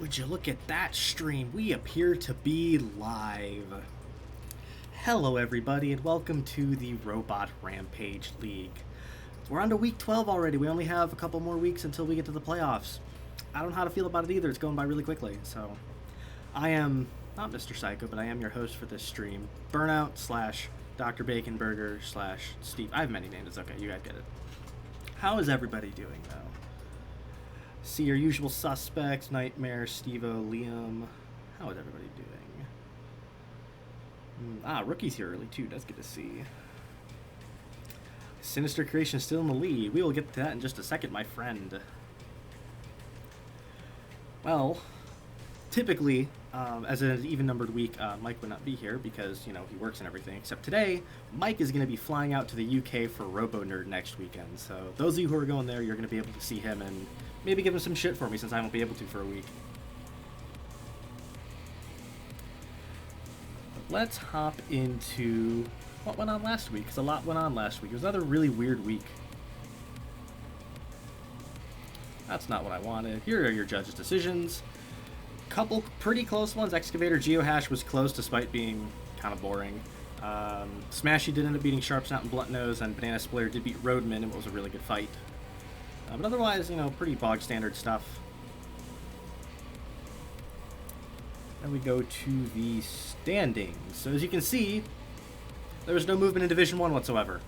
Would you look at that stream? We appear to be live. Hello everybody and welcome to the Robot Rampage League. We're on to week 12 already. We only have a couple more weeks until we get to the playoffs. I don't know how to feel about it either. It's going by really quickly. So I am not Mr. Psycho, but I am your host for this stream. Burnout / Dr. Baconburger / Steve. I have many names. It's okay. You guys get it. How is everybody doing though? See your usual suspects, Nightmare, Steve-O, Liam. How is everybody doing? Rookie's here early too. That's good to see. Sinister Creation still in the lead. We will get to that in just a second, my friend. Well, typically, as an even-numbered week, Mike would not be here because, you know, he works and everything. Except today, Mike is going to be flying out to the UK for Robo Nerd next weekend. So those of you who are going there, you're going to be able to see him and maybe give him some shit for me since I won't be able to for a week. But let's hop into what went on last week, because a lot went on last week. It was another really weird week. That's not what I wanted. Here are your judges' decisions. Couple pretty close ones. Excavator Geohash was close despite being kind of boring. Smashy did end up beating Sharpsnout and Bluntnose, and Banana Splitter did beat Roadman, and it was a really good fight. But otherwise, you know, pretty bog standard stuff. Then we go to the standings. So as you can see, there was no movement in Division 1 whatsoever.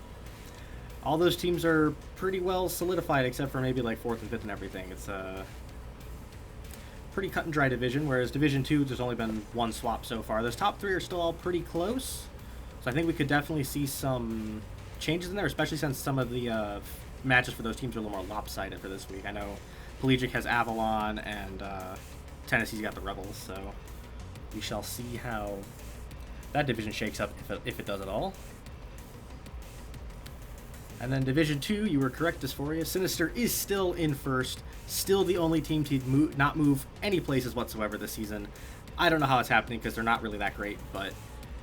All those teams are pretty well solidified except for maybe like 4th and 5th and everything. It's a pretty cut and dry division, whereas Division 2, there's only been one swap so far. Those top 3 are still all pretty close. So I think we could definitely see some changes in there, especially since some of the matches for those teams are a little more lopsided for this week. I know Pelagic has Avalon and Tennessee's got the Rebels, so we shall see how that division shakes up, if it does at all. And then Division 2, you were correct, Dysphoria. Sinister is still in first, still the only team to not move any places whatsoever this season. I don't know how it's happening because they're not really that great, but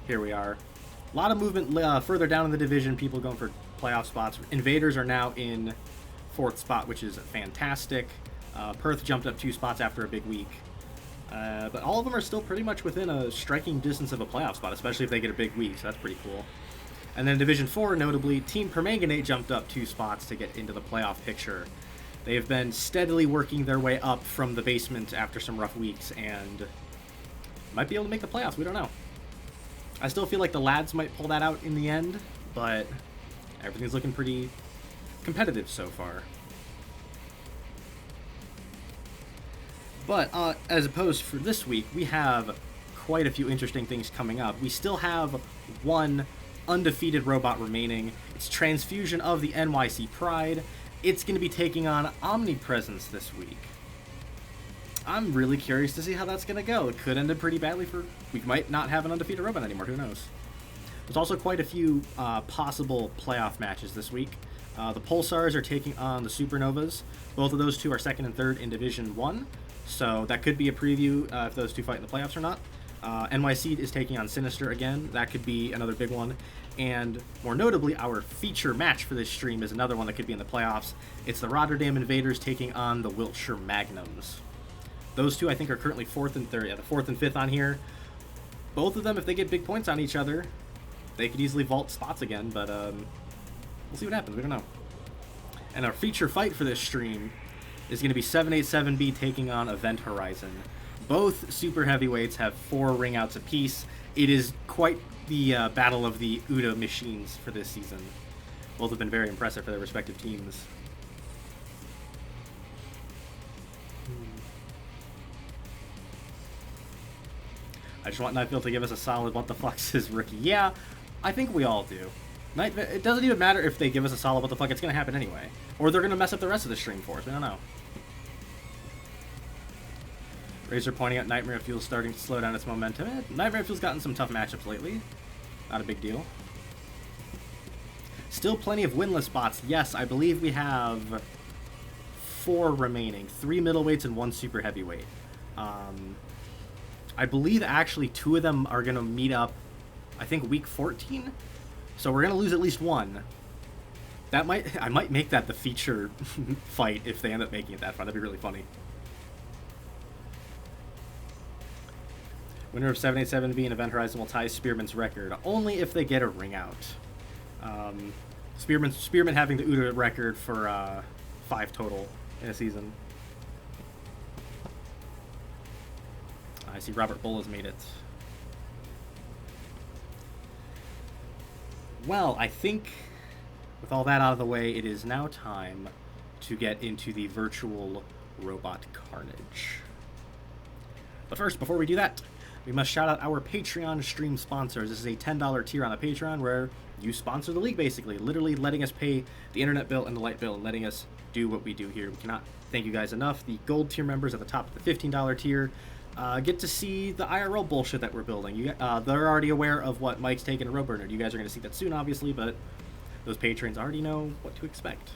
here we are. A lot of movement further down in the division, people going for playoff spots. Invaders are now in 4th spot, which is fantastic. Perth jumped up 2 spots after a big week. But all of them are still pretty much within a striking distance of a playoff spot, especially if they get a big week, so that's pretty cool. And then Division 4, notably, Team Permanganate jumped up 2 spots to get into the playoff picture. They have been steadily working their way up from the basement after some rough weeks, and might be able to make the playoffs, we don't know. I still feel like the lads might pull that out in the end, but everything's looking pretty competitive so far. But as opposed for this week, we have quite a few interesting things coming up. We still have one undefeated robot remaining. It's Transfusion of the NYC Pride. It's going to be taking on Omnipresence this week. I'm really curious to see how that's going to go. It could end up pretty badly for... We might not have an undefeated robot anymore. Who knows? There's also quite a few possible playoff matches this week. The Pulsars are taking on the Supernovas. Both of those two are 2nd and 3rd in Division 1. So that could be a preview if those two fight in the playoffs or not. NYC is taking on Sinister again. That could be another big one. And more notably, our feature match for this stream is another one that could be in the playoffs. It's the Rotterdam Invaders taking on the Wiltshire Magnums. Those two, I think, are currently 4th and 3rd. Yeah, the 4th and 5th on here. Both of them, if they get big points on each other, they could easily vault spots again, but we'll see what happens. We don't know. And our feature fight for this stream is going to be 787B taking on Event Horizon. Both super heavyweights have 4 ring outs apiece. It is quite the battle of the UDA machines for this season. Both have been very impressive for their respective teams. I just want Nightfield to give us a solid what the fuck says rookie. Yeah, I think we all do. It doesn't even matter if they give us a solid what the fuck, it's going to happen anyway. Or they're going to mess up the rest of the stream for us, we don't know. Razor pointing out Nightmare Fuel's starting to slow down its momentum. Nightmare Fuel's gotten some tough matchups lately. Not a big deal. Still plenty of winless spots. Yes, I believe we have 4 remaining. 3 middleweights and 1 super heavyweight. I believe actually 2 of them are going to meet up, I think, week 14. So we're going to lose at least 1. I might make that the feature fight if they end up making it that far. That'd be really funny. Winner of 787B and Event Horizon will tie Spearman's record, only if they get a ring out. Spearman having the UDA record for 5 total in a season. I see Robert Bull has made it. Well, I think with all that out of the way, it is now time to get into the virtual robot carnage. But first, before we do that, we must shout out our Patreon stream sponsors. This is a $10 tier on the Patreon where you sponsor the league, basically. Literally letting us pay the internet bill and the light bill and letting us do what we do here. We cannot thank you guys enough. The gold tier members at the top of the $15 tier get to see the IRL bullshit that we're building. They're already aware of what Mike's taking a Roadburner. You guys are going to see that soon, obviously, but those patrons already know what to expect.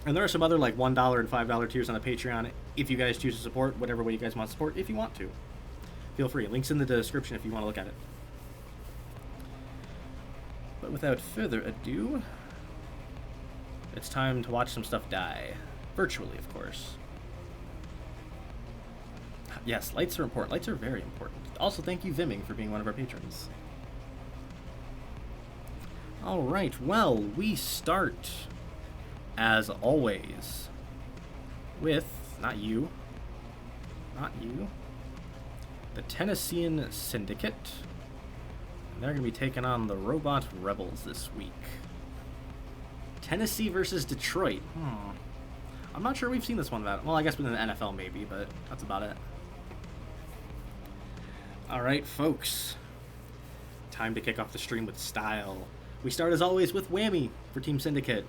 And there are some other like $1 and $5 tiers on the Patreon if you guys choose to support, whatever way you guys want to support, if you want to. Feel free. Links in the description if you want to look at it. But without further ado, it's time to watch some stuff die. Virtually, of course. Yes, lights are important. Lights are very important. Also, thank you, Vimming, for being one of our patrons. Alright, well, we start, as always, with, not you, the Tennessean Syndicate. And they're going to be taking on the Robot Rebels this week. Tennessee versus Detroit. I'm not sure we've seen this one that well, I guess within the NFL maybe, but that's about it. Alright, folks. Time to kick off the stream with style. We start as always with Whammy for Team Syndicate.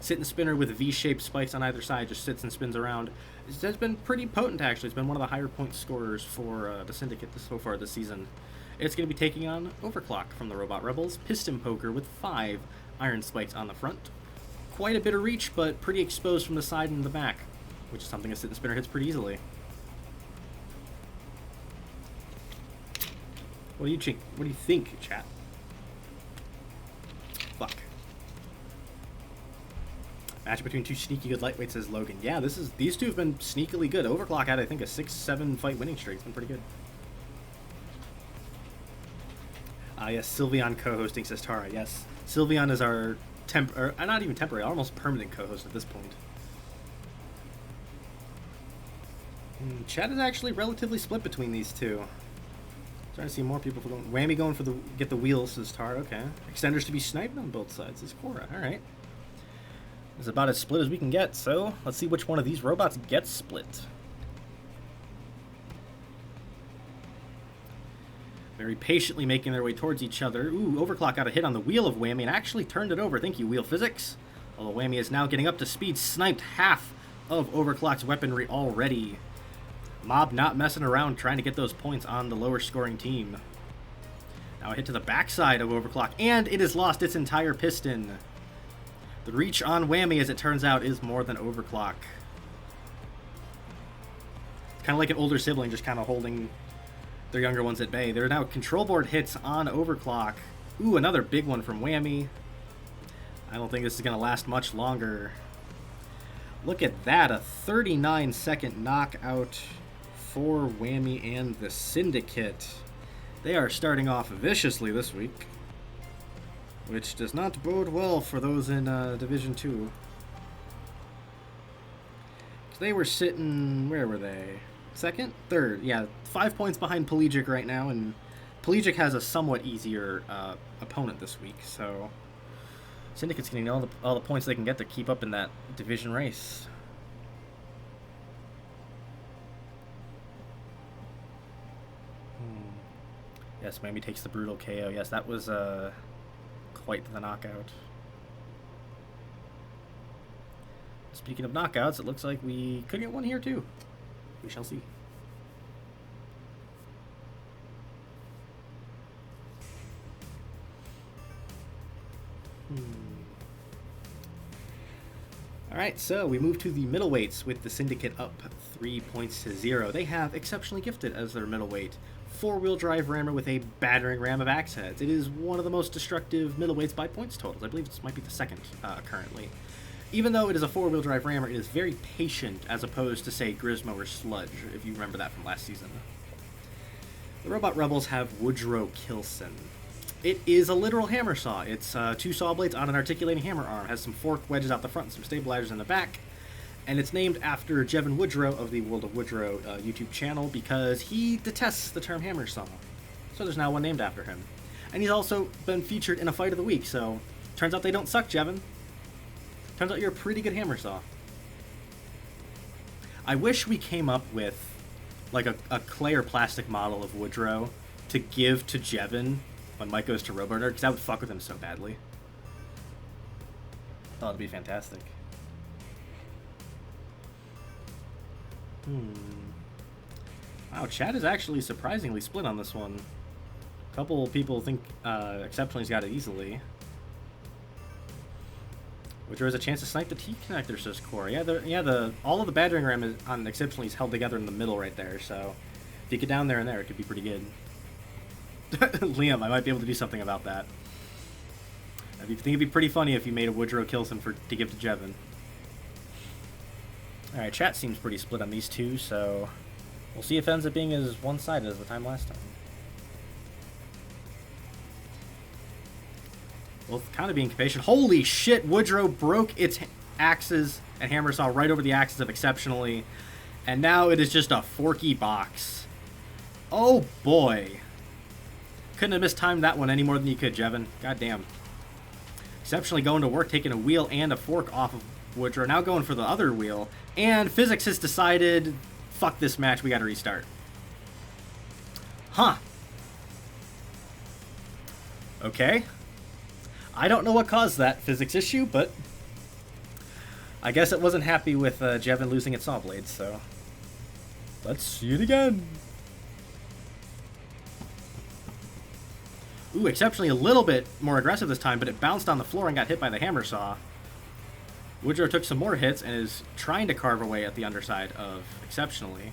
Sit and spinner with V-shaped spikes on either side, just sits and spins around. It has been pretty potent, actually. It's been one of the higher point scorers for the Syndicate so far this season. It's going to be taking on Overclock from the Robot Rebels, Piston Poker with 5 iron spikes on the front. Quite a bit of reach, but pretty exposed from the side and the back, which is something a sit and spinner hits pretty easily. What do you think, chat? Fuck. Match between two sneaky good lightweights, says Logan. Yeah, these two have been sneakily good. Overclock had, I think, a 6-7 fight winning streak. It's been pretty good. Yes, Sylveon co-hosting, says Tara. Yes, Sylveon is our not even temporary, almost permanent co-host at this point. Chat is actually relatively split between these two. Starting to see more people going. Whammy going for get the wheels, says Tara. Okay. Extenders to be sniped on both sides, says Cora. Alright. It's about as split as we can get, so let's see which one of these robots gets split. Very patiently making their way towards each other. Ooh, Overclock got a hit on the wheel of Whammy and actually turned it over. Thank you, Wheel Physics. Although Whammy is now getting up to speed, sniped half of Overclock's weaponry already. Mob not messing around, trying to get those points on the lower scoring team. Now a hit to the backside of Overclock, and it has lost its entire piston. The reach on Whammy, as it turns out, is more than Overclock. It's kind of like an older sibling just kind of holding their younger ones at bay. There are now control board hits on Overclock. Ooh, another big one from Whammy. I don't think this is going to last much longer. Look at that, a 39-second knockout for Whammy and the Syndicate. They are starting off viciously this week, which does not bode well for those in Division 2. They were sitting, where were they? Second? Third. Yeah, 5 points behind Pelagic right now, and Pelagic has a somewhat easier opponent this week, so Syndicate's getting all the points they can get to keep up in that division race. Yes, Whammy takes the brutal KO. Yes, that was quite the knockout. Speaking of knockouts, it looks like we could get one here too. We shall see. Alright, so we move to the middleweights with the Syndicate up 3 points to 0. They have Exceptionally Gifted as their middleweight. 4-wheel drive rammer with a battering ram of axe heads. It is one of the most destructive middleweights by points totals. I believe this might be the second currently. Even though it is a 4-wheel drive rammer, it is very patient as opposed to, say, Grismo or Sludge, if you remember that from last season. The Robot Rebels have Woodrow Kilson. It is a literal hammer saw. It's 2 saw blades on an articulating hammer arm. Has some fork wedges out the front, some stabilizers in the back. And it's named after Jevin Woodrow of the World of Woodrow YouTube channel because he detests the term hammer saw. So there's now one named after him. And he's also been featured in a fight of the week, so turns out they don't suck, Jevin. Turns out you're a pretty good hammer saw. I wish we came up with like a clay or plastic model of Woodrow to give to Jevin when Mike goes to Roboter, because that would fuck with him so badly. I thought it'd be fantastic. Wow, chat is actually surprisingly split on this one. A couple people think Exceptionally's got it easily. Woodrow has a chance to snipe the T-connector, says Core. Yeah, all of the battering ram on Exceptionally is held together in the middle right there, so if you get down there and there, it could be pretty good. Liam, I might be able to do something about that. I think it'd be pretty funny if you made a Woodrow Kilson to give to Jevin. Alright, chat seems pretty split on these two, so we'll see if it ends up being as one-sided as the time last time. Both kind of being impatient. Holy shit, Woodrow broke its axes and hammer saw right over the axis of Exceptionally, and now it is just a forky box. Oh boy. Couldn't have mistimed that one any more than you could, Jevin. God damn. Exceptionally going to work, taking a wheel and a fork off of Woodrow. Now going for the other wheel. And physics has decided, fuck this match, we gotta restart. Huh. Okay. I don't know what caused that physics issue, but I guess it wasn't happy with Jevin losing its saw blades, so let's see it again. Ooh, Exceptionally a little bit more aggressive this time, but it bounced on the floor and got hit by the hammer saw. Woodrow took some more hits and is trying to carve away at the underside of Exceptionally.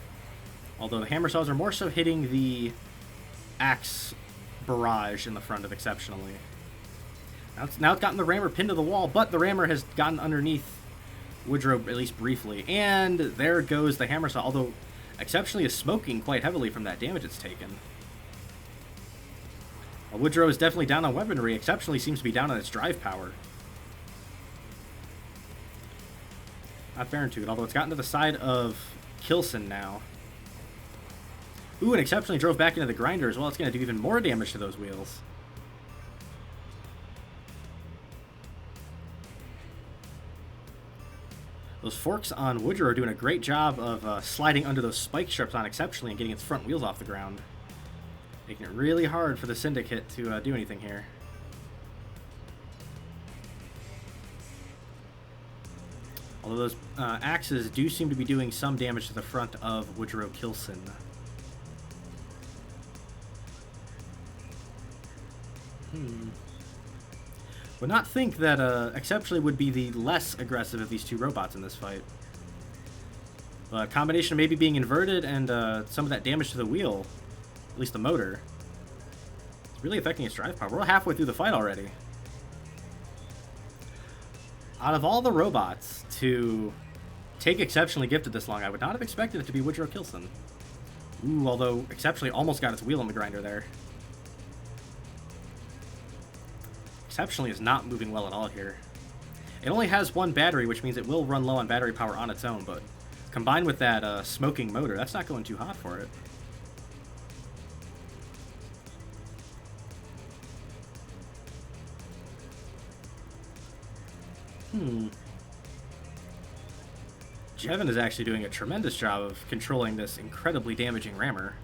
Although the hammer saws are more so hitting the axe barrage in the front of Exceptionally. Now it's gotten the rammer pinned to the wall, but the rammer has gotten underneath Woodrow, at least briefly. And there goes the hammer saw, although Exceptionally is smoking quite heavily from that damage it's taken. While Woodrow is definitely down on weaponry, Exceptionally seems to be down on its drive power. Not fair into it, although it's gotten to the side of Kilson now. Ooh, and Exceptionally drove back into the grinder as well. It's going to do even more damage to those wheels. Those forks on Woodrow are doing a great job of sliding under those spike strips on Exceptionally and getting its front wheels off the ground. Making it really hard for the Syndicate to do anything here. Although those axes do seem to be doing some damage to the front of Woodrow Kilson. Would not think that Exceptionally would be the less aggressive of these two robots in this fight. A combination of maybe being inverted and some of that damage to the wheel, at least the motor, it's really affecting its drive power. We're halfway through the fight already. Out of all the robots to take Exceptionally gifted this long, I would not have expected it to be Woodrow Kilson. Ooh, although Exceptionally almost got its wheel in the grinder there. Exceptionally is not moving well at all here. It only has one battery, which means it will run low on battery power on its own, but combined with that smoking motor, that's not going too hot for it. Jevin is actually doing a tremendous job of controlling this incredibly damaging rammer.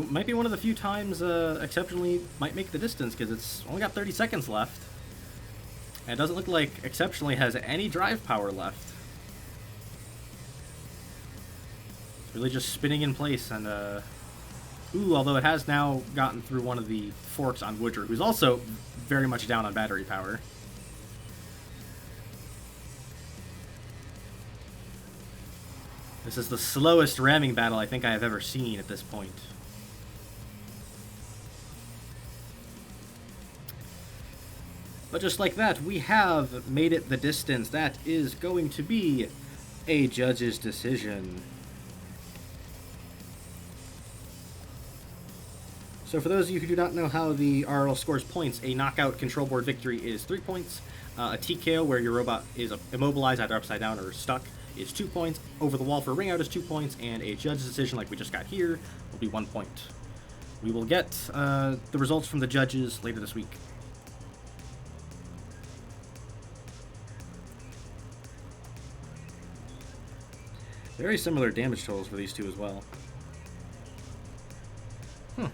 Might be one of the few times Exceptionally might make the distance, because it's only got 30 seconds left. And it doesn't look like Exceptionally has any drive power left. It's really just spinning in place, and ooh, although it has now gotten through one of the forks on Woodrow, who's also very much down on battery power. This is the slowest ramming battle I think I have ever seen at this point. But just like that, we have made it the distance. That is going to be a judge's decision. So for those of you who do not know how the RRL scores points, a knockout control board victory is 3 points. A TKO, where your robot is immobilized, either upside down or stuck, is 2 points. Over the wall for a ring out is 2 points. And a judge's decision, like we just got here, will be 1 point. We will get the results from the judges later this week. Very similar damage totals for these two as well. Did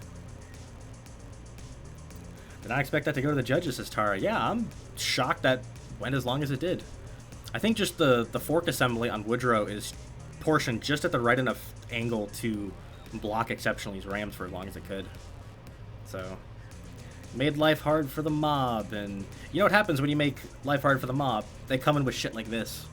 not expect that to go to the judges, says Tara. Yeah, I'm shocked that went as long as it did. I think just the fork assembly on Woodrow is portioned just at the right enough angle to block Exceptionally's rams for as long as it could. So, made life hard for the mob, and you know what happens when you make life hard for the mob? They come in with shit like this.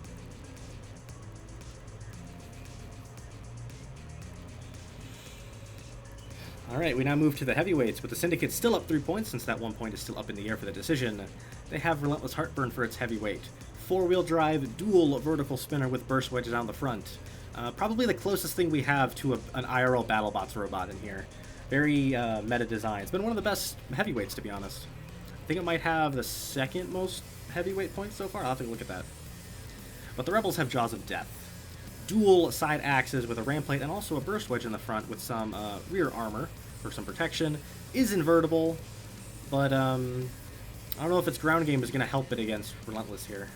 Alright, we now move to the heavyweights, with the Syndicate still up 3 points, since that 1 point is still up in the air for the decision. They have Relentless Heartburn for its heavyweight. 4-wheel drive, dual vertical spinner with burst wedges down the front. Probably the closest thing we have to an IRL BattleBots robot in here. Very meta design. It's been one of the best heavyweights, to be honest. I think it might have the second most heavyweight points so far. I'll have to look at that. But the Rebels have Jaws of Death. Dual side axes with a ram plate and also a burst wedge in the front with some rear armor for some protection. Is invertible, but I don't know if its ground game is going to help it against Relentless here.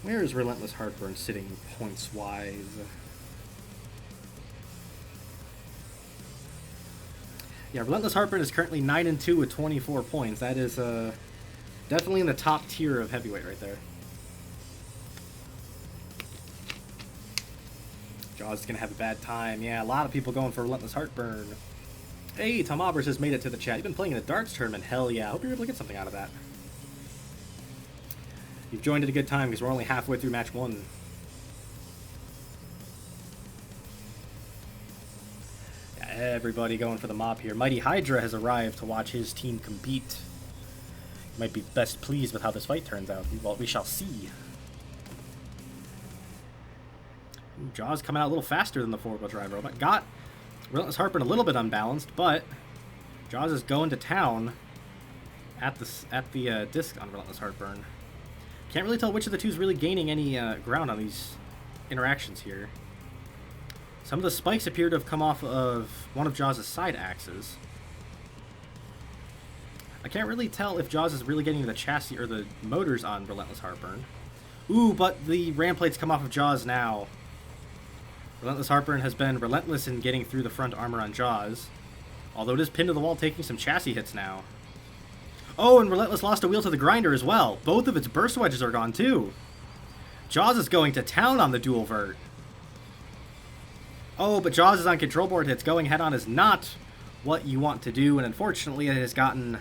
Where is Relentless Heartburn sitting points-wise? Yeah, Relentless Heartburn is currently 9-2 with 24 points. That is definitely in the top tier of heavyweight right there. Jaws is going to have a bad time. Yeah, a lot of people going for Relentless Heartburn. Hey, Tom Aubers has made it to the chat. You've been playing in the darts tournament. Hell yeah. I hope you're able to get something out of that. You've joined at a good time because we're only halfway through match 1. Yeah, everybody going for the mop here. Mighty Hydra has arrived to watch his team compete. He might be best pleased with how this fight turns out. Well, we shall see. Ooh, Jaws coming out a little faster than the 4-wheel drive robot. Got Relentless Heartburn a little bit unbalanced, but Jaws is going to town at the disc on Relentless Heartburn. Can't really tell which of the two is really gaining any ground on these interactions here. Some of the spikes appear to have come off of one of Jaws' side axes. I can't really tell if Jaws is really getting the chassis or the motors on Relentless Heartburn. Ooh, but the ram plates come off of Jaws now. Relentless Heartburn has been relentless in getting through the front armor on Jaws, although it is pinned to the wall, taking some chassis hits now. Oh, and Relentless lost a wheel to the grinder as well. Both of its burst wedges are gone too. Jaws is going to town on the dual vert. Oh, but Jaws is on control board hits. Going head-on is not what you want to do, and unfortunately it has gotten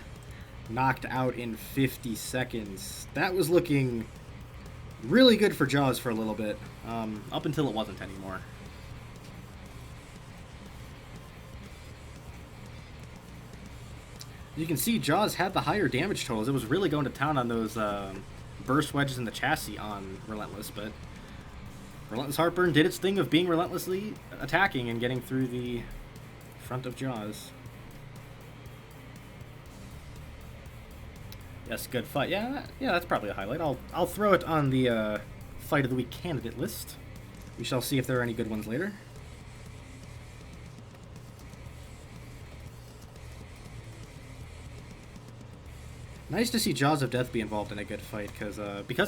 knocked out in 50 seconds. That was looking really good for Jaws for a little bit, up until it wasn't anymore. You can see Jaws had the higher damage totals. It was really going to town on those burst wedges in the chassis on Relentless, but Relentless Heartburn did its thing of being relentlessly attacking and getting through the front of Jaws. Yes, good fight. Yeah, that's probably a highlight. I'll throw it on the Fight of the Week candidate list. We shall see if there are any good ones later. Nice to see Jaws of Death be involved in a good fight, because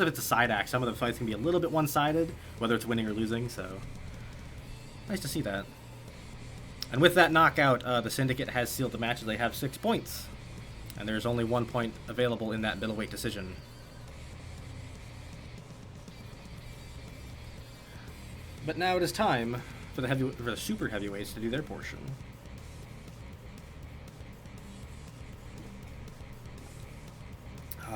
of its a side axe, some of the fights can be a little bit one-sided, whether it's winning or losing, so nice to see that. And with that knockout, the Syndicate has sealed the match as they have 6 points, and there's only 1 point available in that middleweight decision. But now it is time for the super heavyweights to do their portion.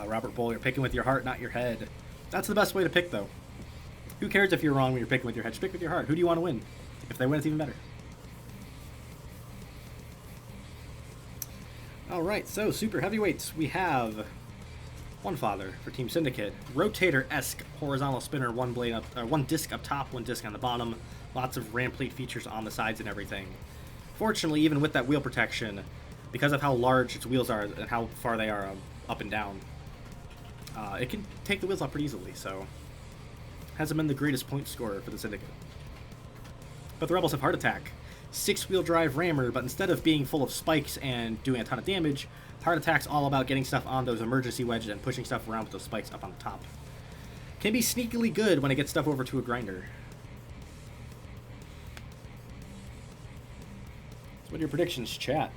Robert Bull, you're picking with your heart, not your head. That's the best way to pick, though. Who cares if you're wrong when you're picking with your head? Just pick with your heart. Who do you want to win? If they win, it's even better. Alright, so super heavyweights. We have one father for Team Syndicate. Rotator-esque horizontal spinner, one blade up, one disc up top, one disc on the bottom. Lots of ram plate features on the sides and everything. Fortunately, even with that wheel protection, because of how large its wheels are and how far they are up and down, it can take the wheels off pretty easily, so hasn't been the greatest point scorer for the Syndicate. But the Rebels have Heart Attack. 6-wheel drive rammer, but instead of being full of spikes and doing a ton of damage, Heart Attack's all about getting stuff on those emergency wedges and pushing stuff around with those spikes up on the top. Can be sneakily good when it gets stuff over to a grinder. So what are your predictions, chat?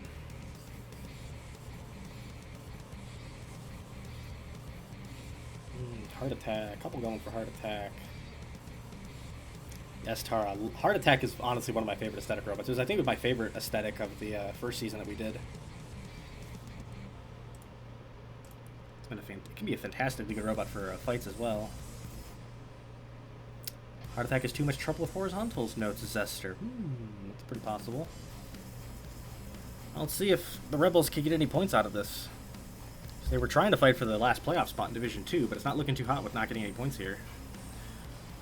Heart Attack. A couple going for Heart Attack. Yes, Tara. Heart Attack is honestly one of my favorite aesthetic robots. It was, I think, my favorite aesthetic of the first season that we did. It's been it can be a fantastically good robot for fights as well. Heart Attack is too much trouble with horizontals, notes Zester. That's pretty possible. Let's see if the Rebels can get any points out of this. So they were trying to fight for the last playoff spot in Division 2, but it's not looking too hot with not getting any points here.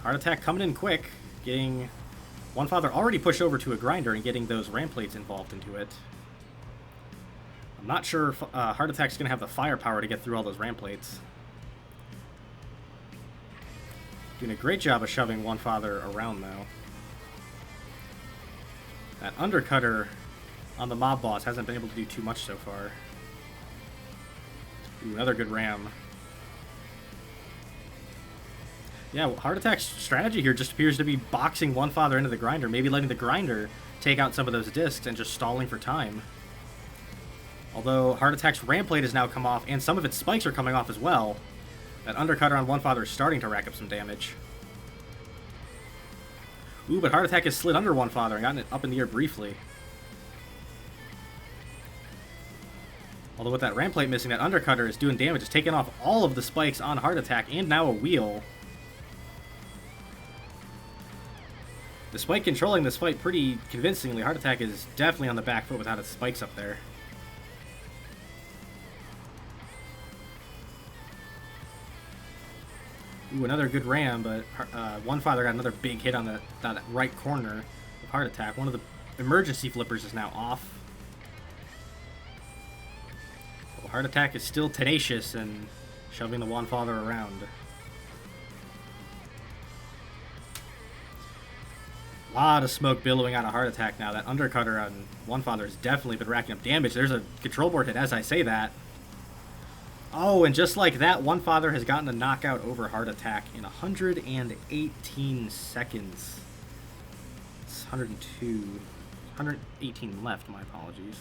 Heart Attack coming in quick, getting one father already pushed over to a grinder and getting those ram plates involved into it. I'm not sure if Heart Attack's going to have the firepower to get through all those ram plates. Doing a great job of shoving one father around, though. That undercutter on the mob boss hasn't been able to do too much so far. Ooh, another good ram. Yeah, well, Heart Attack's strategy here just appears to be boxing one father into the grinder, maybe letting the grinder take out some of those discs and just stalling for time. Although Heart Attack's ram plate has now come off, and some of its spikes are coming off as well. That undercutter on one father is starting to rack up some damage. Ooh, but Heart Attack has slid under one father and gotten it up in the air briefly. Although with that ram plate missing, that undercutter is doing damage. It's taking off all of the spikes on Heart Attack and now a wheel. Despite controlling this fight pretty convincingly, Heart Attack is definitely on the back foot without its spikes up there. Ooh, another good ram, but one father got another big hit on that right corner of Heart Attack. One of the emergency flippers is now off. Well, Heart Attack is still tenacious and shoving the one father around. A lot of smoke billowing out of Heart Attack now. That undercutter on one father has definitely been racking up damage. There's a control board hit as I say that. Oh, and just like that, one father has gotten a knockout over Heart Attack in 118 seconds. It's 118 left, my apologies.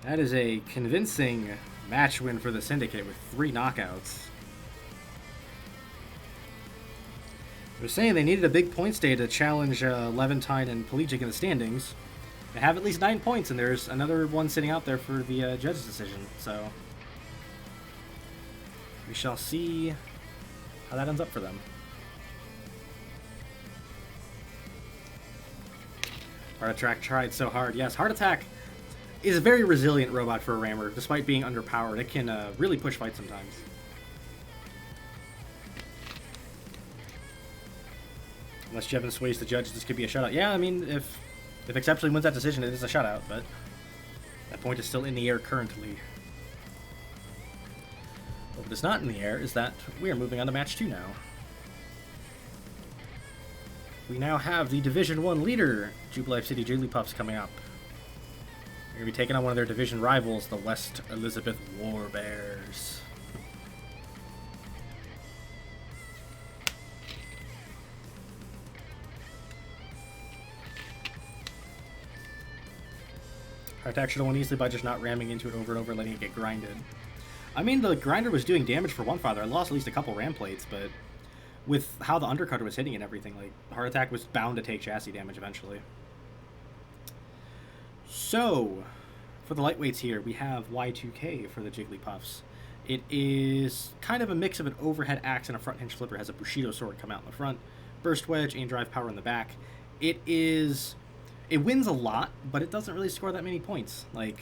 That is a convincing match win for the Syndicate with 3 knockouts. They're saying they needed a big points day to challenge Levantine and Pelagic in the standings. They have at least 9 points, and there's another one sitting out there for the judge's decision, so we shall see how that ends up for them. Heart Attack tried so hard. Yes, Heart Attack is a very resilient robot for a rammer, despite being underpowered. It can really push fights sometimes. Unless Jevin sways the judge, this could be a shutout. Yeah, I mean, if Exceptionally wins that decision, it is a shutout, but that point is still in the air currently. What is not in the air is that we are moving on to match 2 now. We now have the Division 1 leader, Jubilife City Jigglypuffs, coming up. They're going to be taking on one of their division rivals, the West Elizabeth Warbears. Heart Attack should have won easily by just not ramming into it over and over and letting it get grinded. I mean, the grinder was doing damage for one father. I lost at least a couple ram plates, but with how the undercutter was hitting and everything, like, Heart Attack was bound to take chassis damage eventually. So, for the lightweights here, we have Y2K for the Jigglypuffs. It is kind of a mix of an overhead axe and a front hinge flipper. It has a Bushido sword come out in the front, burst wedge, and drive power in the back. It's it wins a lot, but it doesn't really score that many points. Like,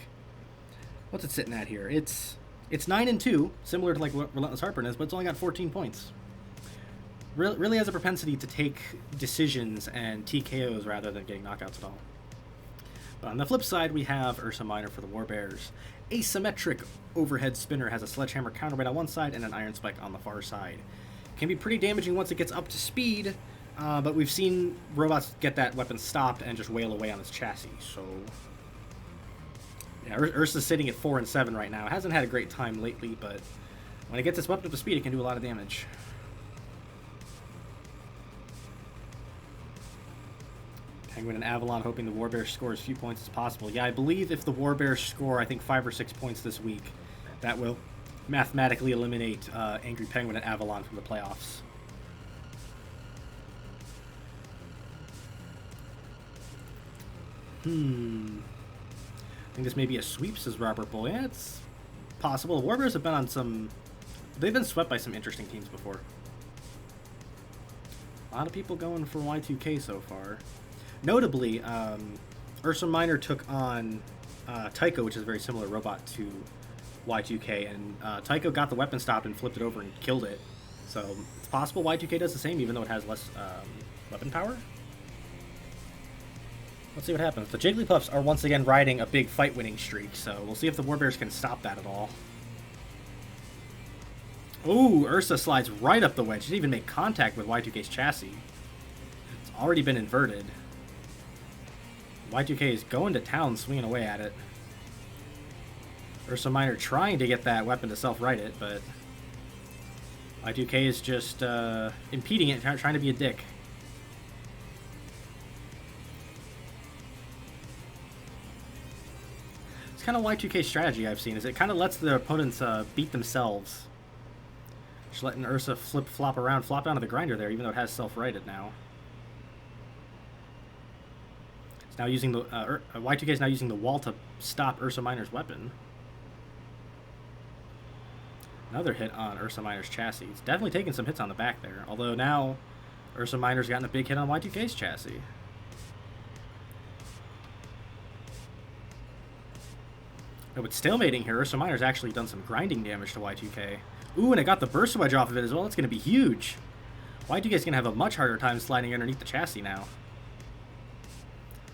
what's it sitting at here? It's 9-2, similar to like what Relentless Harper is, but it's only got 14 points. Really has a propensity to take decisions and TKOs rather than getting knockouts at all. But on the flip side, we have Ursa Minor for the Warbears. Asymmetric overhead spinner has a sledgehammer counterweight on one side and an iron spike on the far side. Can be pretty damaging once it gets up to speed, but we've seen robots get that weapon stopped and just wail away on its chassis. So yeah, Ursa's sitting at 4 and 7 right now. It hasn't had a great time lately, but when it gets its weapon up to speed, it can do a lot of damage. Penguin and Avalon hoping the Warbears score as few points as possible. Yeah, I believe if the Warbears score, I think 5 or 6 points this week, that will mathematically eliminate Angry Penguin and Avalon from the playoffs. I think this may be a sweep, says Robert Bull. Yeah, it's possible. The Warbears have been on some... They've been swept by some interesting teams before. A lot of people going for Y2K so far. Notably, Ursa Minor took on Tycho, which is a very similar robot to Y2K, and Tycho got the weapon stopped and flipped it over and killed it. So it's possible Y2K does the same, even though it has less weapon power. Let's see what happens. The Jigglypuffs are once again riding a big fight-winning streak, so we'll see if the Warbears can stop that at all. Ooh, Ursa slides right up the wedge. Didn't even make contact with Y2K's chassis. It's already been inverted. Y2K is going to town, swinging away at it. Ursa Minor trying to get that weapon to self-right it, but Y2K is just impeding it, trying to be a dick. It's kind of Y2K's strategy I've seen, is it kind of lets the opponents beat themselves. Just letting Ursa flop down to the grinder there, even though it has self-righted now. It's now using the Y2K is now using the wall to stop Ursa Minor's weapon. Another hit on Ursa Minor's chassis. It's definitely taking some hits on the back there, although now Ursa Minor's gotten a big hit on Y2K's chassis. Oh, but stalemating here, Ursa Minor's actually done some grinding damage to Y2K. Ooh, and it got the burst wedge off of it as well. That's going to be huge. Y2K's going to have a much harder time sliding underneath the chassis now.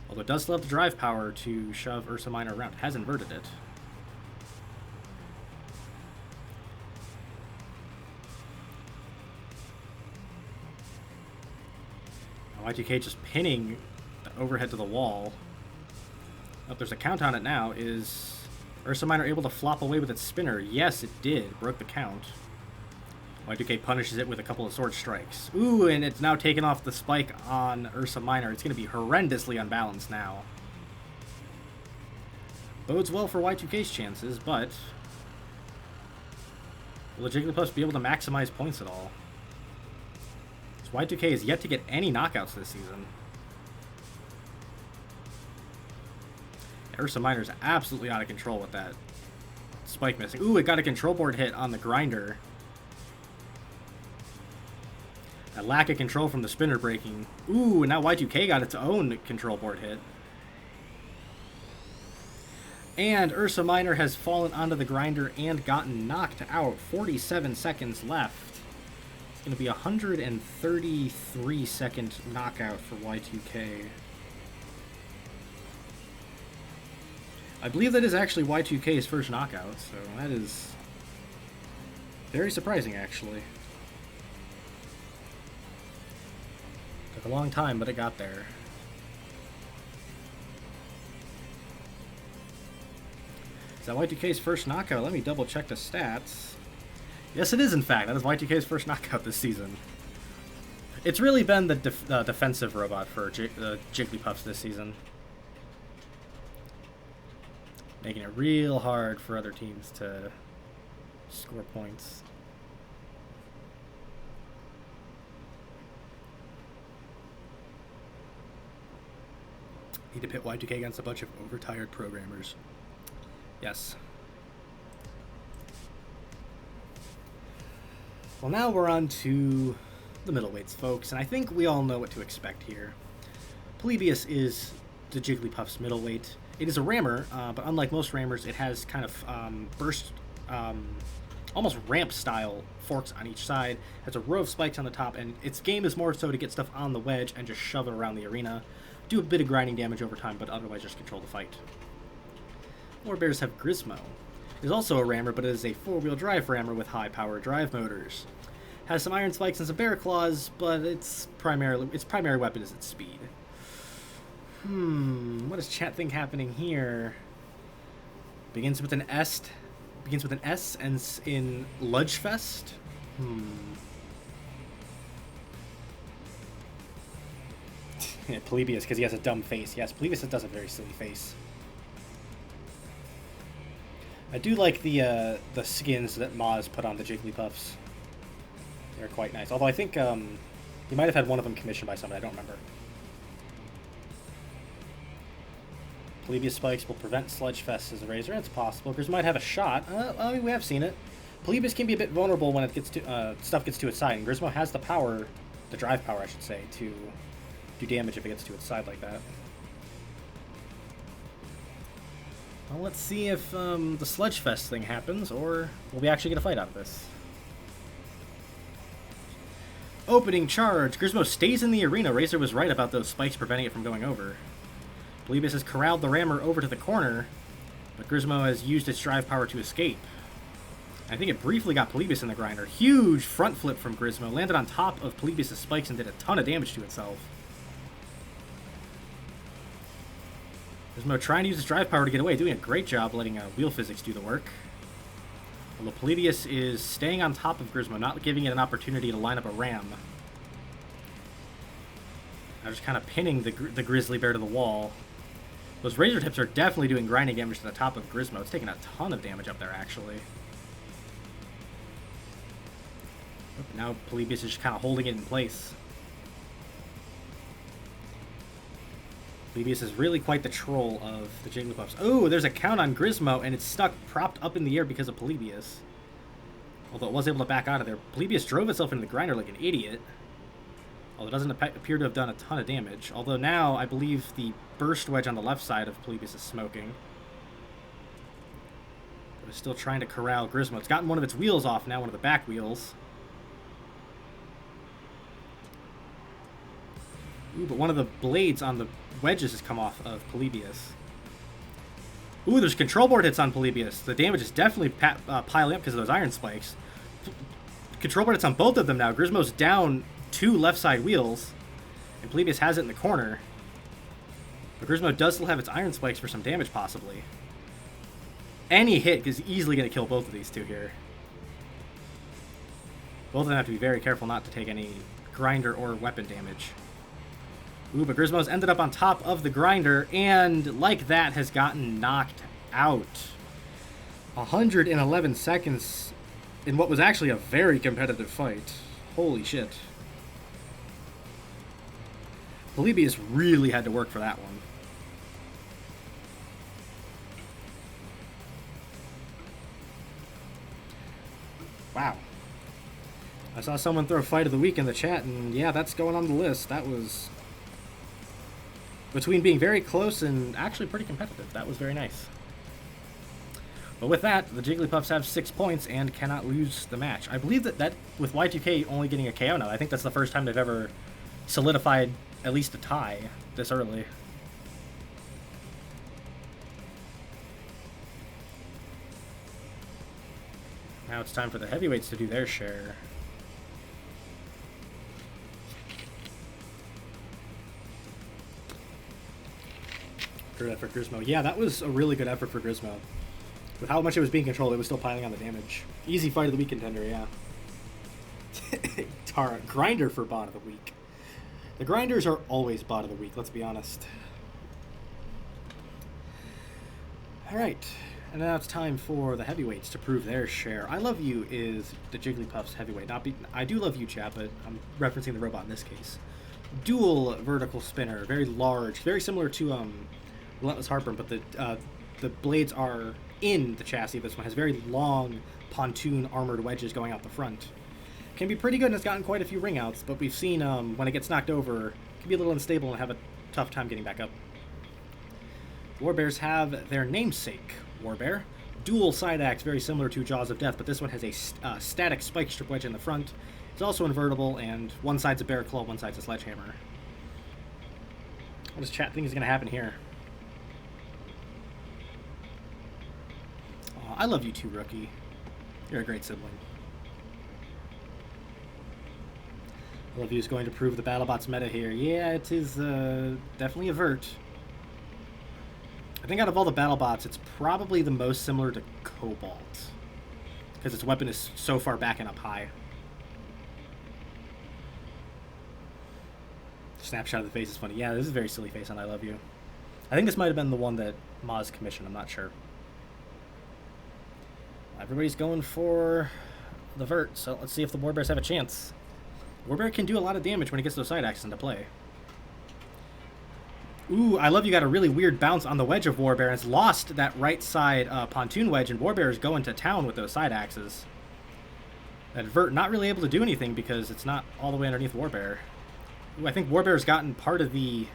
Although it does still have the drive power to shove Ursa Minor around. It has inverted it. Y2K just pinning the overhead to the wall. Oh, there's a count on it now. Is Ursa Minor able to flop away with its spinner? Yes, it did. Broke the count. Y2K punishes it with a couple of sword strikes. Ooh, and it's now taken off the spike on Ursa Minor. It's going to be horrendously unbalanced now. Bodes well for Y2K's chances, but will the Jigglypuffs be able to maximize points at all? So Y2K is yet to get any knockouts this season. Ursa Minor's absolutely out of control with that spike missing. Ooh, it got a control board hit on the grinder. A lack of control from the spinner breaking. Ooh, and now Y2K got its own control board hit. And Ursa Minor has fallen onto the grinder and gotten knocked out. 47 seconds left. It's going to be a 133-second knockout for Y2K. I believe that is actually Y2K's first knockout, so that is very surprising, actually. Took a long time, but it got there. Is that Y2K's first knockout? Let me double check the stats. Yes, it is, in fact. That is Y2K's first knockout this season. It's really been the defensive robot for Jigglypuffs this season. Making it real hard for other teams to score points. Need to pit Y2K against a bunch of overtired programmers. Yes. Well, now we're on to the middleweights, folks, and I think we all know what to expect here. Polybius is the Jigglypuffs middleweight. It is a rammer, but unlike most rammers, it has kind of burst, almost ramp-style forks on each side, has a row of spikes on the top, and its game is more so to get stuff on the wedge and just shove it around the arena. Do a bit of grinding damage over time, but otherwise just control the fight. Warbears have Grizmo. It is also a rammer, but it is a four-wheel drive rammer with high-power drive motors. Has some iron spikes and some bear claws, but its primary weapon is its speed. What does chat think happening here? Begins with an S, ends in Ludgefest? Yeah, Polybius, because he has a dumb face. Yes, Polybius does a very silly face. I do like the skins that Maz put on the Jigglypuffs. They're quite nice. Although I think he might have had one of them commissioned by somebody. I don't remember. Polybius spikes will prevent Sludgefest as a Razor. It's possible. Grizmo might have a shot. We have seen it. Polybius can be a bit vulnerable when it gets to stuff gets to its side, and Grizmo has the power, the drive power, I should say, to do damage if it gets to its side like that. Well, let's see if the Sludgefest thing happens, or will we actually get a fight out of this? Opening charge. Grizmo stays in the arena. Razor was right about those spikes preventing it from going over. Polybius has corralled the rammer over to the corner, but Grizmo has used its drive power to escape. I think it briefly got Polybius in the grinder. Huge front flip from Grizmo. Landed on top of Polybius' spikes and did a ton of damage to itself. Grizmo trying to use his drive power to get away, doing a great job letting wheel physics do the work. Although Polybius is staying on top of Grizmo, not giving it an opportunity to line up a ram. Now just kind of pinning the grizzly bear to the wall. Those razor tips are definitely doing grinding damage to the top of Grizmo. It's taking a ton of damage up there, actually. Now Polybius is just kind of holding it in place. Polybius is really quite the troll of the Jigglypuffs. Oh, there's a count on Grizmo, and it's stuck propped up in the air because of Polybius. Although it was able to back out of there. Polybius drove itself into the grinder like an idiot. Although it doesn't appear to have done a ton of damage. Although now, I believe the burst wedge on the left side of Polybius is smoking. But it's still trying to corral Grizmo. It's gotten one of its wheels off now, one of the back wheels. Ooh, but one of the blades on the wedges has come off of Polybius. Ooh, there's control board hits on Polybius. The damage is definitely piling up because of those iron spikes. Control board hits on both of them now. Grizmo's down 2 left side wheels, and Polybius has it in the corner. But Grizmo does still have its iron spikes for some damage, possibly. Any hit is easily going to kill both of these two here. Both of them have to be very careful not to take any grinder or weapon damage. Ooh, but Grizmo's ended up on top of the grinder, and like that has gotten knocked out. 111 seconds in what was actually a very competitive fight. Holy shit. Polybius really had to work for that one. Wow. I saw someone throw Fight of the Week in the chat, and yeah, that's going on the list. That was between being very close and actually pretty competitive. That was very nice. But with that, the Jigglypuffs have 6 points and cannot lose the match. I believe that with Y2K only getting a KO now, I think that's the first time they've ever solidified at least a tie this early. Now it's time for the heavyweights to do their share. Good effort, Grizmo. Yeah, that was a really good effort for Grizmo. With how much it was being controlled, it was still piling on the damage. Easy Fight of the Week contender, yeah. Tara, grinder for bot of the week. The grinders are always bot of the week, let's be honest. Alright, and now it's time for the heavyweights to prove their share. I Love You is the Jigglypuffs heavyweight. I do love you, chat, but I'm referencing the robot in this case. Dual vertical spinner, very large, very similar to Relentless Heartburn, but the blades are in the chassis. This one has very long pontoon armored wedges going out the front. Can be pretty good, and it's gotten quite a few ring outs, but we've seen when it gets knocked over, it can be a little unstable and have a tough time getting back up. Warbears have their namesake, Warbear. Dual side axe, very similar to Jaws of Death, but this one has a static spike strip wedge in the front. It's also invertible, and one side's a bear claw, one side's a sledgehammer. What does chat think is going to happen here? Aw, I love you too, rookie. You're a great sibling. I love you is going to prove the BattleBots meta here. Yeah, it is definitely a vert. I think out of all the BattleBots, it's probably the most similar to Cobalt, because its weapon is so far back and up high. Snapshot of the face is funny. Yeah, this is a very silly face on I Love You. I think this might have been the one that Maz commissioned. I'm not sure. Everybody's going for the vert, so let's see if the Warbears have a chance. Warbear can do a lot of damage when he gets those side axes into play. Ooh, I Love You got a really weird bounce on the wedge of Warbear, and it's lost that right side pontoon wedge, and Warbear is going to town with those side axes. That vert not really able to do anything because it's not all the way underneath Warbear. Ooh, I think Warbear's gotten part of the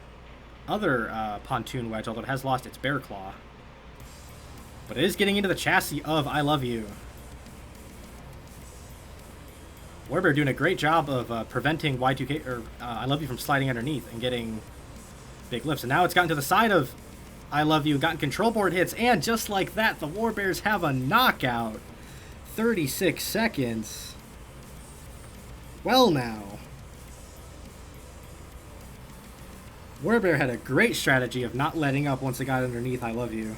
other pontoon wedge, although it has lost its bear claw. But it is getting into the chassis of I Love You. Warbear doing a great job of preventing Y2K, or I Love You from sliding underneath and getting big lifts. And now it's gotten to the side of I Love You, gotten control board hits, and just like that, the Warbears have a knockout. 36 seconds. Well now. Warbear had a great strategy of not letting up once it got underneath I Love You.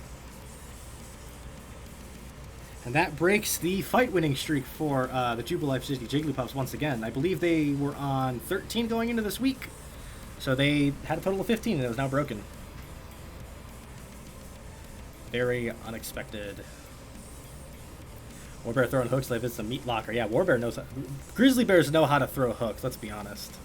And that breaks the fight-winning streak for the Jubilife City Jigglypuffs once again. I believe they were on 13 going into this week. So they had a total of 15, and it was now broken. Very unexpected. Warbear throwing hooks like it's a meat locker. Yeah, Warbear knows how. Grizzly bears know how to throw hooks, let's be honest.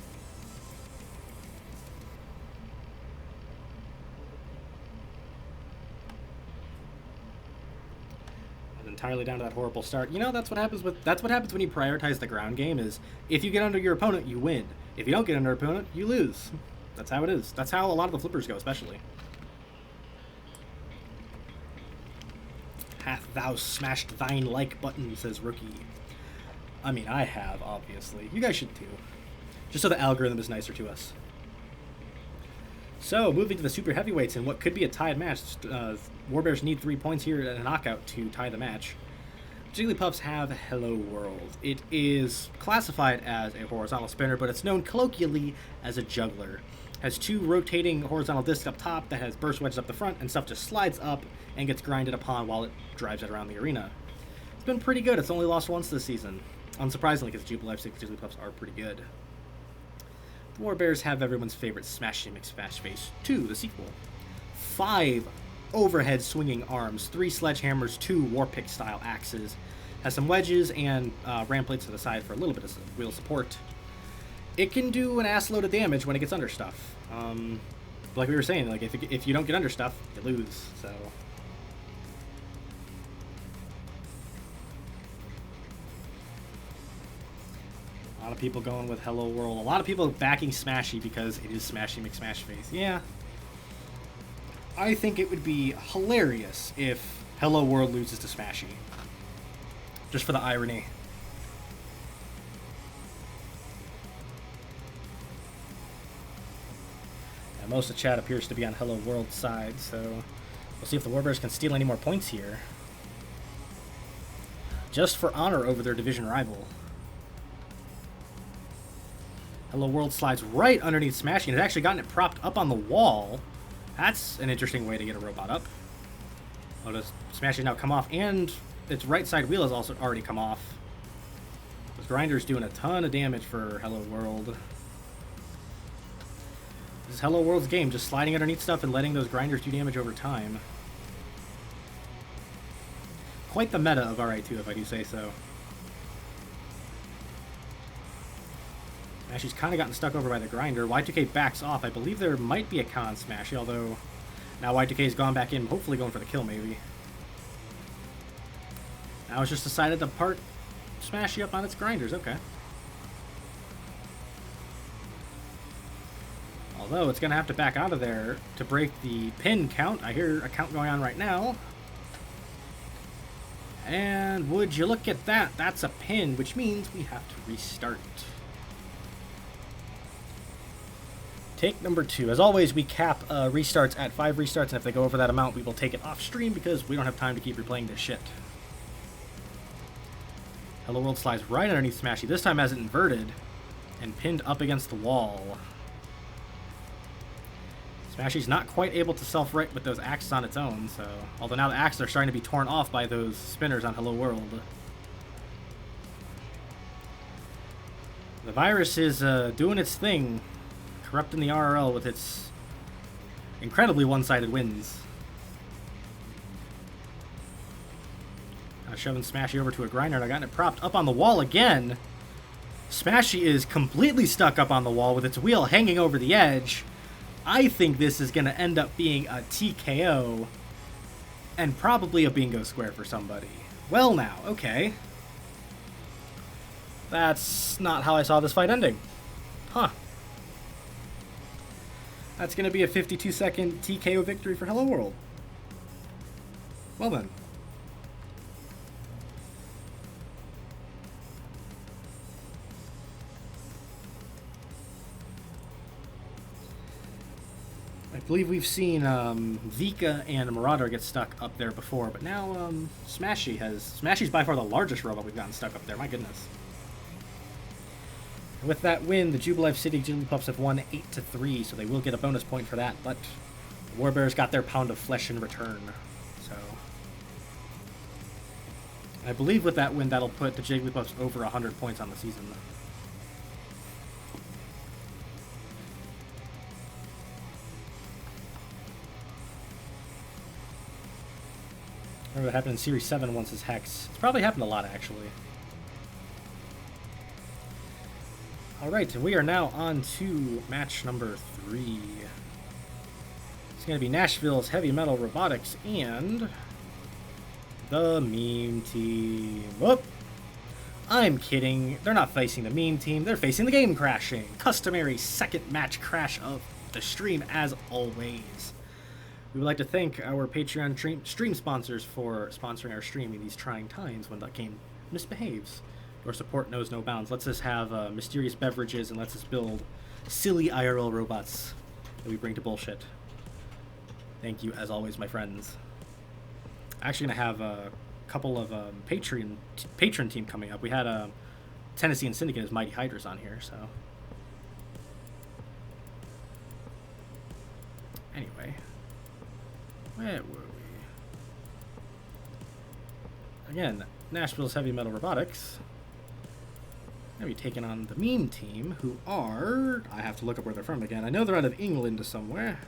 Entirely down to that horrible start. You know, that's what happens when you prioritize the ground game. Is if you get under your opponent, you win. If you don't get under your opponent, you lose. That's how it is. That's how a lot of the flippers go, especially. Hath thou smashed thine like button, says Rookie. I mean, I have, obviously. You guys should too. Just so the algorithm is nicer to us. So, moving to the super heavyweights in what could be a tied match. Warbears need 3 points here and a knockout to tie the match. Jigglypuffs have Hello World. It is classified as a horizontal spinner, but it's known colloquially as a juggler. Has 2 rotating horizontal discs up top that has burst wedges up the front, and stuff just slides up and gets grinded upon while it drives it around the arena. It's been pretty good. It's only lost once this season. Unsurprisingly, because Jubilife 6 Jigglypuffs are pretty good. The Warbears have everyone's favorite Smash McSmash Face 2, the sequel. 5 overhead swinging arms, 3 sledgehammers, 2 Warpick style axes. Has some wedges and ramp plates to the side for a little bit of wheel support. It can do an ass load of damage when it gets under stuff. Like we were saying, like if you don't get under stuff, you lose. So a lot of people going with Hello World. A lot of people backing Smashy because it is Smashy McSmash Face. Yeah. I think it would be hilarious if Hello World loses to Smashy. Just for the irony. And most of the chat appears to be on Hello World's side, so we'll see if the Warbears can steal any more points here. Just for honor over their division rival. Hello World slides right underneath Smashy and has actually gotten it propped up on the wall. That's an interesting way to get a robot up. Oh, does Smashy now come off? And its right side wheel has also already come off. This grinder's doing a ton of damage for Hello World. This is Hello World's game, just sliding underneath stuff and letting those grinders do damage over time. Quite the meta of RI2, if I do say so. Smashy's kind of gotten stuck over by the grinder. Y2K backs off. I believe there might be a con Smashy, although now Y2K's gone back in, hopefully going for the kill, maybe. Now it's just decided to part Smashy up on its grinders. Okay. Although it's going to have to back out of there to break the pin count. I hear a count going on right now. And would you look at that? That's a pin, which means we have to restart. Take number 2. As always, we cap restarts at 5 restarts, and if they go over that amount, we will take it off stream because we don't have time to keep replaying this shit. Hello World slides right underneath Smashy. This time has it inverted and pinned up against the wall. Smashy's not quite able to self-right with those axes on its own, so... Although now the axes are starting to be torn off by those spinners on Hello World. The virus is doing its thing, corrupting the RRL with its incredibly one-sided wins. Shoving Smashy over to a grinder, and I got it propped up on the wall again. Smashy is completely stuck up on the wall with its wheel hanging over the edge. I think this is going to end up being a TKO and probably a bingo square for somebody. Well now, okay. That's not how I saw this fight ending. Huh. That's going to be a 52-second TKO victory for Hello World. Well then. I believe we've seen Vika and Marauder get stuck up there before, but now Smashy's by far the largest robot we've gotten stuck up there, my goodness. And with that win, the Jubilife City Jigglypuffs have won 8-3, so they will get a bonus point for that, but the Warbears got their pound of flesh in return. So I believe with that win, that'll put the Jigglypuffs over 100 points on the season. Remember what happened in Series 7 once as Hex. It's probably happened a lot, actually. Alright, and we are now on to match number 3. It's going to be Nashville's Heavy Metal Robotics and the Meme Team. Whoop! I'm kidding. They're not facing the Meme Team. They're facing the Game Crashing. Customary second match crash of the stream, as always. We would like to thank our Patreon stream sponsors for sponsoring our stream in these trying times when the game misbehaves. Your support knows no bounds. Lets us have mysterious beverages and lets us build silly IRL robots that we bring to bullshit. Thank you, as always, my friends. Actually going to have a couple of patron team coming up. We had Tennessee and Syndicate as Mighty Hydras on here, so... Anyway... Where were we? Again, Nashville's Heavy Metal Robotics. Going to be taking on the Meme Team, who are... I have to look up where they're from again. I know they're out of England somewhere.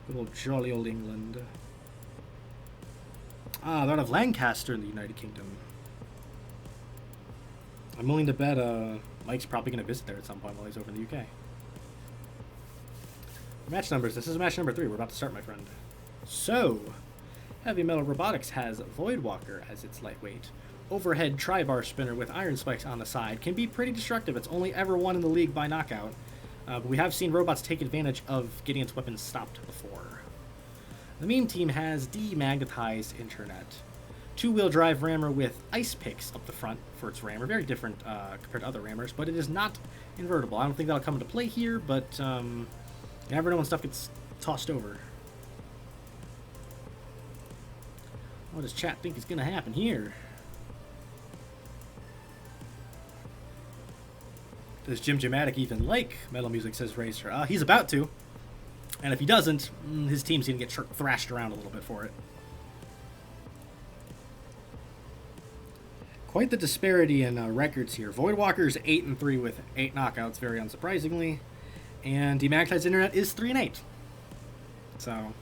Good old jolly old England. Ah, they're out of Lancaster in the United Kingdom. I'm willing to bet Mike's probably going to visit there at some point while he's over in the UK. Match numbers. This is match number 3. We're about to start, my friend. So, Heavy Metal Robotics has Voidwalker as its lightweight. Overhead tri-bar spinner with iron spikes on the side. Can be pretty destructive. It's only ever won in the league by knockout. But we have seen robots take advantage of getting its weapons stopped before. The Meme Team has demagnetized internet. Two-wheel drive rammer with ice picks up the front for its rammer. Very different compared to other rammers, but it is not invertible. I don't think that'll come into play here, but you never know when stuff gets tossed over. What does chat think is going to happen here? Does Jim Jamatic even like metal music, says Racer? He's about to. And if he doesn't, his team's going to get thrashed around a little bit for it. Quite the disparity in records here. Voidwalker's 8-3 with 8 knockouts, very unsurprisingly. And Demagnetized Internet is 3-8. So...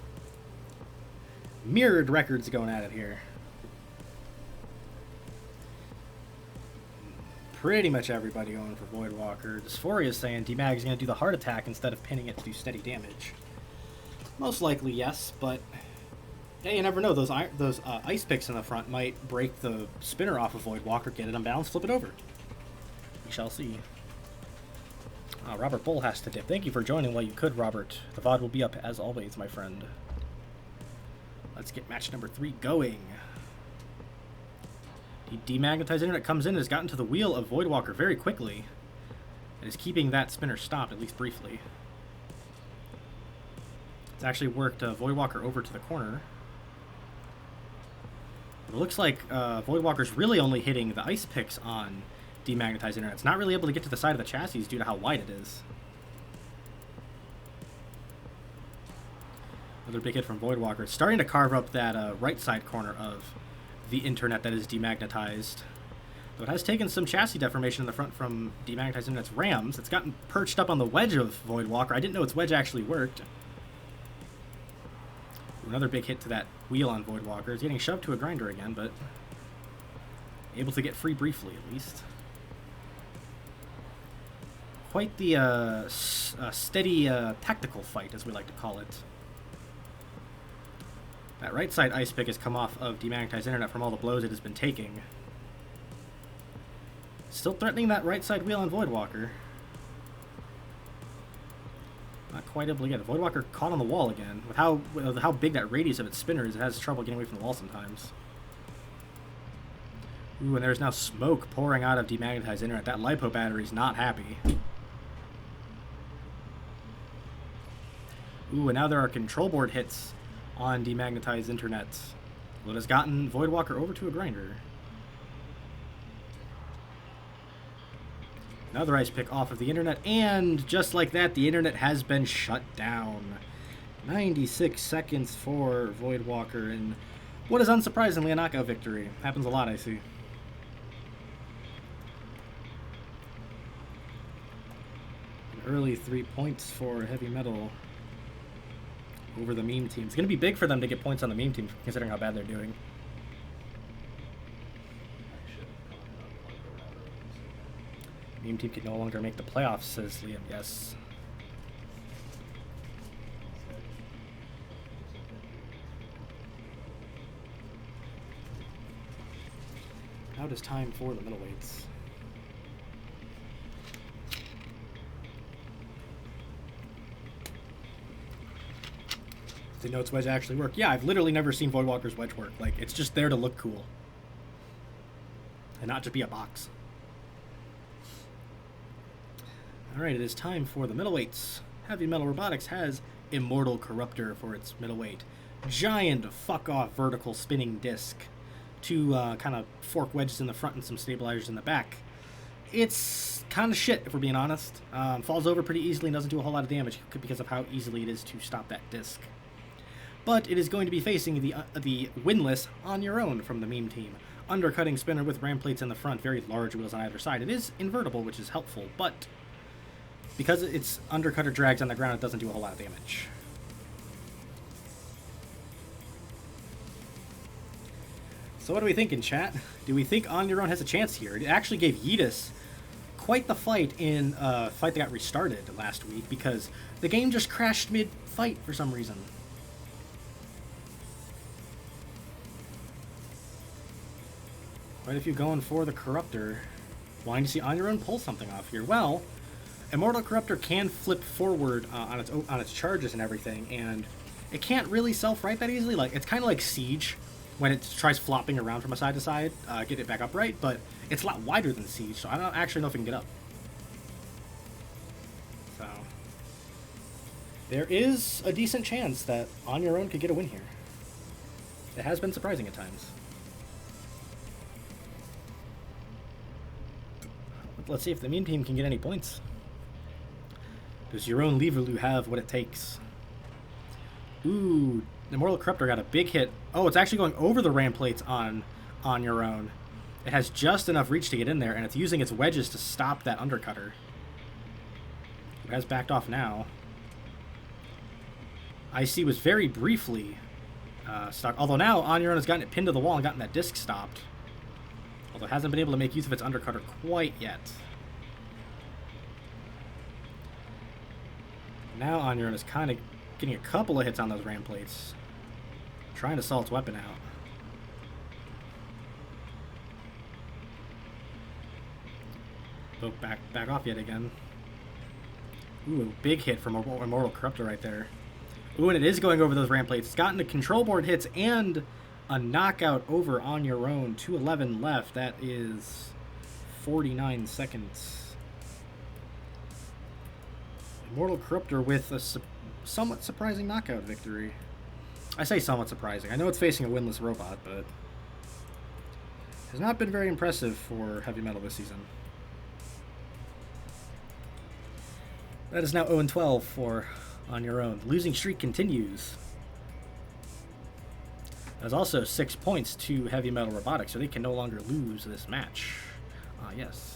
mirrored records going at it here. Pretty much everybody going for Voidwalker. Dysphoria is saying Demag is going to do the heart attack instead of pinning it to do steady damage. Most likely, yes, but hey, you never know. Those ice picks in the front might break the spinner off of Voidwalker, get it unbalanced, flip it over. We shall see. Robert Bull has to dip. Thank you for joining while you could, Robert. The VOD will be up as always, my friend. Let's get match number 3 going. The demagnetized internet comes in and has gotten to the wheel of Voidwalker very quickly. And is keeping that spinner stopped, at least briefly. It's actually worked Voidwalker over to the corner. It looks like Voidwalker's really only hitting the ice picks on demagnetized internet. It's not really able to get to the side of the chassis due to how wide it is. Another big hit from Voidwalker. It's starting to carve up that right side corner of the internet that is demagnetized. Though it has taken some chassis deformation in the front from demagnetized internet's rams. It's gotten perched up on the wedge of Voidwalker. I didn't know its wedge actually worked. Another big hit to that wheel on Voidwalker. It's getting shoved to a grinder again, but able to get free briefly at least. Quite the steady tactical fight, as we like to call it. That right side ice pick has come off of demagnetized internet from all the blows it has been taking. Still threatening that right side wheel on Voidwalker. Not quite able to get it. Voidwalker caught on the wall again. With how big that radius of its spinner is, it has trouble getting away from the wall sometimes. Ooh, and there's now smoke pouring out of demagnetized internet. That LiPo battery's not happy. Ooh, and now there are control board hits on demagnetized internet. Well, it has gotten Voidwalker over to a grinder. Another ice pick off of the internet, and just like that, the internet has been shut down. 96 seconds for Voidwalker, and what is unsurprisingly a knockout victory. Happens a lot, I see. An early 3 points for Heavy Metal over the meme team. It's going to be big for them to get points on the meme team, considering how bad they're doing. Meme team can no longer make the playoffs, says Liam. Yes. Now it is time for the middleweights. Did know its wedge actually work? Yeah, I've literally never seen Voidwalker's wedge work. Like, it's just there to look cool. And not just be a box. Alright, it is time for the middleweights. Heavy Metal Robotics has Immortal Corruptor for its middleweight. Giant fuck-off vertical spinning disc. Two kind of fork wedges in the front and some stabilizers in the back. It's kind of shit, if we're being honest. Falls over pretty easily and doesn't do a whole lot of damage because of how easily it is to stop that disc. But it is going to be facing the winless On Your Own from the meme team. Undercutting spinner with ram plates in the front, very large wheels on either side. It is invertible, which is helpful, but because its undercutter drags on the ground, it doesn't do a whole lot of damage. So what are we thinking, chat? Do we think On Your Own has a chance here? It actually gave Yeetus quite the fight in a fight that got restarted last week because the game just crashed mid-fight for some reason. Quite a few going for the Corruptor. Wanting to see On Your Own pull something off here. Well, Immortal Corruptor can flip forward on its charges and everything, and it can't really self-right that easily. Like, it's kind of like Siege when it tries flopping around from a side to side, get it back upright, but it's a lot wider than Siege, so I don't actually know if it can get up. So there is a decent chance that On Your Own could get a win here. It has been surprising at times. Let's see if the meme team can get any points. Does Your Own Leverloo have what it takes? Ooh, the Immortal Corruptor got a big hit. Oh, it's actually going over the ram plates on Your Own. It has just enough reach to get in there, and it's using its wedges to stop that undercutter. It has backed off now. IC was very briefly stuck, although now On Your Own has gotten it pinned to the wall and gotten that disc stopped. Although it hasn't been able to make use of its undercutter quite yet. Now On Your Own is kind of getting a couple of hits on those ram plates. Trying to saw its weapon out. Oh, back off yet again. Ooh, big hit from Immortal Corruptor right there. Ooh, and it is going over those ramp plates. It's gotten the control board hits and a knockout over on your own. 2:11 left. That is 49 seconds. Immortal Corruptor with a somewhat surprising knockout victory. I say somewhat surprising. I know it's facing a winless robot, but has not been very impressive for Heavy Metal this season. That is now 0-12 for On Your Own. The losing streak continues. There's also 6 points to Heavy Metal Robotics, so they can no longer lose this match. Ah, yes.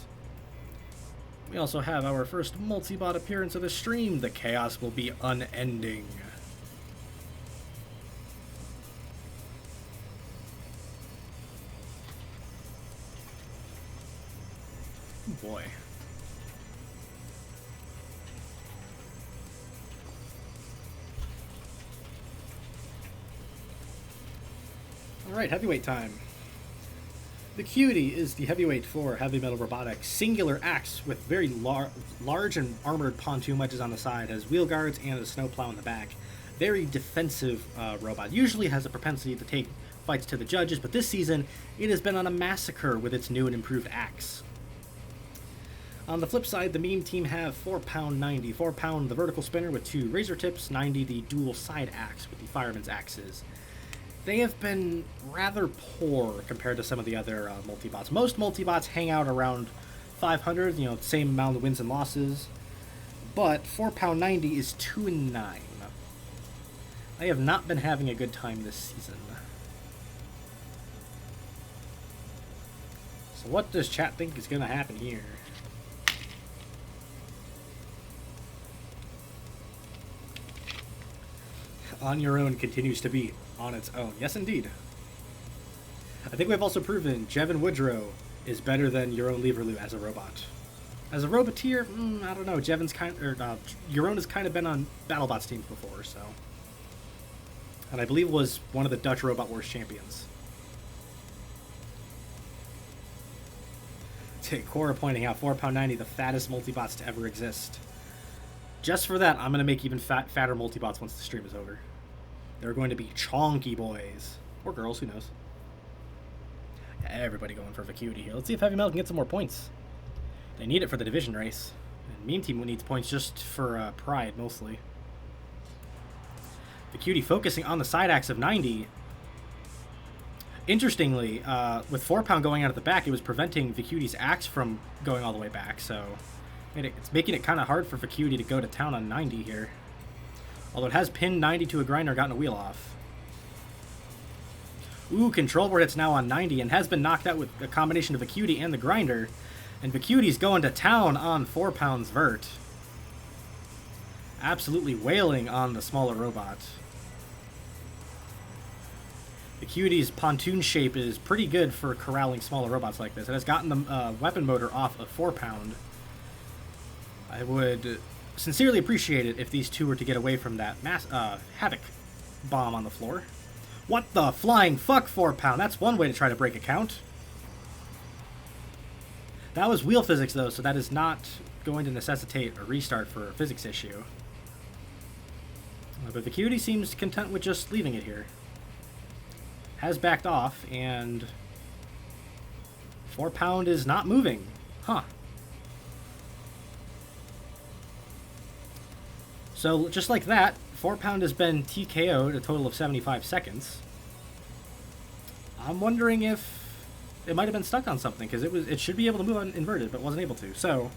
We also have our first multi-bot appearance of the stream. The chaos will be unending. Oh boy. Alright, heavyweight time. The Cutie is the heavyweight for Heavy Metal Robotics. Singular axe with very large and armored pontoon wedges on the side, has wheel guards and a snowplow in the back. Very defensive robot. Usually has a propensity to take fights to the judges, but this season it has been on a massacre with its new and improved axe. On the flip side, the meme team have 4-pound 90. 4-pound the vertical spinner with 2 razor tips, 90 the dual side axe with the fireman's axes. They have been rather poor compared to some of the other multibots. Most multibots hang out around 500, you know, same amount of wins and losses. But 4-pound 90 is 2-9. I have not been having a good time this season. So what does chat think is going to happen here? On Your Own continues to be on its own. Yes, indeed. I think we've also proven Jevin Woodrow is better than Your Own Leverloo as a robot. As a roboteer, I don't know. Jevin's Your Own has kind of been on BattleBots teams before, so. And I believe was one of the Dutch Robot Wars champions. Cora pointing out 4-pound 90, the fattest multibots to ever exist. Just for that, I'm going to make even fatter multibots once the stream is over. They're going to be chonky boys. Or girls, who knows. Yeah, everybody going for Vacuity here. Let's see if Heavy Metal can get some more points. They need it for the division race. And Meme Team needs points just for Pride, mostly. Vacuity focusing on the side axe of 90. Interestingly, with 4-pound going out at the back, it was preventing Vacuity's axe from going all the way back, so it's making it kind of hard for Vacuity to go to town on 90 here. Although it has pinned 90 to a grinder, gotten a wheel off. Ooh, control board hits now on 90 and has been knocked out with a combination of Vacuity and the grinder. And Vacuity's going to town on 4-pound's vert. Absolutely wailing on the smaller robot. Vacuity's pontoon shape is pretty good for corralling smaller robots like this. It has gotten the weapon motor off of 4-pound. I would sincerely appreciate it if these two were to get away from that Havoc bomb on the floor. What the flying fuck, 4-pound? That's one way to try to break a count. That was wheel physics, though, so that is not going to necessitate a restart for a physics issue. But Vacuity seems content with just leaving it here. Has backed off, and 4-pound is not moving. Huh. So, just like that, 4-pound has been TKO'd a total of 75 seconds. I'm wondering if it might have been stuck on something, because it should be able to move on inverted, but wasn't able to. So,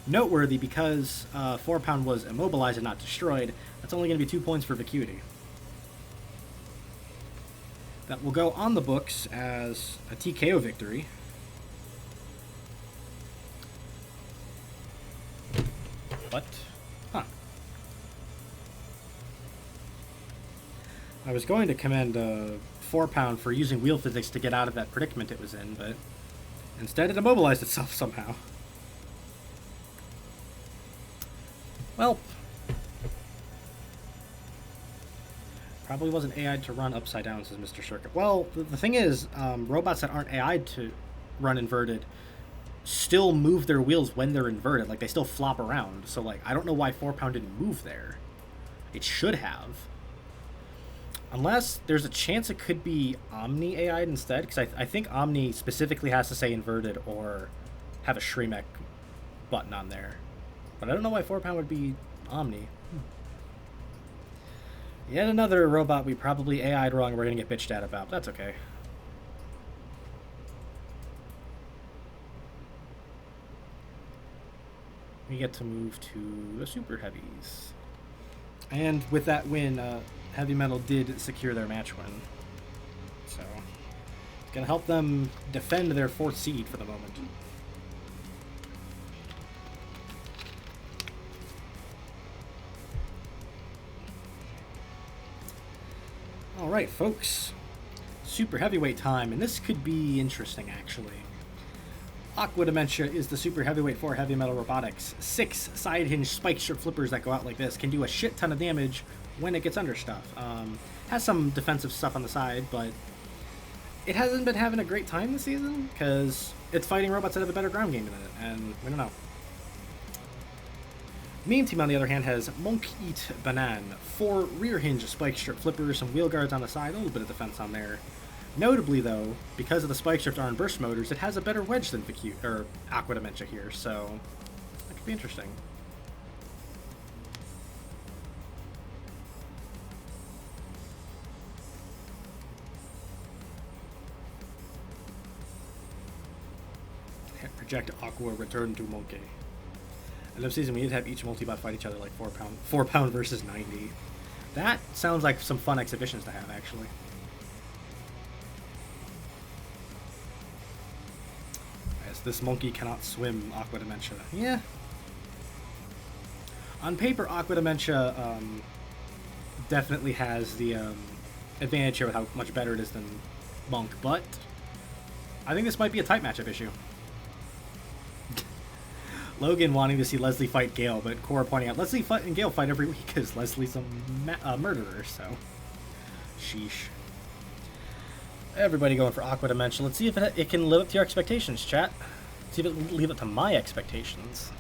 noteworthy because 4-pound was immobilized and not destroyed. That's only going to be 2 points for Vacuity. That will go on the books as a TKO victory. What? Huh. I was going to commend 4-pound for using wheel physics to get out of that predicament it was in, but instead it immobilized itself somehow. Well, probably wasn't AI'd to run upside down, says Mr. Circuit. Well, the thing is, robots that aren't AI'd to run inverted still move their wheels when they're inverted. Like, they still flop around. So, like, I don't know why 4-pound didn't move there. It should have. Unless there's a chance it could be Omni AI'd instead, because I think Omni specifically has to say inverted or have a Shremek button on there. But I don't know why 4-pound would be Omni. Yet another robot we probably AI'd wrong and we're going to get bitched at about. That's okay. We get to move to the Super Heavies. And with that win, Heavy Metal did secure their match win. So, it's going to help them defend their 4th seed for the moment. Alright, folks. Super heavyweight time, and this could be interesting, actually. Aqua Dementia is the super heavyweight for Heavy Metal Robotics. 6 side hinge spike strip flippers that go out like this can do a shit ton of damage when it gets under stuff. Has some defensive stuff on the side, but it hasn't been having a great time this season because it's fighting robots that have a better ground game than it, and we don't know. Meme Team, on the other hand, has Monk Eat Banan, 4 rear hinge spike strip flippers, some wheel guards on the side, a little bit of defense on there. Notably, though, because of the spike strips are on burst motors, it has a better wedge than Aqua Dementia here, so that could be interesting. Reject Aqua, return to Monkey. End of season, we need to have each multibot fight each other like 4-pound. 4-pound versus 90. That sounds like some fun exhibitions to have, actually. Yes, this monkey cannot swim, Aqua Dementia. Yeah. On paper, Aqua Dementia definitely has the advantage here with how much better it is than Monk, but I think this might be a tight matchup issue. Logan wanting to see Leslie fight Gale, but Cora pointing out Leslie and Gale fight every week because Leslie's a murderer, so sheesh. Everybody going for Aqua Dementia. Let's see if it can live up to your expectations, chat. Let's see if it can live up to my expectations.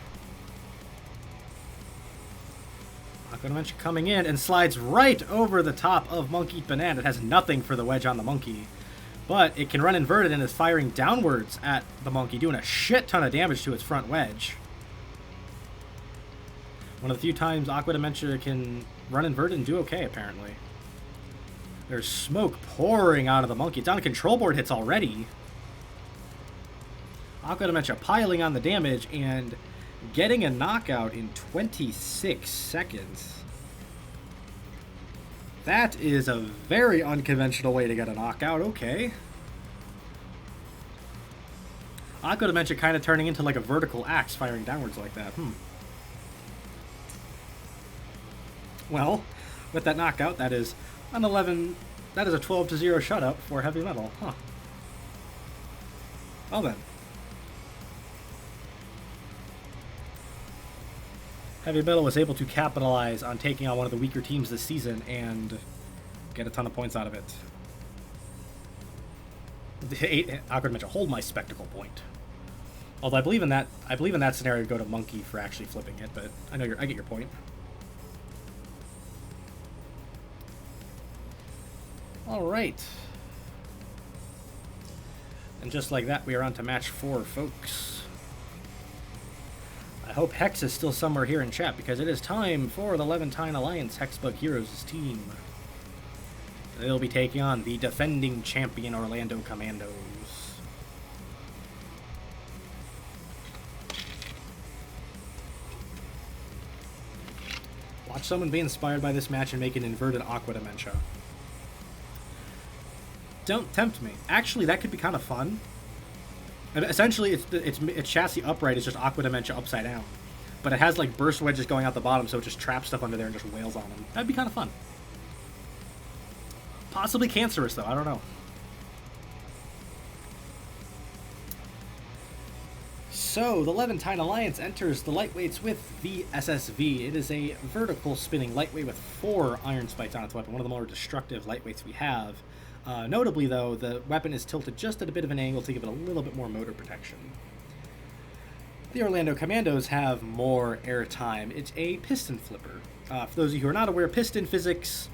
Aqua Dementia coming in and slides right over the top of Monkey Eat Banana. It has nothing for the wedge on the monkey, but it can run inverted and is firing downwards at the monkey, doing a shit ton of damage to its front wedge. One of the few times Aqua Dementia can run inverted and do okay, apparently. There's smoke pouring out of the monkey. It's on the control board hits already. Aqua Dementia piling on the damage and getting a knockout in 26 seconds. That is a very unconventional way to get a knockout. Okay. Aqua Dementia kind of turning into like a vertical axe firing downwards like that. Well, with that knockout, that is an 11. That is a 12-0 shutout for Heavy Metal. Huh. Well then. Heavy Metal was able to capitalize on taking on one of the weaker teams this season and get a ton of points out of it. Aqua Dementia, hold my spectacle point. Although I believe in that scenario, go to Monkey for actually flipping it, but I get your point. All right. And just like that, we are on to match 4, folks. I hope Hex is still somewhere here in chat, because it is time for the Levantine Alliance Hexbug Heroes team. They'll be taking on the defending champion Orlando Commandos. Watch someone be inspired by this match and make an inverted Aqua Dementia. Don't tempt me. Actually, that could be kind of fun. And essentially, its chassis upright is just Aqua Dementia upside down. But it has like burst wedges going out the bottom, so it just traps stuff under there and just wails on them. That'd be kind of fun. Possibly cancerous, though. I don't know. So, the Levantine Alliance enters the lightweights with the SSV. It is a vertical spinning lightweight with 4 iron spikes on its weapon, one of the more destructive lightweights we have. Notably, though, the weapon is tilted just at a bit of an angle to give it a little bit more motor protection. The Orlando Commandos have more airtime. It's a piston flipper. For those of you who are not aware, piston physics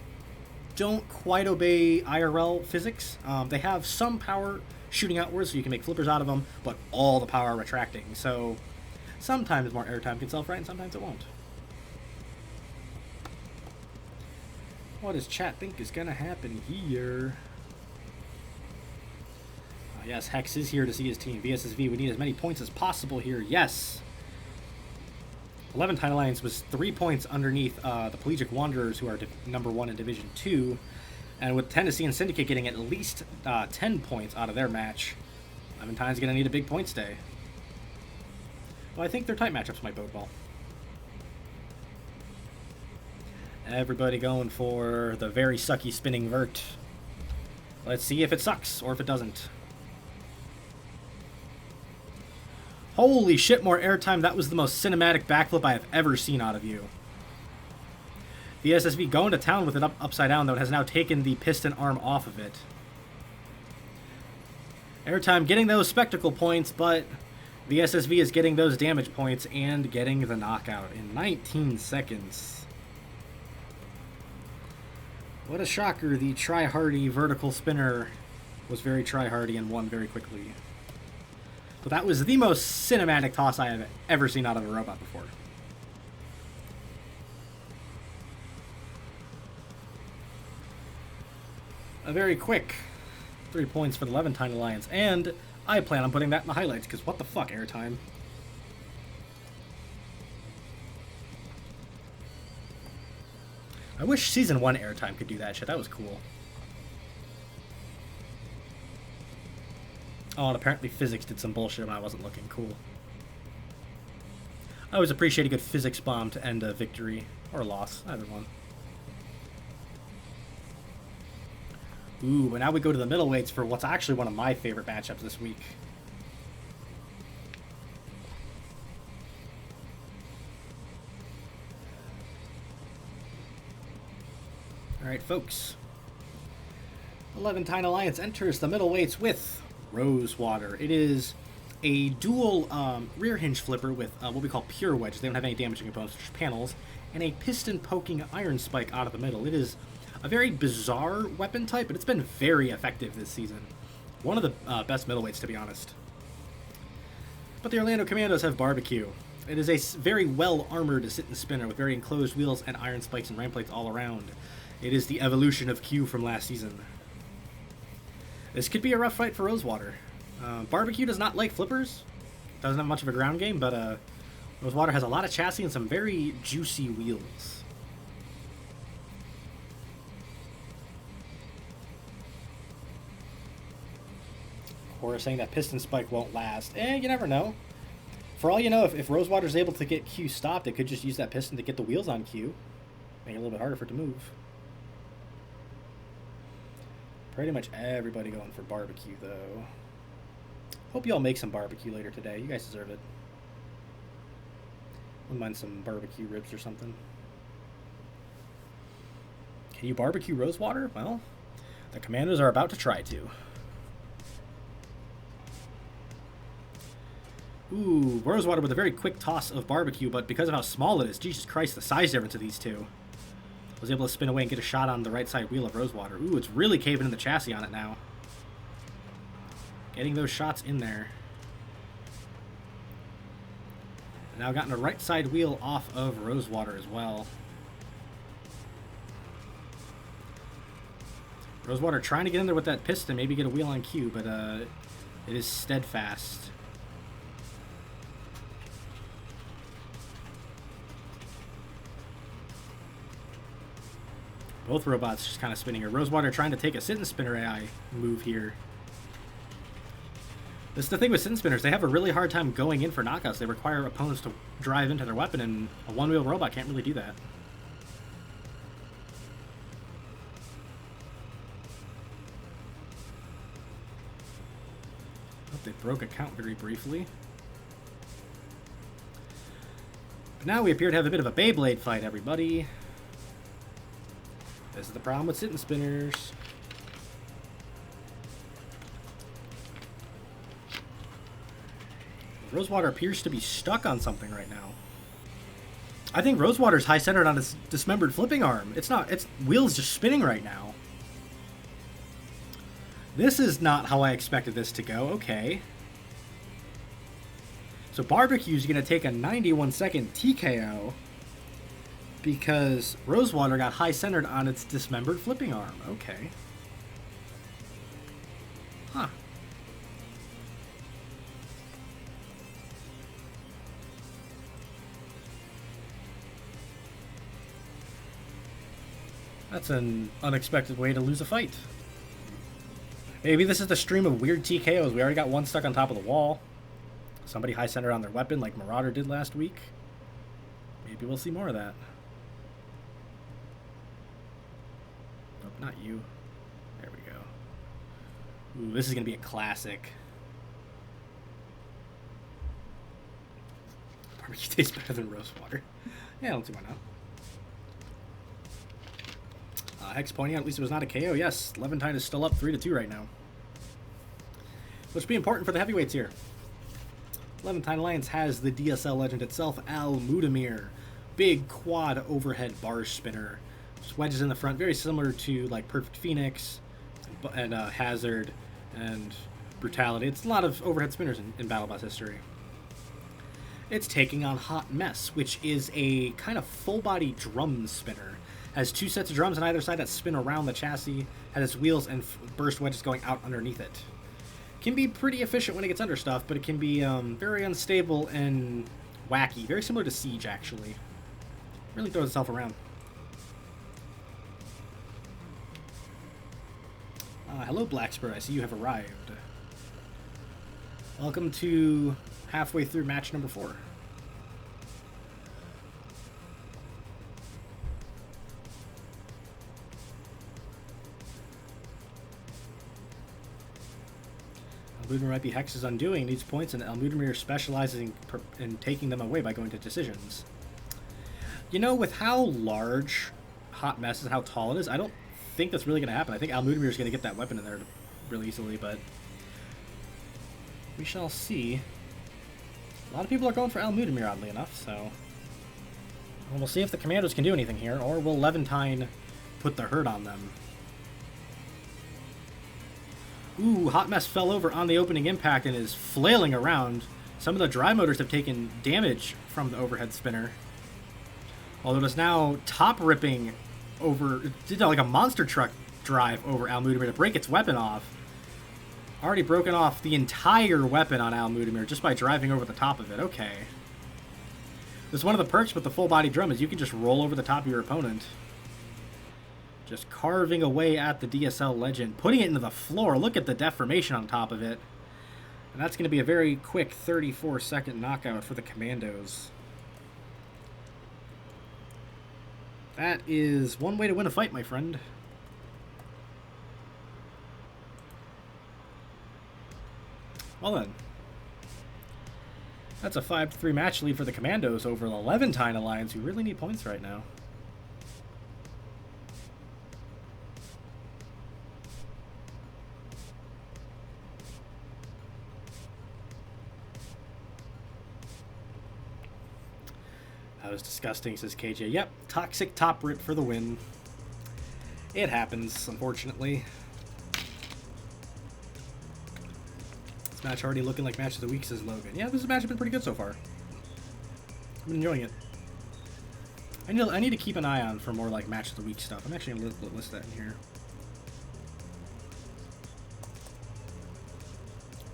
don't quite obey IRL physics. They have some power shooting outwards, so you can make flippers out of them, but all the power retracting. So sometimes more airtime can self-right, and sometimes it won't. What does chat think is gonna happen here? Yes, Hex is here to see his team. VSSV, we need as many points as possible here. Yes. Levantine Alliance was 3 points underneath the Pelagic Wanderers, who are number 1 in Division 2. And with Tennessee and Syndicate getting at least 10 points out of their match, Levantine's going to need a big points day. Well, I think their type matchups might bode well. Everybody going for the very sucky spinning vert. Let's see if it sucks or if it doesn't. Holy shit, more airtime. That was the most cinematic backflip I have ever seen out of you. The SSV going to town with it upside down, though. It has now taken the piston arm off of it. Airtime getting those spectacle points, but the SSV is getting those damage points and getting the knockout in 19 seconds. What a shocker. The try-hardy vertical spinner was very try-hardy and won very quickly. But that was the most cinematic toss I have ever seen out of a robot before. A very quick 3 points for the Levantine Alliance, and I plan on putting that in the highlights, because what the fuck, airtime. I wish Season 1 airtime could do that shit. That was cool. Oh, and apparently physics did some bullshit when I wasn't looking. Cool. I always appreciate a good physics bomb to end a victory. Or loss. Either one. Ooh, but now we go to the middleweights for what's actually one of my favorite matchups this week. Alright, folks. The Levantine Alliance enters the middleweights with Rosewater. It is a dual rear hinge flipper with what we call pure wedges. They don't have any damaging components, just panels, and a piston poking iron spike out of the middle. It is a very bizarre weapon type, but it's been very effective this season. One of the best middleweights, to be honest. But the Orlando Commandos have Barbecue. It is a very well-armored sit and spinner with very enclosed wheels and iron spikes and ram plates all around. It is the evolution of Q from last season. This could be a rough fight for Rosewater. Barbecue does not like flippers. Doesn't have much of a ground game, but Rosewater has a lot of chassis and some very juicy wheels. Or saying that piston spike won't last. You never know. For all you know, if Rosewater's able to get Q stopped, it could just use that piston to get the wheels on Q. Make it a little bit harder for it to move. Pretty much everybody going for barbecue, though. Hope you all make some barbecue later today. You guys deserve it. Wouldn't mind some barbecue ribs or something. Can you barbecue Rosewater? Well, the Commandos are about to try to. Ooh, Rosewater with a very quick toss of barbecue, but because of how small it is, Jesus Christ, the size difference of these two. Was able to spin away and get a shot on the right side wheel of Rosewater. Ooh, it's really caving in the chassis on it now. Getting those shots in there. Now gotten a right side wheel off of Rosewater as well. Rosewater trying to get in there with that piston, maybe get a wheel on Q, but it is steadfast. Both robots just kind of spinning here. Rosewater trying to take a sit and spinner AI move here. This is the thing with sit and spinners. They have a really hard time going in for knockouts. They require opponents to drive into their weapon, and a one-wheel robot can't really do that. Oh, they broke a count very briefly. But now we appear to have a bit of a Beyblade fight, everybody. This is the problem with sit and spinners. Rosewater appears to be stuck on something right now. I think Rosewater's high-centered on its dismembered flipping arm. It's not. Its wheel's just spinning right now. This is not how I expected this to go. Okay. So Barbecue's going to take a 91-second TKO because Rosewater got high-centered on its dismembered flipping arm. Okay. Huh. That's an unexpected way to lose a fight. Maybe this is the stream of weird TKOs. We already got one stuck on top of the wall. Somebody high-centered on their weapon like Marauder did last week. Maybe we'll see more of that. Nope, not you. There we go. Ooh, this is going to be a classic. Barbecue tastes better than Rosewater. Yeah, I don't see why not. Hex pointing out at least it was not a KO. Yes, Levantine is still up 3-2 right now. Which will be important for the heavyweights here. Levantine Alliance has the DSL legend itself, Al Mudamir. Big quad overhead bar spinner. Just wedges in the front, very similar to like Perfect Phoenix and Hazard and Brutality. It's a lot of overhead spinners in Battle Bus history. It's taking on Hot Mess, which is a kind of full-body drum spinner. Has two sets of drums on either side that spin around the chassis, has its wheels and burst wedges going out underneath it. Can be pretty efficient when it gets under stuff, but it can be very unstable and wacky. Very similar to Siege, actually. Really throws itself around. Hello, Blackspur. I see you have arrived. Welcome to halfway through match number 4. Almudamir might be Hex's undoing, needs points, and Almudamir specializes in taking them away by going to decisions. You know, with how large Hot Mess is and how tall it is, I don't think that's really going to happen. I think Almudamir is going to get that weapon in there really easily, but we shall see. A lot of people are going for Almudamir, oddly enough, so we'll see if the Commandos can do anything here, or will Levantine put the hurt on them. Ooh, Hot Mess fell over on the opening impact and is flailing around. Some of the drive motors have taken damage from the overhead spinner. Although it's now top-ripping over... It did like a monster truck drive over Almudamir to break its weapon off. Already broken off the entire weapon on Almudamir just by driving over the top of it. Okay. This is one of the perks with the full-body drum is you can just roll over the top of your opponent. Just carving away at the DSL legend, putting it into the floor. Look at the deformation on top of it. And that's going to be a very quick 34-second knockout for the Commandos. That is one way to win a fight, my friend. Well then. That's a 5-3 match lead for the Commandos over the Levantine Alliance, who really need points right now. That was disgusting, says KJ. Yep, toxic top rip for the win. It happens, unfortunately. This match already looking like match of the week, says Logan. Yeah, this match has been pretty good so far. I've been enjoying it. I need to keep an eye on for more like match of the week stuff. I'm actually going to list that in here.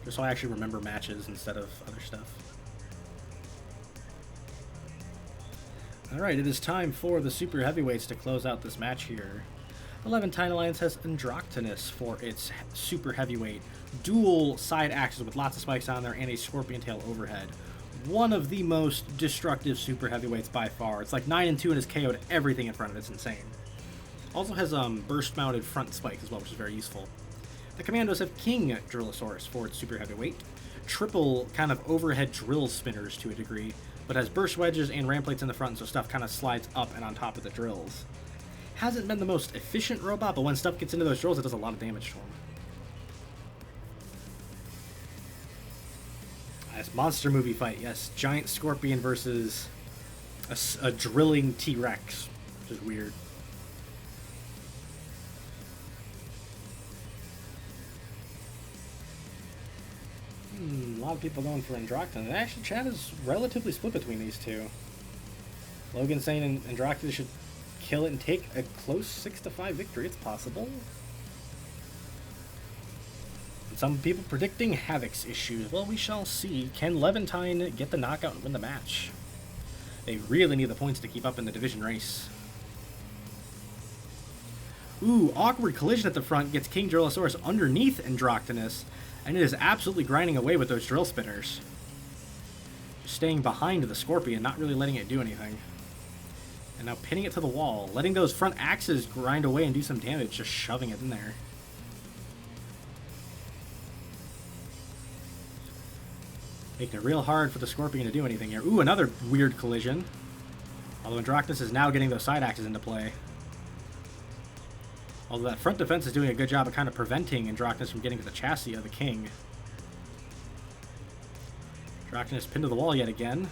Just so I actually remember matches instead of other stuff. Alright, it is time for the Super Heavyweights to close out this match here. The Levantine Alliance has Androctonus for its Super Heavyweight. Dual side axes with lots of spikes on there and a scorpion tail overhead. One of the most destructive Super Heavyweights by far. It's like 9-2 and has KO'd everything in front of it. It's insane. Also has burst-mounted front spikes as well, which is very useful. The Commandos have King Drillosaurus for its Super Heavyweight. Triple kind of overhead drill spinners to a degree, but has burst wedges and ram plates in the front, so stuff kind of slides up and on top of the drills. Hasn't been the most efficient robot, but when stuff gets into those drills, it does a lot of damage to him. Nice monster movie fight. Yes, giant scorpion versus a drilling T-Rex, which is weird. A lot of people going for Androctonus. Actually, chat is relatively split between these two. Logan saying Androctonus should kill it and take a close 6-5 victory. It's possible. And some people predicting Havoc's issues. Well, we shall see. Can Levantine get the knockout and win the match? They really need the points to keep up in the division race. Ooh, awkward collision at the front gets King Drillosaurus underneath Androctonus, and it is absolutely grinding away with those drill spinners. Just staying behind the Scorpion, not really letting it do anything. And now pinning it to the wall, letting those front axes grind away and do some damage, just shoving it in there. Making it real hard for the Scorpion to do anything here. Ooh, another weird collision. Although Androctonus is now getting those side axes into play. Although that front defense is doing a good job of kind of preventing Androctonus from getting to the chassis of the King. Androctonus pinned to the wall yet again.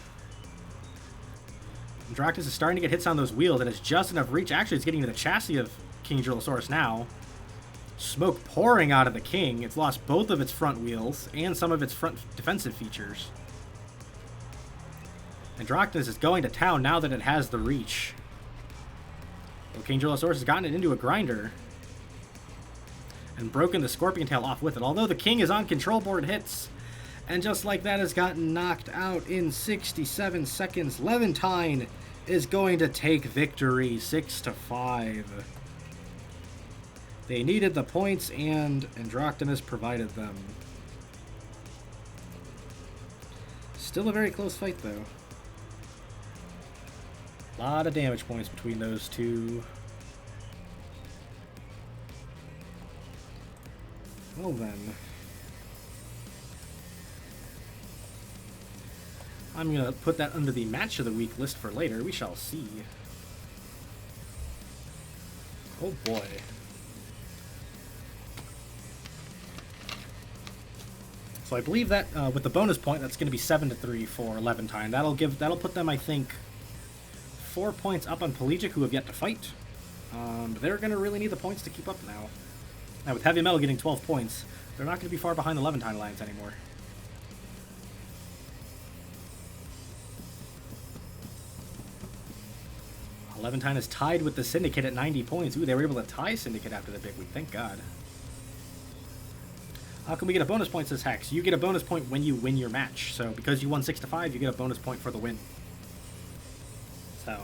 Androctonus is starting to get hits on those wheels, and it's just enough reach. Actually, it's getting to the chassis of King Drillosaurus now. Smoke pouring out of the King. It's lost both of its front wheels and some of its front defensive features. Androctonus is going to town now that it has the reach. Well, King Drillosaurus has gotten it into a grinder and broken the Scorpion tail off with it. Although the King is on control board hits, and just like that has gotten knocked out in 67 seconds. Levantine is going to take victory 6-5. They needed the points, and Androctonus provided them. Still a very close fight, though. A lot of damage points between those two. Well then. I'm going to put that under the Match of the Week list for later. We shall see. Oh boy. So I believe that with the bonus point, that's going to be 7-3 for Levantine. That'll put them, I think, 4 points up on Pelagic, who have yet to fight. They're going to really need the points to keep up now. Now, with Heavy Metal getting 12 points, they're not going to be far behind the Levantine Alliance anymore. Levantine is tied with the Syndicate at 90 points. Ooh, they were able to tie Syndicate after the big week. Thank God. How can we get a bonus point, says Hex? You get a bonus point when you win your match. So because you won 6-5, you get a bonus point for the win. So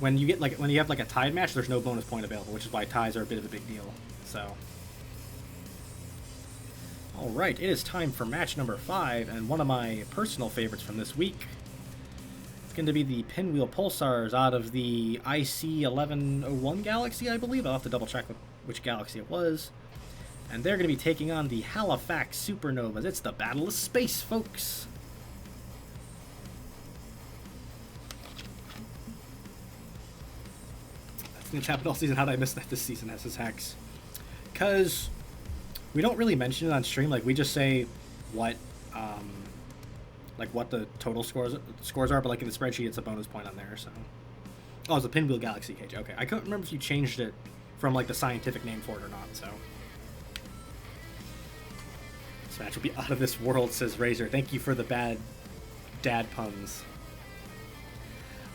when you have like a tied match, there's no bonus point available, which is why ties are a bit of a big deal. So all right, it is time for match number 5, and one of my personal favorites from this week. It's going to be the Pinwheel Pulsars out of the IC1101 galaxy, I believe. I'll have to double check which galaxy it was. And they're going to be taking on the Halifax Supernovas. It's the Battle of Space, folks. That's going to happen all season. How did I miss that this season, says Hex? Because we don't really mention it on stream. Like, we just say what the total scores are, but like in the spreadsheet, it's a bonus point on there. So, oh, it's a Pinwheel Galaxy cage. Okay, I couldn't remember if you changed it from like the scientific name for it or not. So, this match will be out of this world, says Razor. Thank you for the bad dad puns.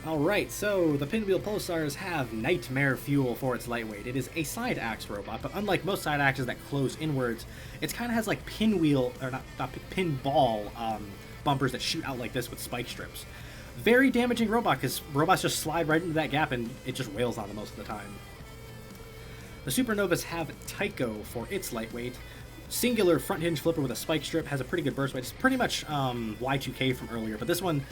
All right, so the Pinwheel Pulsars have Nightmare Fuel for its lightweight. It is a side axe robot, but unlike most side axes that close inwards, it kind of has like pinwheel or not pinball bumpers that shoot out like this with spike strips. Very damaging robot because robots just slide right into that gap and it just wails on them most of the time. The Supernovas have Tycho for its lightweight. Singular front hinge flipper with a spike strip, has a pretty good burst weight. It's pretty much Y2K from earlier, but this one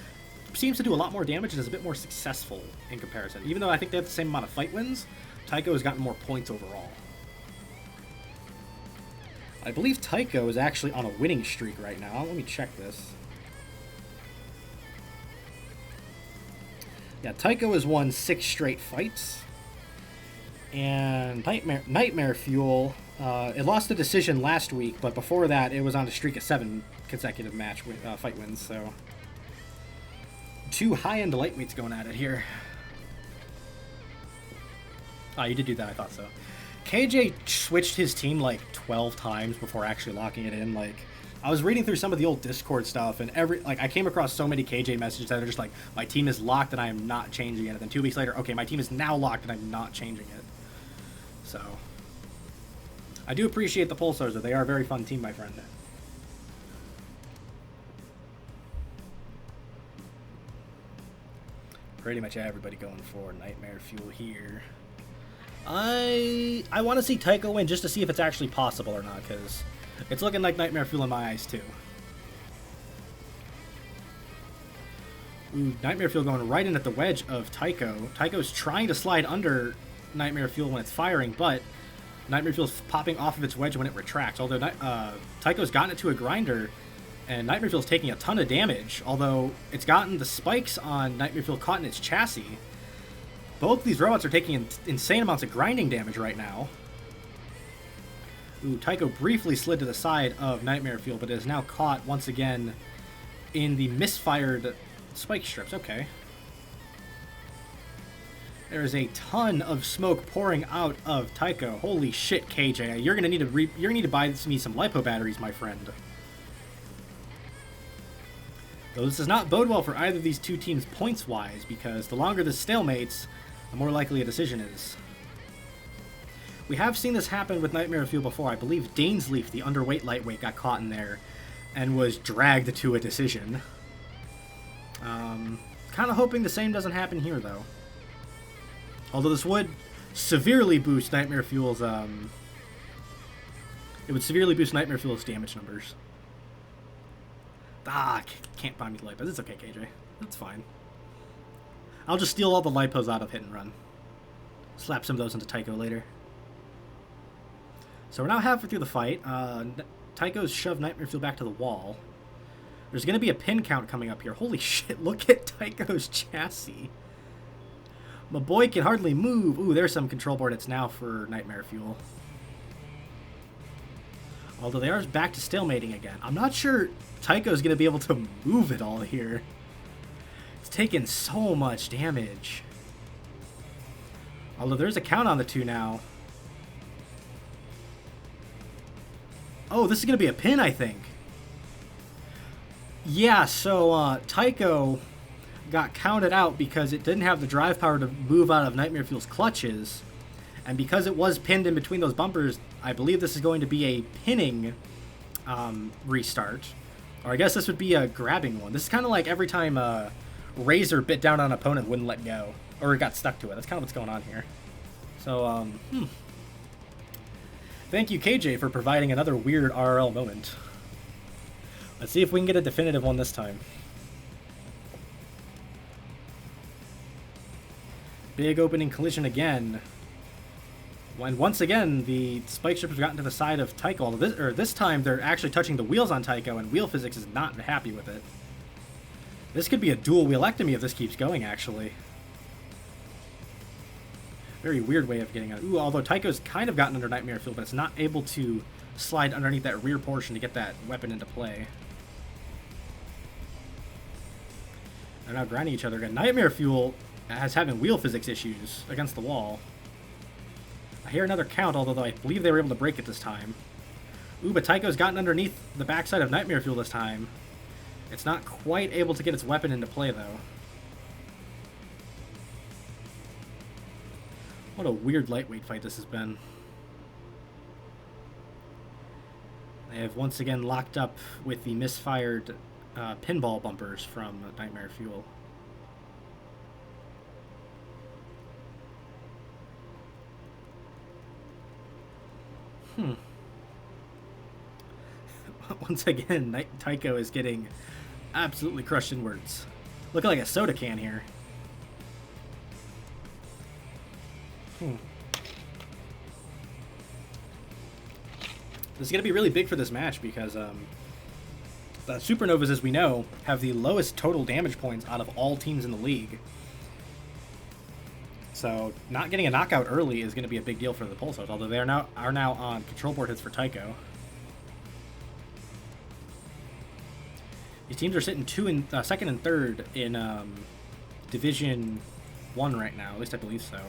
seems to do a lot more damage and is a bit more successful in comparison. Even though I think they have the same amount of fight wins, Tycho has gotten more points overall. I believe Tycho is actually on a winning streak right now. Let me check this. Yeah, Tycho has won 6 straight fights. And Nightmare Fuel It lost the decision last week, but before that, it was on a streak of 7 consecutive fight wins. So, 2 high-end lightweights going at it here. Oh, you did do that. I thought so. KJ switched his team like 12 times before actually locking it in. Like, I was reading through some of the old Discord stuff, and I came across so many KJ messages that are just like, my team is locked and I am not changing it. And then 2 weeks later, okay, my team is now locked and I'm not changing it. So, I do appreciate the Pulsars, though. They are a very fun team, my friend. Pretty much everybody going for Nightmare Fuel here. I want to see Tycho win just to see if it's actually possible or not, because it's looking like Nightmare Fuel in my eyes, too. Ooh, Nightmare Fuel going right in at the wedge of Tycho. Tycho's trying to slide under Nightmare Fuel when it's firing, but Nightmare Fuel's popping off of its wedge when it retracts. Although Tycho's gotten it to a grinder, and Nightmare Fuel's taking a ton of damage, although it's gotten the spikes on Nightmare Fuel caught in its chassis. Both of these robots are taking insane amounts of grinding damage right now. Ooh, Tycho briefly slid to the side of Nightmare Fuel, but is now caught once again in the misfired spike strips. Okay. There is a ton of smoke pouring out of Tycho. Holy shit, KJ! You're gonna need to buy me some lipo batteries, my friend. Though this does not bode well for either of these two teams points-wise, because the longer this stalemates, the more likely a decision is. We have seen this happen with Nightmare Fuel before. I believe Dainsleaf, the underweight lightweight, got caught in there and was dragged to a decision. Kind of hoping the same doesn't happen here, though. Although this would severely boost Nightmare Fuel's, it would severely boost Nightmare Fuel's damage numbers. Can't buy me the lipos. It's okay, KJ. That's fine. I'll just steal all the lipos out of Hit and Run. Slap some of those into Tycho later. So we're now halfway through the fight. Tycho's shoved Nightmare Fuel back to the wall. There's going to be a pin count coming up here. Holy shit, look at Tycho's chassis. My boy can hardly move. Ooh, there's some control board hits now for Nightmare Fuel. Although they are back to stalemating again. I'm not sure Tycho's going to be able to move it all here. It's taking so much damage. Although there's a count on the two now. Oh, this is going to be a pin, I think. Yeah, so Tycho got counted out because it didn't have the drive power to move out of Nightmare Fuel's clutches. And because it was pinned in between those bumpers, I believe this is going to be a pinning restart. Or I guess this would be a grabbing one. This is kind of like every time Razor bit down on an opponent, wouldn't let go. Or it got stuck to it. That's kind of what's going on here. So, thank you, KJ, for providing another weird RRL moment. Let's see if we can get a definitive one this time. Big opening collision again. When once again, the spike strip has gotten to the side of Tycho. This time, they're actually touching the wheels on Tycho, and wheel physics is not happy with it. This could be a dual wheelectomy if this keeps going, actually. Very weird way of getting out. Ooh, although Tycho's kind of gotten under Nightmare Fuel, but it's not able to slide underneath that rear portion to get that weapon into play. They're now grinding each other again. Nightmare Fuel has having wheel physics issues against the wall. I hear another count, although I believe they were able to break it this time. Ooh, but Tycho's gotten underneath the backside of Nightmare Fuel this time. It's not quite able to get its weapon into play, though. What a weird lightweight fight this has been. They have once again locked up with the misfired pinball bumpers from Nightmare Fuel. Once again, Tycho is getting absolutely crushed inwards. Looking like a soda can here. This is going to be really big for this match because the Supernovas, as we know, have the lowest total damage points out of all teams in the league. So not getting a knockout early is going to be a big deal for the Pulsars, although they are now on control board hits for Tycho. These teams are sitting second and third in Division 1 right now, at least I believe so.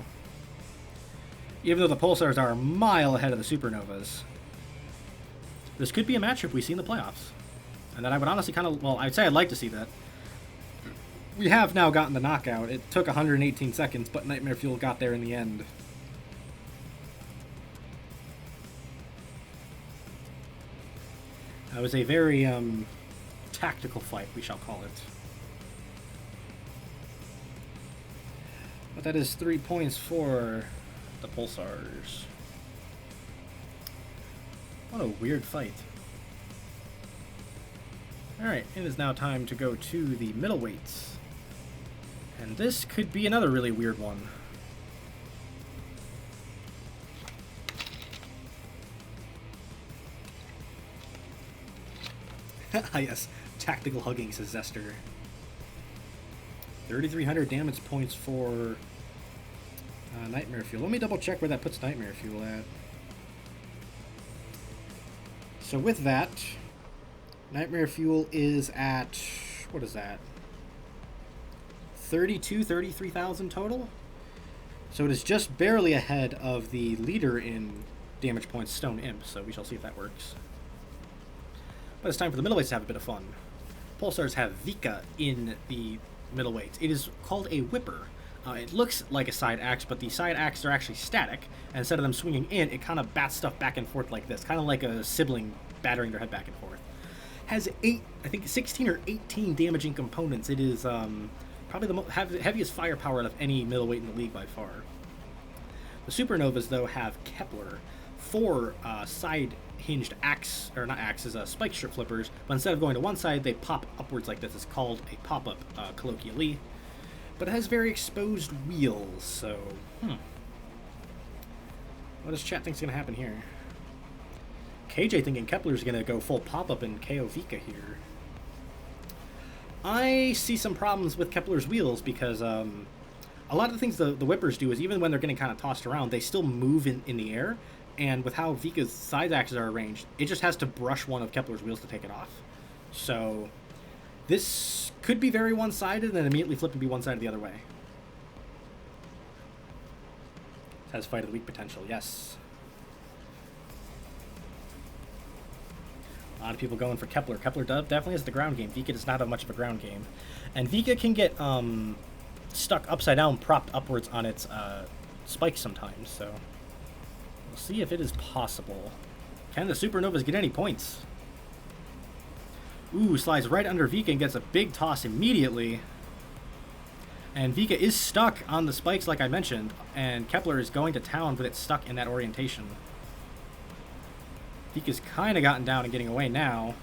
Even though the Pulsars are a mile ahead of the Supernovas. This could be a matchup we see in the playoffs. And that I would honestly I'd say I'd like to see that. We have now gotten the knockout. It took 118 seconds, but Nightmare Fuel got there in the end. That was a very tactical fight, we shall call it. But that is 3 points for the Pulsars. What a weird fight. Alright, it is now time to go to the middleweights. And this could be another really weird one. Ah yes, tactical hugging, says Zester. 3,300 damage points for Nightmare Fuel. Let me double check where that puts Nightmare Fuel at. So with that, Nightmare Fuel is at, what is that? 33,000 total? So it is just barely ahead of the leader in damage points, Stone Imp, so we shall see if that works. But it's time for the middleweights to have a bit of fun. Pulsars have Vika in the middleweights. It is called a whipper. It looks like a side axe, but the side axes are actually static. And instead of them swinging in, it kind of bats stuff back and forth like this, kind of like a sibling battering their head back and forth. Has 16 or 18 damaging components. It is probably the heaviest firepower out of any middleweight in the league by far. The Supernovas, though, have Kepler, 4 side-hinged axe, or not axes, spike strip flippers, but instead of going to one side, they pop upwards like this. It's called a pop-up, colloquially. But it has very exposed wheels, so, what does chat think's going to happen here? KJ thinking Kepler's going to go full pop-up and KO Vika here. I see some problems with Kepler's wheels because a lot of the things the whippers do is even when they're getting kind of tossed around, they still move in the air. And with how Vika's side axes are arranged, it just has to brush one of Kepler's wheels to take it off. So this could be very one-sided and then immediately flip and be one-sided the other way. It has fight of the week potential, yes. A lot of people going for Kepler. Kepler definitely has the ground game. Vika does not have much of a ground game. And Vika can get stuck upside down, propped upwards on its spikes sometimes, so we'll see if it is possible. Can the Supernovas get any points? Ooh, slides right under Vika and gets a big toss immediately. And Vika is stuck on the spikes like I mentioned, and Kepler is going to town with it stuck in that orientation. Vika's kind of gotten down and getting away now.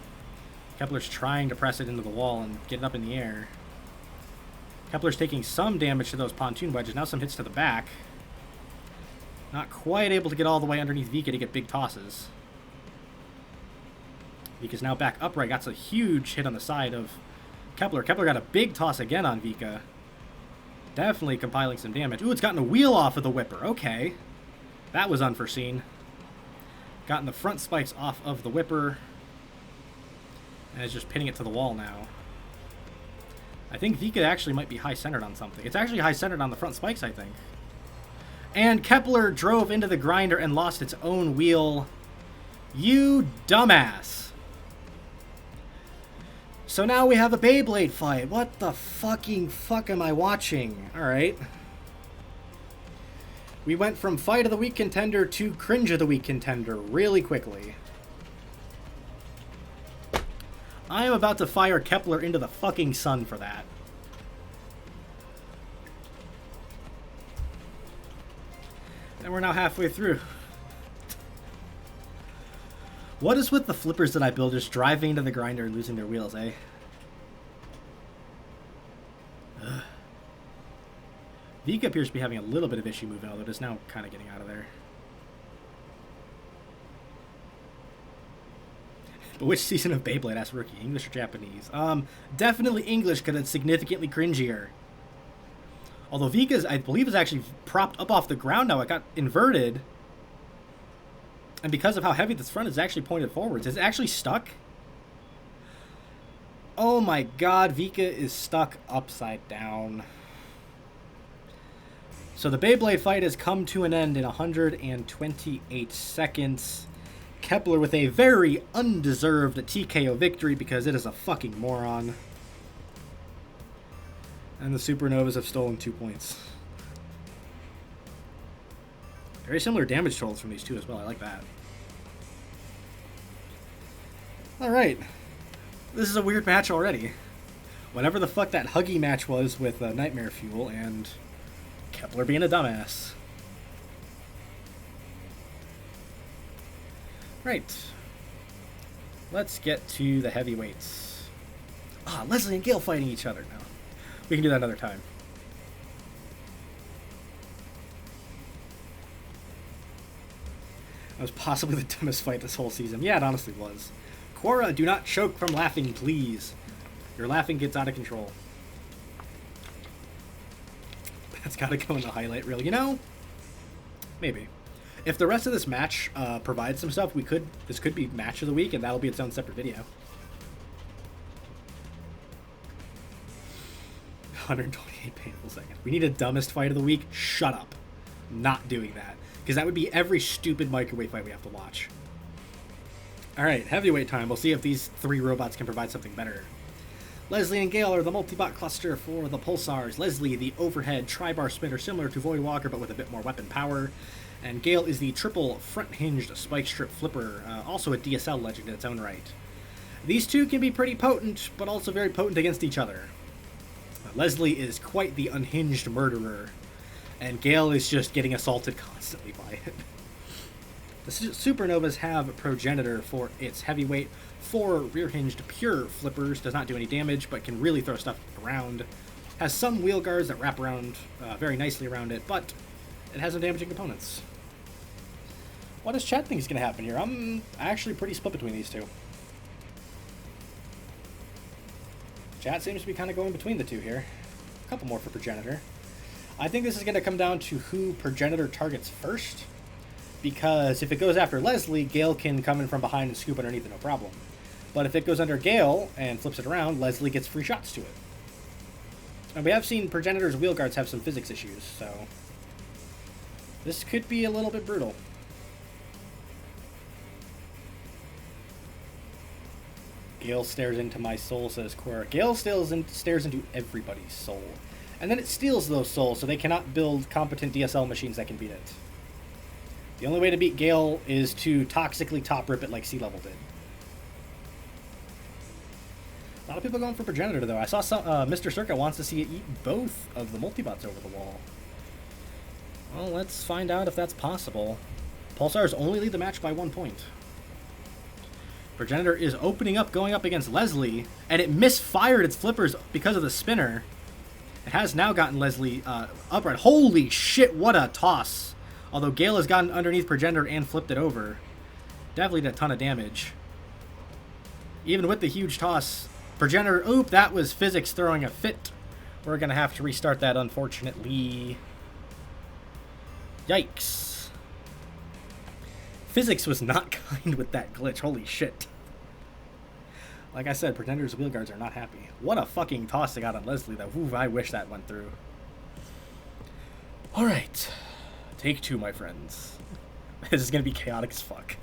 Kepler's trying to press it into the wall and get it up in the air. Kepler's taking some damage to those pontoon wedges, now some hits to the back. Not quite able to get all the way underneath Vika to get big tosses. Vika's now back upright, got a huge hit on the side of Kepler. Kepler got a big toss again on Vika. Definitely compiling some damage. Ooh, it's gotten a wheel off of the whipper. Okay. That was unforeseen. Gotten the front spikes off of the whipper. And is just pinning it to the wall now. I think Vika actually might be high-centered on something. It's actually high-centered on the front spikes, I think. And Kepler drove into the grinder and lost its own wheel. You dumbass. So now we have a Beyblade fight. What the fucking fuck am I watching? Alright. We went from Fight of the Week contender to Cringe of the Week contender really quickly. I am about to fire Kepler into the fucking sun for that. And we're now halfway through. What is with the flippers that I build just driving into the grinder and losing their wheels, eh? Ugh. Vika appears to be having a little bit of issue moving, although it is now kind of getting out of there. But which season of Beyblade asks Rookie? English or Japanese? Definitely English because it's significantly cringier. Although Vika's, I believe, is actually propped up off the ground now. It got inverted. And because of how heavy this front is actually pointed forwards, is it actually stuck? Oh my god, Vika is stuck upside down. So the Beyblade fight has come to an end in 128 seconds. Kepler with a very undeserved TKO victory because it is a fucking moron. And the Supernovas have stolen 2 points. Very similar damage totals from these two as well. I like that. Alright. This is a weird match already. Whatever the fuck that Huggy match was with Nightmare Fuel and Kepler being a dumbass. Right. Let's get to the heavyweights. Ah, Leslie and Gale fighting each other now. We can do that another time. That was possibly the dumbest fight this whole season. Yeah, it honestly was. Quora, do not choke from laughing, please. Your laughing gets out of control. That's gotta go in the highlight reel. You know? Maybe. If the rest of this match provides some stuff, this could be match of the week, and that'll be its own separate video. 128 painful seconds. We need a dumbest fight of the week. Shut up. Not doing that. Because that would be every stupid microwave fight we have to watch. Alright, heavyweight time. We'll see if these three robots can provide something better. Leslie and Gale are the multi-bot cluster for the Pulsars. Leslie, the overhead tri-bar spinner similar to Voidwalker, but with a bit more weapon power. And Gale is the triple front-hinged spike strip flipper, also a DSL legend in its own right. These two can be pretty potent, but also very potent against each other. Leslie is quite the unhinged murderer, and Gale is just getting assaulted constantly by it. The Supernovas have a progenitor for its heavyweight. 4 rear-hinged pure flippers, does not do any damage, but can really throw stuff around. Has some wheel guards that wrap around very nicely around it, but it has no damaging components. What does chat think is going to happen here? I'm actually pretty split between these two. Chat seems to be kind of going between the two here. A couple more for progenitor. I think this is going to come down to who progenitor targets first, because if it goes after Leslie, Gale can come in from behind and scoop underneath it, no problem. But if it goes under Gale and flips it around, Leslie gets free shots to it. And we have seen progenitor's wheel guards have some physics issues, so this could be a little bit brutal. Gale stares into my soul, says Quora. Gale stares into everybody's soul. And then it steals those souls, so they cannot build competent DSL machines that can beat it. The only way to beat Gale is to toxically top rip it like Sea Level did. A lot of people going for progenitor, though. I saw some, Mr. Circus wants to see it eat both of the multibots over the wall. Well, let's find out if that's possible. Pulsars only lead the match by 1 point. Progenitor is opening up, going up against Leslie, and it misfired its flippers because of the spinner. It has now gotten Leslie upright. Holy shit, what a toss. Although Gale has gotten underneath progenitor and flipped it over. Definitely did a ton of damage. Even with the huge toss, progenitor, oop, that was physics throwing a fit. We're going to have to restart that, unfortunately. Yikes. Physics was not kind with that glitch. Holy shit. Like I said, Pretender's wheel guards are not happy. What a fucking toss they got on Leslie, though. Ooh, I wish that went through. Alright. Take 2, my friends. This is going to be chaotic as fuck.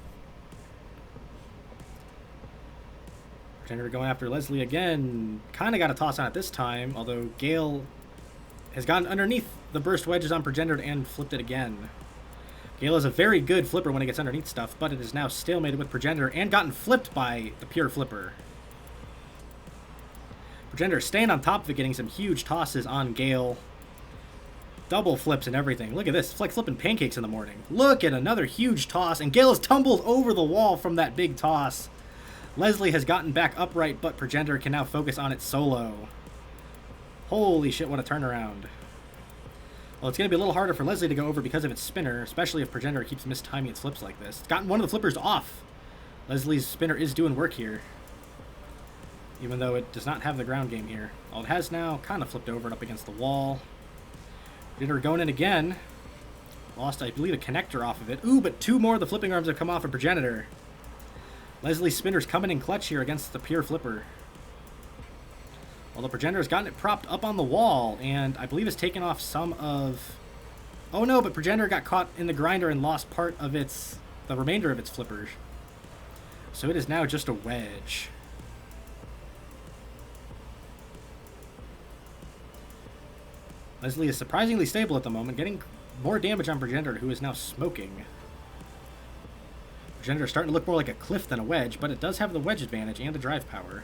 Pretender going after Leslie again. Kind of got a toss on it this time, although Gale has gotten underneath the burst wedges on Progenitor and flipped it again. Gale is a very good flipper when it gets underneath stuff, but it is now stalemated with Progenitor and gotten flipped by the pure flipper. Progenitor staying on top of it, getting some huge tosses on Gale. Double flips and everything. Look at this. It's like flipping pancakes in the morning. Look at another huge toss, and Gale has tumbled over the wall from that big toss. Leslie has gotten back upright, but Progenitor can now focus on it solo. Holy shit, what a turnaround. Well, it's going to be a little harder for Leslie to go over because of its spinner, especially if Progenitor keeps mistiming its flips like this. It's gotten one of the flippers off. Leslie's spinner is doing work here, even though it does not have the ground game here. Well, it has now kind of flipped over and up against the wall. Progenitor going in again. Lost, I believe, a connector off of it. Ooh, but 2 more of the flipping arms have come off of Progenitor. Leslie Spinner's coming in clutch here against the pure flipper. Although Progenitor's gotten it propped up on the wall, and I believe has taken off some of... Oh no, but Progenitor got caught in the grinder and lost part of the remainder of its flippers. So it is now just a wedge. Leslie is surprisingly stable at the moment, getting more damage on Progenitor, who is now smoking. Progenitor is starting to look more like a cliff than a wedge, but it does have the wedge advantage and the drive power.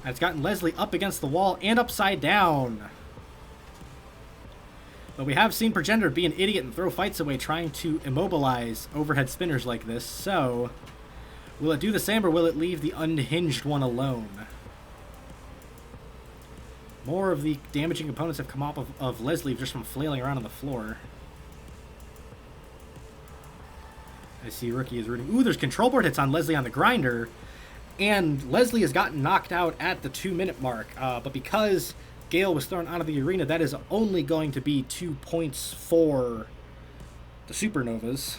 And it's gotten Leslie up against the wall and upside down. But we have seen Progenitor be an idiot and throw fights away trying to immobilize overhead spinners like this, so will it do the same or will it leave the unhinged one alone? More of the damaging components have come off of Leslie just from flailing around on the floor. I see Rookie is rooting. Ooh, there's control board hits on Leslie on the grinder. And Leslie has gotten knocked out at the 2-minute mark. But because Gale was thrown out of the arena, that is only going to be 2 points for the Supernovas.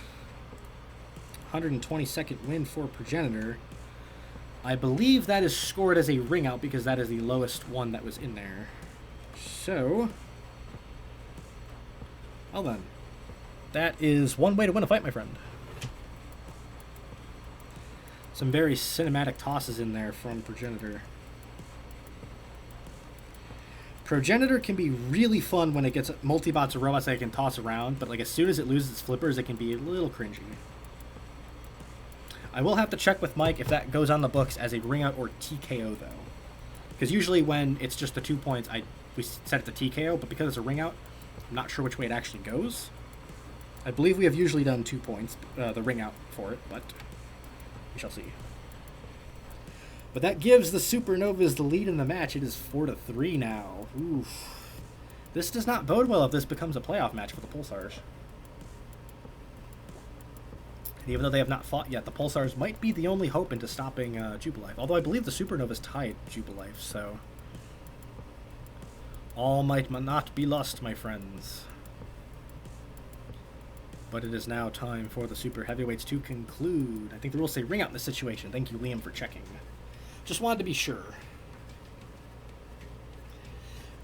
122nd win for Progenitor. I believe that is scored as a ring out because that is the lowest one that was in there. So, well then. That is one way to win a fight, my friend. Some very cinematic tosses in there from Progenitor. Progenitor can be really fun when it gets multi-bots or robots that it can toss around, but like as soon as it loses its flippers, it can be a little cringy. I will have to check with Mike if that goes on the books as a ring out or TKO though. Because usually when it's just the 2 points, we set it to TKO, but because it's a ring out, I'm not sure which way it actually goes. I believe we have usually done 2 points, the ring out for it, but we shall see. But that gives the Supernovas the lead in the match. It is 4-3 now. Oof. This does not bode well if this becomes a playoff match for the Pulsars. And even though they have not fought yet, the Pulsars might be the only hope into stopping Jubilife. Although I believe the Supernovas tied Jubilife, so... all might not be lost, my friends. But it is now time for the Super Heavyweights to conclude. I think the rules say ring out in this situation. Thank you, Liam, for checking. Just wanted to be sure.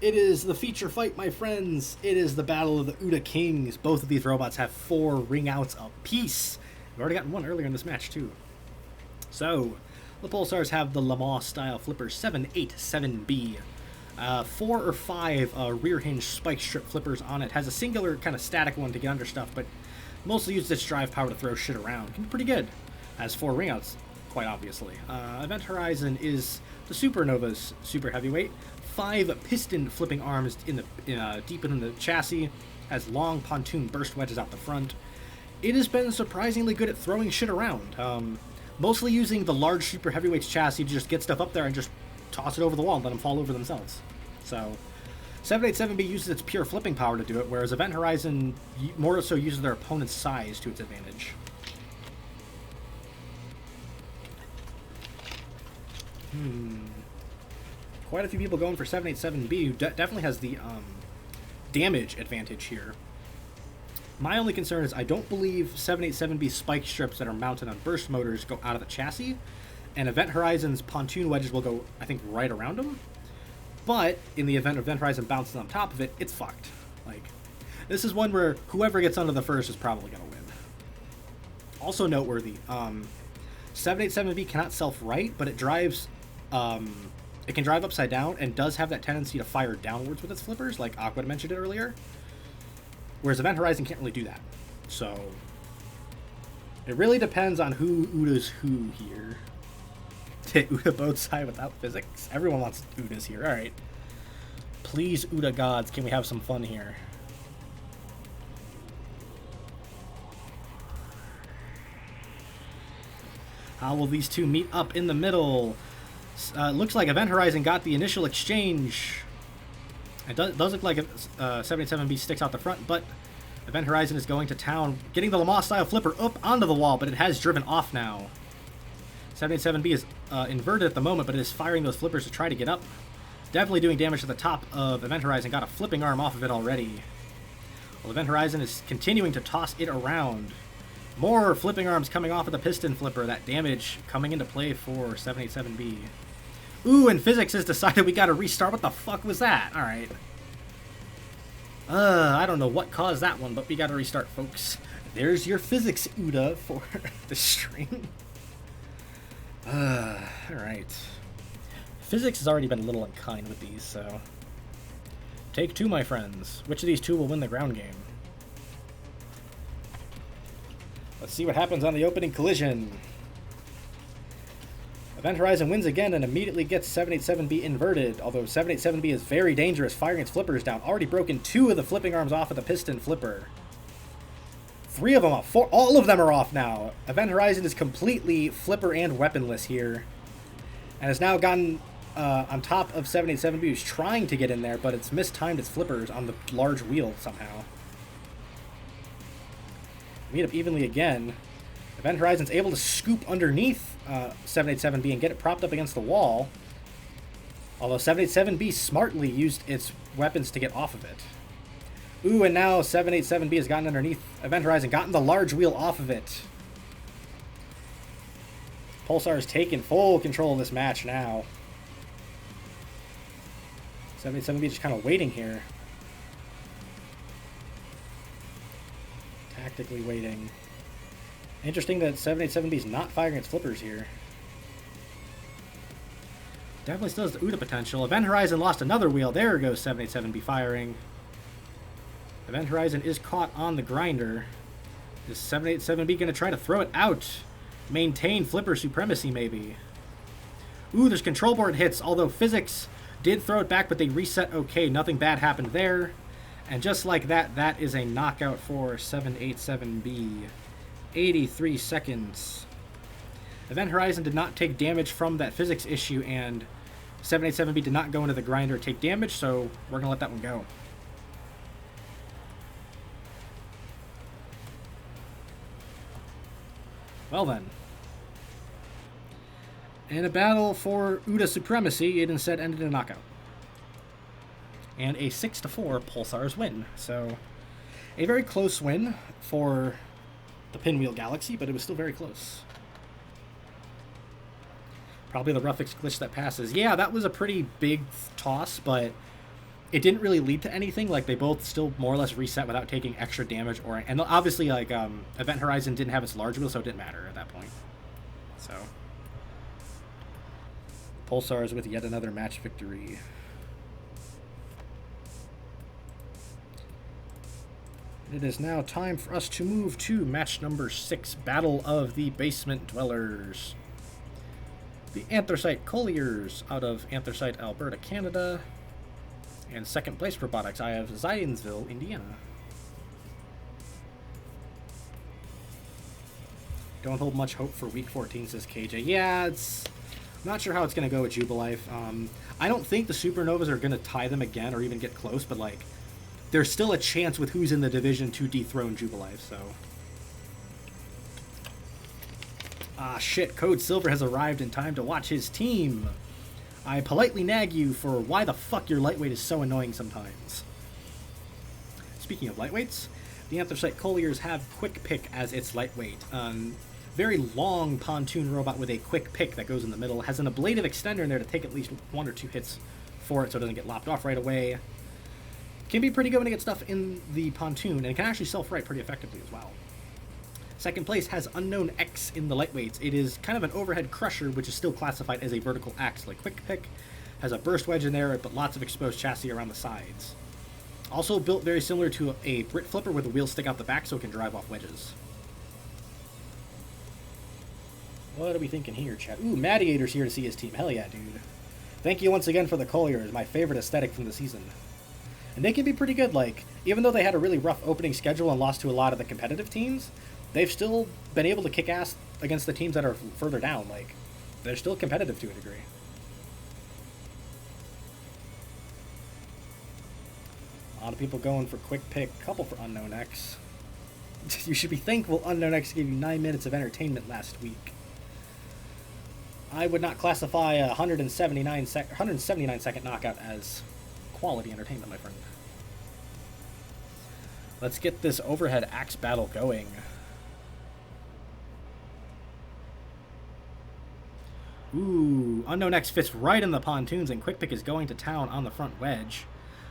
It is the feature fight, my friends. It is the Battle of the Uda Kings. Both of these robots have 4 ring outs apiece. We've already gotten one earlier in this match, too. So, the Pulsars have the Le Mans style flipper 787B. 4 or 5 rear hinge spike strip flippers on it. Has a singular kind of static one to get under stuff, but mostly uses its drive power to throw shit around. Can be pretty good. Has 4 ring outs, quite obviously. Event Horizon is the Supernovas super heavyweight. 5 piston flipping arms in the deep within the chassis. Has long pontoon burst wedges out the front. It has been surprisingly good at throwing shit around. Mostly using the large super heavyweights chassis to just get stuff up there and just toss it over the wall and let them fall over themselves. So, 787B uses its pure flipping power to do it, whereas Event Horizon more so uses their opponent's size to its advantage. Quite a few people going for 787B, who definitely has the damage advantage here. My only concern is I don't believe 787B spike strips that are mounted on burst motors go out of the chassis, and Event Horizon's pontoon wedges will go, I think, right around them. But in the event Event Horizon bounces on top of it, it's fucked. Like, this is one where whoever gets under the first is probably going to win. Also noteworthy, 787B cannot self-right, but it drives, it can drive upside down and does have that tendency to fire downwards with its flippers, like Aqua mentioned it earlier. Whereas Event Horizon can't really do that. So, it really depends on who Uda's who here. Uda both side without physics. Everyone wants Udas here. Alright. Please, Uda gods, can we have some fun here? How will these two meet up in the middle? Looks like Event Horizon got the initial exchange. It does look like 77B sticks out the front, but Event Horizon is going to town, getting the Le Mans style flipper up onto the wall, but it has driven off now. 77B is inverted at the moment, but it is firing those flippers to try to get up. Definitely doing damage to the top of Event Horizon. Got a flipping arm off of it already. Well, Event Horizon is continuing to toss it around. More flipping arms coming off of the piston flipper. That damage coming into play for 787B. Ooh, and Physics has decided we gotta restart. What the fuck was that? Alright. I don't know what caused that one, but we gotta restart, folks. There's your Physics Uda for the stream. Alright. Physics has already been a little unkind with these, so... Take two, my friends. Which of these two will win the ground game? Let's see what happens on the opening collision. Event Horizon wins again and immediately gets 787B inverted, although 787B is very dangerous, firing its flippers down. Already broken 2 of the flipping arms off of the piston flipper. 3 of them off. 4, all of them are off now. Event Horizon is completely flipper and weaponless here. And has now gotten on top of 787B, who's trying to get in there, but it's mistimed its flippers on the large wheel somehow. Meet up evenly again. Event Horizon's able to scoop underneath 787B and get it propped up against the wall. Although 787B smartly used its weapons to get off of it. Ooh, and now 787B has gotten underneath Event Horizon, gotten the large wheel off of it. Pulsar's taken full control of this match now. 787B just kind of waiting here. Tactically waiting. Interesting that 787B is not firing its flippers here. Definitely still has the UDA potential. Event Horizon lost another wheel. There goes 787B firing. Event Horizon is caught on the grinder. Is 787B going to try to throw it out? Maintain flipper supremacy, maybe. Ooh, there's control board hits, although Physics did throw it back, but they reset okay. Nothing bad happened there. And just like that, that is a knockout for 787B. 83 seconds. Event Horizon did not take damage from that physics issue, and 787B did not go into the grinder take damage, so we're going to let that one go. Well then. In a battle for UDA supremacy, it instead ended in a knockout. And a 6-4 Pulsars win. So, a very close win for the Pinwheel Galaxy, but it was still very close. Probably the roughest glitch that passes. Yeah, that was a pretty big toss, but it didn't really lead to anything. Like, they both still more or less reset without taking extra damage. And obviously, like, Event Horizon didn't have its large wheel, so it didn't matter at that point. So, Pulsars with yet another match victory. It is now time for us to move to match number 6, Battle of the Basement Dwellers. The Anthracite Colliers out of Anthracite, Alberta, Canada. And second place Robotics, I have Zionsville, Indiana. Don't hold much hope for week 14, says KJ. Yeah, I'm not sure how it's going to go with Jubilife. I don't think the Supernovas are going to tie them again or even get close, but like, there's still a chance with who's in the division to dethrone Jubilife, so. Ah, shit, Code Silver has arrived in time to watch his team. I politely nag you for why the fuck your lightweight is so annoying sometimes. Speaking of lightweights, the Anthracite Colliers have Quick Pick as its lightweight. Very long pontoon robot with a quick pick that goes in the middle. Has an ablative extender in there to take at least 1 or 2 hits for it so it doesn't get lopped off right away. Can be pretty good when it gets stuff in the pontoon, and it can actually self-right pretty effectively as well. Second place has Unknown X in the lightweights. It is kind of an overhead crusher, which is still classified as a vertical axe, like Quick Pick. Has a burst wedge in there, but lots of exposed chassis around the sides. Also built very similar to a Brit Flipper with the wheels stick out the back so it can drive off wedges. What are we thinking here, chat? Ooh, Madiator's here to see his team. Hell yeah, dude. Thank you once again for the Colliers, my favorite aesthetic from the season. And they can be pretty good, like, even though they had a really rough opening schedule and lost to a lot of the competitive teams, they've still been able to kick ass against the teams that are further down. Like, they're still competitive to a degree. A lot of people going for Quick Pick, couple for Unknown X. You should be thankful Unknown X gave you 9 minutes of entertainment last week. I would not classify a 179 second knockout as quality entertainment, my friend. Let's get this overhead axe battle going. Ooh, UnknownX fits right in the pontoons, and Quick Pick is going to town on the front wedge.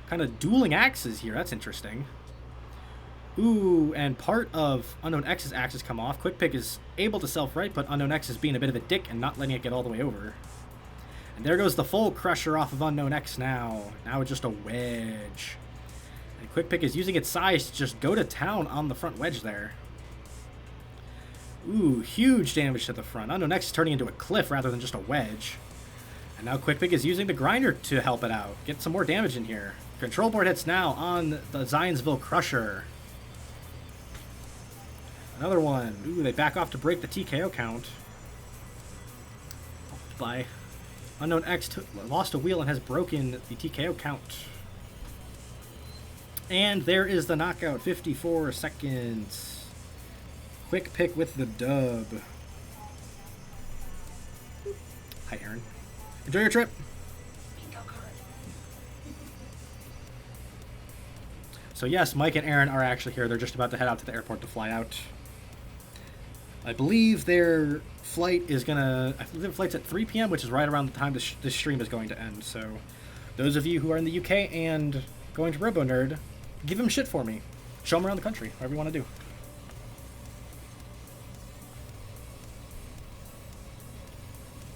Kind of dueling axes here. That's interesting. Ooh, and part of UnknownX's axes come off. Quick Pick is able to self-right, but UnknownX is being a bit of a dick and not letting it get all the way over. And there goes the full crusher off of UnknownX now. Now it's just a wedge. And Quick Pick is using its size to just go to town on the front wedge there. Ooh, huge damage to the front. UnknownX is turning into a cliff rather than just a wedge. And now Quick Pick is using the grinder to help it out. Get some more damage in here. Control board hits now on the Zionsville Crusher. Another one. Ooh, they back off to break the TKO count. By UnknownX lost a wheel and has broken the TKO count. And there is the knockout. 54 seconds. Quick Pick with the dub. Hi, Aaron. Enjoy your trip. So yes, Mike and Aaron are actually here. They're just about to head out to the airport to fly out. I believe their flight is gonna... I believe their flight's at 3 p.m., which is right around the time this stream is going to end. So those of you who are in the UK and going to RoboNerd, give them shit for me. Show them around the country, whatever you want to do.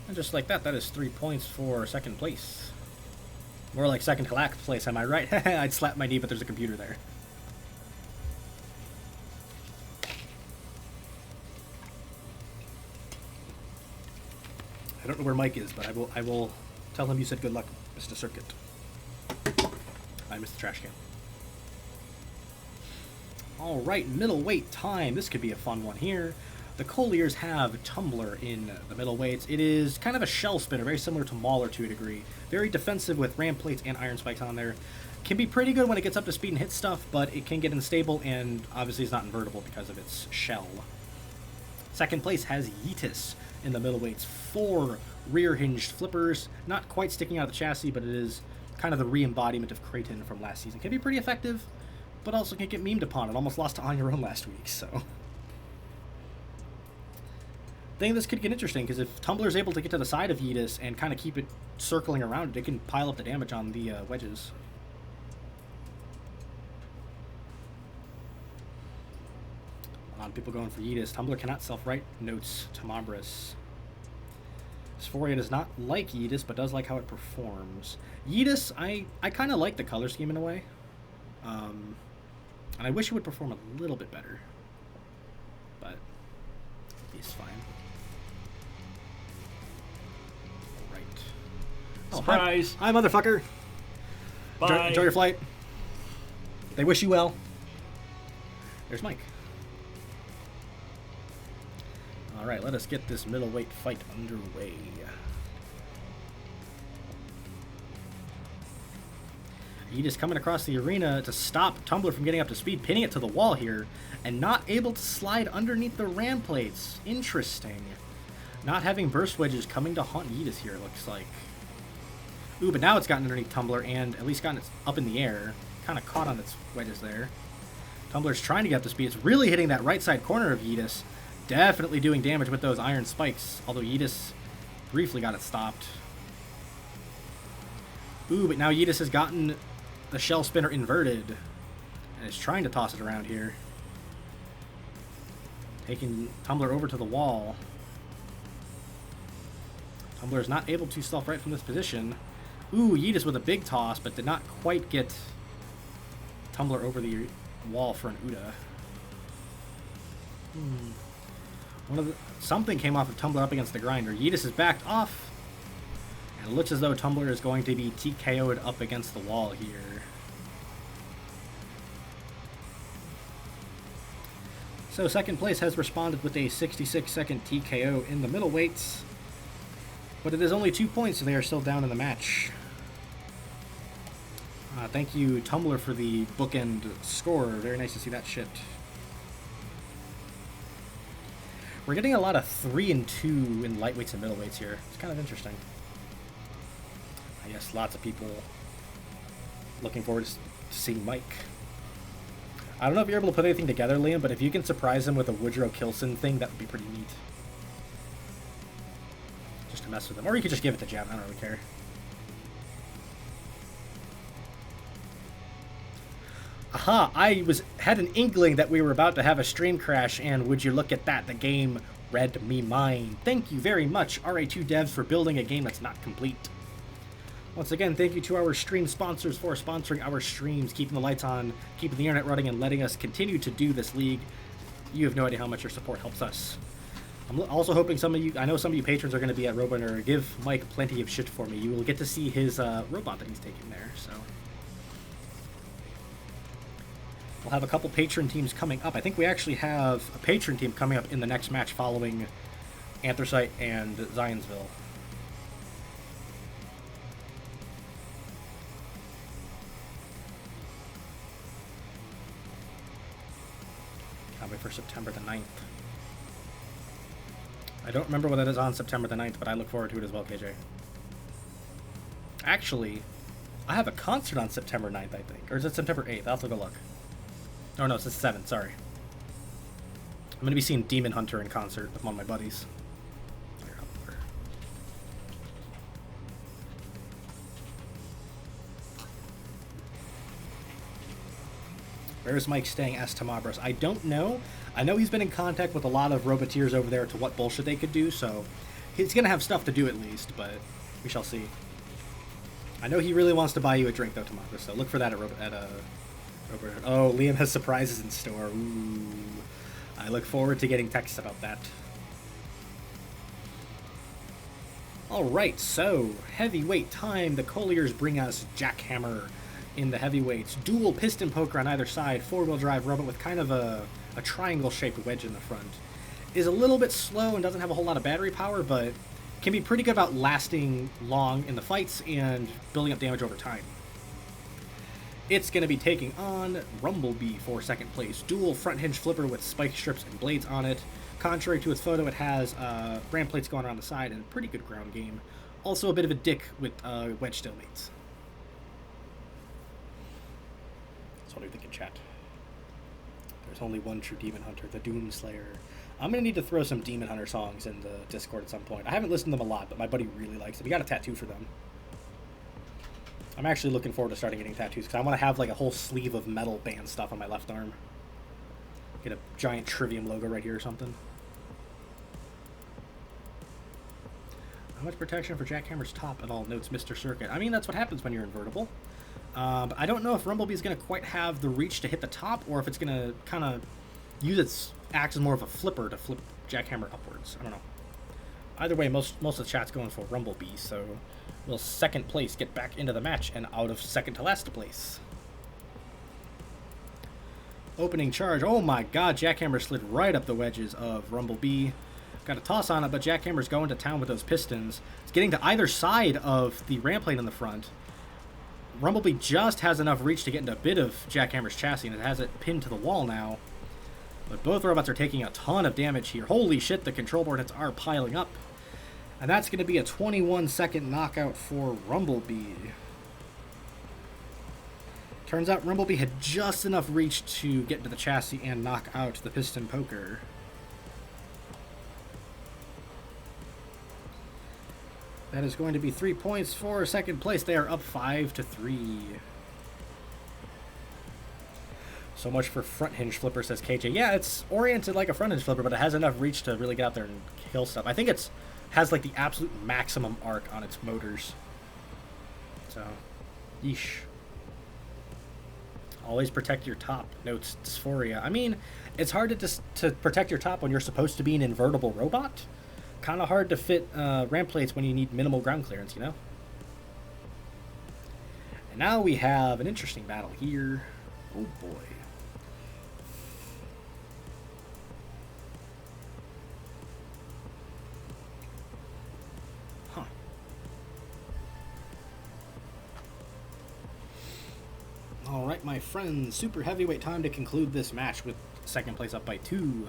And just like that, that is 3 points for second place. More like second to last place, am I right? I'd slap my knee, but there's a computer there. I don't know where Mike is, but I will tell him you said good luck, Mr. Circuit. I missed the trash can. Alright, middleweight time. This could be a fun one here. The Colliers have Tumbler in the middleweights. It is kind of a shell spinner, very similar to Mauler to a degree. Very defensive with ram plates and iron spikes on there. Can be pretty good when it gets up to speed and hits stuff, but it can get unstable, and obviously it's not invertible because of its shell. Second place has Yeetus in the middleweights. 4 rear-hinged flippers, not quite sticking out of the chassis, but it is kind of the re-embodiment of Creighton from last season. Can be pretty effective, but also can get memed upon. It almost lost to On Your Own last week, so... I think this could get interesting, because if Tumbler's able to get to the side of Yeetus and kind of keep it circling around it, it can pile up the damage on the wedges. A lot of people going for Yeetus. Tumbler cannot self-right, notes Tamabras. Sphoria does not like Yeetus, but does like how it performs. Yeetus, I kind of like the color scheme in a way. And I wish it would perform a little bit better. But he's fine. Alright. Oh, surprise! Hi, motherfucker! Bye! Enjoy your flight. They wish you well. There's Mike. Alright, let us get this middleweight fight underway. Yeetus coming across the arena to stop Tumbler from getting up to speed, pinning it to the wall here, and not able to slide underneath the ram plates. Interesting. Not having burst wedges coming to haunt Yeetus here, it looks like. Ooh, but now it's gotten underneath Tumbler and at least gotten it up in the air. Kind of caught on its wedges there. Tumbler's trying to get up to speed. It's really hitting that right side corner of Yeetus. Definitely doing damage with those iron spikes, although Yeetus briefly got it stopped. Ooh, but now Yeetus has gotten the shell spinner inverted and is trying to toss it around here. Taking Tumbler over to the wall. Tumbler is not able to self-right from this position. Ooh, Yeetus with a big toss, but did not quite get Tumbler over the wall for an Uda. Something came off of Tumbler up against the grinder. Yeetus is backed off. And it looks as though Tumbler is going to be TKO'd up against the wall here. So second place has responded with a 66-second TKO in the middleweights. But it is only 2 points, so they are still down in the match. Thank you, Tumbler, for the bookend score. Very nice to see that shipped. We're getting a lot of 3 and 2 in lightweights and middleweights here. It's kind of interesting. I guess lots of people looking forward to seeing Mike. I don't know if you're able to put anything together, Liam, but if you can surprise him with a Woodrow Kilson thing, that would be pretty neat. Just to mess with him. Or you could just give it to Jen, I don't really care. Aha, I had an inkling that we were about to have a stream crash, and would you look at that, the game read me mind. Thank you very much, RA2 devs, for building a game that's not complete. Once again, thank you to our stream sponsors for sponsoring our streams, keeping the lights on, keeping the internet running, and letting us continue to do this league. You have no idea how much your support helps us. I'm also hoping some of you, I know some of you patrons are going to be at Robot, or give Mike plenty of shit for me. You will get to see his robot that he's taking there, so. We'll have a couple patron teams coming up. I think we actually have a patron team coming up in the next match following Anthracite and Zionsville. Can't wait for September the 9th. I don't remember what that is on September the 9th, but I look forward to it as well, KJ. Actually, I have a concert on September 9th, I think. Or is it September 8th? I'll have to go look. Oh no, it's the 7th, sorry. I'm going to be seeing Demon Hunter in concert with one of my buddies. Where's Mike staying? Asked Tamabros. I don't know. I know he's been in contact with a lot of Roboteers over there to what bullshit they could do, so he's going to have stuff to do at least, but we shall see. I know he really wants to buy you a drink, though, Tamabros, so look for that at Oh, Liam has surprises in store. Ooh. I look forward to getting texts about that. Alright, so, heavyweight time. The Colliers bring us Jackhammer in the heavyweights. Dual piston poker on either side. Four-wheel drive robot with kind of a triangle-shaped wedge in the front. Is a little bit slow and doesn't have a whole lot of battery power, but can be pretty good about lasting long in the fights and building up damage over time. It's going to be taking on Rumblebee for second place. Dual front hinge flipper with spike strips and blades on it. Contrary to its photo, it has brand plates going around the side and a pretty good ground game. Also a bit of a dick with wedge stalemates. So what do you think in chat? There's only one true Demon Hunter, the Doomslayer. I'm going to need to throw some Demon Hunter songs in the Discord at some point. I haven't listened to them a lot, but my buddy really likes them. He got a tattoo for them. I'm actually looking forward to starting getting tattoos, because I want to have like a whole sleeve of metal band stuff on my left arm. Get a giant Trivium logo right here or something. How much protection for Jackhammer's top at all? Notes Mr. Circuit. I mean, that's what happens when you're invertible. But I don't know if Rumblebee's going to quite have the reach to hit the top, or if it's going to kind of use its axe as more of a flipper to flip Jackhammer upwards. I don't know. Either way, most of the chat's going for Rumblebee, so will second place get back into the match and out of second to last place. Opening charge. Oh my god, Jackhammer slid right up the wedges of Rumblebee. Got a toss on it, but Jackhammer's going to town with those pistons. It's getting to either side of the ramp plate in the front. Rumblebee just has enough reach to get into a bit of Jackhammer's chassis, and it has it pinned to the wall now. But both robots are taking a ton of damage here. Holy shit, the control board hits are piling up. And that's going to be a 21-second knockout for Rumblebee. Turns out Rumblebee had just enough reach to get into the chassis and knock out the piston poker. That is going to be 3 points for second place. They are up 5-3. So much for front hinge flipper, says KJ. Yeah, it's oriented like a front hinge flipper, but it has enough reach to really get out there and kill stuff. I think it's has like the absolute maximum arc on its motors. So, yeesh. Always protect your top, notes Dysphoria. I mean, it's hard to protect your top when you're supposed to be an invertible robot. Kind of hard to fit ramp plates when you need minimal ground clearance, you know? And now we have an interesting battle here. Oh boy. Alright, my friends, super heavyweight time to conclude this match with second place up by 2.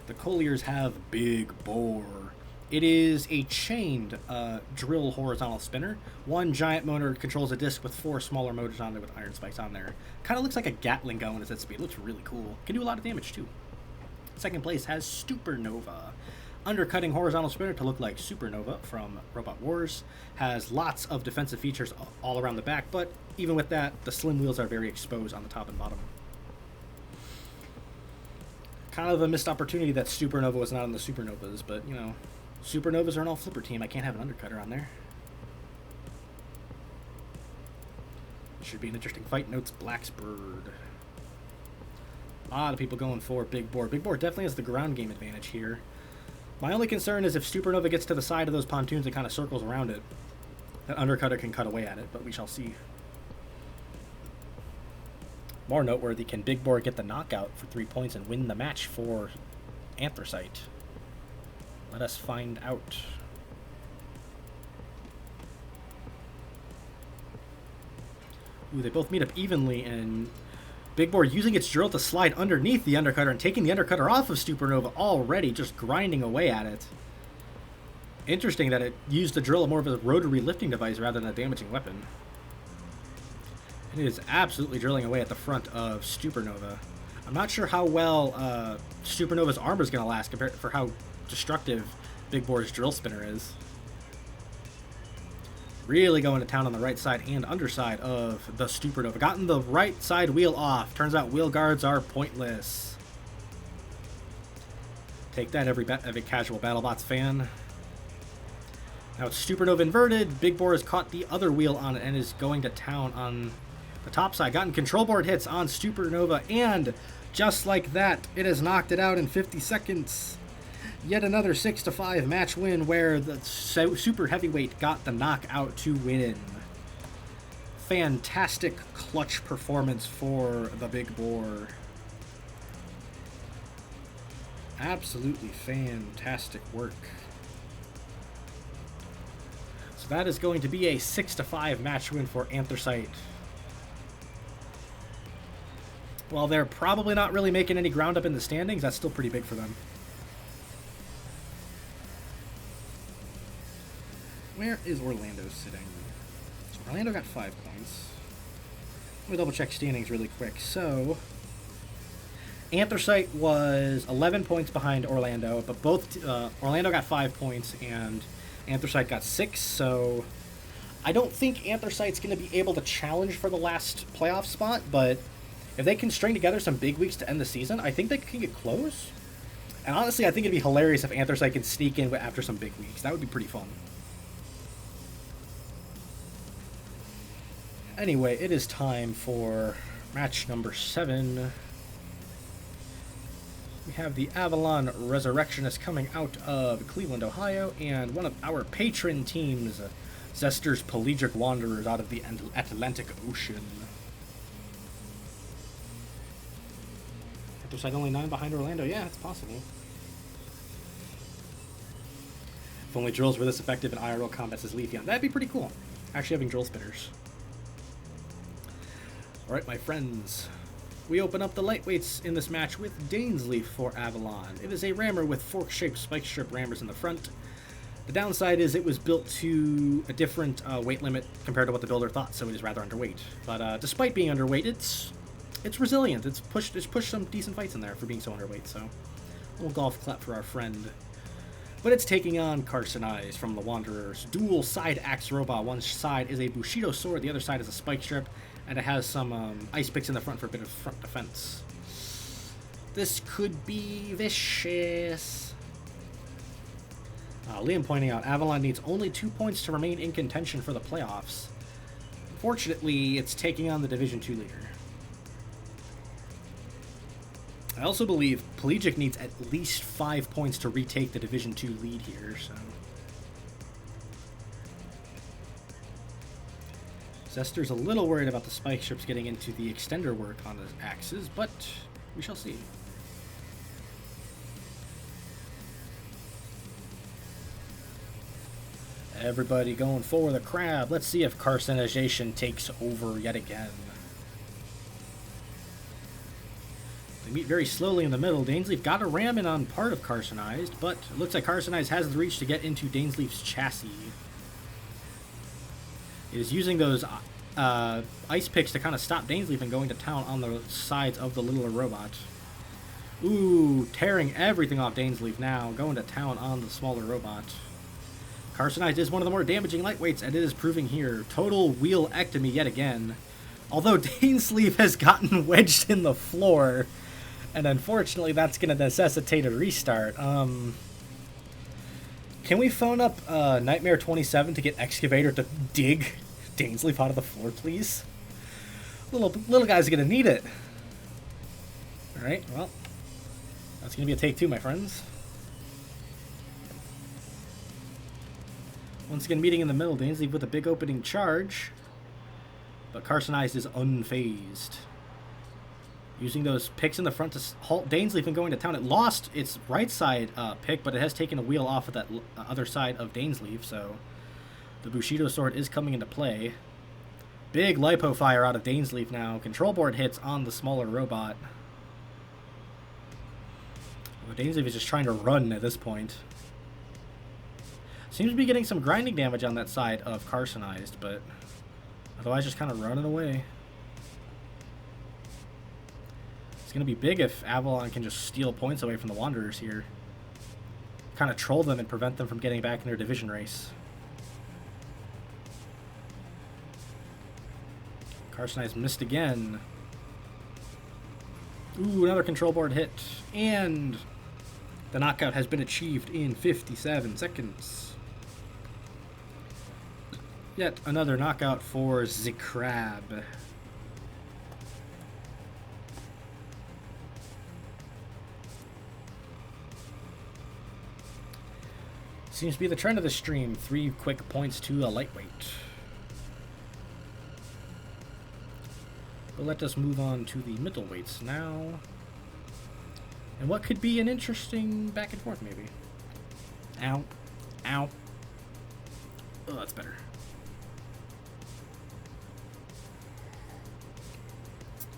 The Colliers have Big Bore. It is a chained drill horizontal spinner. One giant motor controls a disc with 4 smaller motors on it with iron spikes on there. Kind of looks like a Gatling gun at its speed. Looks really cool. Can do a lot of damage too. Second place has Supernova. Undercutting horizontal spinner to look like Supernova from Robot Wars. Has lots of defensive features all around the back, but even with that, the slim wheels are very exposed on the top and bottom. Kind of a missed opportunity that Supernova was not on the Supernovas, but, you know, Supernovas are an all-flipper team. I can't have an undercutter on there. Should be an interesting fight, notes Blacksbird. A lot of people going for Big Boar. Big Boar definitely has the ground game advantage here. My only concern is if Supernova gets to the side of those pontoons and kind of circles around it, that undercutter can cut away at it, but we shall see. More noteworthy, can Big Boar get the knockout for 3 points and win the match for Anthracite? Let us find out. Ooh, they both meet up evenly, and Big Boar using its drill to slide underneath the undercutter and taking the undercutter off of Supernova already, just grinding away at it. Interesting that it used the drill more of a rotary lifting device rather than a damaging weapon. It is absolutely drilling away at the front of Supernova. I'm not sure how well Supernova's armor is going to last compared for how destructive Big Boar's drill spinner is. Really going to town on the right side and underside of the Supernova. Gotten the right side wheel off. Turns out wheel guards are pointless. Take that, every casual BattleBots fan. Now it's Supernova inverted. Big Boar has caught the other wheel on it and is going to town on the top side. Gotten control board hits on Supernova, and just like that, it has knocked it out in 50 seconds. Yet another 6-5 match win where the super heavyweight got the knockout to win. Fantastic clutch performance for the Big Boar. Absolutely fantastic work. So that is going to be a 6-5 match win for Anthracite. While they're probably not really making any ground up in the standings, that's still pretty big for them. Where is Orlando sitting? So Orlando got 5 points. Let me double check standings really quick. So Anthracite was 11 points behind Orlando, but both Orlando got 5 points and Anthracite got 6. So I don't think Anthracite's going to be able to challenge for the last playoff spot, but if they can string together some big weeks to end the season, I think they can get close. And honestly, I think it'd be hilarious if Anthracite could sneak in after some big weeks. That would be pretty fun. Anyway, it is time for match number 7. We have the Avalon Resurrectionists coming out of Cleveland, Ohio, and one of our patron teams, Zester's Pelagic Wanderers out of the Atlantic Ocean. Anthracite only 9 behind Orlando. Yeah, it's possible. If only drills were this effective in IRL combats as Leafeon. That'd be pretty cool. Actually having drill spinners. Alright, my friends. We open up the lightweights in this match with Dainsleaf for Avalon. It is a rammer with fork-shaped spike strip rammers in the front. The downside is it was built to a different weight limit compared to what the builder thought, so it is rather underweight. But despite being underweight, it's resilient. It's pushed some decent fights in there for being so underweight, so a little golf clap for our friend. But it's taking on Carson Eyes from the Wanderers. Dual side axe robot. One side is a Bushido sword, the other side is a spike strip, and it has some ice picks in the front for a bit of front defense. This could be vicious. Liam pointing out, Avalon needs only 2 points to remain in contention for the playoffs. Fortunately, it's taking on the Division 2 leader. I also believe Pelagic needs at least 5 points to retake the Division 2 lead here, so... Zester's a little worried about the spike strips getting into the extender work on the axes, but we shall see. Everybody going for the crab. Let's see if carcinization takes over yet again. They meet very slowly in the middle. Dainsleif got a ram in on part of Carcinized, but it looks like Carcinized has the reach to get into Dainsleif's chassis. It is using those ice picks to kind of stop Dainsleif and going to town on the sides of the littler robot. Ooh, tearing everything off Dainsleif now, going to town on the smaller robot. Carcinized is one of the more damaging lightweights, and it is proving here. Total wheel-ectomy yet again. Although Dainsleif has gotten wedged in the floor, and unfortunately that's going to necessitate a restart. Can we phone up Nightmare 27 to get Excavator to dig Dainsleif out of the floor, please? Little guy's going to need it. Alright, well, that's going to be a take two, my friends. Once again, meeting in the middle, Dainsleif with a big opening charge. But Carcinized is unfazed. Using those picks in the front to halt Dainsleif and going to town. It lost its right side pick, but it has taken a wheel off of that other side of Dainsleif, so the Bushido sword is coming into play. Big lipo fire out of Dainsleif now. Control board hits on the smaller robot. Well, Dainsleif is just trying to run at this point. Seems to be getting some grinding damage on that side of Carcinized, but otherwise just kind of running away. It's going to be big if Avalon can just steal points away from the Wanderers here. Kind of troll them and prevent them from getting back in their division race. Carcinized missed again. Ooh, another control board hit. And the knockout has been achieved in 57 seconds. Yet another knockout for the Crab. Seems to be the trend of the stream. 3 quick points to a lightweight. But let us move on to the middleweights now. And what could be an interesting back and forth, maybe. Ow. Ow. Oh, that's better.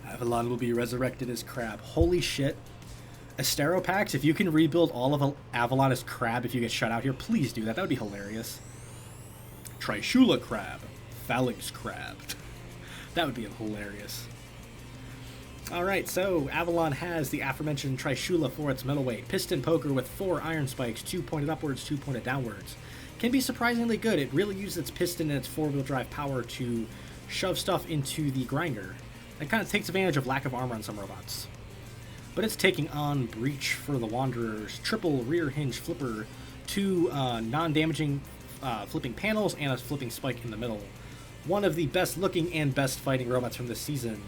Avalon will be resurrected as Crab. Holy shit. Asteropax, if you can rebuild all of Avalon as Crab if you get shut out here, please do that. That would be hilarious. Trishula Crab. Phalanx Crab. That would be hilarious. Alright, so Avalon has the aforementioned Trishula for its middleweight. Piston poker with 4 iron spikes, 2 pointed upwards, 2 pointed downwards. Can be surprisingly good. It really uses its piston and its 4-wheel drive power to shove stuff into the grinder. It kind of takes advantage of lack of armor on some robots. But it's taking on Breach for the Wanderers. Triple rear hinge flipper, 2 non-damaging flipping panels, and a flipping spike in the middle. One of the best looking and best fighting robots from this season.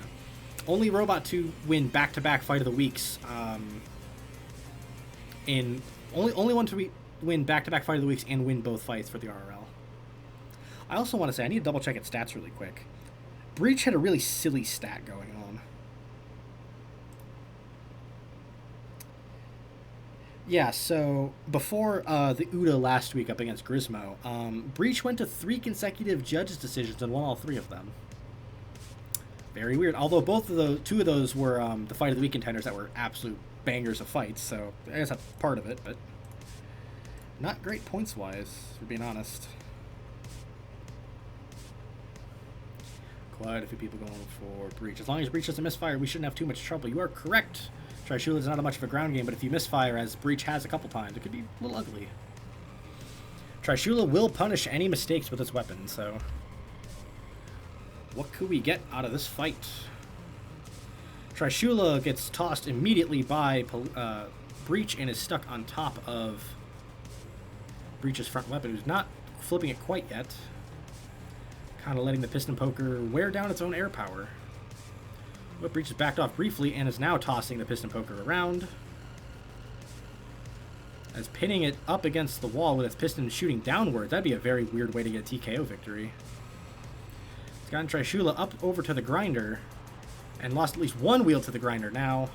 Only robot to win back-to-back Fight of the Weeks. Only one to win back-to-back Fight of the Weeks and win both fights for the RRL. I also want to say, I need to double check its stats really quick. Breach had a really silly stat going on. Yeah, so before the UDA last week up against Grismo, Breach went to 3 consecutive judges' decisions and won all 3 of them. Very weird. Although two of those were the Fight of the Week contenders that were absolute bangers of fights, so I guess that's part of it, but not great points-wise, for being honest. Quite a few people going for Breach. As long as Breach doesn't misfire, we shouldn't have too much trouble. You are correct. Trishula is not much of a ground game, but if you misfire, as Breach has a couple times, it could be a little ugly. Trishula will punish any mistakes with its weapon, so what could we get out of this fight? Trishula gets tossed immediately by Breach and is stuck on top of Breach's front weapon, who's not flipping it quite yet. Kind of letting the piston poker wear down its own air power. But Breach has backed off briefly and is now tossing the piston poker around. As pinning it up against the wall with its piston shooting downward. That'd be a very weird way to get a TKO victory. It's gotten Trishula up over to the grinder and lost at least 1 wheel to the grinder now.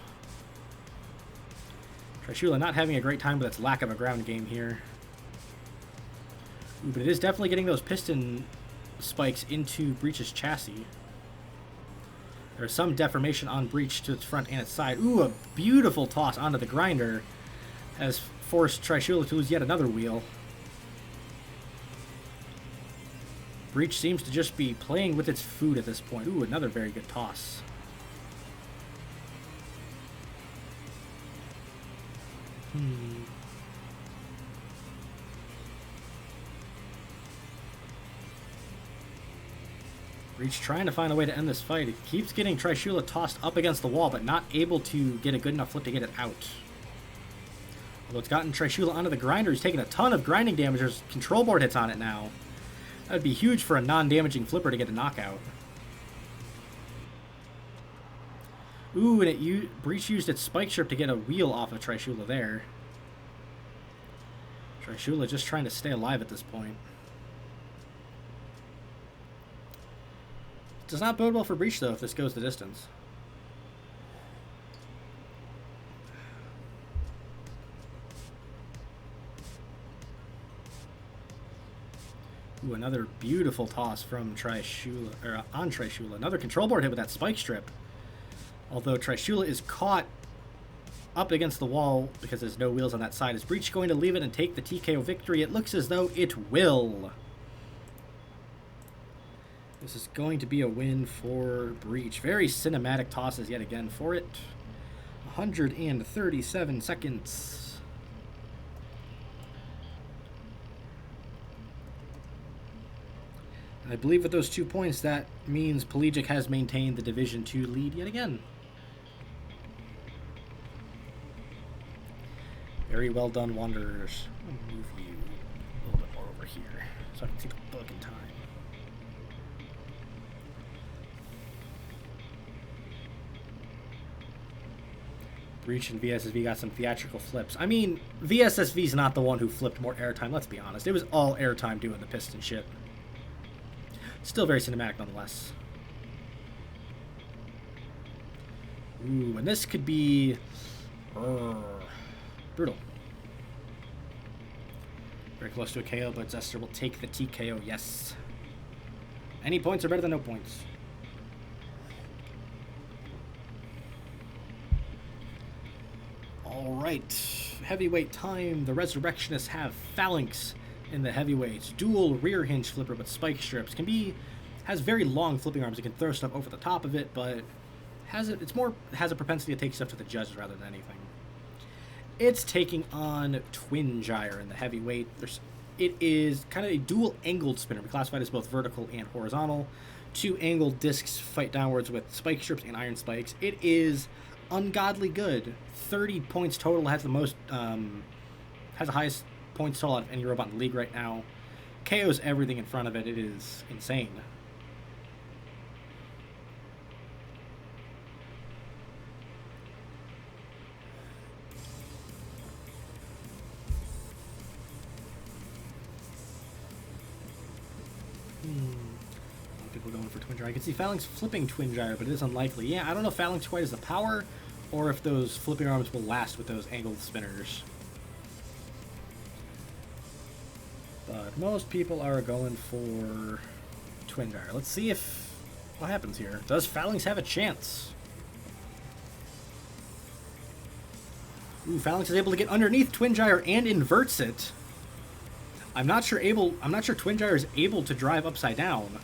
Trishula not having a great time with its lack of a ground game here. Ooh, but it is definitely getting those piston spikes into Breach's chassis. There's some deformation on Breach to its front and its side. Ooh, a beautiful toss onto the grinder has forced Trishula to lose yet another wheel. Breach seems to just be playing with its food at this point. Ooh, another very good toss. Breach trying to find a way to end this fight. It keeps getting Trishula tossed up against the wall, but not able to get a good enough flip to get it out. Although it's gotten Trishula onto the grinder, he's taking a ton of grinding damage. There's control board hits on it now. That would be huge for a non-damaging flipper to get a knockout. Ooh, and Breach used its spike strip to get a wheel off of Trishula there. Trishula just trying to stay alive at this point. Does not bode well for Breach, though, if this goes the distance. Ooh, another beautiful toss from Trishula, or on Trishula. Another control board hit with that spike strip. Although Trishula is caught up against the wall because there's no wheels on that side. Is Breach going to leave it and take the TKO victory? It looks as though it will. This is going to be a win for Breach. Very cinematic tosses yet again for it. 137 seconds. I believe with those 2 points, that means Pelagic has maintained the Division 2 lead yet again. Very well done, Wanderers. I'm going to move you a little bit more over here so I can see the book in time. Breach and VSSV got some theatrical flips. I mean, VSSV's not the one who flipped more airtime, let's be honest. It was all airtime doing the piston shit. Still very cinematic nonetheless. Ooh, and this could be brutal. Very close to a KO, but Zester will take the TKO, yes. Any points are better than no points. Alright, heavyweight time. The Resurrectionists have Phalanx in the heavyweights. Dual rear hinge flipper but spike strips. Has very long flipping arms. It can throw stuff over the top of it, but has a propensity to take stuff to the judges rather than anything. It's taking on Twin Gyre in the heavyweight. It is kind of a dual angled spinner, classified as both vertical and horizontal. 2 angled discs fight downwards with spike strips and iron spikes. It is ungodly good. 30 points total. Has the most, has the highest points total out of any robot in the league right now. KOs everything in front of it. It is insane. People going for Twin Gyre. I can see Phalanx flipping Twin Gyre, but it is unlikely. Yeah, I don't know if Phalanx quite has the power, or if those flipping arms will last with those angled spinners. But most people are going for Twin Gyre. Let's see what happens here. Does Phalanx have a chance? Ooh, Phalanx is able to get underneath Twin Gyre and inverts it. I'm not sure Twin Gyre is able to drive upside down.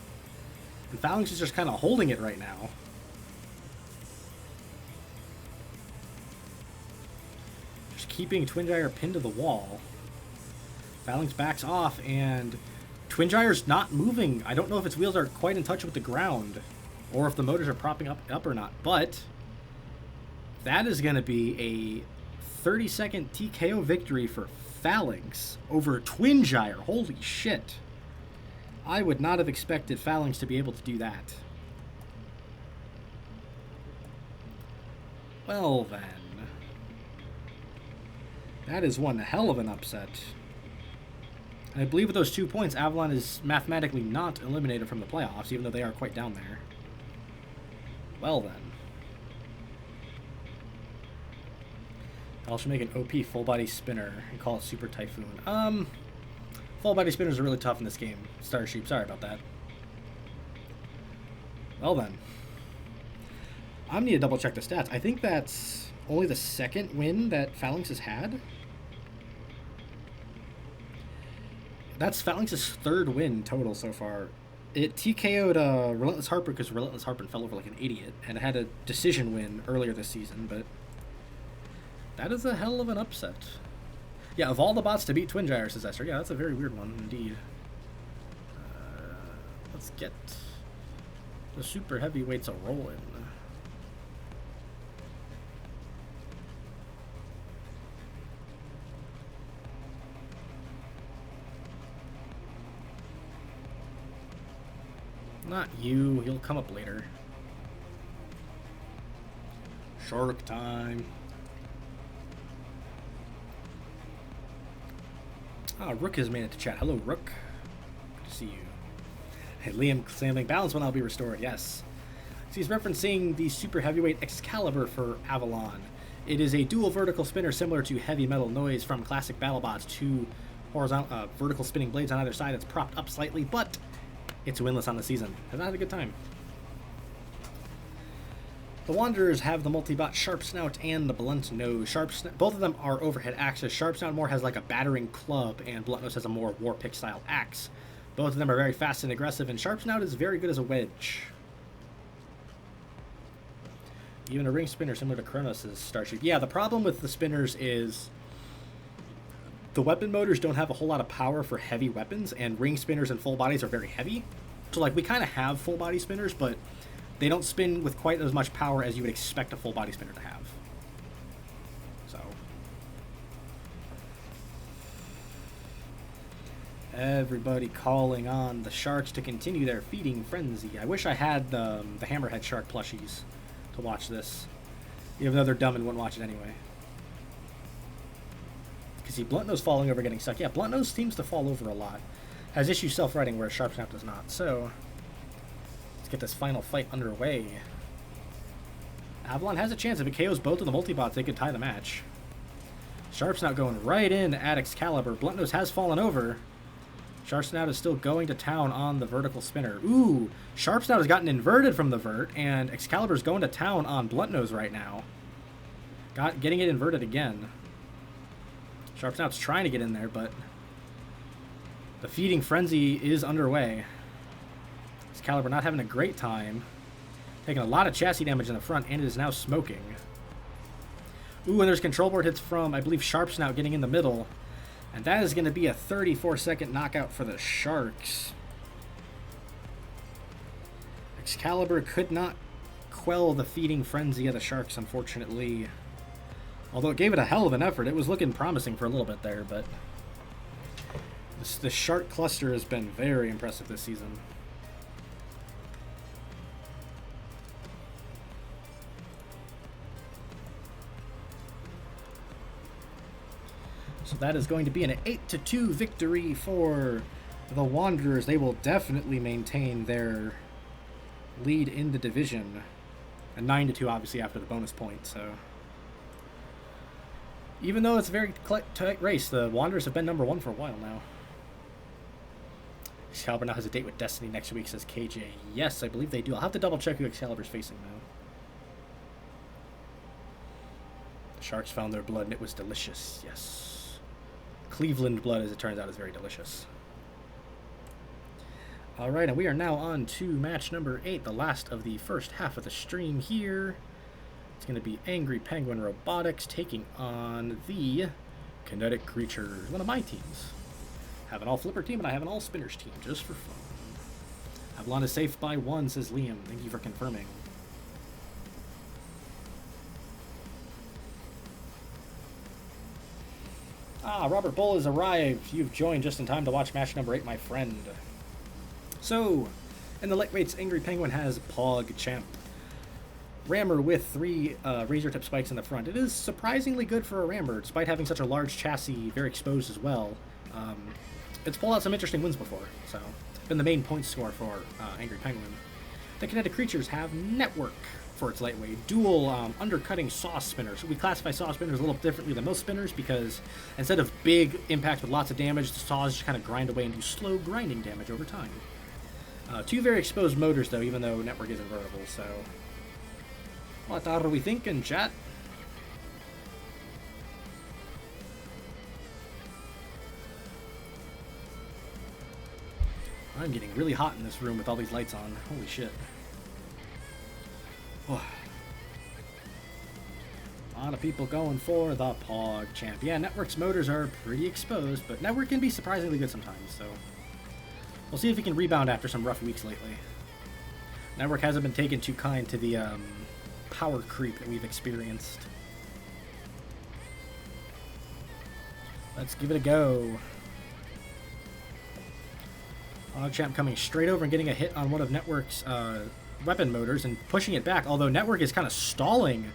And Phalanx is just kind of holding it right now. Just keeping Twin Gyre pinned to the wall. Phalanx backs off, and Twin Gyre's not moving. I don't know if its wheels are quite in touch with the ground, or if the motors are propping up or not, but that is going to be a 30-second TKO victory for Phalanx over Twin Gyre. Holy shit. I would not have expected Phalanx to be able to do that. Well then. That is one hell of an upset. And I believe with those 2 points, Avalon is mathematically not eliminated from the playoffs, even though they are quite down there. Well then. I'll should make an OP full body spinner and call it Super Typhoon. Full body spinners are really tough in this game. Starsheep, sorry about that. Well then. I need to double check the stats. I think that's only the second win that Phalanx has had. That's Phalanx's third win total so far. It TKO'd Relentless Harper because Relentless Harper fell over like an idiot and had a decision win earlier this season, but that is a hell of an upset. Yeah, of all the bots to beat Twin Gyre, says Esther. Yeah, that's a very weird one indeed. Let's get the super heavyweights a rolling. Not you, he'll come up later. Shark time. Ah, Rook has made it to chat. Hello, Rook. Good to see you. Hey, Liam claiming balance when I'll be restored. Yes. So he's referencing the super heavyweight Excalibur for Avalon. It is a dual vertical spinner similar to Heavy Metal Noise from classic BattleBots. Two horizontal, vertical spinning blades on either side. It's propped up slightly, but it's winless on the season. Has not had a good time. The Wanderers have the multi-bot Sharp Snout and the Blunt Nose. Both of them are overhead axes. Sharp Snout more has like a battering club, and Blunt Nose has a more war pick style axe. Both of them are very fast and aggressive, and Sharp Snout is very good as a wedge. Even a ring spinner similar to Kronos' Starship. Yeah, the problem with the spinners is the weapon motors don't have a whole lot of power for heavy weapons, and ring spinners and full bodies are very heavy. So like we kind of have full body spinners, but they don't spin with quite as much power as you would expect a full body spinner to have. So everybody calling on the Sharks to continue their feeding frenzy. I wish I had the Hammerhead Shark plushies to watch this, even though they're dumb and wouldn't watch it anyway. See, Blunt Nose falling over, getting stuck. Yeah, Blunt Nose seems to fall over a lot. Has issues self-righting where Sharp Snout does not. So, let's get this final fight underway. Avalon has a chance. If it KOs both of the multi-bots, they could tie the match. Sharp Snout going right in at Excalibur. Blunt Nose has fallen over. Sharp Snout is still going to town on the vertical spinner. Ooh, Sharp Snout has gotten inverted from the vert, and Excalibur's going to town on Blunt Nose right now. Getting it inverted again. Sharp Snout's trying to get in there, but the feeding frenzy is underway. Excalibur not having a great time. Taking a lot of chassis damage in the front, and it is now smoking. Ooh, and there's control board hits from, I believe, Sharp Snout getting in the middle. And that is going to be a 34-second knockout for the Sharks. Excalibur could not quell the feeding frenzy of the Sharks, unfortunately. Although it gave it a hell of an effort. It was looking promising for a little bit there, but the Shark cluster has been very impressive this season. So that is going to be an 8-2 victory for the Wanderers. They will definitely maintain their lead in the division. A 9-2 obviously after the bonus point, so even though it's a very tight race, the Wanderers have been number one for a while now. Excalibur now has a date with Destiny next week, says KJ. Yes, I believe they do. I'll have to double check who Excalibur's facing now. The Sharks found their blood and it was delicious. Yes. Cleveland blood, as it turns out, is very delicious. Alright, and we are now on to match number 8, the last of the first half of the stream here. It's going to be Angry Penguin Robotics taking on the Kinetic Creatures, one of my teams. I have an all-flipper team, and I have an all-spinners team, just for fun. Avalon is safe by 1, says Liam. Thank you for confirming. Ah, Robert Bull has arrived. You've joined just in time to watch match number 8, my friend. So, in the lightweights, Angry Penguin has Pog Champ. Rammer with 3 razor tip spikes in the front. It is surprisingly good for a Rammer, despite having such a large chassis, very exposed as well. It's pulled out some interesting wins before, so been the main point score for Angry Penguin. The Kinetic Creatures have Network for its lightweight. Dual undercutting saw spinners. We classify saw spinners a little differently than most spinners because instead of big impact with lots of damage, the saws just kind of grind away and do slow grinding damage over time. 2 very exposed motors, though, even though Network is invertible, so What are we thinking, chat? I'm getting really hot in this room with all these lights on. Holy shit. Oh. A lot of people going for the PogChamp. Yeah, Network's motors are pretty exposed, but Network can be surprisingly good sometimes, so we'll see if he can rebound after some rough weeks lately. Network hasn't been taken too kind to the power creep that we've experienced. Let's give it a go. PogChamp coming straight over and getting a hit on one of Network's weapon motors and pushing it back, although Network is kind of stalling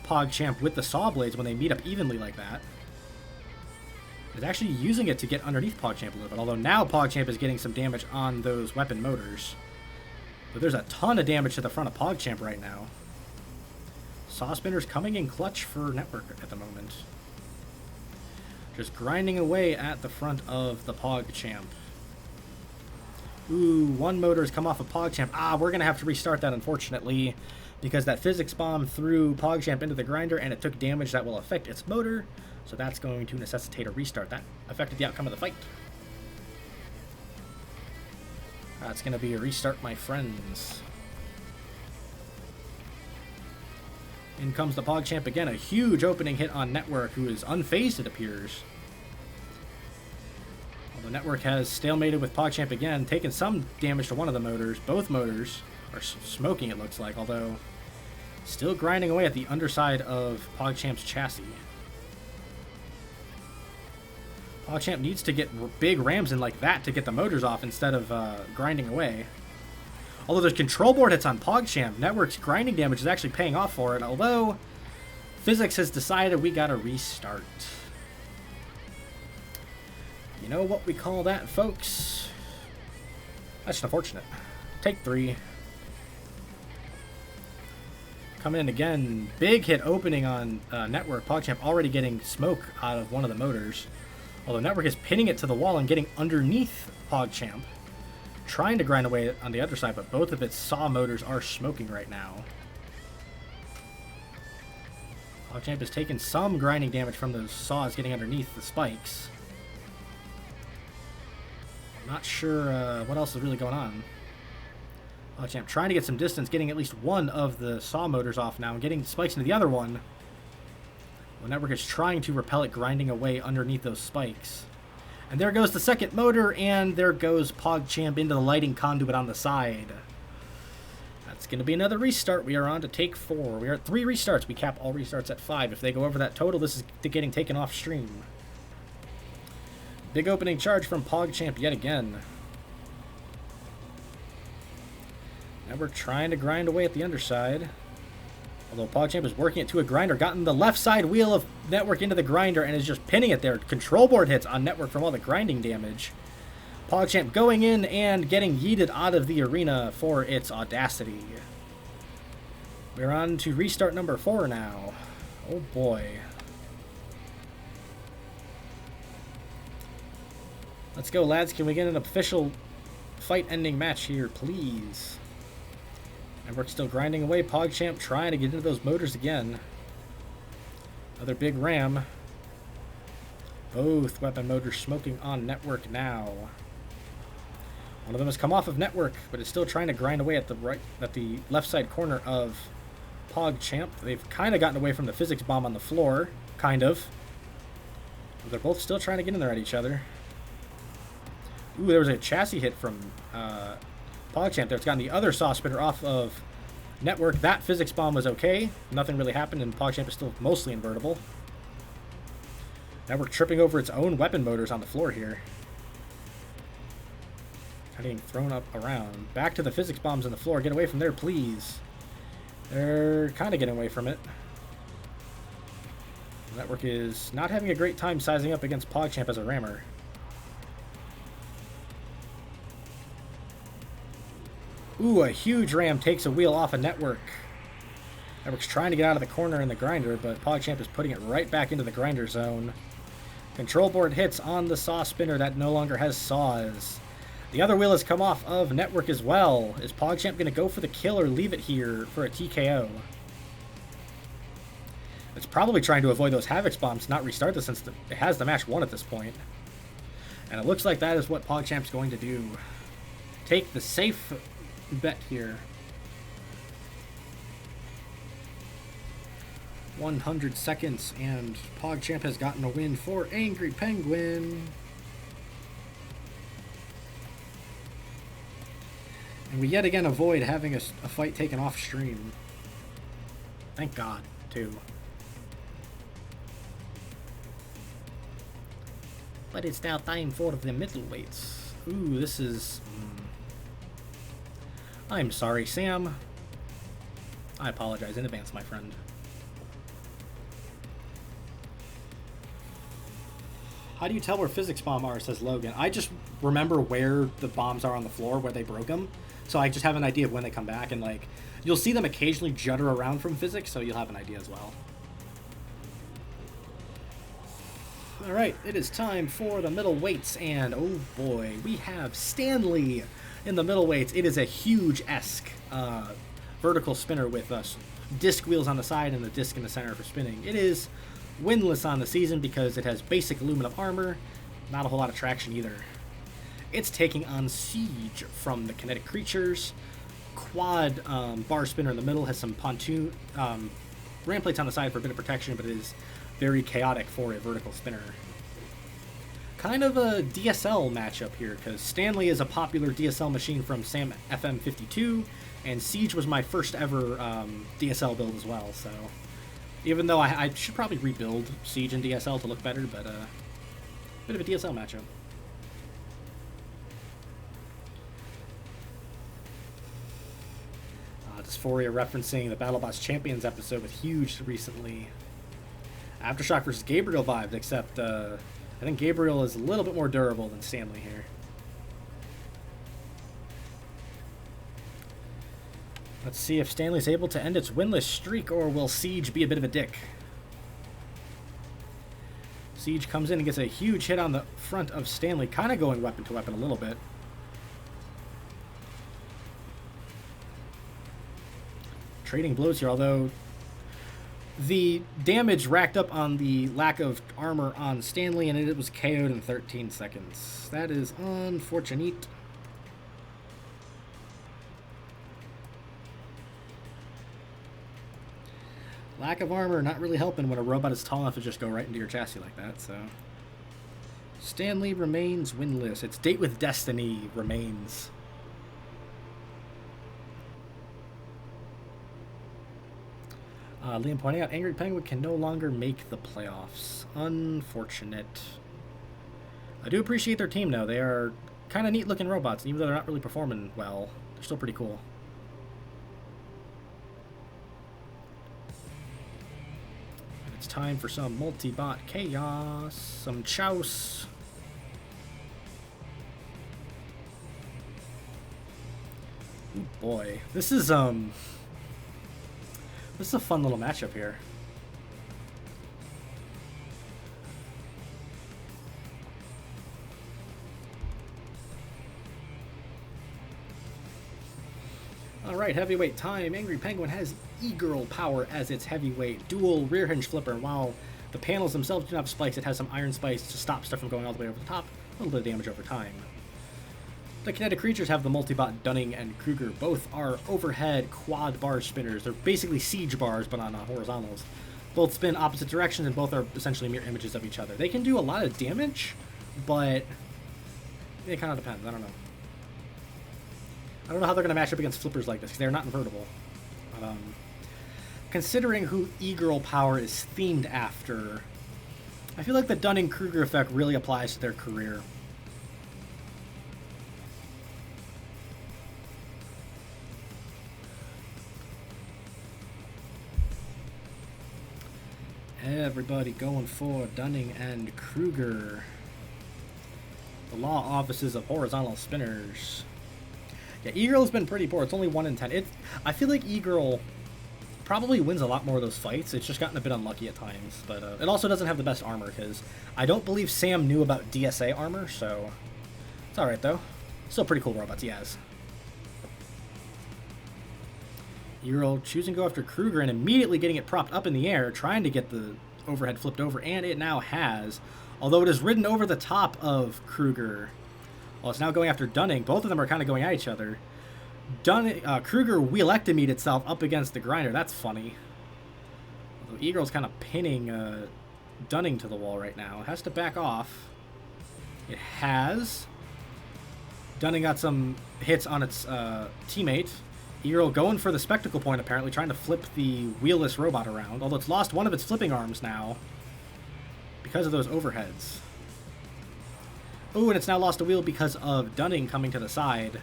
PogChamp with the saw blades when they meet up evenly like that. Is actually using it to get underneath PogChamp a little bit, although now PogChamp is getting some damage on those weapon motors. But there's a ton of damage to the front of PogChamp right now. Saw Spinners coming in clutch for Network at the moment. Just grinding away at the front of the PogChamp. Ooh, one motor has come off of PogChamp. Ah, we're going to have to restart that, unfortunately, because that physics bomb threw PogChamp into the grinder and it took damage that will affect its motor. So that's going to necessitate a restart. That affected the outcome of the fight. That's going to be a restart, my friends. In comes the PogChamp again. A huge opening hit on Network, who is unfazed, it appears. The Network has stalemated with PogChamp again, taken some damage to one of the motors. Both motors are smoking, it looks like, although still grinding away at the underside of PogChamp's chassis. PogChamp needs to get big rams in like that to get the motors off instead of grinding away. Although there's control board hits on PogChamp, Network's grinding damage is actually paying off for it, although physics has decided we gotta restart. You know what we call that, folks? That's unfortunate. Take 3. Coming in again. Big hit opening on Network. PogChamp already getting smoke out of one of the motors. Although Network is pinning it to the wall and getting underneath PogChamp. Trying to grind away on the other side, but both of its saw motors are smoking right now. PogChamp has taken some grinding damage from those saws getting underneath the spikes. Not sure what else is really going on. PogChamp trying to get some distance, getting at least one of the saw motors off now, and getting spikes into the other one. Well, Network is trying to repel it, grinding away underneath those spikes. And there goes the second motor, and there goes PogChamp into the lighting conduit on the side. That's going to be another restart. We are on to take 4. We are at 3 restarts. We cap all restarts at 5. If they go over that total, this is getting taken off stream. Big opening charge from PogChamp yet again. Network trying to grind away at the underside. Although PogChamp is working it to a grinder, gotten the left side wheel of Network into the grinder and is just pinning it there. Control board hits on Network from all the grinding damage. PogChamp going in and getting yeeted out of the arena for its audacity. We're on to restart number 4 now. Oh boy. Let's go, lads. Can we get an official fight-ending match here, please? Network's still grinding away. PogChamp trying to get into those motors again. Another big ram. Both weapon motors smoking on Network now. One of them has come off of Network, but is still trying to grind away at the left side corner of PogChamp. They've kind of gotten away from the physics bomb on the floor, kind of. But they're both still trying to get in there at each other. Ooh, there was a chassis hit from PogChamp there. It's gotten the other saw spinner off of Network. That physics bomb was okay. Nothing really happened, and PogChamp is still mostly invertible. Network tripping over its own weapon motors on the floor here. Kind of getting thrown up around. Back to the physics bombs on the floor. Get away from there, please. They're kind of getting away from it. Network is not having a great time sizing up against PogChamp as a rammer. Ooh, a huge ram takes a wheel off a Network. Network's trying to get out of the corner in the grinder, but PogChamp is putting it right back into the grinder zone. Control board hits on the saw spinner that no longer has saws. The other wheel has come off of Network as well. Is PogChamp going to go for the kill or leave it here for a TKO? It's probably trying to avoid those Havoc's bombs, not restart this since it has the match won at this point. And it looks like that is what PogChamp's going to do. Take the safe bet here. 100 seconds, and PogChamp has gotten a win for Angry Penguin. And we yet again avoid having a fight taken off stream. Thank God, too. But it's now time for the middleweights. Ooh, this is... I'm sorry, Sam. I apologize in advance, my friend. How do you tell where physics bomb are, says Logan. I just remember where the bombs are on the floor, where they broke them. So I just have an idea of when they come back, and like, you'll see them occasionally judder around from physics, so you'll have an idea as well. Alright, it is time for the middleweights, and oh boy, we have Stanley in the middleweights. It is a huge-esque vertical spinner with disc wheels on the side and the disc in the center for spinning. It is winless on the season because it has basic aluminum armor, not a whole lot of traction either. It's taking on Siege from the Kinetic Creatures. Quad bar spinner in the middle, has some pontoon ram plates on the side for a bit of protection, but it is very chaotic for a vertical spinner. Kind of a DSL matchup here, because Stanley is a popular DSL machine from Sam FM52, and Siege was my first ever DSL build as well, so even though I should probably rebuild Siege and DSL to look better, but bit of a DSL matchup. Dysphoria referencing the BattleBots Champions episode with Huge recently. Aftershock versus Gabriel vibes, except I think Gabriel is a little bit more durable than Stanley here. Let's see if Stanley's able to end its winless streak, or will Siege be a bit of a dick? Siege comes in and gets a huge hit on the front of Stanley, kind of going weapon to weapon a little bit. Trading blows here, although the damage racked up on the lack of armor on Stanley, and it was KO'd in 13 seconds. That is unfortunate. Lack of armor not really helping when a robot is tall enough to just go right into your chassis like that, so... Stanley remains winless. Its date with Destiny remains. Liam pointing out, Angry Penguin can no longer make the playoffs. Unfortunate. I do appreciate their team, though. They are kind of neat-looking robots, and even though they're not really performing well, they're still pretty cool. And it's time for some multi-bot chaos, some chouse. Ooh, boy. This is a fun little matchup here. Alright, heavyweight time. Angry Penguin has E-Girl power as its heavyweight. Dual rear hinge flipper. While the panels themselves do not have spikes, it has some iron spikes to stop stuff from going all the way over the top. A little bit of damage over time. The Kinetic Creatures have the multi-bot Dunning and Kruger. Both are overhead quad bar spinners. They're basically siege bars, but on horizontals. Both spin opposite directions, and both are essentially mirror images of each other. They can do a lot of damage, but it kind of depends. I don't know. I don't know how they're going to match up against flippers like this, because they're not invertible. Considering who E-Girl power is themed after, I feel like the Dunning-Kruger effect really applies to their career. Everybody going for Dunning and Kruger. The law offices of horizontal spinners. Yeah, E-Girl has been pretty poor. It's only 1 in 10. I feel like E-Girl probably wins a lot more of those fights. It's just gotten a bit unlucky at times. But it also doesn't have the best armor, because I don't believe Sam knew about DSA armor, so it's alright, though. Still pretty cool robots he has. Earl choosing to go after Kruger and immediately getting it propped up in the air, trying to get the overhead flipped over, and it now has. Although it has ridden over the top of Kruger. Well, it's now going after Dunning. Both of them are kind of going at each other. Kruger wheelectomied itself up against the grinder. That's funny. Although Eagle's kind of pinning Dunning to the wall right now. It has to back off. It has. Dunning got some hits on its teammate. Eagle going for the spectacle point, apparently, trying to flip the wheelless robot around. Although it's lost one of its flipping arms now because of those overheads. Oh, and it's now lost a wheel because of Dunning coming to the side.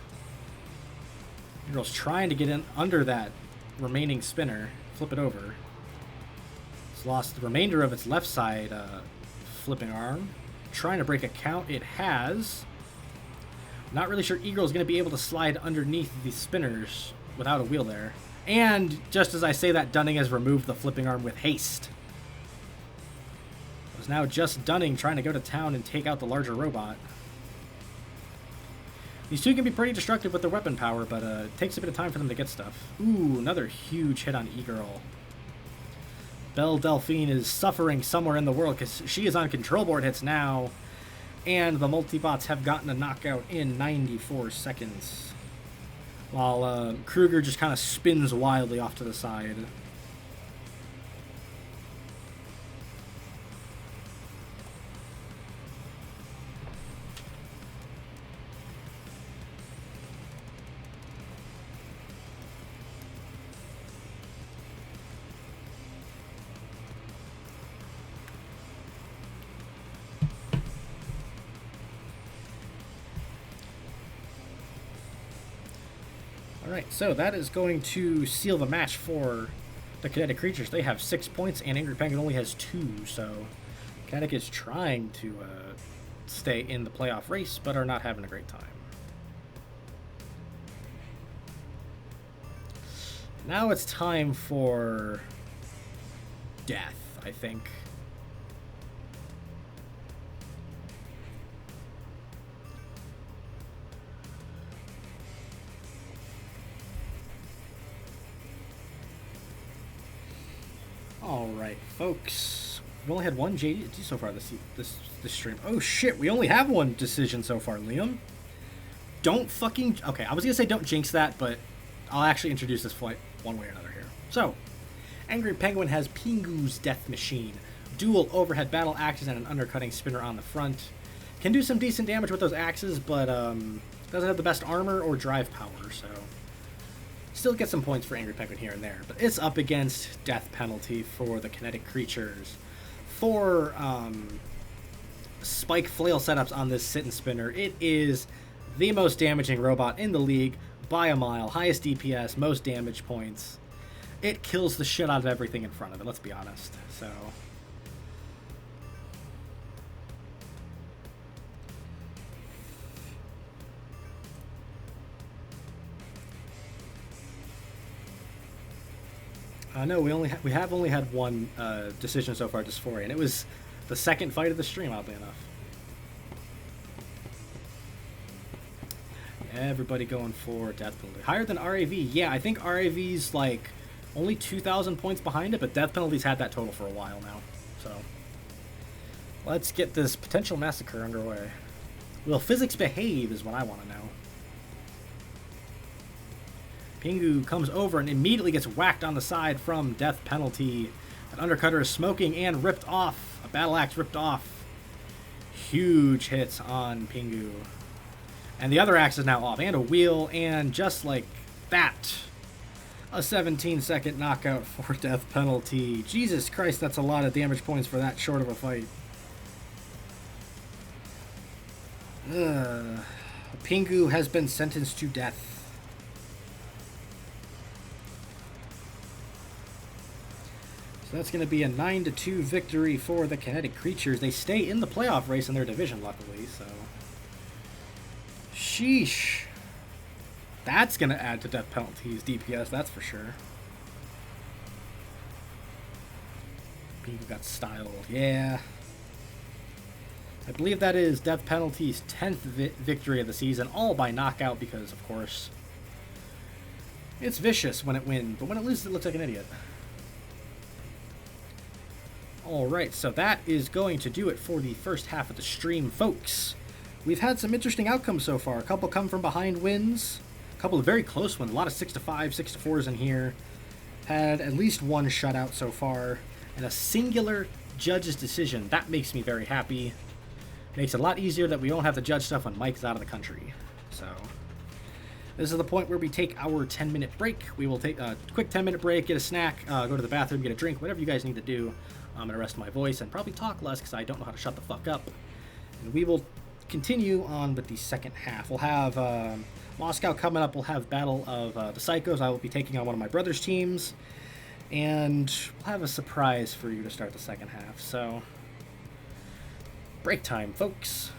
Eagle's trying to get in under that remaining spinner. Flip it over. It's lost the remainder of its left side flipping arm. Trying to break a count. It has. Not really sure Eagle's going to be able to slide underneath the spinners without a wheel there. And just as I say that, Dunning has removed the flipping arm with haste. It was now just Dunning trying to go to town and take out the larger robot. These two can be pretty destructive with their weapon power, but it takes a bit of time for them to get stuff. Ooh, another huge hit on E-Girl. Belle Delphine is suffering somewhere in the world because she is on control board hits now. And the multibots have gotten a knockout in 94 seconds. While Kruger just kind of spins wildly off to the side. Alright, so that is going to seal the match for the Kinetic creatures. They have 6 points, and Angry Penguin only has 2, so Kinetic is trying to stay in the playoff race, but are not having a great time. Now it's time for death, I think. Alright, folks. We've only had one JD so far this stream. Oh shit, we only have one decision so far, Liam. Don't fucking... Okay, I was gonna say don't jinx that, but I'll actually introduce this fight one way or another here. So, Angry Penguin has Pingu's Death Machine. Dual overhead battle axes and an undercutting spinner on the front. Can do some decent damage with those axes, but doesn't have the best armor or drive power, so... Still get some points for Angry Penguin here and there, but it's up against Death Penalty for the Kinetic creatures. 4 spike flail setups on this sit and spinner. It is the most damaging robot in the league by a mile. Highest DPS, most damage points. It kills the shit out of everything in front of it, let's be honest. So... No, we have only had one decision so far, Dysphoria, and it was the second fight of the stream, oddly enough. Everybody going for Death Penalty. Higher than RAV. Yeah, I think RAV's like only 2,000 points behind it, but Death Penalty's had that total for a while now. So let's get this potential massacre underway. Will physics behave is what I want to know. Pingu comes over and immediately gets whacked on the side from Death Penalty. An undercutter is smoking and ripped off. A battle axe ripped off. Huge hits on Pingu. And the other axe is now off. And a wheel. And just like that, a 17-second knockout for Death Penalty. Jesus Christ, that's a lot of damage points for that short of a fight. Pingu has been sentenced to death. So that's going to be a 9-2 victory for the Kinetic creatures. They stay in the playoff race in their division, luckily, so... Sheesh. That's going to add to Death Penalty's DPS, that's for sure. Pingu got styled, yeah. I believe that is Death Penalty's 10th victory of the season, all by knockout because, of course, It's vicious when it wins, but when it loses, it looks like an idiot. Alright, so that is going to do it for the first half of the stream, folks. We've had some interesting outcomes so far. A couple come from behind wins, a couple of very close ones, a lot of 6-5, 6-4s in here. Had at least one shutout so far, and a singular judge's decision. That makes me very happy. Makes it a lot easier that we don't have to judge stuff when Mike's out of the country. So, this is the point where we take our 10-minute break. We will take a quick 10-minute break, get a snack, go to the bathroom, get a drink, whatever you guys need to do. I'm going to rest my voice and probably talk less because I don't know how to shut the fuck up. And we will continue on with the second half. We'll have Moscow coming up. We'll have Battle of the Psychos. I will be taking on one of my brother's teams. And we'll have a surprise for you to start the second half. So, break time, folks.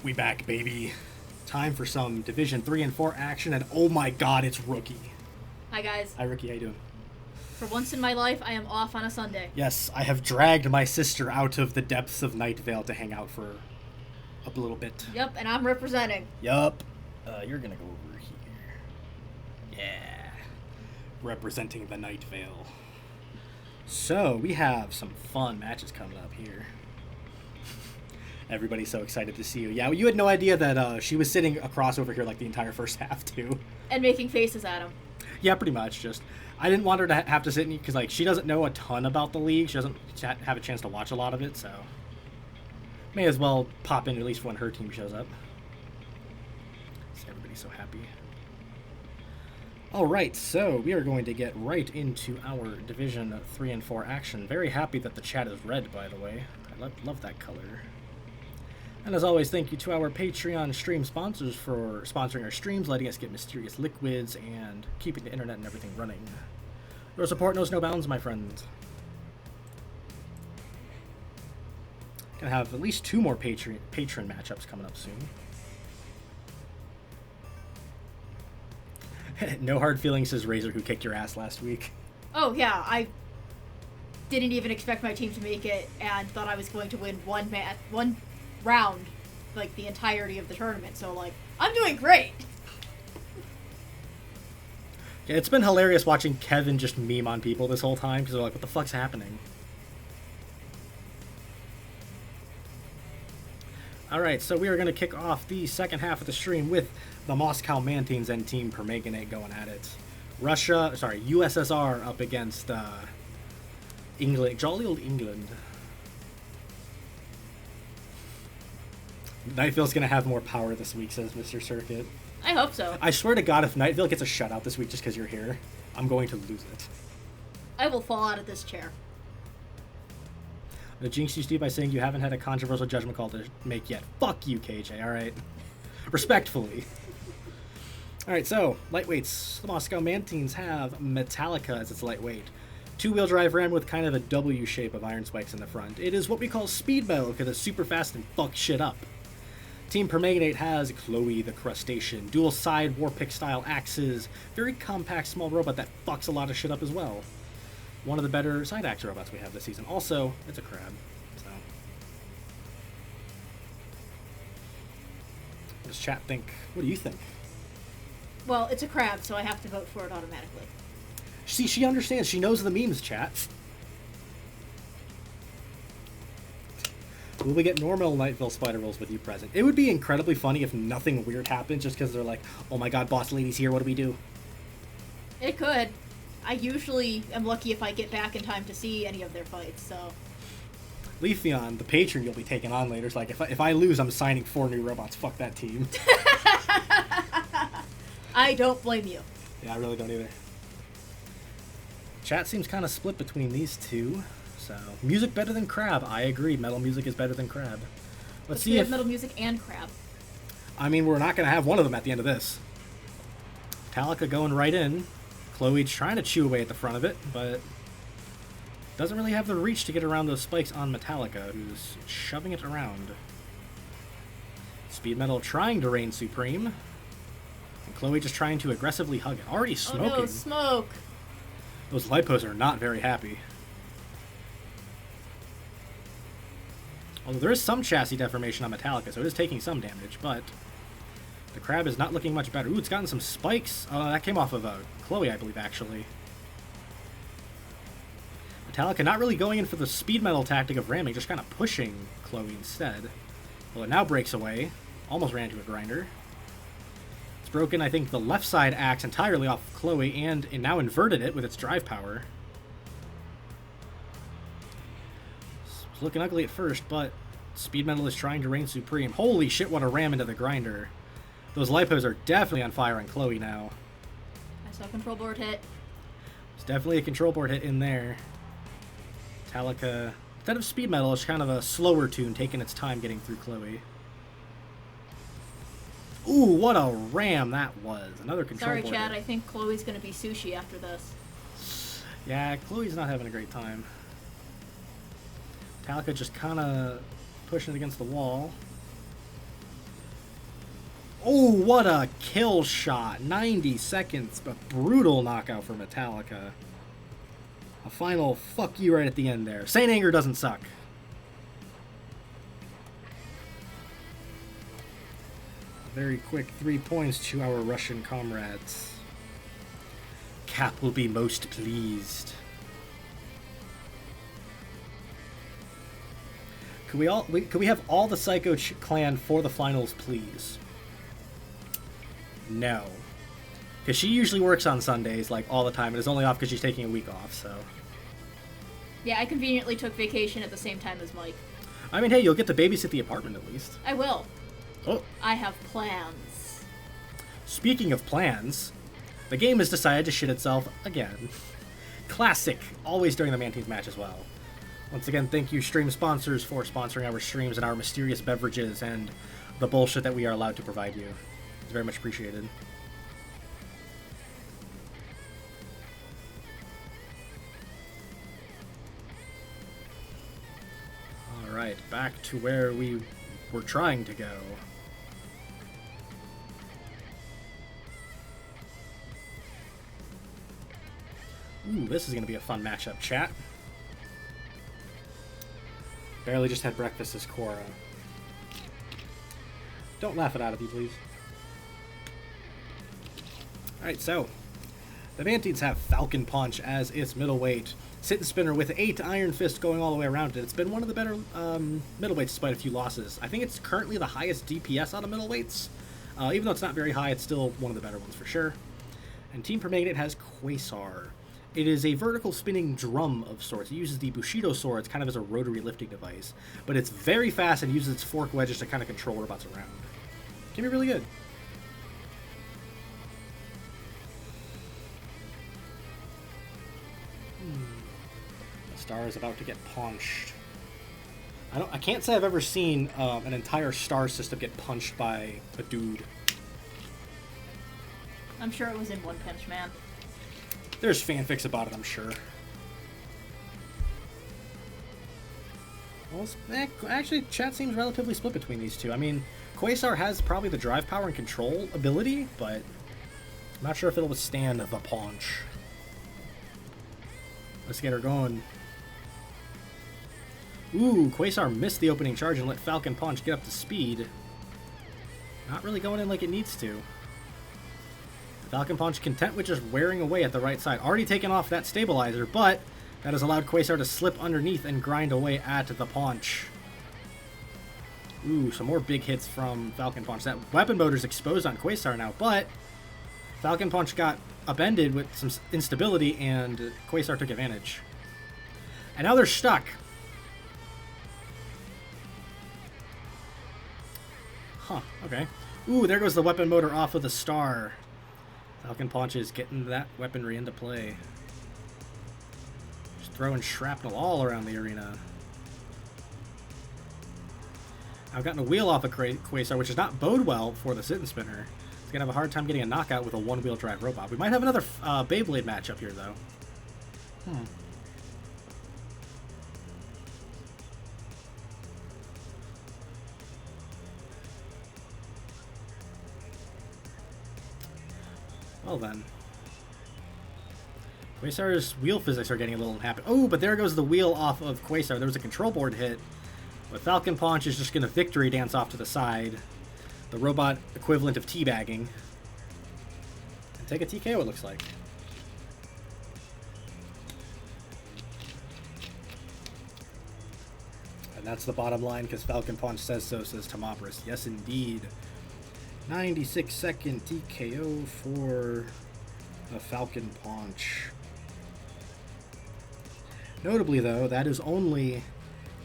We back, baby. Time for some Division 3 and 4 action, and oh my god, it's Rookie. Hi, guys. Hi, Rookie, how you doing? For once in my life, I am off on a Sunday. Yes, I have dragged my sister out of the depths of Night Vale to hang out for a little bit. Yep, and I'm representing. Yup. You're gonna go over here. Yeah. Representing the Night Vale. So, we have some fun matches coming up here. Everybody's so excited to see you. Yeah, you had no idea that she was sitting across over here like the entire first half, too. And making faces at him. Yeah, pretty much. Just, I didn't want her to have to sit in, because, like, she doesn't know a ton about the league. She doesn't have a chance to watch a lot of it, so may as well pop in at least when her team shows up. So everybody's so happy. Alright, so we are going to get right into our Division 3 and 4 action. Very happy that the chat is red, by the way. I love that color. And as always, thank you to our Patreon stream sponsors for sponsoring our streams, letting us get mysterious liquids, and keeping the internet and everything running. Your support knows no bounds, my friends. Gonna have at least 2 more patron matchups coming up soon. No hard feelings, says Razor, who kicked your ass last week. Oh, yeah, I didn't even expect my team to make it, and thought I was going to win one round, like, the entirety of the tournament, so, like, I'm doing great! Yeah, it's been hilarious watching Kevin just meme on people this whole time, because they're like, what the fuck's happening? Alright, so we are going to kick off the second half of the stream with the Moscow Mantines and Team Permanganate going at it. USSR up against England, jolly old England. Night Vale's going to have more power this week, says Mr. Circuit. I hope so. I swear to God, if Night Vale gets a shutout this week just because you're here, I'm going to lose it. I will fall out of this chair. I jinx you, Steve, by saying you haven't had a controversial judgment call to make yet. Fuck you, KJ, alright? Respectfully. Alright, so, lightweights. The Moscow Mantines have Metallica as its lightweight. 2-wheel drive ram with kind of a W shape of iron spikes in the front. It is what we call speed metal because it's super fast and fucks shit up. Team Permanganate has Chloe the Crustacean, dual side Warpick style axes, very compact small robot that fucks a lot of shit up as well. One of the better side axe robots we have this season. Also, it's a crab. So, what does chat think? What do you think? Well, it's a crab, so I have to vote for it automatically. See, she understands. She knows the memes, chat. Will we get normal Night Vale Spiderwolves with you present? It would be incredibly funny if nothing weird happened just because they're like, oh my god, boss lady's here, what do we do? It could. I usually am lucky if I get back in time to see any of their fights, so... Leafeon, the patron you'll be taking on later, is like, if I lose, I'm signing 4 new robots. Fuck that team. I don't blame you. Yeah, I really don't either. Chat seems kind of split between these two. So, music better than crab. I agree. Metal music is better than crab. Let's see if metal music and crab. I mean, we're not going to have one of them at the end of this. Metallica going right in. Chloe's trying to chew away at the front of it, but doesn't really have the reach to get around those spikes on Metallica, who's shoving it around. Speed Metal trying to reign supreme. And Chloe just trying to aggressively hug it. Already smoking. Oh no, smoke! Those lipos are not very happy. Although there is some chassis deformation on Metallica, so it is taking some damage, but the crab is not looking much better. Ooh, it's gotten some spikes. That came off of Chloe, I believe, actually. Metallica not really going in for the speed metal tactic of ramming, just kind of pushing Chloe instead. Well, it now breaks away. Almost ran into a grinder. It's broken, I think, the left side axe entirely off of Chloe, and it now inverted it with its drive power. It's looking ugly at first, but Speed Metal is trying to reign supreme. Holy shit, what a ram into the grinder. Those lipos are definitely on fire on Chloe now. I saw a control board hit. There's definitely a control board hit in there. Metallica, instead of Speed Metal, it's kind of a slower tune, taking its time getting through Chloe. Ooh, what a ram that was. Another control board. Sorry, Chad, I think Chloe's going to be sushi after this. Yeah, Chloe's not having a great time. Metallica just kind of pushing it against the wall. Oh, what a kill shot. 90 seconds, but brutal knockout for Metallica. A final fuck you right at the end there. Saint Anger doesn't suck. Very quick 3 points to our Russian comrades. Cap will be most pleased. Could we have all the Psycho clan for the finals, please? No. Because she usually works on Sundays, like, all the time, and is only off because she's taking a week off, so... Yeah, I conveniently took vacation at the same time as Mike. I mean, hey, you'll get to babysit the apartment at least. I will. Oh. I have plans. Speaking of plans, the game has decided to shit itself again. Classic. Always during the Mantines match as well. Once again, thank you, stream sponsors, for sponsoring our streams and our mysterious beverages and the bullshit that we are allowed to provide you. It's very much appreciated. Alright, back to where we were trying to go. Ooh, this is going to be a fun matchup, chat. Barely just had breakfast as Cora. Don't laugh it out of you, please. Alright, so the Mantines have Falcon Punch as its middleweight. Sit and Spinner with 8 Iron Fist going all the way around it. It's been one of the better middleweights despite a few losses. I think it's currently the highest DPS out of middleweights. Even though it's not very high, it's still one of the better ones for sure. And Team Permanganate has Quasar. It is a vertical spinning drum of sorts. It uses the Bushido swords kind of as a rotary lifting device. But it's very fast and uses its fork wedges to kind of control robots around. Can be really good. The star is about to get punched. I can't say I've ever seen an entire star system get punched by a dude. I'm sure it was in One Punch Man. There's fanfics about it, I'm sure. Well, actually, chat seems relatively split between these two. I mean, Quasar has probably the drive power and control ability, but I'm not sure if it'll withstand the punch. Let's get her going. Ooh, Quasar missed the opening charge and let Falcon Punch get up to speed. Not really going in like it needs to. Falcon Punch content with just wearing away at the right side. Already taken off that stabilizer, but that has allowed Quasar to slip underneath and grind away at the punch. Ooh, some more big hits from Falcon Punch. That weapon motor's exposed on Quasar now, but Falcon Punch got upended with some instability and Quasar took advantage. And now they're stuck. Huh, okay. Ooh, there goes the weapon motor off with a star. Falcon Punch is getting that weaponry into play. Just throwing shrapnel all around the arena. I've gotten a wheel off of Quasar, which does not bode well for the Sit and Spinner. It's going to have a hard time getting a knockout with a one-wheel drive robot. We might have another Beyblade match up here, though. Well then. Quasar's wheel physics are getting a little unhappy. Oh, but there goes the wheel off of Quasar. There was a control board hit. But Falcon Punch is just going to victory dance off to the side. The robot equivalent of teabagging. And take a TKO, it looks like. And that's the bottom line, because Falcon Punch says so, says Tomopris. Yes, indeed. 96-second TKO for the Falcon Punch. Notably, though, that is only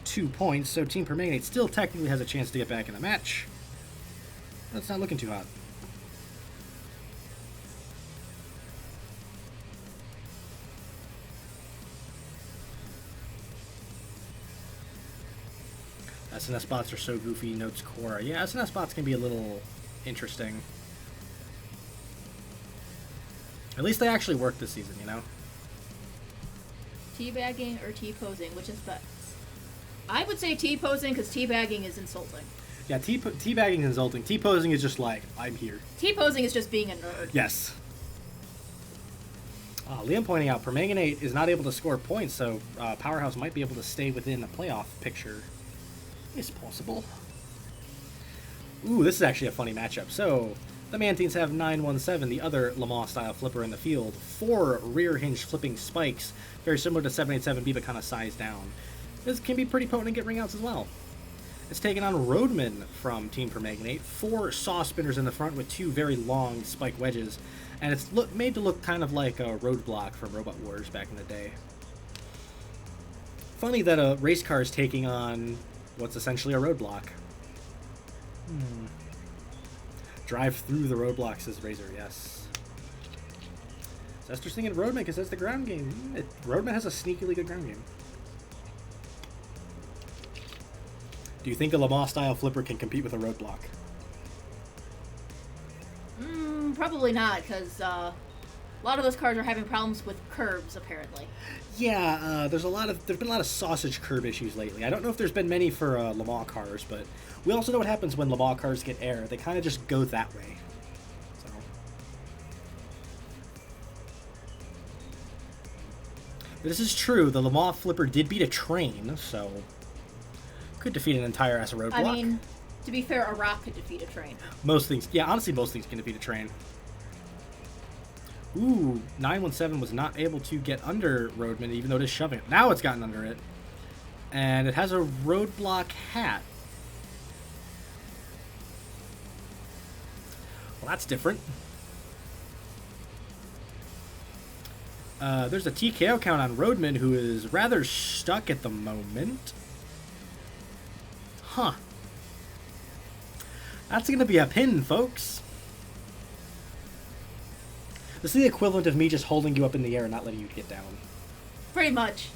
2 points, so Team Permanganate still technically has a chance to get back in the match. That's not looking too hot. SNS bots are so goofy, notes Cora. Yeah, SNS bots can be a little interesting. At least they actually work this season, you know? Teabagging or T-posing, which is best? I would say T-posing because teabagging is insulting. Yeah, teabagging is insulting. T-posing is just like, I'm here. T-posing is just being a nerd. Yes. Liam pointing out, Permanganate is not able to score points, so Powerhouse might be able to stay within the playoff picture. It's possible. Ooh, this is actually a funny matchup. So, the Mantines have 917, the other Le Mans-style flipper in the field. 4 rear-hinge flipping spikes, very similar to 787B, but kind of sized down. This can be pretty potent and get ring outs as well. It's taken on Roadman from Team Permanganate. 4 saw spinners in the front with 2 very long spike wedges. And it's made to look kind of like a roadblock from Robot Wars back in the day. Funny that a race car is taking on what's essentially a roadblock. Drive through the roadblocks, says Razor, yes. Zester's thinking Roadman because that's the ground game. Roadman has a sneakily good ground game. Do you think a Le Mans-style flipper can compete with a roadblock? Probably not, because a lot of those cars are having problems with curbs, apparently. Yeah, there's been a lot of sausage curb issues lately. I don't know if there's been many for Le Mans cars, but we also know what happens when Le Mans cars get air. They kind of just go that way. So. This is true. The Le Mans flipper did beat a train, so could defeat an entire ass roadblock. I mean, to be fair, a rock could defeat a train. Most things, yeah, honestly, most things can defeat a train. Ooh, 917 was not able to get under Roadman, even though it is shoving it. Now it's gotten under it. And it has a roadblock hat. Well, that's different. There's a TKO count on Roadman, who is rather stuck at the moment. Huh. That's going to be a pin, folks. This is the equivalent of me just holding you up in the air and not letting you get down. Pretty much.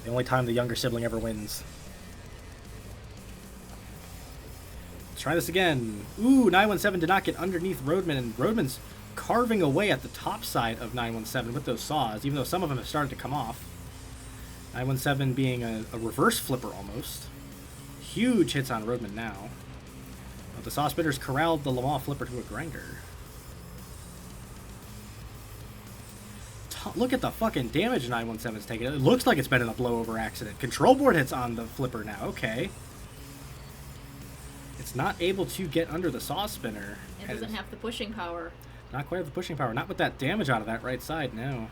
The only time the younger sibling ever wins. Let's try this again. Ooh, 917 did not get underneath Roadman, and Roadman's carving away at the top side of 917 with those saws, even though some of them have started to come off. 917 being a reverse flipper almost. Huge hits on Roadman now. But the saw spinners corralled the Le Mans flipper to a grinder. Look at the fucking damage 917's taking. It looks like it's been in a blowover accident. Control board hits on the flipper now. Okay. It's not able to get under the saw spinner. It doesn't have the pushing power. Not quite have the pushing power. Not with that damage out of that right side, no.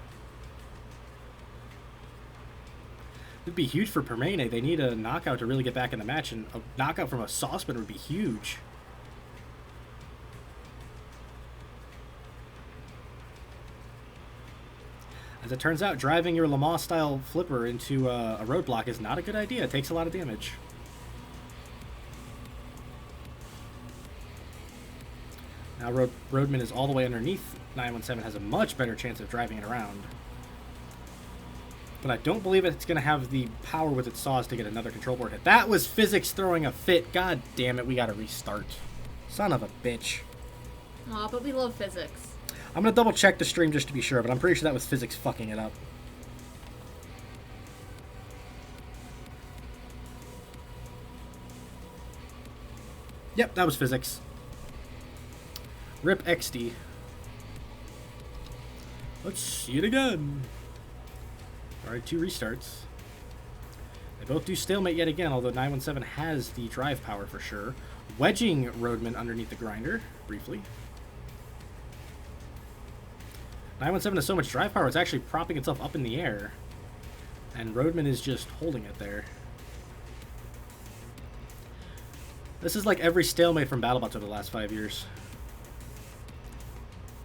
It'd be huge for Permanganate. They need a knockout to really get back in the match, and a knockout from a saw spinner would be huge. As it turns out, driving your Le Mans-style flipper into a roadblock is not a good idea. It takes a lot of damage. Now Roadman is all the way underneath 917, has a much better chance of driving it around. But I don't believe it's going to have the power with its saws to get another control board hit. That was physics throwing a fit. God damn it, we got to restart. Son of a bitch. Aw, but we love physics. I'm going to double check the stream just to be sure, but I'm pretty sure that was physics fucking it up. Yep, that was physics. Rip XD. Let's see it again. Alright, 2 restarts. They both do stalemate yet again, although 917 has the drive power for sure. Wedging Roadman underneath the grinder, briefly. 917 has so much drive power, it's actually propping itself up in the air. And Roadman is just holding it there. This is like every stalemate from BattleBots over the last 5 years.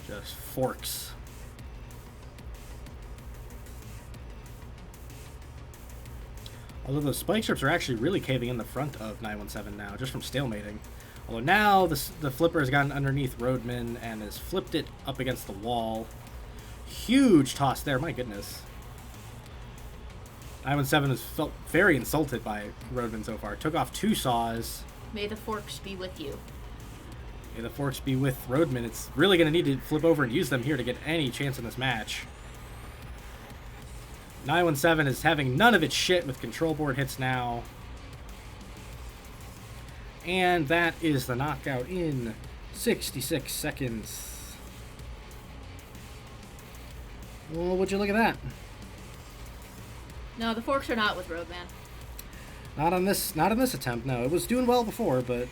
Just forks. Although those spike strips are actually really caving in the front of 917 now, just from stalemating. Although now the flipper has gotten underneath Roadman and has flipped it up against the wall. Huge toss there, my goodness. 917 has felt very insulted by Roadman so far. Took off 2 saws. May the forks be with you. May the forks be with Roadman. It's really going to need to flip over and use them here to get any chance in this match. 917 is having none of its shit with control board hits now. And that is the knockout in 66 seconds. Well, would you look at that? No, the forks are not with Roadman. Not on this attempt, no. It was doing well before, but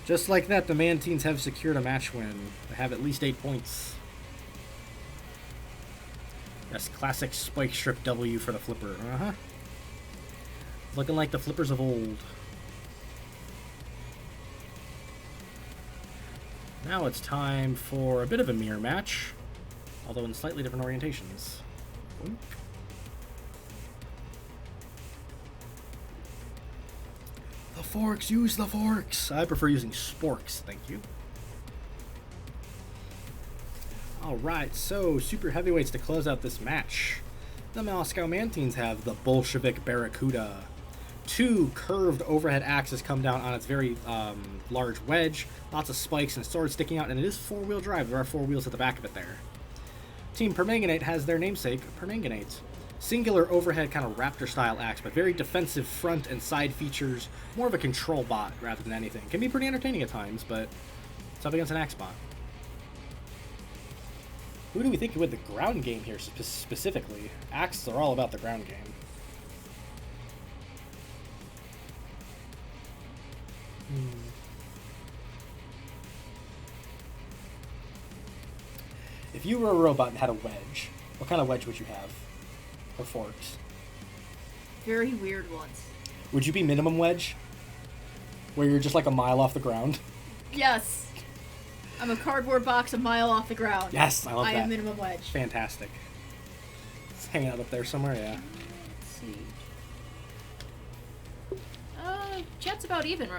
just like that, the Mantines have secured a match win. They have at least 8 points. Yes, classic spike strip W for the flipper. Uh-huh. Looking like the flippers of old. Now it's time for a bit of a mirror match, although in slightly different orientations. Oink. The forks, use the forks! I prefer using sporks, thank you. Alright, so super heavyweights to close out this match. The Moscow Mantines have the Bolshevik Barracuda. 2 curved overhead axes come down on its very large wedge. Lots of spikes and swords sticking out, and it is 4-wheel drive. There are 4 wheels at the back of it there. Team Permanganate has their namesake, Permanganate. Singular overhead kind of raptor-style axe, but very defensive front and side features. More of a control bot rather than anything. Can be pretty entertaining at times, but it's up against an axe bot. Who do we think with the ground game here specifically? Axes are all about the ground game. If you were a robot and had a wedge, what kind of wedge would you have? Or forks? Very weird ones. Would you be minimum wedge? Where you're just like a mile off the ground? Yes. I'm a cardboard box a mile off the ground. Yes, I love that. I am minimum wedge. Fantastic. It's hanging out up there somewhere, yeah. Let's see. Chat's about even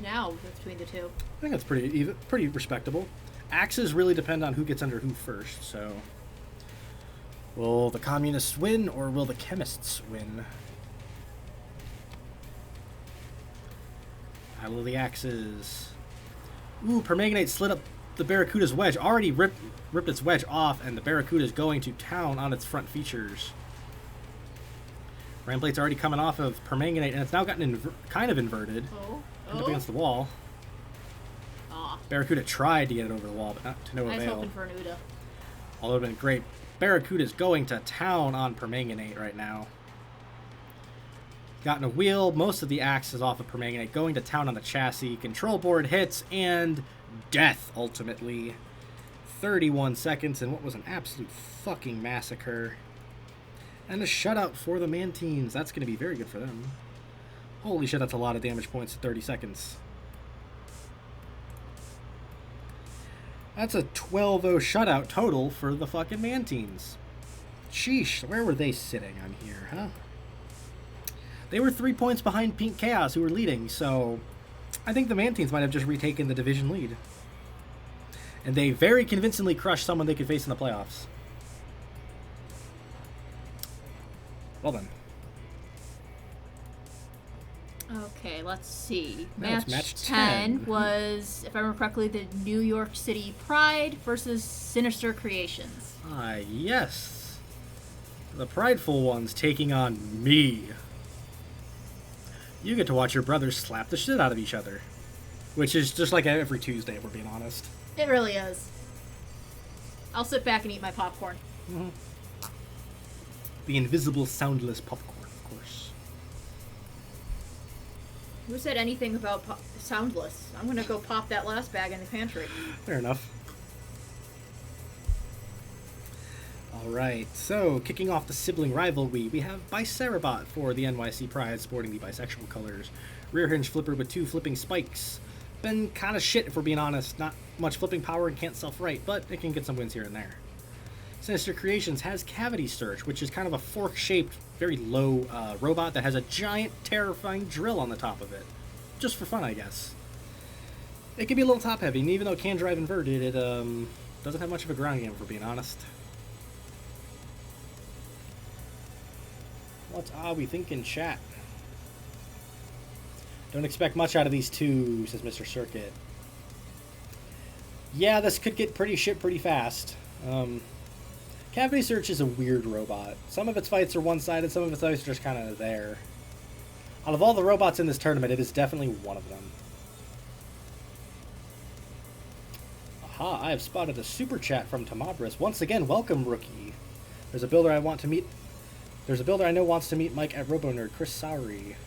now between the two. I think that's pretty even, pretty respectable. Axes really depend on who gets under who first, so... Will the communists win, or will the chemists win? I will the axes. Ooh, Permanganate slid up the Barracuda's wedge. Already ripped its wedge off, and the Barracuda's going to town on its front features. Ramplate's already coming off of Permanganate, and it's now gotten kind of inverted. Up against the wall. Barracuda tried to get it over the wall, but not to no avail. I was hoping for an Uda. Although it would have been great. Barracuda's going to town on Permanganate right now. Gotten a wheel, most of the axes off of Permanganate, going to town on the chassis. Control board hits, and death, ultimately. 31 seconds, and what was an absolute fucking massacre. And a shutout for the Mantines. That's going to be very good for them. Holy shit, that's a lot of damage points in 30 seconds. That's a 12-0 shutout total for the fucking Mantines. Sheesh, where were they sitting on here, huh? They were 3 points behind Pink Chaos, who were leading, so I think the Mantines might have just retaken the division lead. And they very convincingly crushed someone they could face in the playoffs. Well then. Okay, let's see. Match 10 was, if I remember correctly, the New York City Pride versus Sinister Creations. Ah, yes. The prideful ones taking on me. You get to watch your brothers slap the shit out of each other. Which is just like every Tuesday, if we're being honest. It really is. I'll sit back and eat my popcorn. Mm-hmm. The invisible, soundless popcorn, of course. Who said anything about soundless? I'm gonna go pop that last bag in the pantry. Fair enough. Alright, so kicking off the sibling rivalry, we have Bicerabot for the NYC Pride, sporting the bisexual colors. Rear hinge flipper with 2 flipping spikes. Been kind of shit, if we're being honest. Not much flipping power and can't self-right, but it can get some wins here and there. Sinister Creations has Cavity Search, which is kind of a fork-shaped, very low robot that has a giant, terrifying drill on the top of it. Just for fun, I guess. It can be a little top-heavy, and even though it can drive inverted, it doesn't have much of a ground game, if we're being honest. What are we thinking, chat? Don't expect much out of these two, says Mr. Circuit. Yeah, this could get pretty shit pretty fast. Cavity Search is a weird robot. Some of its fights are one-sided, some of its fights are just kind of there. Out of all the robots in this tournament, it is definitely one of them. Ha, I have spotted a super chat from Tamabris. Once again, welcome, rookie. There's a builder I want to meet. There's a builder I know wants to meet Mike at RoboNerd, Chris Sowry.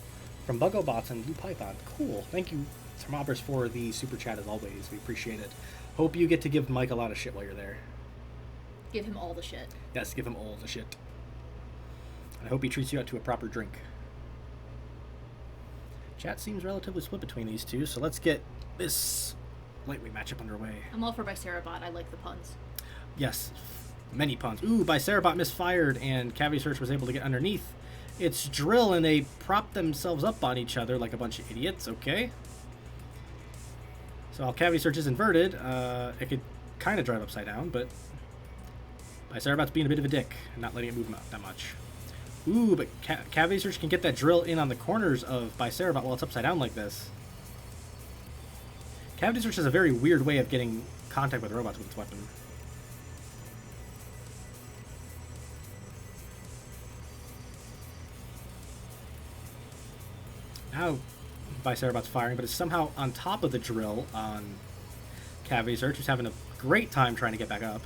From Bugobots and Blue Python. Cool. Thank you, Tamabris, for the super chat as always. We appreciate it. Hope you get to give Mike a lot of shit while you're there. Give him all the shit. Yes, give him all the shit. I hope he treats you out to a proper drink. Chat seems relatively split between these two, so let's get this lightweight matchup underway. I'm all for Bicerabot. I like the puns. Yes, many puns. Ooh, Bicerabot misfired, and Cavity Search was able to get underneath its drill, and they prop themselves up on each other like a bunch of idiots. Okay. So while Cavity Search is inverted, it could kind of drive upside down, but Bicerabot's being a bit of a dick and not letting it move that much. Ooh, but Cavity Search can get that drill in on the corners of Bicerabot while it's upside down like this. Cavity Search has a very weird way of getting contact with robots with its weapon. Now Bicerabot's firing, but it's somehow on top of the drill on Cavity Search, who's having a great time trying to get back up.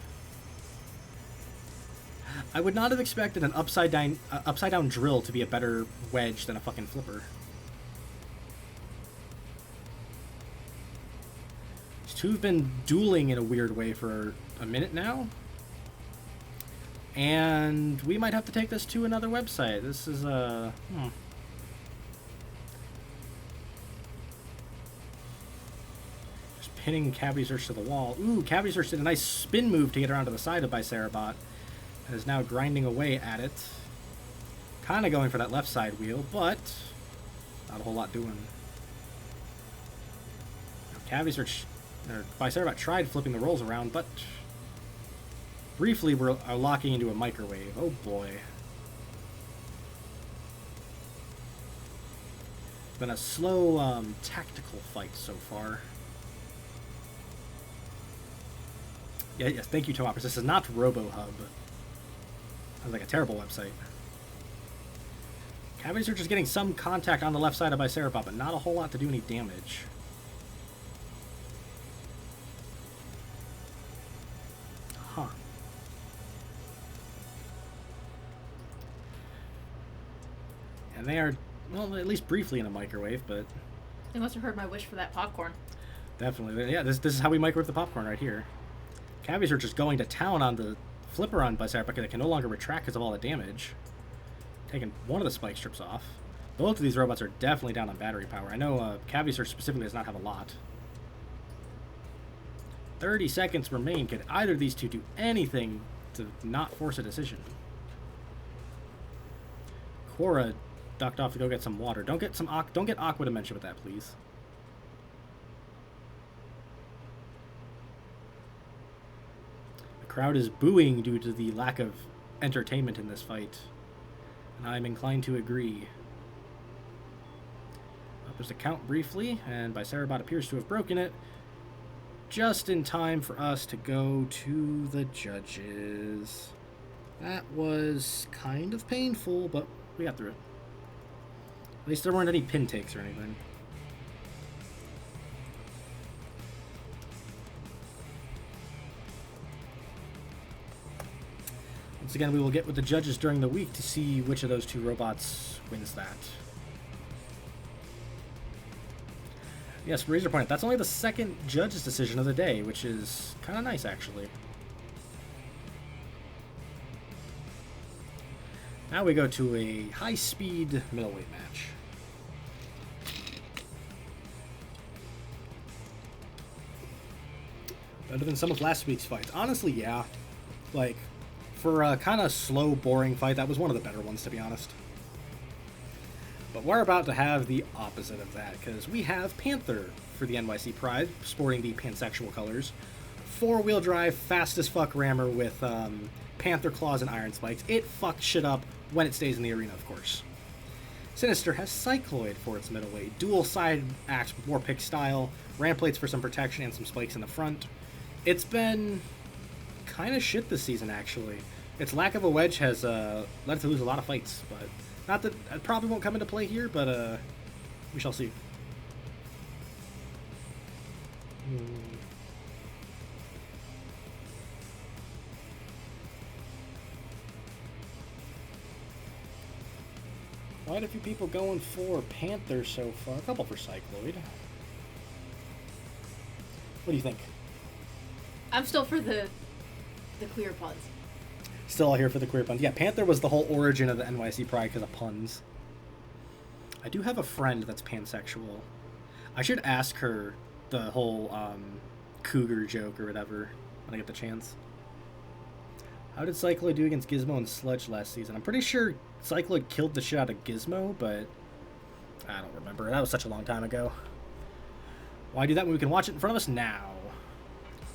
I would not have expected an upside down drill to be a better wedge than a fucking flipper. These two have been dueling in a weird way for a minute now. And we might have to take this to another website. This is Just pinning Cavity Search to the wall. Ooh, Cavity Search did a nice spin move to get around to the side of Bicerabot. And is now grinding away at it. Kind of going for that left side wheel, but not a whole lot doing. Cavity Search, or Bicerabot tried flipping the rolls around, but briefly we're locking into a microwave. Oh boy. It's been a slow, tactical fight so far. Yeah, yes, thank you, Tomoppers. This is not RoboHub. Sounds like a terrible website. Cavity Search is getting some contact on the left side of Bicerabot, but not a whole lot to do any damage. Huh. And they are, well, at least briefly in a microwave, but... They must have heard my wish for that popcorn. Definitely. Yeah, this is how we microwave the popcorn right here. Cavity Search is going to town on the flipper on Bicerabot because it can no longer retract because of all the damage. Taking one of the spike strips off. Both of these robots are definitely down on battery power. I know Cavity Search specifically does not have a lot. 30 seconds remain. Could either of these two do anything to not force a decision? Quora ducked off to go get some water. Don't get Aqua Dimension with that, please. Crowd is booing due to the lack of entertainment in this fight, and I'm inclined to agree. Up is the count briefly, and Bicerabot appears to have broken it just in time for us to go to the judges. That was kind of painful, but we got through it. At least there weren't any pin takes or anything. Once again, we will get with the judges during the week to see which of those two robots wins that. Yes, Razor Point, that's only the second judge's decision of the day, which is kind of nice, actually. Now we go to a high-speed middleweight match. Better than some of last week's fights. Honestly, yeah. Like, for a kind of slow, boring fight, that was one of the better ones, to be honest. But we're about to have the opposite of that, because we have Panther for the NYC Pride, sporting the pansexual colors. Four-wheel drive, fast as fuck rammer with Panther claws and iron spikes. It fucks shit up when it stays in the arena, of course. Sinister has Cycloid for its middleweight, dual side axe with Warpick style, ram plates for some protection and some spikes in the front. It's been kind of shit this season, actually. Its lack of a wedge has led it to lose a lot of fights, but not that it probably won't come into play here, but we shall see. Quite a few people going for Panther so far. A couple for Cycloid. What do you think? I'm still for the clear puns. Still all here for the queer puns. Yeah, Panther was the whole origin of the NYC Pride because of puns. I do have a friend that's pansexual. I should ask her the whole cougar joke or whatever when I get the chance. How did Cycloid do against Gizmo and Sludge last season? I'm pretty sure Cycloid killed the shit out of Gizmo, but I don't remember. That was such a long time ago. Why do that when we can watch it in front of us now?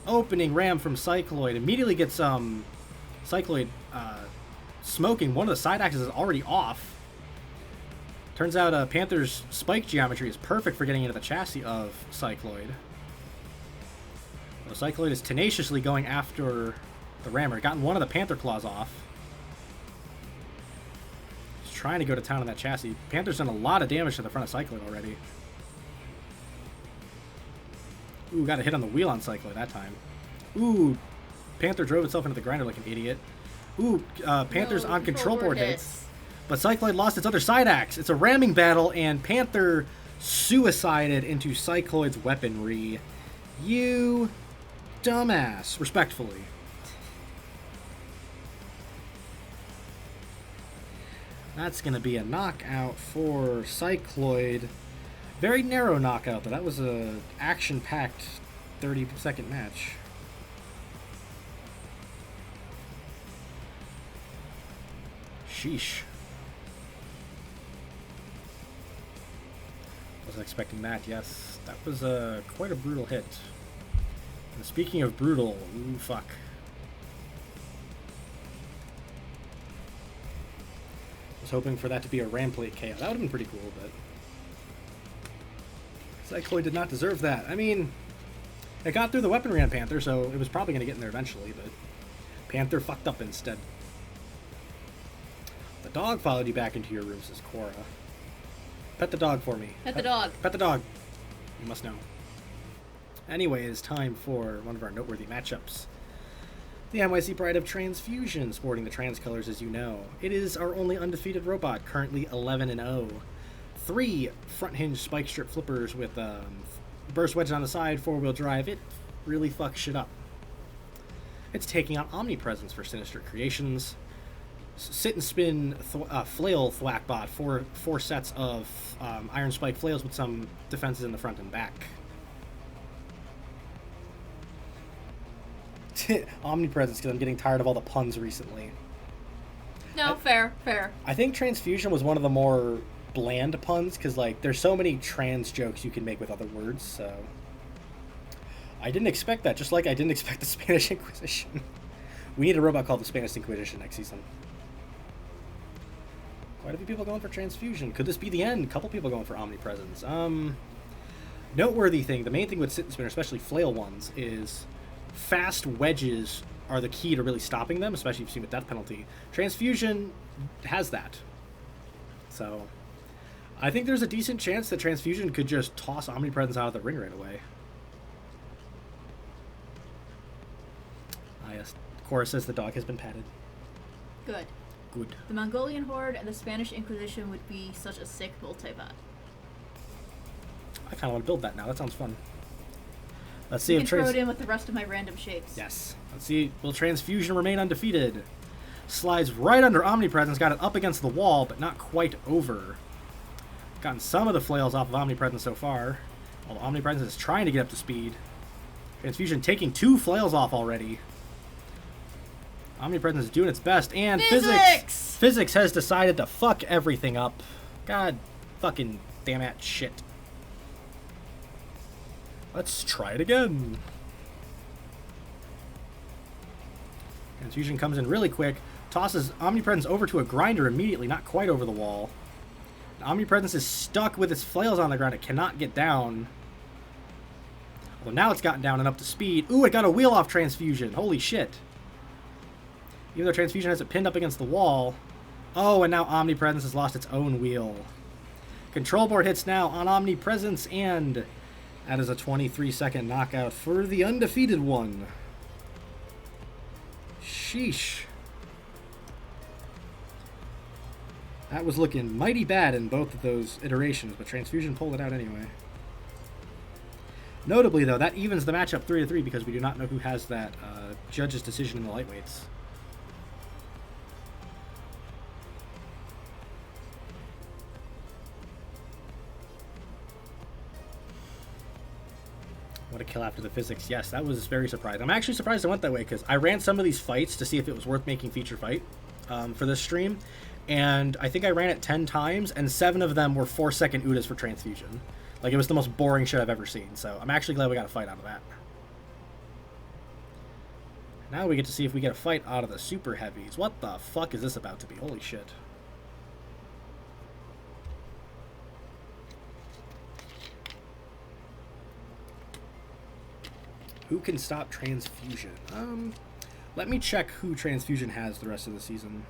Opening ram from Cycloid. Immediately gets Cycloid smoking. One of the side axes is already off. Turns out Panther's spike geometry is perfect for getting into the chassis of Cycloid. Well, Cycloid is tenaciously going after the rammer. Gotten one of the Panther claws off. He's trying to go to town on that chassis. Panther's done a lot of damage to the front of Cycloid already. Ooh, got a hit on the wheel on Cycloid that time. Ooh, Panther drove itself into the grinder like an idiot. Ooh, Panther's on control board hits. But Cycloid lost its other side axe. It's a ramming battle, and Panther suicided into Cycloid's weaponry. You dumbass. Respectfully. That's going to be a knockout for Cycloid. Very narrow knockout, though. That was a action-packed 30-second match. Sheesh. Wasn't expecting that, yes. That was quite a brutal hit. And speaking of brutal, ooh, fuck. I was hoping for that to be a Ramplate KO. That would have been pretty cool, but Cycloid did not deserve that. I mean, it got through the weaponry on Panther, so it was probably going to get in there eventually, but Panther fucked up instead. The dog followed you back into your room, says Cora. Pet the dog for me. Pet the dog. Pet the dog. You must know. Anyway, it is time for one of our noteworthy matchups. The NYC Pride of Transfusion, sporting the trans colors, as you know. It is our only undefeated robot, currently 11-0. 3 front hinge spike strip flippers with burst wedges on the side, 4-wheel drive. It really fucks shit up. It's taking on Omnipresence for Sinister Creations. Sit and spin flail thwackbot, four sets of iron spike flails with some defenses in the front and back. Omnipresence, because I'm getting tired of all the puns recently. No, fair. I think Transfusion was one of the more bland puns, because like there's so many trans jokes you can make with other words, so I didn't expect that, just like I didn't expect the Spanish Inquisition. We need a robot called the Spanish Inquisition next season. Quite a few people going for Transfusion. Could this be the end? A couple people going for Omnipresence. Noteworthy thing, the main thing with sit and spinner, especially flail ones, is fast wedges are the key to really stopping them, especially if you've seen with death penalty. Transfusion has that. So I think there's a decent chance that Transfusion could just toss Omnipresence out of the ring right away. Ah, yes. Cora says the dog has been patted. Good. Good. The Mongolian Horde and the Spanish Inquisition would be such a sick multibot. I kind of want to build that now. That sounds fun. Let's see You if can throw it in with the rest of my random shapes. Yes. Let's see. Will Transfusion remain undefeated? Slides right under Omnipresence. Got it up against the wall, but not quite over. Gotten some of the flails off of Omnipresence so far. While Omnipresence is trying to get up to speed. Transfusion taking 2 flails off already. Omnipresence is doing its best, and Physics has decided to fuck everything up. God fucking damn it, shit. Let's try it again. Transfusion comes in really quick, tosses Omnipresence over to a grinder immediately, not quite over the wall. Omnipresence is stuck with its flails on the ground. It cannot get down. Well, now it's gotten down and up to speed. Ooh, it got a wheel off Transfusion. Holy shit. Even though Transfusion has it pinned up against the wall. Oh, and now Omnipresence has lost its own wheel. Control board hits now on Omnipresence, and that is a 23-second knockout for the undefeated one. Sheesh. That was looking mighty bad in both of those iterations, but Transfusion pulled it out anyway. Notably, though, that evens the matchup 3-3 because we do not know who has that judge's decision in the lightweights. What a kill after the physics. Yes, that was very surprising. I'm actually surprised it went that way because I ran some of these fights to see if it was worth making feature fight for this stream. And I think I ran it 10 times, and 7 of them were 4-second Udas for Transfusion. Like, it was the most boring shit I've ever seen. So I'm actually glad we got a fight out of that. Now we get to see if we get a fight out of the Super Heavies. What the fuck is this about to be? Holy shit. Who can stop Transfusion? Let me check who Transfusion has the rest of the season.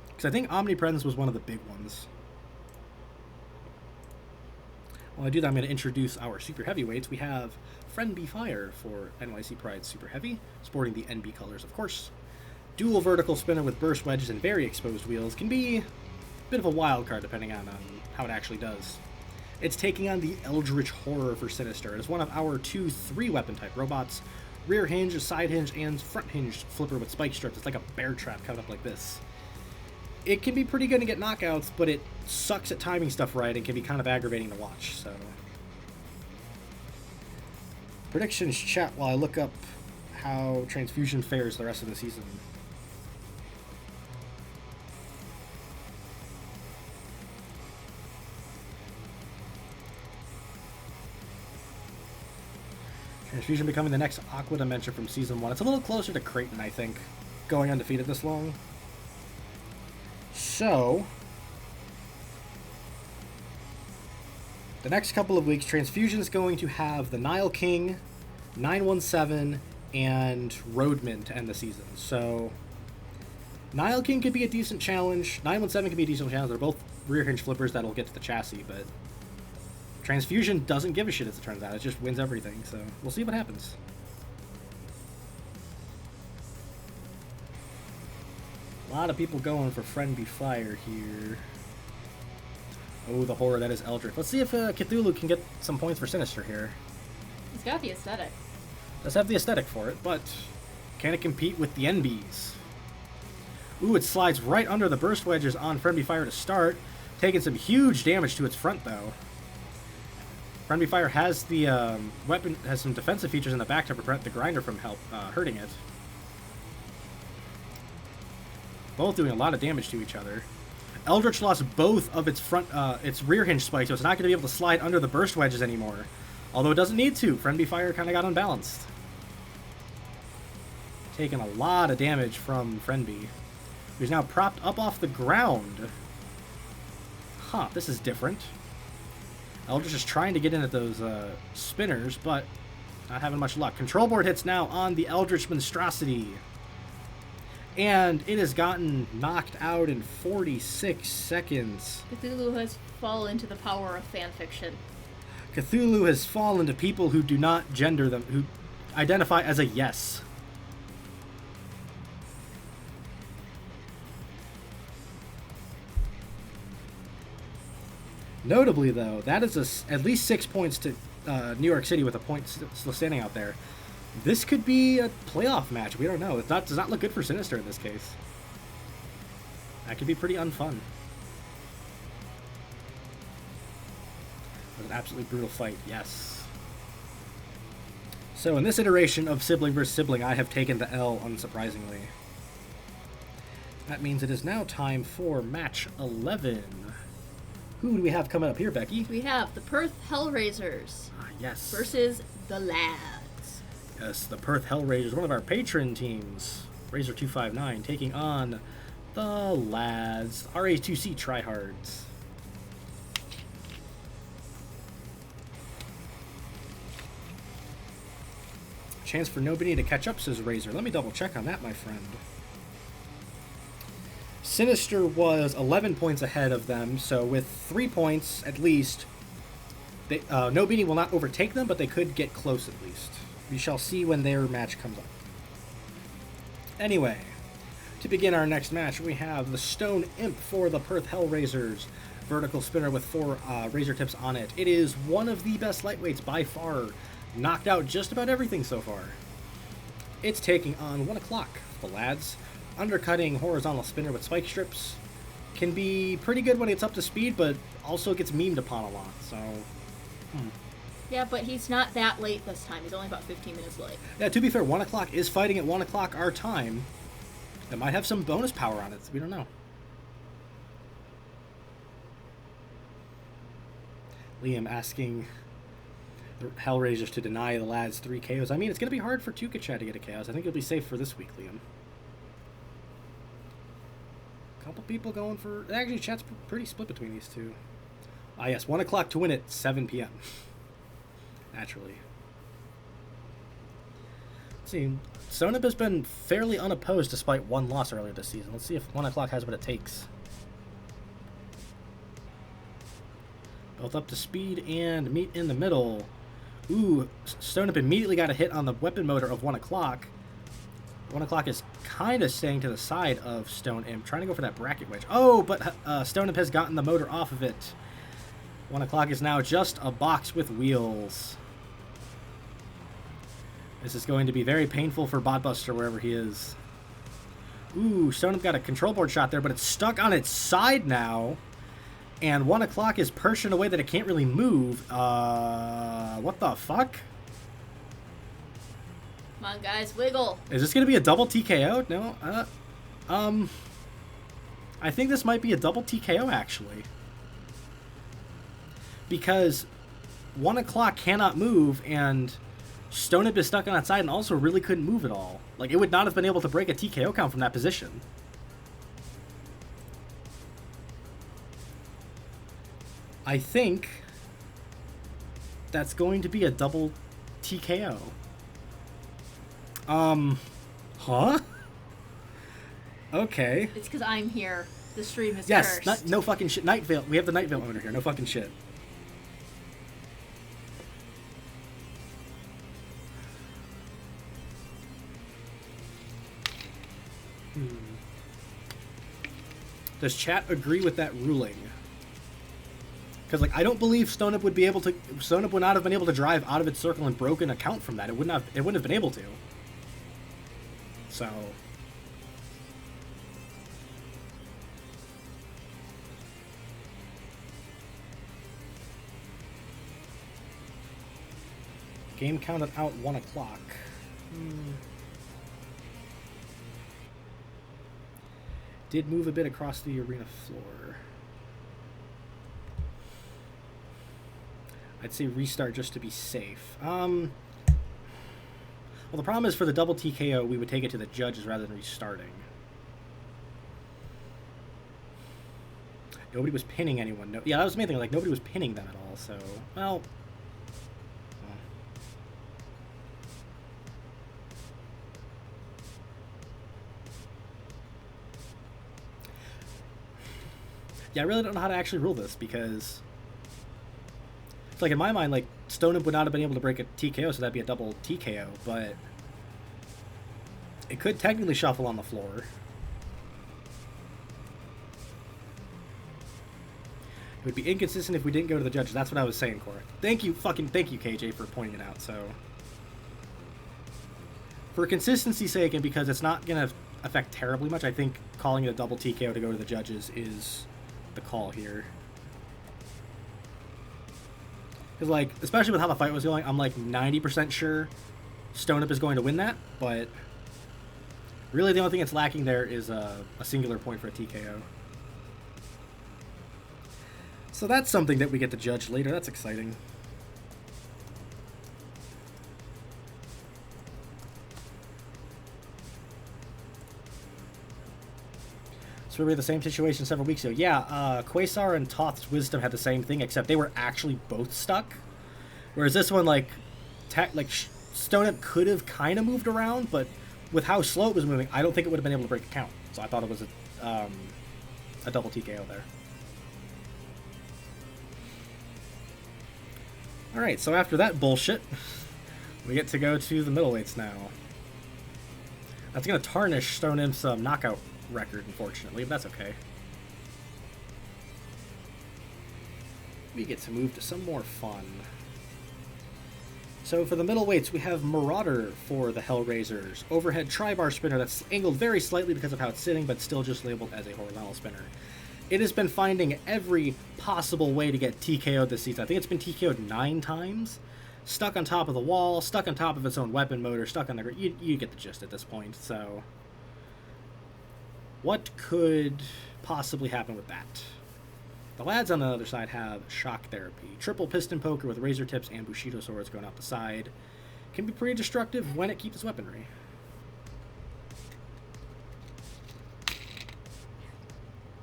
Because I think Omnipresence was one of the big ones. While I do that, I'm going to introduce our Super Heavyweights. We have Friendly Fire for NYC Pride Super Heavy, sporting the NB colors, of course. Dual vertical spinner with burst wedges and very exposed wheels. Can be a bit of a wild card depending on how it actually does. It's taking on the Eldritch Horror for Sinister. It is one of our 2 3-weapon type robots. Rear hinge, side hinge, and front hinge flipper with spike strips. It's like a bear trap coming up like this. It can be pretty good to get knockouts, but it sucks at timing stuff right and can be kind of aggravating to watch, so. Predictions chat while I look up how Transfusion fares the rest of the season. Transfusion becoming the next Aqua Dimension from Season 1. It's a little closer to Creighton, I think, going undefeated this long. So, the next couple of weeks, Transfusion is going to have the Nile King, 917, and Roadman to end the season. So, Nile King could be a decent challenge. 917 could be a decent challenge. They're both rear hinge flippers that'll get to the chassis, but Transfusion doesn't give a shit as it turns out. It just wins everything, so we'll see what happens. A lot of people going for Friendly Fire here. Oh, the horror that is Eldritch. Let's see if Cthulhu can get some points for Sinister here. He's got the aesthetic. Does have the aesthetic for it, but can it compete with the NBs? Ooh, it slides right under the burst wedges on Friendly Fire to start, taking some huge damage to its front though. Friendly Fire has the weapon, has some defensive features in the back to prevent the grinder from hurting it. Both doing a lot of damage to each other. Eldritch lost both of its its rear hinge spikes, so it's not going to be able to slide under the burst wedges anymore. Although it doesn't need to. Friendly Fire kind of got unbalanced. Taking a lot of damage from Friendly, who's now propped up off the ground. Huh, this is different. Eldritch is trying to get in at those spinners, but not having much luck. Control board hits now on the Eldritch Monstrosity. And it has gotten knocked out in 46 seconds. Cthulhu has fallen to the power of fanfiction. Cthulhu has fallen to people who do not gender them, who identify as a yes. Notably, though, that is at least 6 points to New York City with a point still standing out there. This could be a playoff match. We don't know. It does not look good for Sinister in this case. That could be pretty unfun. It was an absolutely brutal fight, yes. So in this iteration of sibling versus sibling, I have taken the L, unsurprisingly. That means it is now time for match 11. Who do we have coming up here, Becky? We have the Perth Hellrazers. Yes. Versus the Lads. Yes, the Perth Hellrazers, one of our patron teams. Razor259 taking on the Lads. RA2C Tryhards. Chance for nobody to catch up, says Razor. Let me double check on that, my friend. Sinister was 11 points ahead of them, so with 3 points at least, they, No Beanie will not overtake them, but they could get close at least. We shall see when their match comes up. Anyway, To begin our next match, we have the Stone Imp for the Perth Hellrazers. Vertical spinner with 4 razor tips on it. It is one of the best lightweights by far. Knocked out just about everything so far. It's taking on 1 o'clock. The lads. Undercutting horizontal spinner with spike strips. Can be pretty good when it's up to speed, but also gets memed upon a lot, so... Yeah, but he's not that late this time. He's only about 15 minutes late. Yeah, to be fair, 1 o'clock is fighting at 1 o'clock our time. That might have some bonus power on it. We don't know. Liam asking the Hellrazers to deny the lads 3 KOs. I mean, it's going to be hard for Tukachad to get a KOs. I think you'll be safe for this week, Liam. Couple people going for... Actually, chat's pretty split between these two. Ah, yes, 1 o'clock to win at 7 p.m. Naturally. Let's see... Sonab has been fairly unopposed despite 1 loss earlier this season. Let's see if 1 o'clock has what it takes. Both up to speed and meet in the middle. Ooh, Sonab immediately got a hit on the weapon motor of 1 o'clock. 1 o'clock is kind of staying to the side of Stone Imp, trying to go for that bracket wedge. Oh, but Stone Imp has gotten the motor off of it. 1 o'clock is now just a box with wheels. This is going to be very painful for Botbuster wherever he is. Ooh, Stone Imp got a control board shot there, but it's stuck on its side now. And 1 o'clock is perched in a way that it can't really move. What the fuck? Come on, guys, wiggle. Is this going to be a double TKO? No? I think this might be a double TKO, actually. Because 1 o'clock cannot move, and Stone Imp is stuck on that side and also really couldn't move at all. Like, it would not have been able to break a TKO count from that position. I think that's going to be a double TKO. Huh? Okay. It's because I'm here. The stream is cursed. Yes, no fucking shit. Night Veil. We have the Night Veil owner here. No fucking shit. Does chat agree with that ruling? Because, like, I don't believe Stone Imp would be able to... Stone Imp would not have been able to drive out of its circle and broken a count from that. It wouldn't have been able to. So... Game counted out 1 o'clock. Did move a bit across the arena floor. I'd say restart just to be safe. Well, the problem is for the double TKO, we would take it to the judges rather than restarting. Nobody was pinning anyone. No, yeah, that was the main thing. Like, nobody was pinning them at all, so... Well... Yeah, I really don't know how to actually rule this, because... It's like, in my mind, like, Stone Imp would not have been able to break a TKO, so that'd be a double TKO, but... It could technically shuffle on the floor. It would be inconsistent if we didn't go to the judges. That's what I was saying, Cora. Thank you, KJ, for pointing it out, so... For consistency's sake, and because it's not going to affect terribly much, I think calling it a double TKO to go to the judges is the call here. Because, like, especially with how the fight was going, I'm, like, 90% sure Stone Imp is going to win that, but really the only thing that's lacking there is a singular point for a TKO. So that's something that we get to judge later. That's exciting. So we were the same situation several weeks ago. Yeah, Quasar and Toth's Wisdom had the same thing, except they were actually both stuck. Whereas this one, like Stone Imp could have kind of moved around, but with how slow it was moving, I don't think it would have been able to break a count. So I thought it was a double TKO there. Alright, so after that bullshit, we get to go to the middleweights now. That's going to tarnish Stone Imp's knockout record, unfortunately, but that's okay. We get to move to some more fun. So for the middleweights, we have Marauder for the Hellrazers. Overhead tri-bar spinner that's angled very slightly because of how it's sitting, but still just labeled as a horizontal spinner. It has been finding every possible way to get TKO'd this season. I think it's been TKO'd 9 times. Stuck on top of the wall, stuck on top of its own weapon motor, stuck on the... You get the gist at this point, so... What could possibly happen with that? The lads on the other side have Shock Therapy. Triple piston poker with razor tips and Bushido swords going out the side. Can be pretty destructive when it keeps its weaponry.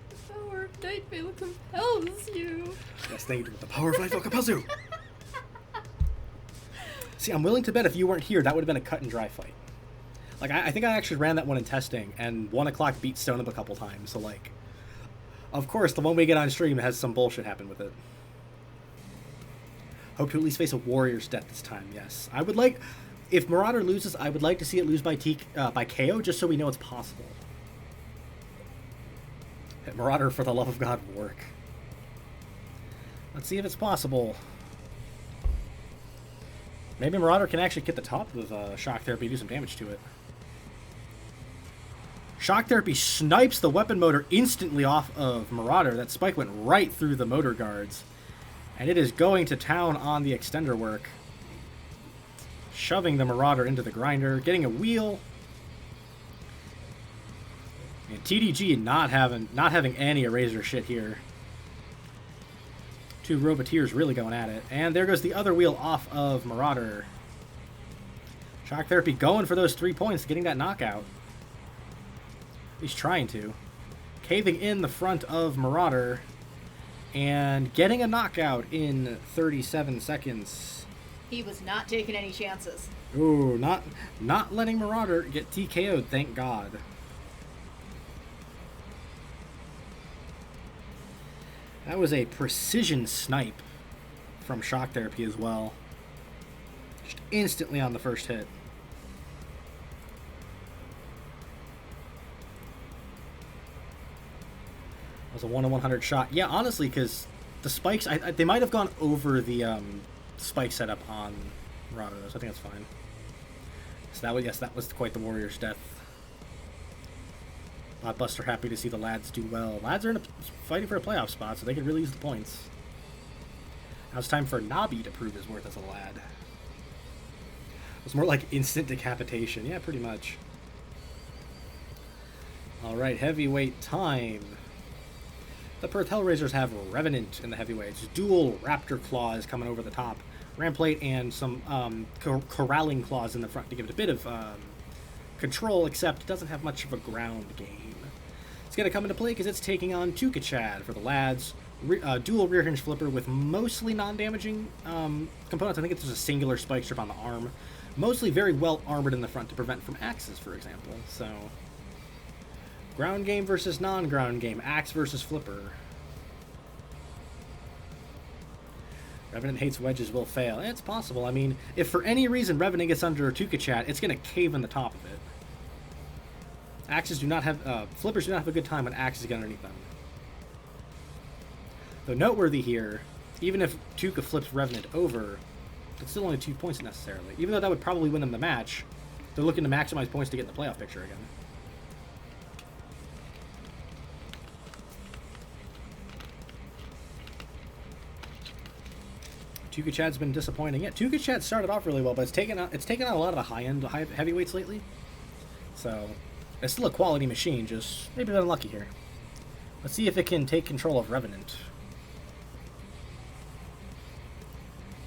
The power of Night Veil compels you. Yes, thank you. The power of Night Veil compels you. See, I'm willing to bet if you weren't here, that would have been a cut and dry fight. Like, I think I actually ran that one in testing, and 1 o'clock beat Stone up a couple times, so like... Of course, the one we get on stream has some bullshit happen with it. Hope to at least face a Warriors death this time, yes. I would like... If Marauder loses, I would like to see it lose by KO, just so we know it's possible. Hit Marauder, for the love of God, work. Let's see if it's possible. Maybe Marauder can actually get the top with Shock Therapy and do some damage to it. Shock Therapy snipes the weapon motor instantly off of Marauder. That spike went right through the motor guards. And it is going to town on the extender work. Shoving the Marauder into the grinder. Getting a wheel. And TDG not having any eraser shit here. 2 Roboteers really going at it. And there goes the other wheel off of Marauder. Shock Therapy going for those 3 points, getting that knockout. He's trying to. Caving in the front of Marauder. And getting a knockout in 37 seconds. He was not taking any chances. Ooh, not letting Marauder get TKO'd, thank God. That was a precision snipe from Shock Therapy as well. Just instantly on the first hit. That was a 1 in 100 shot. Yeah, honestly, because the spikes, they might have gone over the spike setup on Marauder, so I think that's fine. So that was, yes, that was quite the Warriors' death. Buster happy to see the lads do well. Lads are fighting for a playoff spot, so they can really use the points. Now it's time for Nabi to prove his worth as a lad. It was more like instant decapitation. Yeah, pretty much. Alright, heavyweight time. The Perth Hellrazers have Revenant in the heavyweights. Dual Raptor Claws coming over the top. Ramplate and some corralling claws in the front to give it a bit of control, except it doesn't have much of a ground game. It's going to come into play because it's taking on TekonoAxe for the lads. Dual rear hinge flipper with mostly non-damaging components. I think it's just a singular spike strip on the arm. Mostly very well armored in the front to prevent from axes, for example. So, ground game versus non-ground game. Axe versus flipper. Revenant hates wedges will fail. It's possible. I mean, if for any reason Revenant gets under TekonoAxe, it's going to cave in the top of it. Axes do not have, flippers do not have a good time when axes get underneath them. Though noteworthy here, even if Tuka flips Revenant over, it's still only 2 points necessarily. Even though that would probably win them the match, they're looking to maximize points to get in the playoff picture again. TekonoAxe's been disappointing. Yeah, TekonoAxe started off really well, but it's taken on a lot of the high-end heavyweights lately. So, it's still a quality machine, just maybe a bit unlucky here. Let's see if it can take control of Revenant.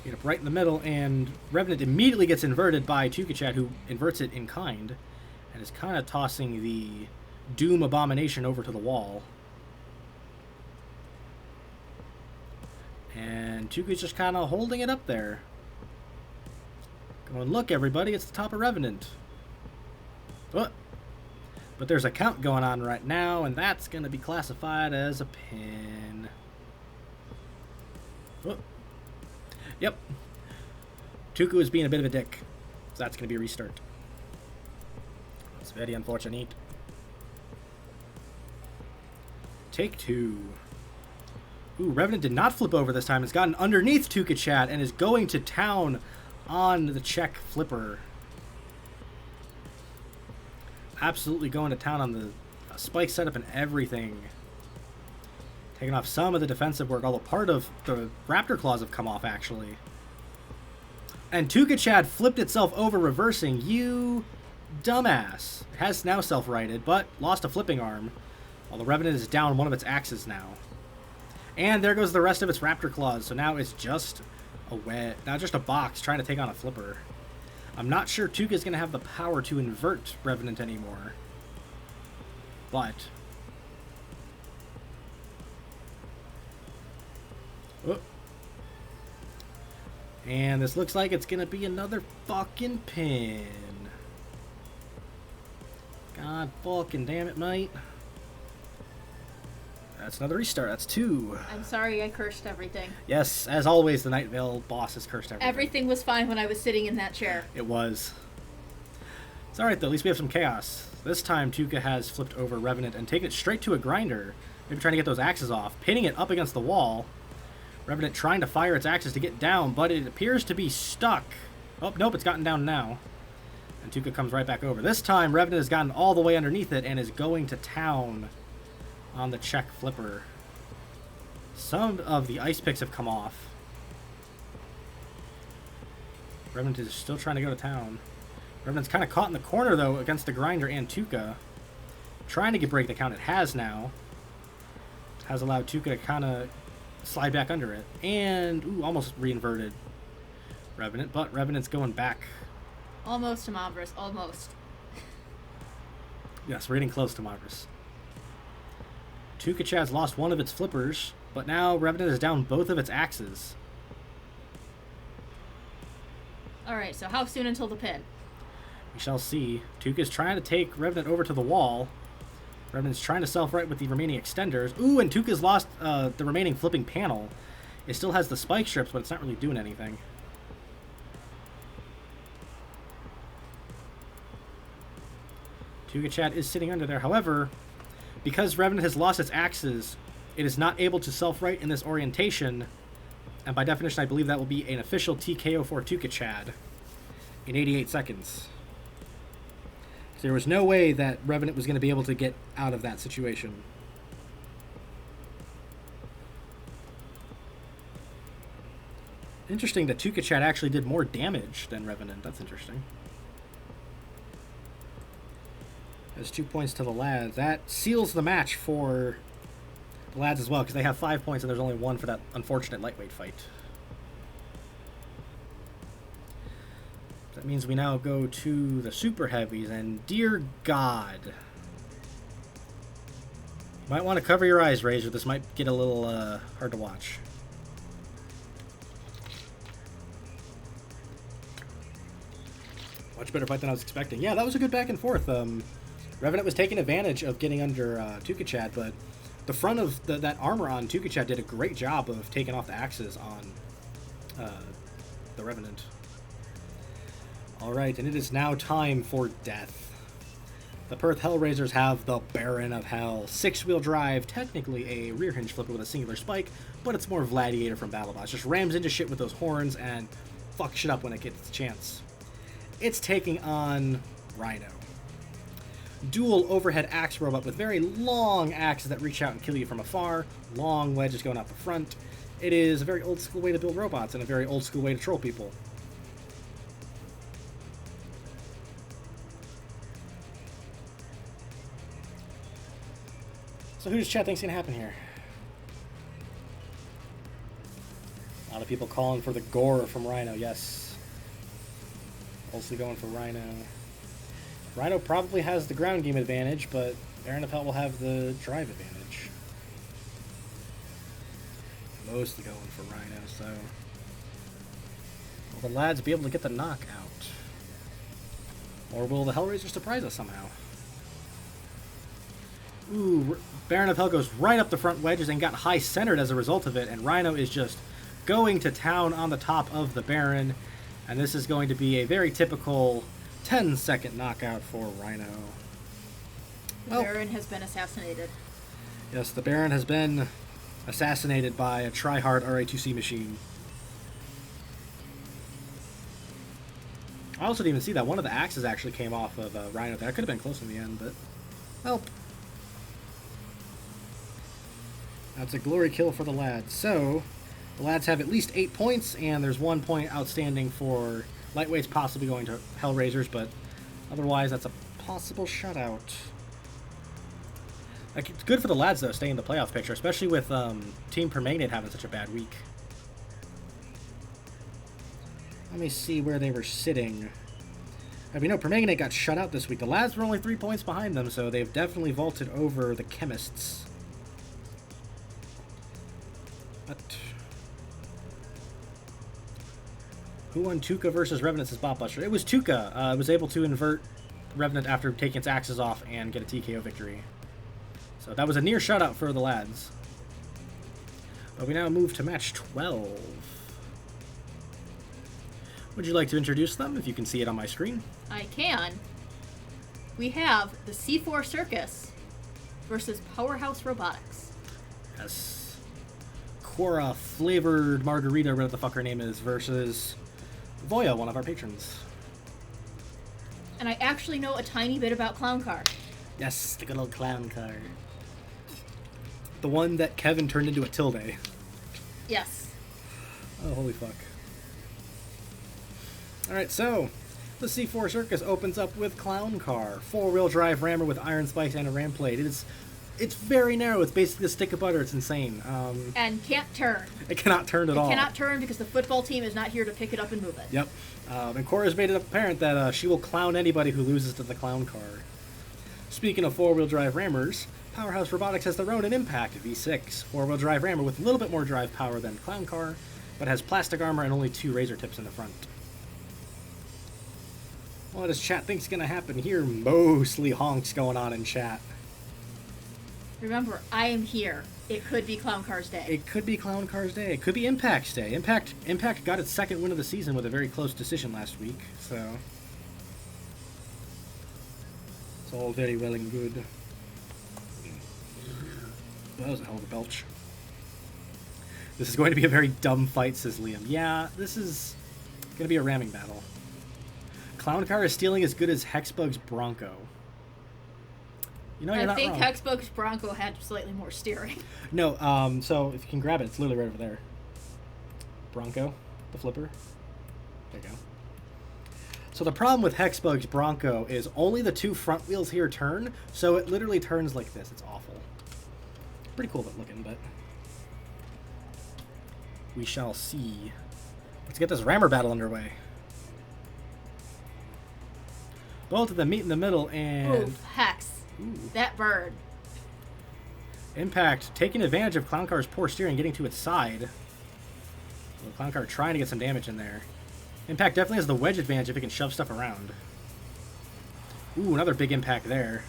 Get up right in the middle, and Revenant immediately gets inverted by TekonoAxe, who inverts it in kind, and is kind of tossing the Doom Abomination over to the wall. And TekonoAxe's just kind of holding it up there. Going, look, everybody, it's the top of Revenant. What? But there's a count going on right now, and that's going to be classified as a pin. Oh. Yep. Tuku is being a bit of a dick, so that's going to be a restart. It's very unfortunate. Take 2. Ooh, Revenant did not flip over this time. It's gotten underneath TekonoAxe and is going to town on the check flipper. Absolutely going to town on the spike setup and everything. Taking off some of the defensive work, although part of the Raptor Claws have come off, actually. And TekonoAxe flipped itself over, reversing. You dumbass. It has now self-righted, but lost a flipping arm. While the Revenant is down one of its axes now. And there goes the rest of its Raptor Claws, so now it's just now just a box trying to take on a flipper. I'm not sure TekonoAxe is going to have the power to invert Revenant anymore. But... oh. And this looks like it's going to be another fucking pin. God fucking damn it, mate. That's another restart. That's 2. I'm sorry I cursed everything. Yes, as always, the Night Vale boss has cursed everything. Everything was fine when I was sitting in that chair. It was. It's alright, though. At least we have some chaos. This time, TekonoAxe has flipped over Revenant and taken it straight to a grinder. Maybe trying to get those axes off. Pinning it up against the wall. Revenant trying to fire its axes to get down, but it appears to be stuck. Oh, nope, it's gotten down now. And TekonoAxe comes right back over. This time, Revenant has gotten all the way underneath it and is going to town on the check flipper. Some of the ice picks have come off. Revenant is still trying to go to town. Revenant's kind of caught in the corner, though, against the grinder and TekonoAxe. Trying to break the count. It has now. It has allowed TekonoAxe to kind of slide back under it. And, ooh, almost reinverted Revenant, but Revenant's going back. Almost to Mavris, almost. Yes, we're getting close to Mavris. TekonoAxe has lost one of its flippers, but now Revenant is down both of its axes. Alright, so how soon until the pin? We shall see. TekonoAxe is trying to take Revenant over to the wall. Revenant's trying to self-right with the remaining extenders. Ooh, and TekonoAxe's lost the remaining flipping panel. It still has the spike strips, but it's not really doing anything. TekonoAxe is sitting under there. However, because Revenant has lost its axes, it is not able to self-right in this orientation, and by definition, I believe that will be an official TKO for TekonoAxe in 88 seconds. So there was no way that Revenant was going to be able to get out of that situation. Interesting that TekonoAxe actually did more damage than Revenant. That's interesting. There's 2 points to the lads. That seals the match for the lads as well, because they have 5 points and there's only 1 for that unfortunate lightweight fight. That means we now go to the super heavies, and dear God. You might want to cover your eyes, Razor. This might get a little hard to watch. Much better fight than I was expecting. Yeah, that was a good back and forth. Revenant was taking advantage of getting under TekonoAxe, but the front of that armor on TekonoAxe did a great job of taking off the axes on the Revenant. Alright, and it is now time for death. The Perth Hellrazers have the Baron of Hell. 6-wheel drive, technically a rear hinge flipper with a singular spike, but it's more Gladiator from BattleBots. Just rams into shit with those horns and fucks shit up when it gets a chance. It's taking on Rhino. Dual overhead axe robot with very long axes that reach out and kill you from afar. Long wedges going out the front. It is a very old school way to build robots and a very old school way to troll people. So who does chat think's gonna happen here? A lot of people calling for the gore from Rhino, yes. Also going for Rhino. Rhino probably has the ground game advantage, but Baron of Hell will have the drive advantage. Mostly going for Rhino, so... Will the lads be able to get the knockout? Or will the Hellraisers surprise us somehow? Ooh, Baron of Hell goes right up the front wedges and got high-centered as a result of it, and Rhino is just going to town on the top of the Baron, and this is going to be a very typical 10-second knockout for Rhino. The Baron has been assassinated. Yes, the Baron has been assassinated by a try-hard RA2C machine. I also didn't even see that one of the axes actually came off of Rhino. That could have been close in the end, but help. That's a glory kill for the lads. So the lads have at least 8 points, and there's 1 point outstanding for lightweights, possibly going to Hellrazers, but otherwise that's a possible shutout. Like, it's good for the lads, though, staying in the playoff picture, especially with Team Permanganate having such a bad week. Let me see where they were sitting. We know Permanganate got shut out this week. The lads were only 3 points behind them, so they've definitely vaulted over the Chemists. But who won Tuca versus Revenant's Botbuster? It was Tuca. Was able to invert Revenant after taking its axes off and get a TKO victory. So that was a near shutout for the lads. But we now move to match 12. Would you like to introduce them, if you can see it on my screen? I can. We have the C4 Circus versus Powerhouse Robotics. Yes. Quora flavored margarita, whatever the fuck her name is, versus Voya, one of our patrons. And I actually know a tiny bit about Clown Car. Yes, the good old Clown Car. The one that Kevin turned into a Tilde. Yes. Oh, holy fuck. Alright, so the C4 Circus opens up with Clown Car. 4-wheel drive rammer with iron spikes and a ram plate. It's very narrow. It's basically a stick of butter. It's insane. And can't turn. It cannot turn at all. It cannot turn because the football team is not here to pick it up and move it. Yep. And Cora's made it apparent that she will clown anybody who loses to the Clown Car. Speaking of 4-wheel drive rammers, Powerhouse Robotics has their own an Impact V6. 4-wheel drive rammer with a little bit more drive power than Clown Car, but has plastic armor and only 2 razor tips in the front. What does chat think's gonna happen here? Mostly honks going on in chat. Remember, I am here. It could be Clown Car's day. It could be Clown Car's day. It could be Impact's day. Impact got its second win of the season with a very close decision last week, so it's all very well and good. Well, that was a hell of a belch. This is going to be a very dumb fight, says Liam. Yeah, this is going to be a ramming battle. Clown Car is stealing as good as Hexbug's Bronco. You know, you're not wrong. I think Hexbug's Bronco had slightly more steering. No, so if you can grab it, it's literally right over there. Bronco, the flipper. There you go. So the problem with Hexbug's Bronco is only the 2 front wheels here turn, so it literally turns like this. It's awful. Pretty cool looking, but we shall see. Let's get this rammer battle underway. Both of them meet in the middle, and Oof, Hex. Ooh. That bird. Impact taking advantage of Clown Car's poor steering, getting to its side. Well, Clown Car trying to get some damage in there. Impact definitely has the wedge advantage if it can shove stuff around. Ooh, another big impact there.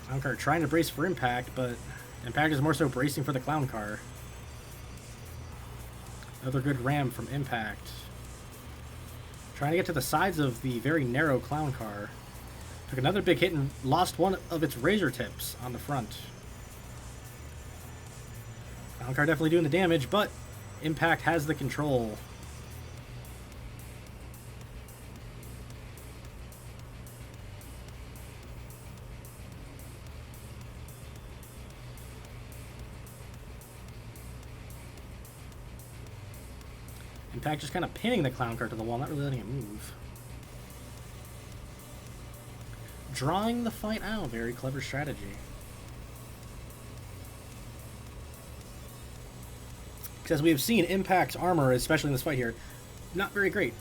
Clown Car trying to brace for Impact, but Impact is more so bracing for the Clown Car. Another good ram from Impact. Trying to get to the sides of the very narrow Clown Car. Took another big hit and lost one of its razor tips on the front. Clown Car definitely doing the damage, but Impact has the control. Impact just kind of pinning the Clown Car to the wall, not really letting it move. Drawing the fight out, very clever strategy. Because as we have seen, Impact's armor, especially in this fight here, not very great.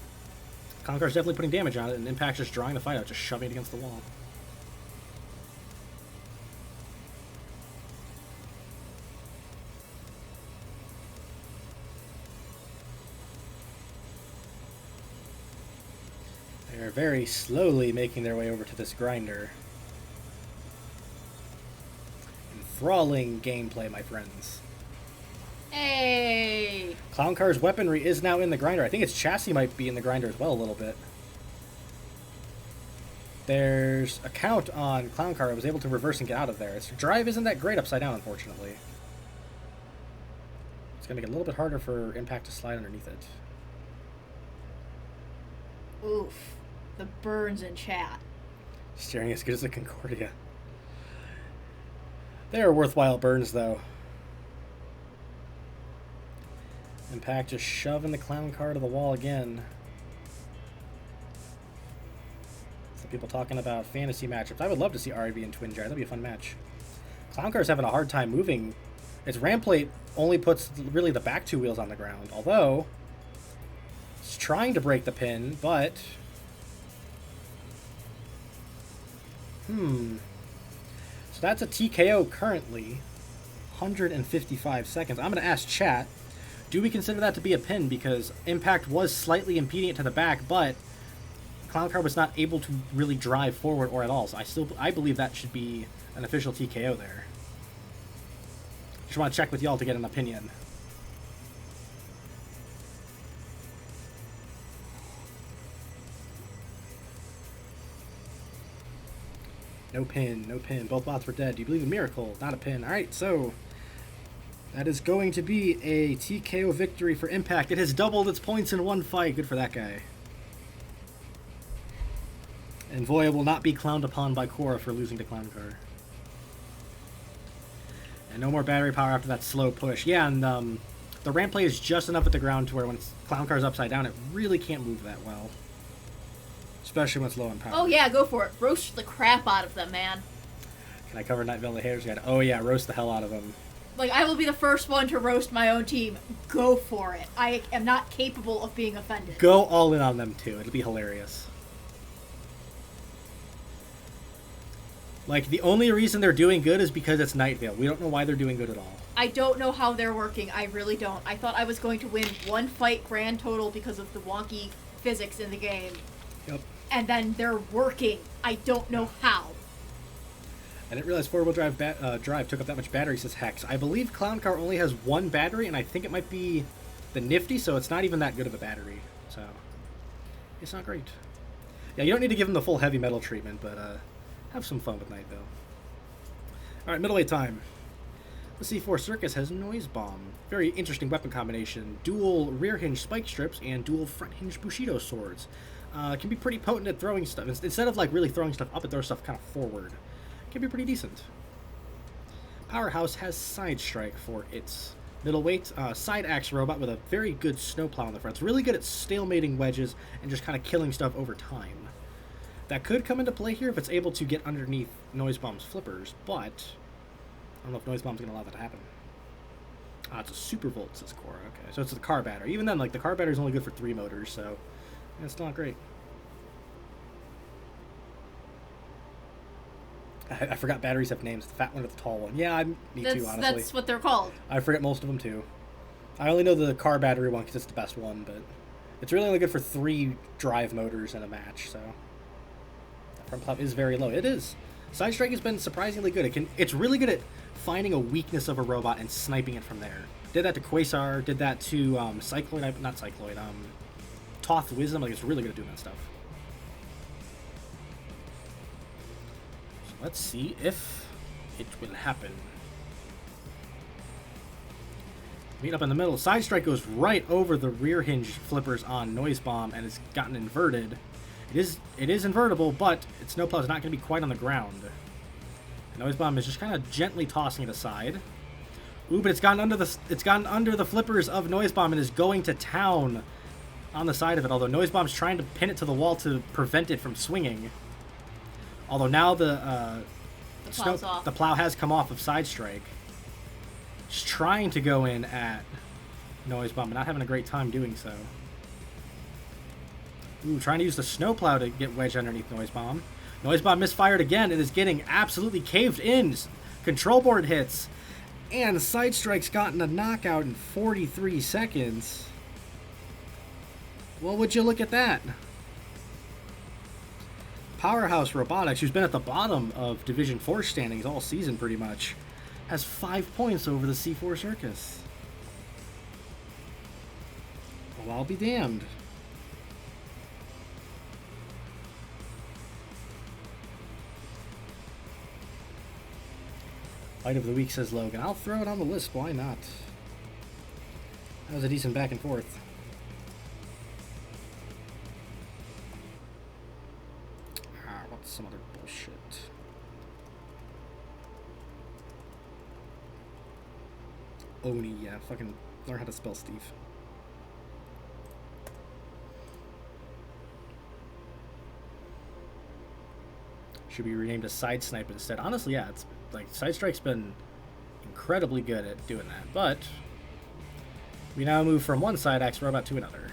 Clown Car's definitely putting damage on it, and Impact's just drawing the fight out, just shoving it against the wall. They're very slowly making their way over to this grinder. Enthralling gameplay, my friends. Hey! Clown Car's weaponry is now in the grinder. I think its chassis might be in the grinder as well a little bit. There's a count on Clown Car. I was able to reverse and get out of there. Its drive isn't that great upside down, unfortunately. It's going to make it a little bit harder for Impact to slide underneath it. Oof. The burns in chat. Steering as good as the Concordia. They are worthwhile burns, though. Impact just shoving the Clown Car to the wall again. Some people talking about fantasy matchups. I would love to see RAV and Twin Jar. That'd be a fun match. Clown Car's having a hard time moving. Its ram plate only puts really the back two wheels on the ground. Although, it's trying to break the pin, but... So that's a TKO currently. 155 seconds. I'm going to ask chat, do we consider that to be a pin? Because Impact was slightly impeding it to the back, but Clown Car was not able to really drive forward or at all. So I believe that should be an official TKO there. Just want to check with y'all to get an opinion. No pin, no pin. Both bots were dead. Do you believe in miracle? Not a pin. Alright, so that is going to be a TKO victory for Impact. It has doubled its points in one fight. Good for that guy. And Voya will not be clowned upon by Korra for losing to Clown Car. And no more battery power after that slow push. Yeah, and the ramp plate is just enough at the ground to where when Clown Car's upside down, it really can't move that well. Especially when it's low on power. Oh yeah, go for it. Roast the crap out of them, man. Can I cover Night Velvet Hairs? Oh yeah, roast the hell out of them. Like, I will be the first one to roast my own team. Go for it. I am not capable of being offended. Go all in on them too. It'll be hilarious. Like, the only reason they're doing good is because it's Night Veil. We don't know why they're doing good at all. I don't know how they're working. I really don't. I thought I was going to win one fight grand total because of the wonky physics in the game. Yep. And then they're working. I don't know how. I didn't realize four-wheel drive took up that much battery, says Hex. I believe Clown Car only has one battery, and I think it might be the Nifty, so it's not even that good of a battery. So, it's not great. Yeah, you don't need to give him the full heavy metal treatment, but have some fun with Night Veil. Alright, middleweight time. The C4 Circus has Noise Bomb. Very interesting weapon combination. Dual rear hinge spike strips and dual front hinge Bushido swords. Can be pretty potent at throwing stuff. Instead of like really throwing stuff up, it throws stuff kind of forward. Can be pretty decent. Powerhouse has Side Strike for its middleweight. Side Axe robot with a very good snowplow on the front. It's really good at stalemating wedges and just kind of killing stuff over time. That could come into play here if it's able to get underneath Noise Bomb's flippers, but I don't know if Noise Bomb's going to allow that to happen. It's a Super Volt, says Korra. Okay, so it's the car battery. Even then, like, the car battery is only good for 3 motors, so it's not great. I forgot batteries have names. The fat one or the tall one. Yeah, me too, honestly. That's what they're called. I forget most of them, too. I only know the car battery one because it's the best one, but it's really only good for 3 drive motors in a match, so that front plow is very low. It is. Side Strike has been surprisingly good. It's really good at finding a weakness of a robot and sniping it from there. Did that to Quasar, did that to Cycloid, not Cycloid, Toth Wisdom. Like, it's really good at doing that stuff. So let's see if it will happen. Meet up in the middle. Side Strike goes right over the rear hinge flippers on Noise Bomb and it's gotten inverted. It is invertible, but its snowplow is not going to be quite on the ground. Noise Bomb is just kind of gently tossing it aside. Ooh, but it's gotten under the flippers of Noise Bomb and is going to town on the side of it. Although Noise Bomb's trying to pin it to the wall to prevent it from swinging. Although now the plow has come off of Side Strike. Just trying to go in at Noise Bomb, but not having a great time doing so. Ooh, trying to use the snowplow to get wedged underneath Noise Bomb. Noise Bomb misfired again. It is getting absolutely caved in. Control board hits. And Side Strike's gotten a knockout in 43 seconds. Well, would you look at that? Powerhouse Robotics, who's been at the bottom of Division 4 standings all season pretty much, has 5 points over the C4 Circus. Well, I'll be damned. Fight of the week, says Logan. I'll throw it on the list. Why not? That was a decent back and forth. What's some other bullshit? Oni, yeah. Fucking learn how to spell Steve. Should be renamed a Side Sniper instead. Honestly, yeah, it's like Side Strike's been incredibly good at doing that, but we now move from one side axe robot to another.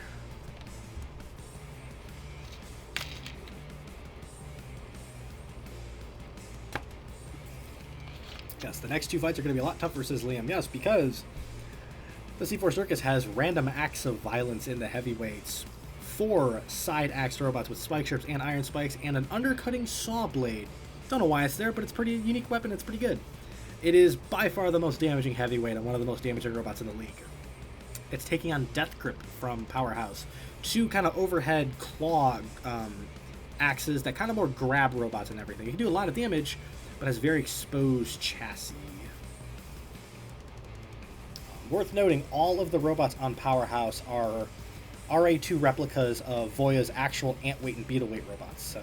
Yes, the next two fights are going to be a lot tougher, says Liam. Yes, because the C4 Circus has random acts of violence in the heavyweights. 4 side axe robots with spike strips and iron spikes, and an undercutting saw blade. Don't know why it's there, but it's a pretty unique weapon. It's pretty good. It is by far the most damaging heavyweight and one of the most damaging robots in the league. It's taking on Death Grip from Powerhouse. 2 kind of overhead claw axes that kind of more grab robots and everything. It can do a lot of damage, but has very exposed chassis. Worth noting, all of the robots on Powerhouse are RA2 replicas of Voya's actual Antweight and Beetleweight robots, so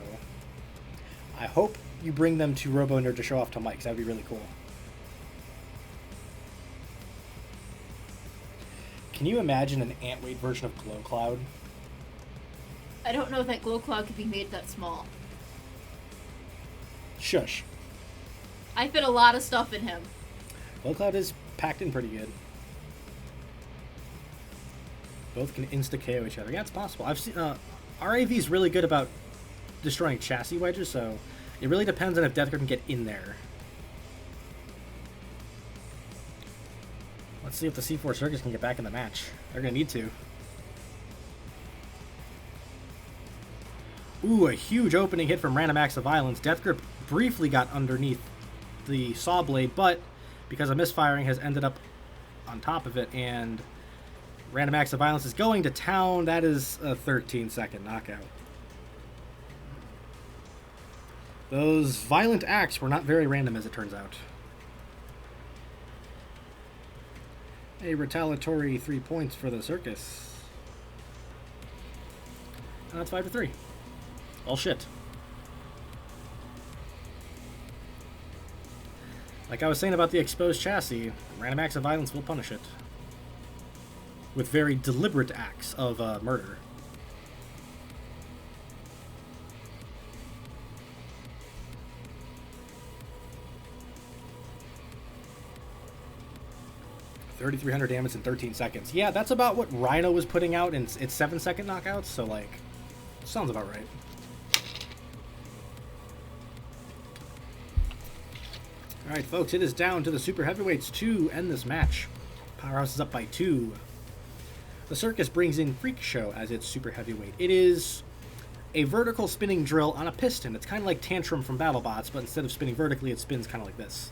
I hope you bring them to Robo Nerd to show off to Mike, 'cause that would be really cool. Can you imagine an Antweight version of Glow Cloud? I don't know if that Glow Cloud could be made that small. Shush. I fit a lot of stuff in him. Glow Cloud is packed in pretty good. Both can insta-KO each other. Yeah, it's possible. I've seen RAV is really good about destroying chassis wedges, so it really depends on if Death Grip can get in there. Let's see if the C4 Circus can get back in the match. They're going to need to. Ooh, a huge opening hit from Random Acts of Violence. Death Grip briefly got underneath the saw blade, but because of misfiring has ended up on top of it, and Random Acts of Violence is going to town. That is a 13-second knockout. Those violent acts were not very random, as it turns out. A retaliatory 3 points for the Circus. And that's 5-3. Well, shit. Like I was saying about the exposed chassis, Random Acts of Violence will punish it. With very deliberate acts of murder. $3,300 damage in 13 seconds. Yeah, that's about what Rhino was putting out in its 7-second knockouts, so, like, sounds about right. Alright, folks, it is down to the Super Heavyweights to end this match. Powerhouse is up by 2. The Circus brings in Freak Show as its Super Heavyweight. It is a vertical spinning drill on a piston. It's kind of like Tantrum from BattleBots, but instead of spinning vertically, it spins kind of like this.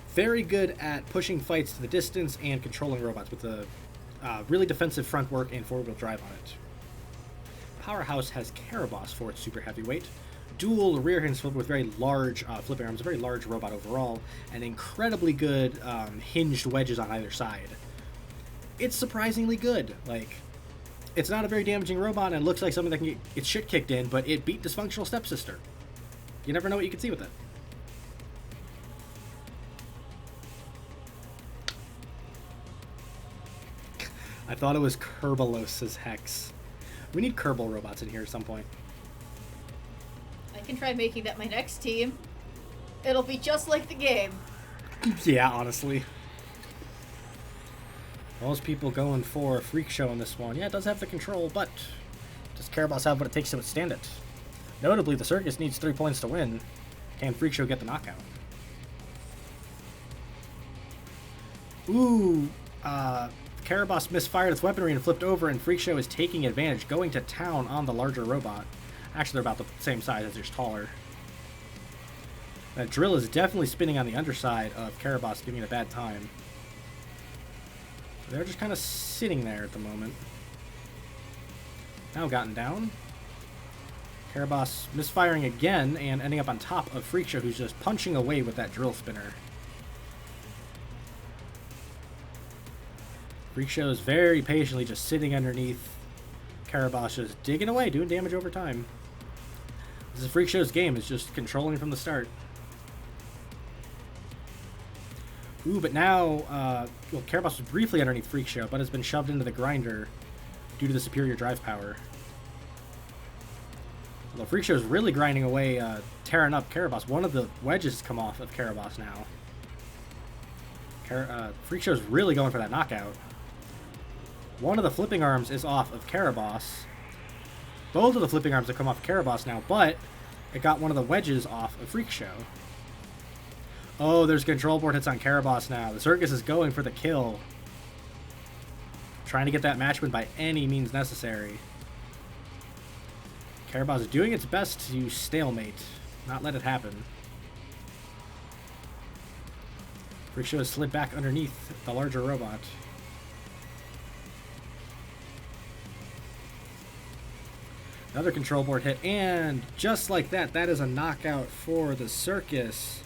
Very good at pushing fights to the distance and controlling robots with a really defensive front work and forward-wheel drive on it. Powerhouse has Caraboss for its Super Heavyweight. Dual rear hinge flip with very large flipping arms, a very large robot overall, and incredibly good hinged wedges on either side. It's surprisingly good. Like, it's not a very damaging robot, and it looks like something that can get its shit kicked in, but it beat Dysfunctional Stepsister. You never know what you can see with it. I thought it was Kerberos' Hex. We need Kerbal robots in here at some point. I can try making that my next team. It'll be just like the game. Yeah, honestly. Most people going for a Freak Show in this one. Yeah, it does have the control, but does Caraboss have what it takes to withstand it? Notably, the Circus needs 3 points to win. Can Freak Show get the knockout? Ooh, Caraboss misfired its weaponry and flipped over, and Freak Show is taking advantage, going to town on the larger robot. Actually, they're about the same size as yours, taller. That drill is definitely spinning on the underside of Caraboss, giving it a bad time. They're just kind of sitting there at the moment. Now gotten down. Caraboss misfiring again and ending up on top of Freak Show, who's just punching away with that drill spinner. Freak Show is very patiently just sitting underneath Caraboss, just digging away, doing damage over time. This is Freak Show's game, it's just controlling from the start. Ooh, but now, well, Caraboss was briefly underneath Freak Show, but has been shoved into the grinder due to the superior drive power. Although Freak Show is really grinding away, tearing up Caraboss. One of the wedges come off of Caraboss now. Freak Show is really going for that knockout. One of the flipping arms is off of Caraboss. Both of the flipping arms have come off Caraboss now, but it got one of the wedges off of Freak Show. Oh, there's control board hits on Caraboss now. The Circus is going for the kill. Trying to get that match win by any means necessary. Caraboss is doing its best to stalemate, not let it happen. Freak Show has slid back underneath the larger robot. Another control board hit, and just like that, that is a knockout for the Circus.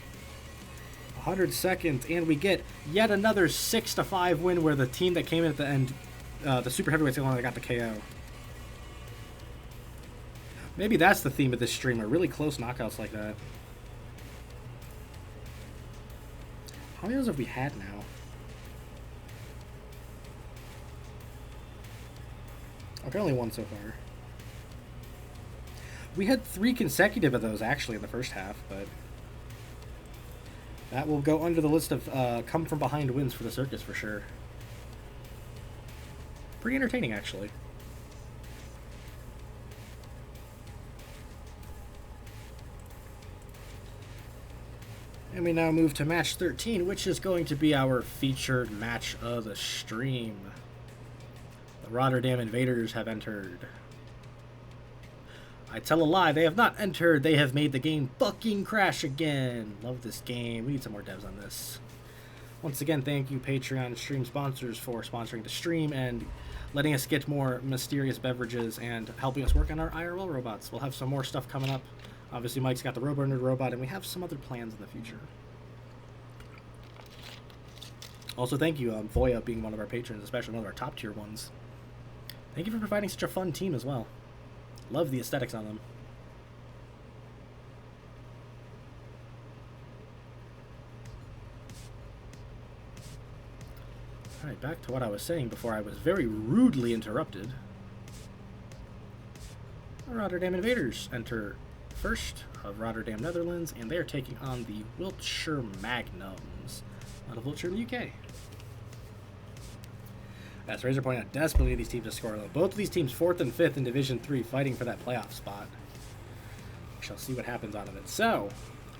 100 seconds, and we get yet another 6-5 win where the team that came in at the end, the Super Heavyweights, the one that got the KO. Maybe that's the theme of this stream, are really close knockouts like that. How many of those have we had now? Okay, only one so far. We had 3 consecutive of those, actually, in the first half, but that will go under the list of come-from-behind wins for the Circus, for sure. Pretty entertaining, actually. And we now move to match 13, which is going to be our featured match of the stream. The Rotterdam Invaders have entered. I tell a lie, they have not entered. They have made the game fucking crash again. Love this game. We need some more devs on this. Once again, thank you Patreon stream sponsors for sponsoring the stream and letting us get more mysterious beverages and helping us work on our IRL robots. We'll have some more stuff coming up. Obviously, Mike's got the Robo-Nerd robot, and we have some other plans in the future. Also, thank you, Voya, being one of our patrons, especially one of our top-tier ones. Thank you for providing such a fun team as well. Love the aesthetics on them. Alright, back to what I was saying before I was very rudely interrupted. The Rotterdam Invaders enter first of Rotterdam, Netherlands, and they're taking on the Wiltshire Magnums out of Wiltshire in the UK. As Razor pointed out, desperately these teams to score though. Both of these teams 4th and 5th in Division 3 fighting for that playoff spot. We shall see what happens out of it. So,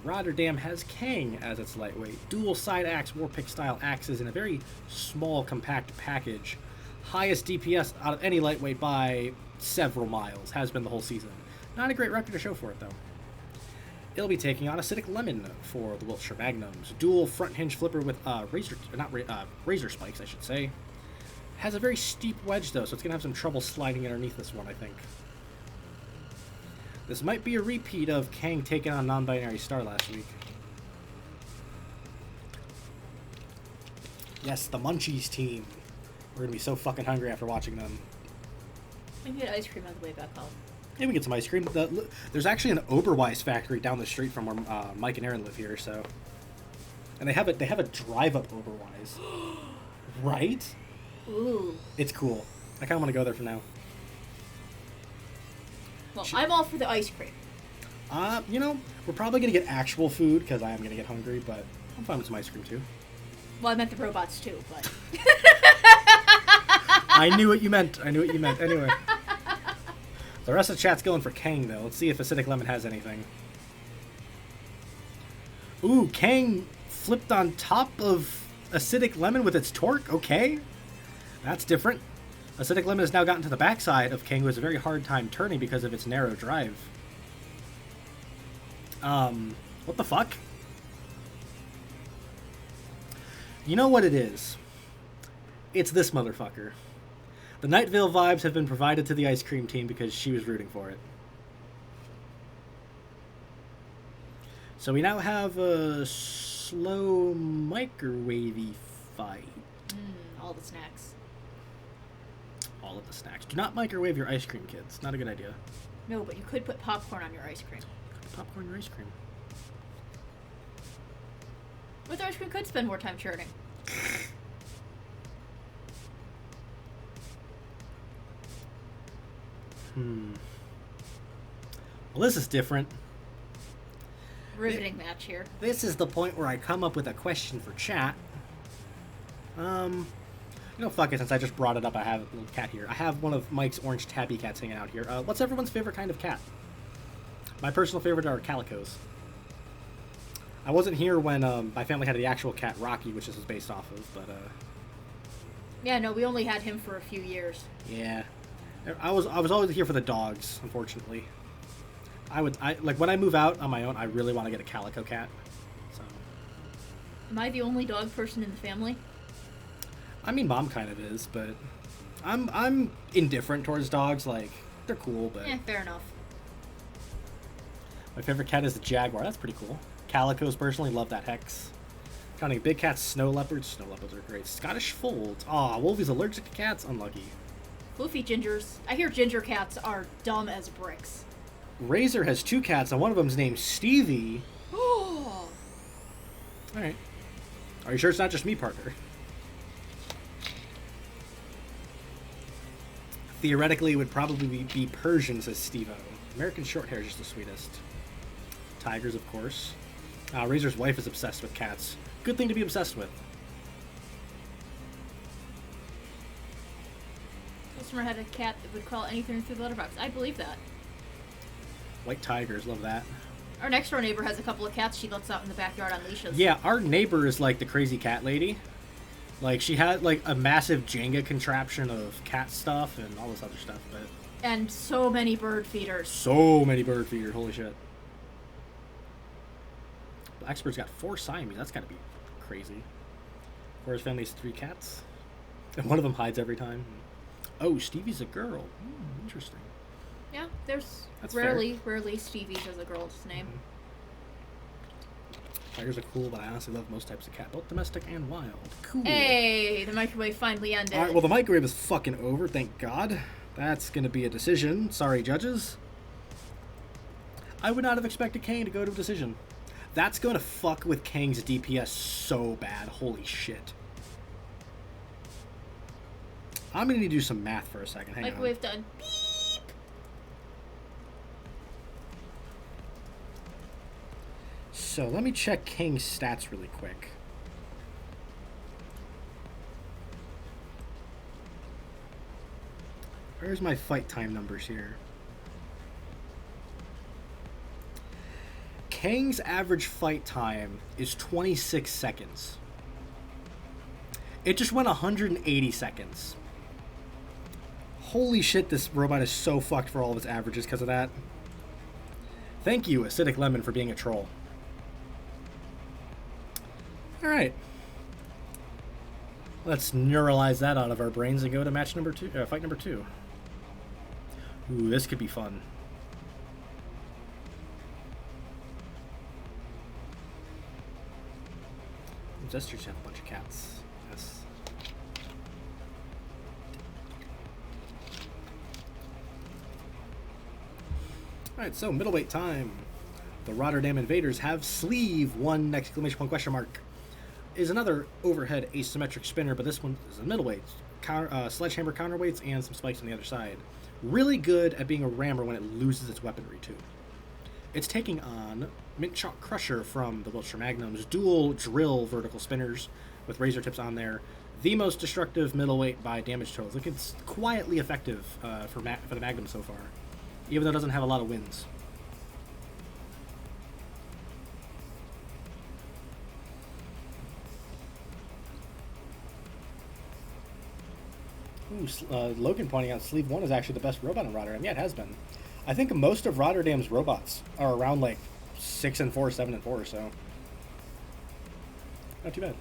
Rotterdam has Kang as its lightweight. Dual side axe, Warpick style axes in a very small, compact package. Highest DPS out of any lightweight by several miles. Has been the whole season. Not a great record to show for it though. It'll be taking on Acidic Lemon for the Wiltshire Magnums. Dual front hinge flipper with razor spikes, I should say. Has a very steep wedge, though, so it's going to have some trouble sliding underneath this one, I think. This might be a repeat of Kang taking on Non-Binary Star last week. Yes, the Munchies team. We're going to be so fucking hungry after watching them. Maybe get ice cream on the way back home. Maybe we get some ice cream. There's actually an Oberweis factory down the street from where Mike and Aaron live here, so... And they have a drive-up Oberweis. Right? Ooh. It's cool. I kind of want to go there for now. Well, I'm all for the ice cream. You know, we're probably going to get actual food, because I am going to get hungry, but I'm fine with some ice cream, too. Well, I meant the robots, too, but... I knew what you meant. Anyway. The rest of the chat's going for Kang, though. Let's see if Acidic Lemon has anything. Ooh, Kang flipped on top of Acidic Lemon with its torque? Okay. That's different. Acidic Lemon has now gotten to the backside of Kang, who has a very hard time turning because of its narrow drive. What the fuck? You know what it is? It's this motherfucker. The Night Vale vibes have been provided to the ice cream team because she was rooting for it. So we now have a slow microwavy fight. All the snacks. all of the snacks. Do not microwave your ice cream, kids. Not a good idea. No, but you could put popcorn on your ice cream. Put popcorn in your ice cream. With ice cream, could spend more time churning. Well, this is different. Riveting match here. This is the point where I come up with a question for chat. Fuck it, since I just brought it up, I have a little cat here. I have one of Mike's orange tabby cats hanging out here. What's everyone's favorite kind of cat? My personal favorite are calicos. I wasn't here when my family had the actual cat Rocky, which this was based off of, but yeah, no, we only had him for a few years. Yeah, I was always here for the dogs. Unfortunately, I like when I move out on my own. I really want to get a calico cat. So, am I the only dog person in the family? I mean, Mom kind of is, but I'm indifferent towards dogs. Like, they're cool, but fair enough. My favorite cat is the Jaguar. That's pretty cool. Calicos, personally, love that hex. Counting big cats, snow leopards. Snow leopards are great. Scottish folds. Aw, Wolfie's allergic to cats. Unlucky. Floofy gingers. I hear ginger cats are dumb as bricks. Razor has 2 cats, and one of them's named Stevie. Oh. All right. Are you sure it's not just me, partner? Theoretically, it would probably be Persian, says Steve-O. American Shorthair is just the sweetest. Tigers, of course. Razor's wife is obsessed with cats. Good thing to be obsessed with. Customer had a cat that would crawl anything through the letterbox. I believe that. White tigers, love that. Our next door neighbor has a couple of cats she lets out in the backyard on leashes. Yeah, our neighbor is like the crazy cat lady. Like, she had like a massive Jenga contraption of cat stuff and all this other stuff, but... And so many bird feeders. So many bird feeders, holy shit. Blacksbird's got 4 Siamese, that's gotta be crazy. Whereas family's 3 cats. And one of them hides every time. Oh, Stevie's a girl. Interesting. Yeah, there's That's rarely Stevie's as a girl's name. Tigers are cool, but I honestly love most types of cat, both domestic and wild. Cool. Hey, the microwave finally ended. Alright, well the microwave is fucking over, thank God. That's gonna be a decision. Sorry, judges. I would not have expected Kang to go to a decision. That's gonna fuck with Kang's DPS so bad. Holy shit. I'm gonna need to do some math for a second. Hang Microwave on. done. Beep. So let me check Kang's stats really quick. Where's my fight time numbers here? Kang's average fight time is 26 seconds. It just went 180 seconds. Holy shit, this robot is so fucked for all of its averages because of that. Thank you, Acidic Lemon, for being a troll. Alright. Let's neuralize that out of our brains and go to match number 2, fight number 2. Ooh, this could be fun. Just have a bunch of cats. Yes. Alright, so middleweight time. The Rotterdam Invaders have sleeve 1 exclamation point question mark. Is another overhead asymmetric spinner, but this one is a middleweight. Sledgehammer counterweights and some spikes on the other side. Really good at being a rammer when it loses its weaponry too. It's taking on Mint Chalk Crusher from the Wiltshire Magnums, dual drill vertical spinners with razor tips on there. The most destructive middleweight by damage totals. Look, it's quietly effective for the Magnum so far, even though it doesn't have a lot of wins. Ooh, Logan pointing out Sleeve 1 is actually the best robot in Rotterdam. Yeah, it has been. I think most of Rotterdam's robots are around like 6 and 4, 7 and 4, so not too bad.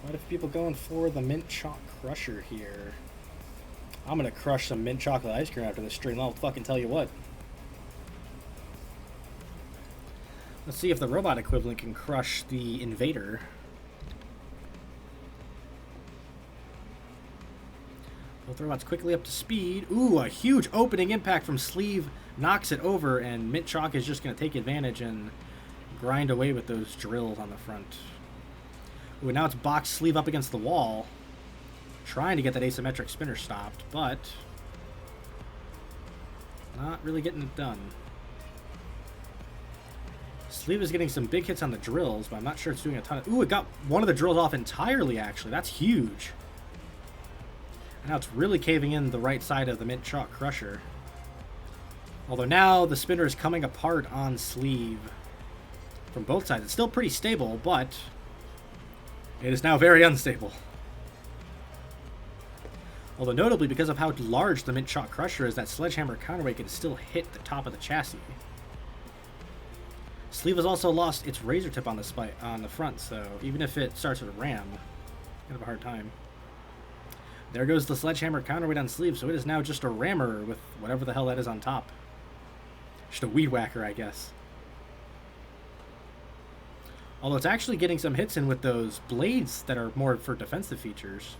Quite a few people going for the Mint Chalk Crusher here. I'm gonna crush some mint chocolate ice cream after this stream. I'll fucking tell you what. Let's see if the robot equivalent can crush the Invader. Both robots quickly up to speed. Ooh, a huge opening impact from Sleeve knocks it over, and Mint Chalk is just going to take advantage and grind away with those drills on the front. Ooh, now it's boxed Sleeve up against the wall, trying to get that asymmetric spinner stopped, but not really getting it done. Sleeve is getting some big hits on the drills, but I'm not sure it's doing a ton of... Ooh, it got one of the drills off entirely, actually. That's huge. And now it's really caving in the right side of the Mint Chalk Crusher. Although now the spinner is coming apart on Sleeve from both sides. It's still pretty stable, but it is now very unstable. Although notably, because of how large the Mint Chalk Crusher is, that Sledgehammer counterweight can still hit the top of the chassis. Sleeve has also lost its razor tip on the front, so even if it starts with a ram, kind of a hard time. There goes the Sledgehammer counterweight on Sleeve, so it is now just a rammer with whatever the hell that is on top. Just a weed whacker, I guess. Although it's actually getting some hits in with those blades that are more for defensive features.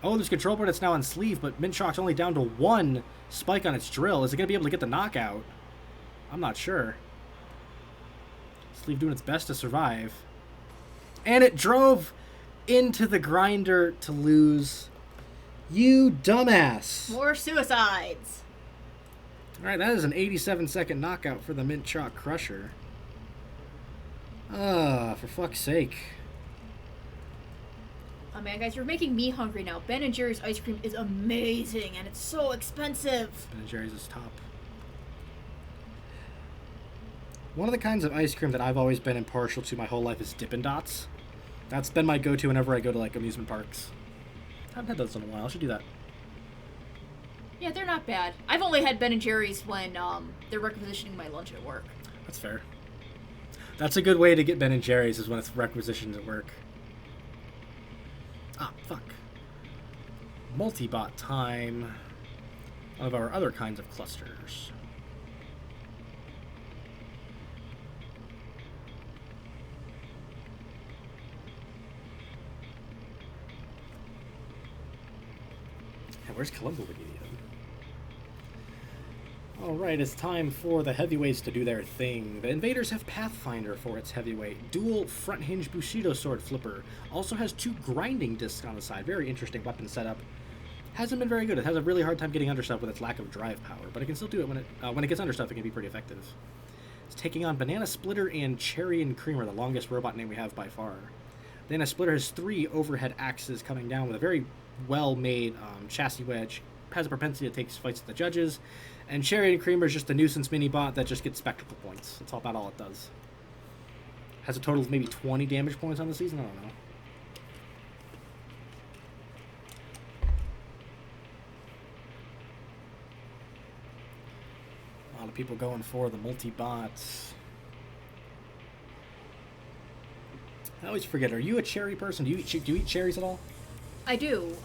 Oh, there's control board that's now on Sleeve, but Mint Chalk's only down to one spike on its drill. Is it going to be able to get the knockout? I'm not sure. Sleeve doing its best to survive. And it drove into the grinder to lose. You dumbass. More suicides. Alright, that is an 87-second knockout for the Mint Chalk Crusher. For fuck's sake. Oh man, guys, you're making me hungry now. Ben & Jerry's ice cream is amazing, and it's so expensive. Ben & Jerry's is top. One of the kinds of ice cream that I've always been impartial to my whole life is Dippin' Dots. That's been my go-to whenever I go to, like, amusement parks. I haven't had those in a while. I should do that. Yeah, they're not bad. I've only had Ben & Jerry's when they're requisitioning my lunch at work. That's fair. That's a good way to get Ben & Jerry's, is when it's requisitioned at work. Ah, fuck. Multi-bot time. One of our other kinds of clusters. And where's Columbo when you need him? Alright, it's time for the heavyweights to do their thing. The Invaders have Pathfinder for its heavyweight. Dual front hinge Bushido sword flipper. Also has two grinding discs on the side. Very interesting weapon setup. Hasn't been very good. It has a really hard time getting under stuff with its lack of drive power, but it can still do it when it gets under stuff. It can be pretty effective. It's taking on Banana Splitter and Cherry and Creamer, the longest robot name we have by far. Banana Splitter has 3 overhead axes coming down with a very well-made chassis wedge. Has a propensity to take fights with the judges. And Cherry and Creamer is just a nuisance mini-bot that just gets spectacle points. That's about all it does. Has a total of maybe 20 damage points on the season? I don't know. A lot of people going for the multi-bots. I always forget, are you a cherry person? Do you eat cherries at all? I do.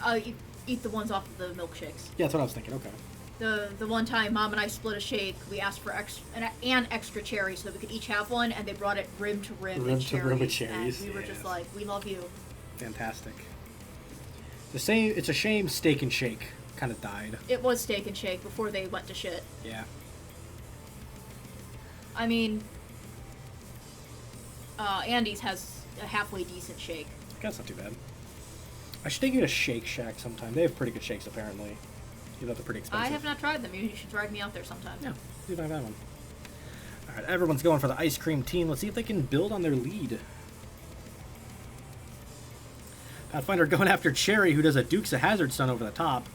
I eat the ones off of the milkshakes. Yeah, that's what I was thinking. Okay. The one time Mom and I split a shake, we asked for an extra cherry so that we could each have one, and they brought it rim to rim with cherries. And we were just like, we love you. Fantastic. It's a shame Steak and Shake kind of died. It was Steak and Shake before they went to shit. Yeah. I mean, Andy's has a halfway decent shake. That's not too bad. I should take you to Shake Shack sometime. They have pretty good shakes, apparently. Even though they're pretty expensive. I have not tried them. You should drive me out there sometime. Yeah, see if I've had one. Alright, everyone's going for the ice cream team. Let's see if they can build on their lead. Pathfinder going after Cherry, who does a Dukes of Hazzard stun over the top.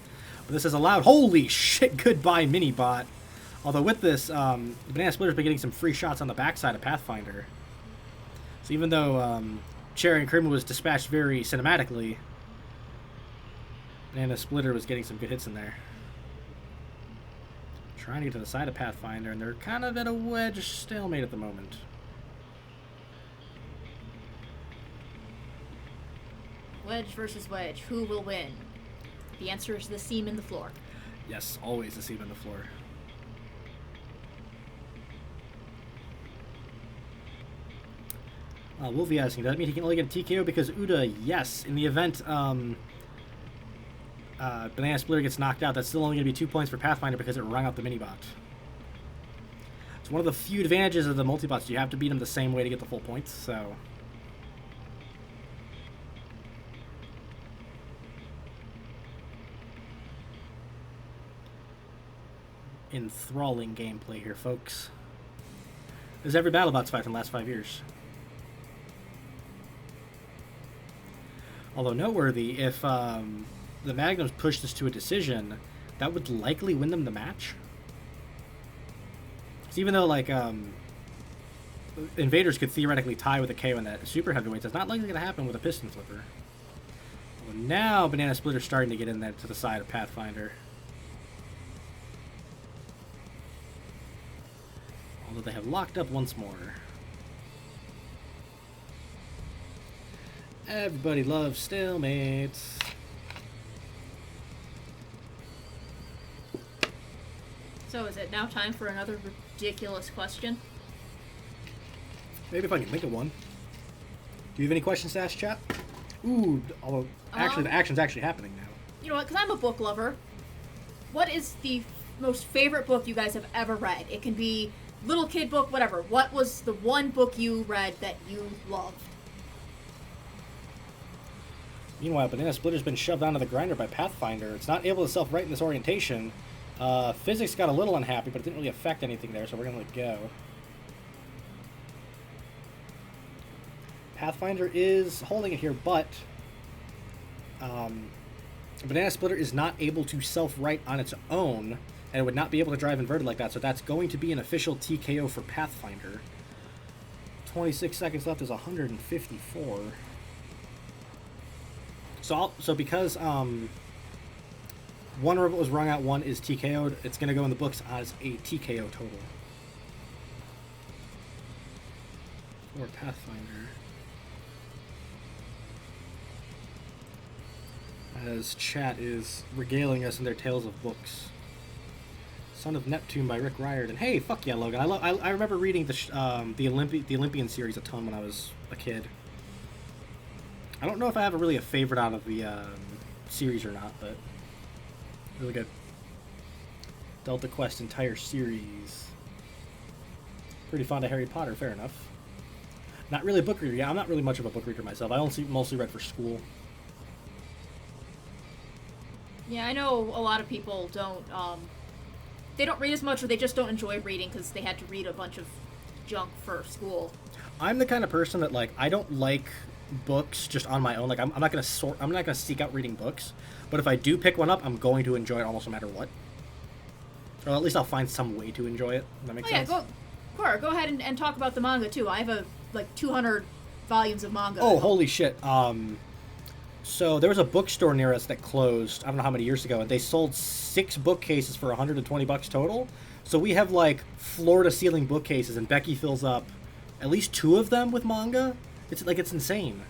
But this is allowed. Holy shit, goodbye, mini-bot. Although with this, Banana Splitter's been getting some free shots on the backside of Pathfinder. So even though Cherry and Creamer was dispatched very cinematically, Banana Splitter was getting some good hits in there. Trying to get to the side of Pathfinder, and they're kind of at a wedge stalemate at the moment. Wedge versus wedge. Who will win? The answer is the seam in the floor. Yes, always the seam in the floor. Wolfie asking, does that mean he can only get a TKO because Uda? Yes. In the event Banana Splitter gets knocked out, that's still only going to be 2 points for Pathfinder because it rung out the mini-bot. It's one of the few advantages of the multi-bots. You have to beat them the same way to get the full points, so... Enthralling gameplay here, folks. There's every BattleBots fight from the last 5 years. Although noteworthy, if the Magnums push this to a decision, that would likely win them the match. So even though, like, Invaders could theoretically tie with a KO in that super heavyweight, that's not likely going to happen with a piston flipper. Well, now Banana Splitter's starting to get in there to the side of Pathfinder. Although they have locked up once more. Everybody loves stalemates. So is it now time for another ridiculous question? Maybe if I can think of one. Do you have any questions to ask, chat? Ooh, although actually the action's actually happening now. You know what, because I'm a book lover. What is the most favorite book you guys have ever read? It can be little kid book, whatever. What was the one book you read that you loved? Meanwhile, Banana Splitter's been shoved onto the grinder by Pathfinder. It's not able to self-right in this orientation. Physics got a little unhappy, but it didn't really affect anything there, so we're going to let go. Pathfinder is holding it here, but Banana Splitter is not able to self-right on its own, and it would not be able to drive inverted like that, so that's going to be an official TKO for Pathfinder. 26 seconds left is 154. So because one robot was rung out, one is TKO'd, it's going to go in the books as a TKO total. For Pathfinder. As chat is regaling us in their tales of books. Son of Neptune by Rick Riordan. Hey, fuck yeah, Logan. I remember reading the Olympian series a ton when I was a kid. I don't know if I have a favorite out of the series or not, but really good. Delta Quest entire series. Pretty fond of Harry Potter, fair enough. Not really a book reader. Yeah, I'm not really much of a book reader myself. I mostly read for school. Yeah, I know a lot of people don't, they don't read as much, or they just don't enjoy reading because they had to read a bunch of junk for school. I'm the kind of person that, like, I don't like books just on my own. Like, I'm not gonna seek out reading books, but if I do pick one up, I'm going to enjoy it almost no matter what. Or at least I'll find some way to enjoy it. That makes sense? Yeah, Cora, go ahead and talk about the manga, too. I have, 200 volumes of manga. Oh, holy shit. So there was a bookstore near us that closed, I don't know how many years ago, and they sold 6 bookcases for $120 total. So we have, like, floor-to-ceiling bookcases, and Becky fills up at least 2 of them with manga. It's insane.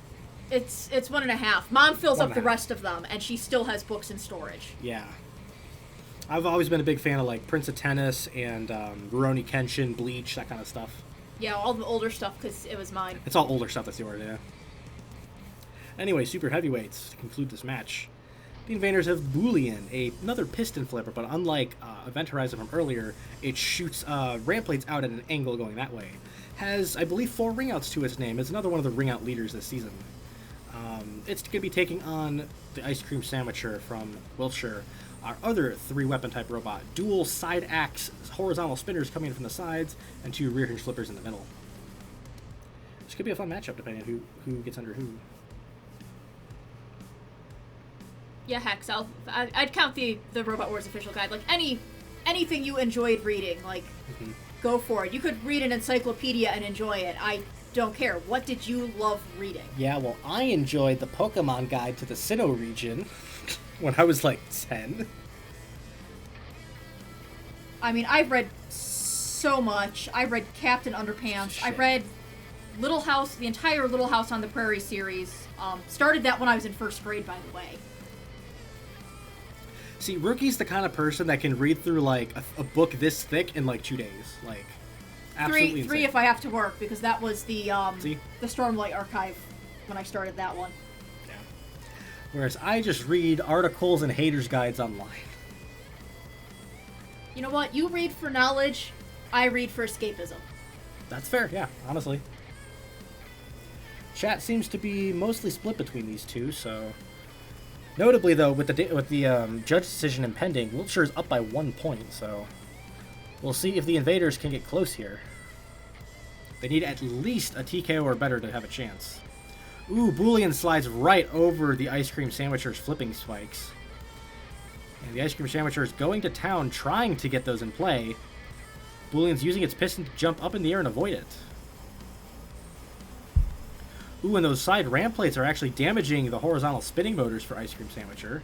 It's 1.5. Mom fills up the rest of them, and she still has books in storage. Yeah. I've always been a big fan of, like, Prince of Tennis and Rurouni Kenshin, Bleach, that kind of stuff. Yeah, all the older stuff, because it was mine. It's all older stuff, that's yours, yeah. Anyway, super heavyweights to conclude this match. The Invaders have Boolean, another piston flipper, but unlike Event Horizon from earlier, it shoots ramp blades out at an angle going that way. Has, I believe, 4 ringouts to its name. It's another one of the ringout leaders this season. It's going to be taking on the Ice Cream Sandwicher from Wiltshire, our other 3-weapon type robot. Dual side axe horizontal spinners coming in from the sides, and 2 rear hinge flippers in the middle. This could be a fun matchup depending on who gets under who. Yeah, Hex, I'd count the Robot Wars official guide. Like, anything you enjoyed reading, like, go for it. You could read an encyclopedia and enjoy it. I don't care. What did you love reading? Yeah, well, I enjoyed the Pokemon Guide to the Sinnoh region when I was, like, 10. I mean, I've read so much. I read Captain Underpants. Shit. I read Little House, the entire Little House on the Prairie series. Started that when I was in 1st grade, by the way. See, Rookie's the kind of person that can read through, like, a book this thick in, like, 2 days. Like, absolutely Three insane. if I have to work, because that was the See? Stormlight Archive when I started that one. Whereas I just read articles and haters' guides online. You know what? You read for knowledge, I read for escapism. That's fair, yeah, honestly. Chat seems to be mostly split between these two, so... Notably, though, with the judge decision impending, Wiltshire's up by 1 point, so... We'll see if the Invaders can get close here. They need at least a TKO or better to have a chance. Ooh, Boolean slides right over the Ice Cream Sandwicher's flipping spikes. And the Ice Cream Sandwicher is going to town trying to get those in play. Boolean's using its piston to jump up in the air and avoid it. Ooh, and those side ramp plates are actually damaging the horizontal spinning motors for Ice Cream Sandwicher.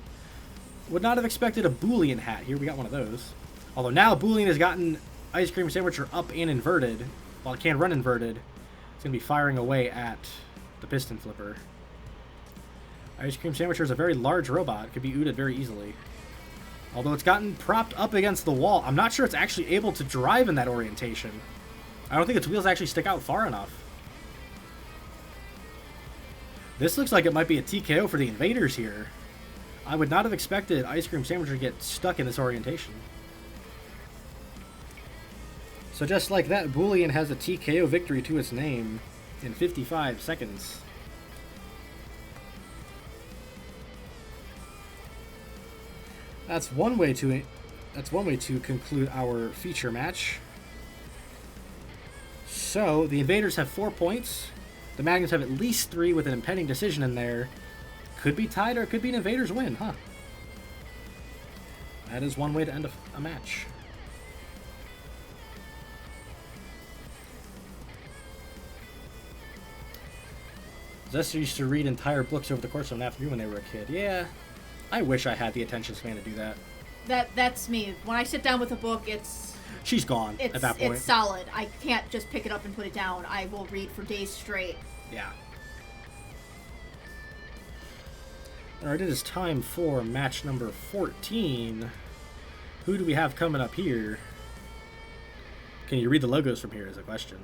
Would not have expected a Boolean hat. Here, we got one of those. Although now Boolean has gotten Ice Cream Sandwicher up and inverted. While it can't run inverted, it's going to be firing away at the piston flipper. Ice Cream Sandwicher is a very large robot. It could be ooted very easily. Although it's gotten propped up against the wall, I'm not sure it's actually able to drive in that orientation. I don't think its wheels actually stick out far enough. This looks like it might be a TKO for the Invaders here. I would not have expected Ice Cream Sandwicher to get stuck in this orientation. So just like that, Boolean has a TKO victory to its name in 55 seconds. That's one way to conclude our feature match. So the Invaders have 4 points. The Magnums have at least 3 with an impending decision in there. Could be tied or it could be an Invaders win, huh? That is one way to end a match. Zester used to read entire books over the course of an afternoon when they were a kid. Yeah, I wish I had the attention span to do that. That's me. When I sit down with a book, she's gone at that point. It's solid. I can't just pick it up and put it down. I will read for days straight. Yeah. Alright, it is time for match number 14. Who do we have coming up here? Can you read the logos from here is a question.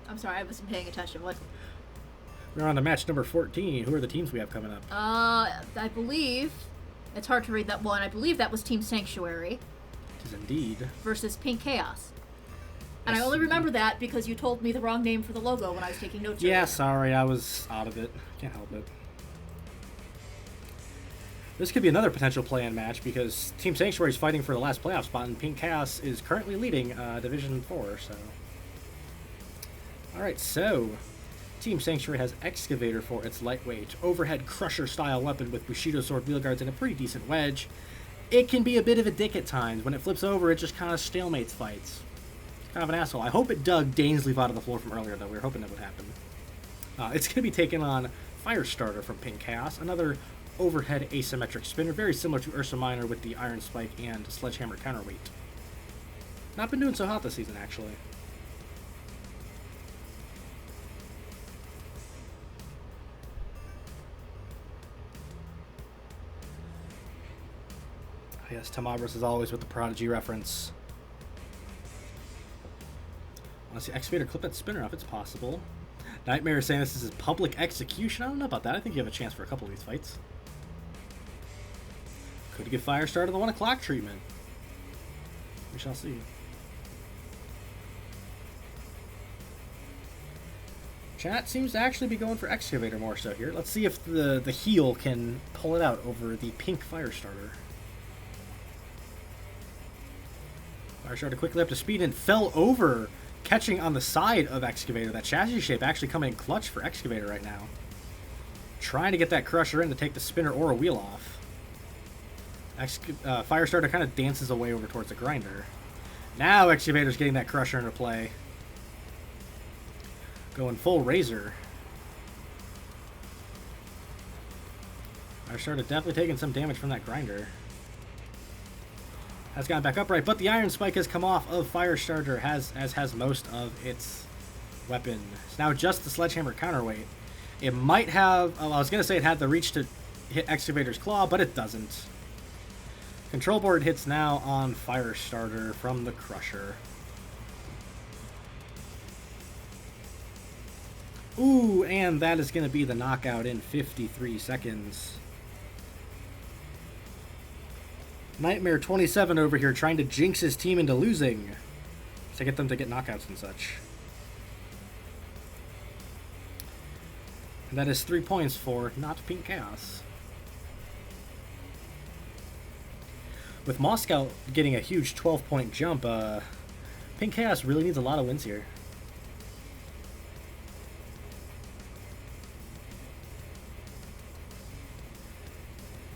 I'm sorry, I wasn't paying attention. What? We're on to match number 14. Who are the teams we have coming up? I believe... It's hard to read that one. I believe that was Team Sanctuary. It is indeed. Versus Pink Chaos. And I only remember that because you told me the wrong name for the logo when I was taking notes. Yeah, sorry, I was out of it. Can't help it. This could be another potential play-in match because Team Sanctuary is fighting for the last playoff spot and Pink Chaos is currently leading Division 4, so... Alright, so... Team Sanctuary has Excavator for its lightweight, overhead crusher-style weapon with Bushido sword wheel guards and a pretty decent wedge. It can be a bit of a dick at times. When it flips over, it just kind of stalemates fights. It's kind of an asshole. I hope it dug Dainsleif out of the floor from earlier, though. We were hoping that would happen. It's going to be taking on Firestarter from Pink Chaos, another overhead asymmetric spinner, very similar to Ursa Minor with the Iron Spike and Sledgehammer counterweight. Not been doing so hot this season, actually. Yes, Tamabras is always with the Prodigy reference. I want to see Excavator clip that spinner if it's possible. Nightmare is saying this is public execution. I don't know about that. I think you have a chance for a couple of these fights. Could give Firestarter the 1 o'clock treatment. We shall see. Chat seems to actually be going for Excavator more so here. Let's see if the heel can pull it out over the pink Firestarter. Firestarter quickly up to speed and fell over, catching on the side of Excavator. That chassis shape actually coming in clutch for Excavator right now. Trying to get that crusher in to take the spinner or a wheel off. Firestarter kind of dances away over towards the grinder. Now Excavator's getting that crusher into play. Going full Razor. Firestarter definitely taking some damage from that grinder. Has gotten back upright, but the Iron Spike has come off of Firestarter, as has most of its weapon. It's now just the Sledgehammer counterweight. It might have... Oh, I was going to say it had the reach to hit Excavator's claw, but it doesn't. Control board hits now on Firestarter from the Crusher. Ooh, and that is going to be the knockout in 53 seconds. Nightmare 27 over here trying to jinx his team into losing to get them to get knockouts and such. And that is 3 points for not Pink Chaos. With Moscow getting a huge 12-point jump, Pink Chaos really needs a lot of wins here.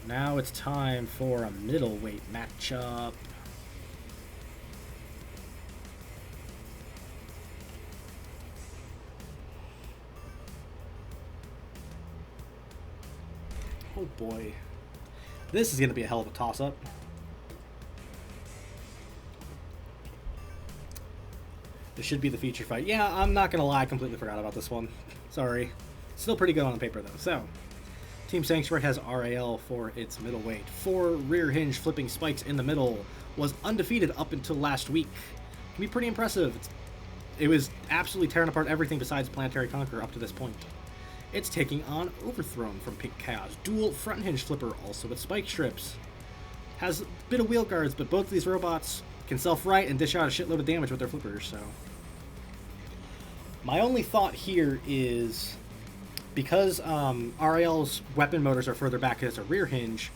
Now it's time for a middleweight matchup. Oh boy. This is going to be a hell of a toss-up. This should be the feature fight. Yeah, I'm not going to lie, I completely forgot about this one. Sorry. Still pretty good on the paper, though. So, Team Sanctuary has RRL for its middleweight. 4 rear hinge flipping spikes in the middle. Was undefeated up until last week. Can be pretty impressive. It was absolutely tearing apart everything besides Planetary Conqueror up to this point. It's taking on Overthrown from Pink Chaos. Dual front hinge flipper, also with spike strips. Has a bit of wheel guards, but both of these robots can self-right and dish out a shitload of damage with their flippers, so. My only thought here is, because RRL's weapon motors are further back as a rear hinge,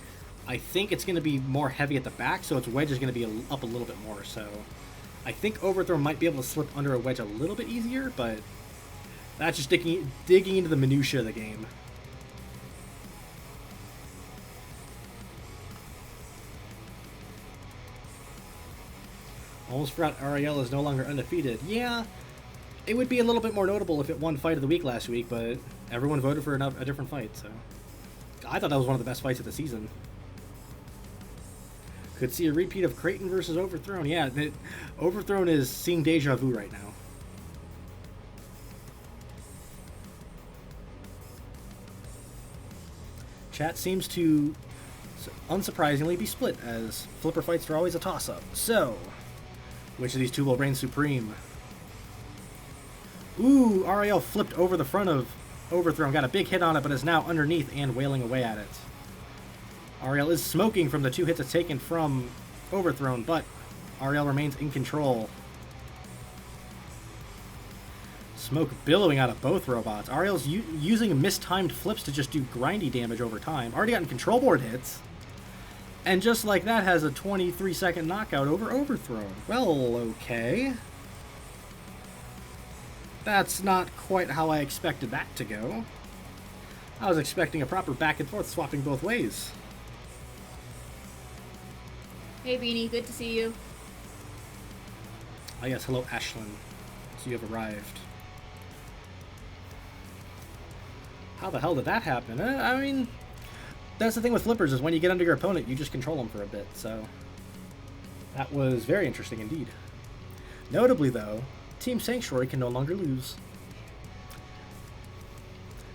I think it's going to be more heavy at the back, so its wedge is going to be up a little bit more, so. I think Overthrow might be able to slip under a wedge a little bit easier, but that's just digging into the minutia of the game. Almost forgot RRL is no longer undefeated. Yeah, it would be a little bit more notable if it won Fight of the Week last week, but everyone voted for a different fight, so. I thought that was one of the best fights of the season. Could see a repeat of Creighton versus Overthrown. Yeah, Overthrown is seeing deja vu right now. Chat seems to, unsurprisingly, be split, as flipper fights are always a toss-up. So, which of these two will reign supreme? Ooh, RRL flipped over the front of Overthrown, got a big hit on it, but is now underneath and wailing away at it. RRL is smoking from the 2 hits it's taken from Overthrown, but RRL remains in control. Smoke billowing out of both robots. RRL's using mistimed flips to just do grindy damage over time. Already gotten control board hits. And just like that has a 23-second knockout over Overthrown. Well, okay. That's not quite how I expected that to go. I was expecting a proper back and forth swapping both ways. Hey Beanie, good to see you. I guess hello Ashlyn. So you have arrived. How the hell did that happen? I mean, that's the thing with flippers, is when you get under your opponent, you just control them for a bit, so. That was very interesting indeed. Notably, though, Team Sanctuary can no longer lose.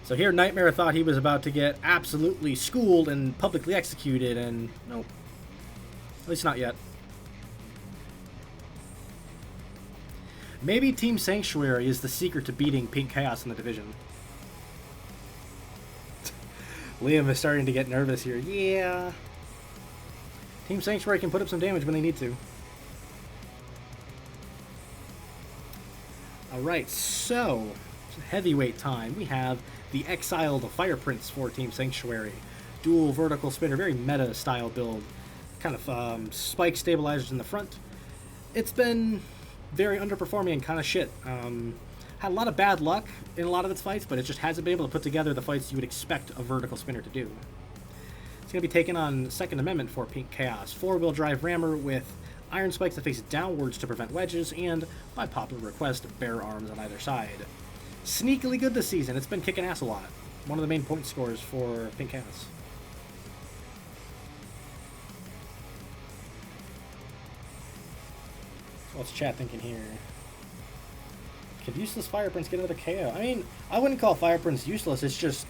So here, Nightmare thought he was about to get absolutely schooled and publicly executed, and nope. At least not yet. Maybe Team Sanctuary is the secret to beating Pink Chaos in the division. Liam is starting to get nervous here. Yeah. Team Sanctuary can put up some damage when they need to. Alright, so heavyweight time. We have the Exiled Fire Prince for Team Sanctuary. Dual vertical spinner, very meta style build. Kind of spike stabilizers in the front. It's been very underperforming and kind of shit. Had a lot of bad luck in a lot of its fights, but it just hasn't been able to put together the fights you would expect a vertical spinner to do. It's going to be taken on Second Amendment for Pink Chaos. 4-wheel drive rammer with iron spikes that face downwards to prevent wedges, and, by popular request, bare arms on either side. Sneakily good this season. It's been kicking ass a lot. One of the main point scorers for Pink Chaos. What's chat thinking here? Could useless Fire Prince get another KO? I mean, I wouldn't call Fire Prince useless, it's just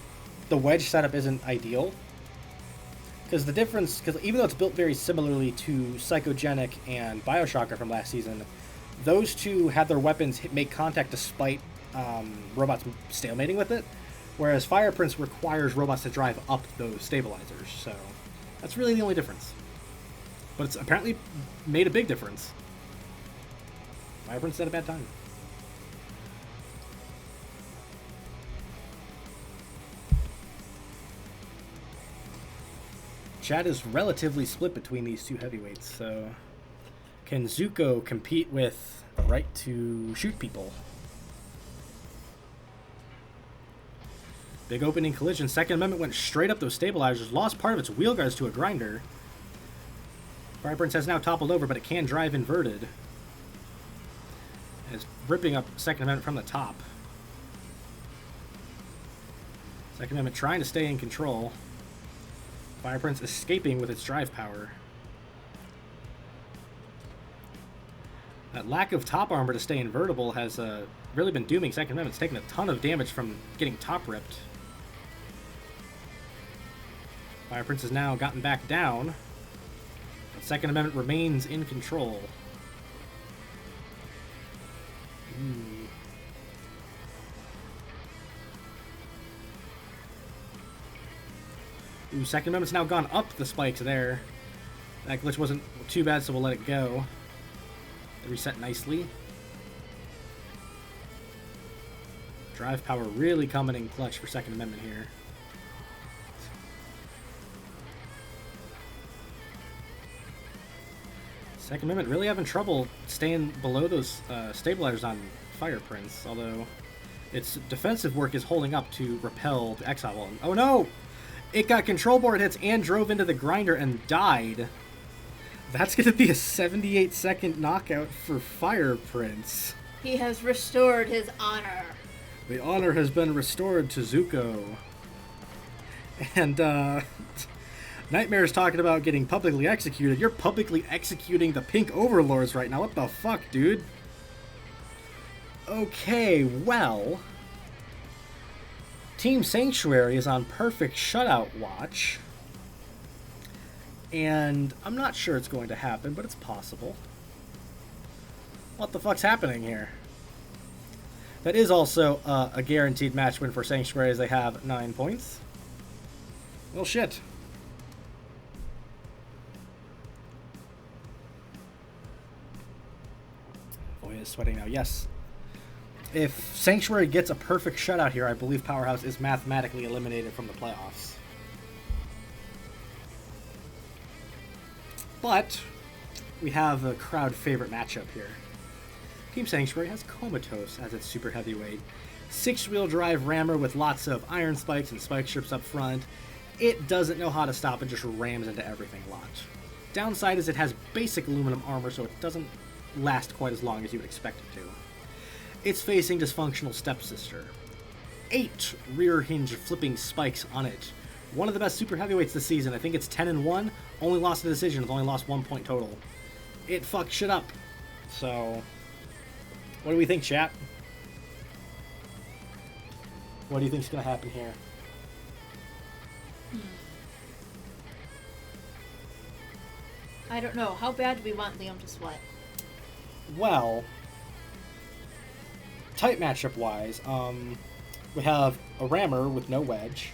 the wedge setup isn't ideal. Because the difference, because even though it's built very similarly to Psychogenic and Bioshocker from last season, those two have their weapons make contact despite robots stalemating with it, whereas Fire Prince requires robots to drive up those stabilizers. So that's really the only difference. But it's apparently made a big difference. Fire Prince had a bad time. Chat is relatively split between these two heavyweights, so can Zuko compete with the right to shoot people? Big opening collision. Second Amendment went straight up those stabilizers, lost part of its wheel guards to a grinder. Fire Prince has now toppled over, but it can drive inverted. And it's ripping up Second Amendment from the top. Second Amendment trying to stay in control. Fire Prince escaping with its drive power. That lack of top armor to stay invertible has really been dooming Second Amendment. It's taken a ton of damage from getting top ripped. Fire Prince has now gotten back down. But Second Amendment remains in control. Ooh, Second Amendment's now gone up the spikes there. That glitch wasn't too bad, so we'll let it go. It reset nicely. Drive power really coming in clutch for Second Amendment here. Second Amendment really having trouble staying below those stabilizers on Fire Prince, although its defensive work is holding up to repel the Exile Wall. Oh no! It got control board hits and drove into the grinder and died. That's going to be a 78-second knockout for Fire Prince. He has restored his honor. The honor has been restored to Zuko. And, Nightmare's talking about getting publicly executed. You're publicly executing the Pink Overlords right now. What the fuck, dude? Okay, well... Team Sanctuary is on perfect shutout watch. And I'm not sure it's going to happen, but it's possible. What the fuck's happening here? That is also a guaranteed match win for Sanctuary as they have 9 points. Well, shit. Boy is sweating now. Yes. If Sanctuary gets a perfect shutout here, I believe Powerhouse is mathematically eliminated from the playoffs. But we have a crowd favorite matchup here. Team Sanctuary has Comatose as its super heavyweight. 6-wheel drive rammer with lots of iron spikes and spike strips up front. It doesn't know how to stop and just rams into everything a lot. Downside is it has basic aluminum armor, so it doesn't last quite as long as you would expect it to. It's facing Dysfunctional Stepsister. 8 rear hinge flipping spikes on it. One of the best super heavyweights this season. I think it's 10-1. Only lost a decision. It's only lost 1 point total. It fucked shit up. So, what do we think, chat? What do you think's gonna happen here? I don't know. How bad do we want Liam to sweat? Well, tight matchup-wise, we have a rammer with no wedge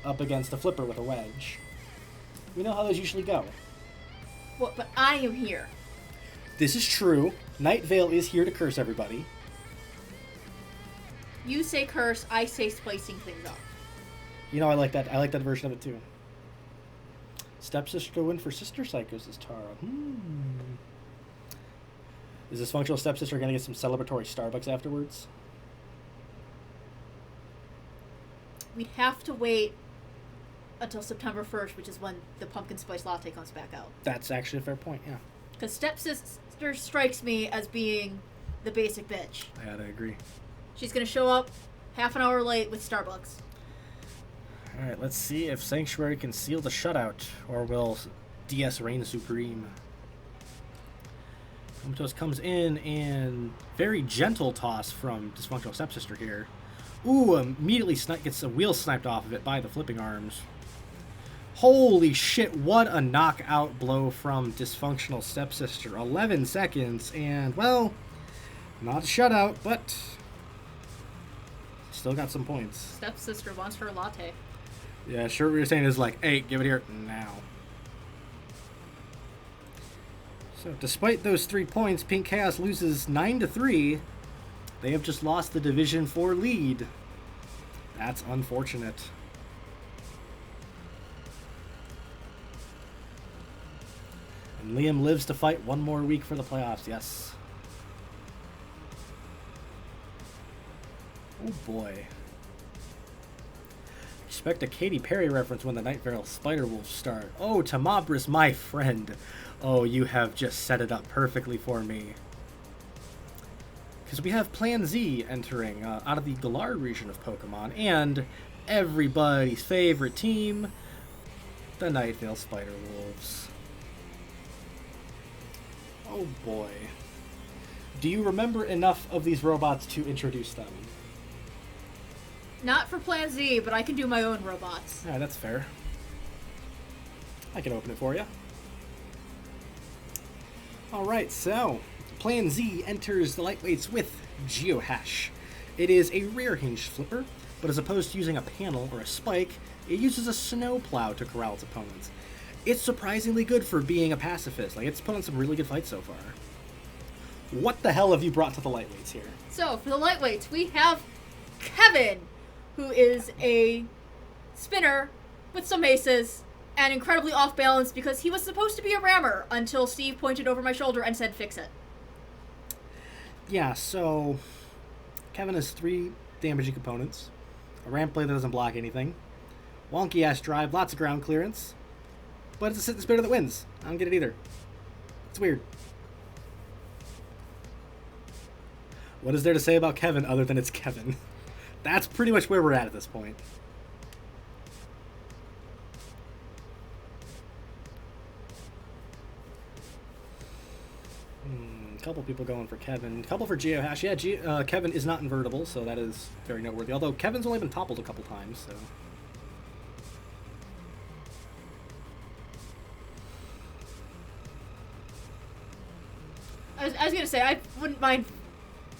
up against a flipper with a wedge. We know how those usually go. What? But I am here. This is true. Night Veil is here to curse everybody. You say curse, I say splicing things up. You know, I like that. I like that version of it too. Stepsister to win for Sister Psychos' Tara. Is this functional Stepsister going to get some celebratory Starbucks afterwards? We'd have to wait until September 1st, which is when the pumpkin spice latte comes back out. That's actually a fair point, yeah. Because Stepsister strikes me as being the basic bitch. I gotta agree. She's going to show up half an hour late with Starbucks. Alright, let's see if Sanctuary can seal the shutout, or will DS reign supreme. Comatose comes in, and very gentle toss from Dysfunctional Stepsister here. Ooh, immediately gets a wheel sniped off of it by the flipping arms. Holy shit, what a knockout blow from Dysfunctional Stepsister. 11 seconds, and, well, not a shutout, but still got some points. Stepsister wants her latte. Yeah, sure. What you're saying is like, hey, give it here now. So, despite those 3 points, Pink Chaos loses 9-3. They have just lost the Division 4 lead. That's unfortunate. And Liam lives to fight one more week for the playoffs, yes. Oh boy. Expect a Katy Perry reference when the Night Vale Spiderwolves start. Oh, Tamabris, my friend. Oh, you have just set it up perfectly for me. Because we have Plan Z entering out of the Galar region of Pokemon, and everybody's favorite team, the Night Vale Spiderwolves. Oh boy. Do you remember enough of these robots to introduce them? Not for Plan Z, but I can do my own robots. Yeah, that's fair. I can open it for you. Alright, so Plan Z enters the lightweights with Geohash. It is a rear hinged flipper, but as opposed to using a panel or a spike, it uses a snowplow to corral its opponents. It's surprisingly good for being a pacifist. Like, it's put on some really good fights so far. What the hell have you brought to the lightweights here? So, for the lightweights, we have Kevin, who is a spinner with some aces and incredibly off balance because he was supposed to be a rammer until Steve pointed over my shoulder and said, fix it. Yeah, so Kevin has 3 damaging components, a ramp blade that doesn't block anything, wonky ass drive, lots of ground clearance, but it's a sit spinner that wins. I don't get it either. It's weird. What is there to say about Kevin other than it's Kevin? That's pretty much where we're at this point. Couple people going for Kevin. Couple for Geohash. Yeah, Kevin is not invertible, so that is very noteworthy. Although Kevin's only been toppled a couple times, so... I was going to say, I wouldn't mind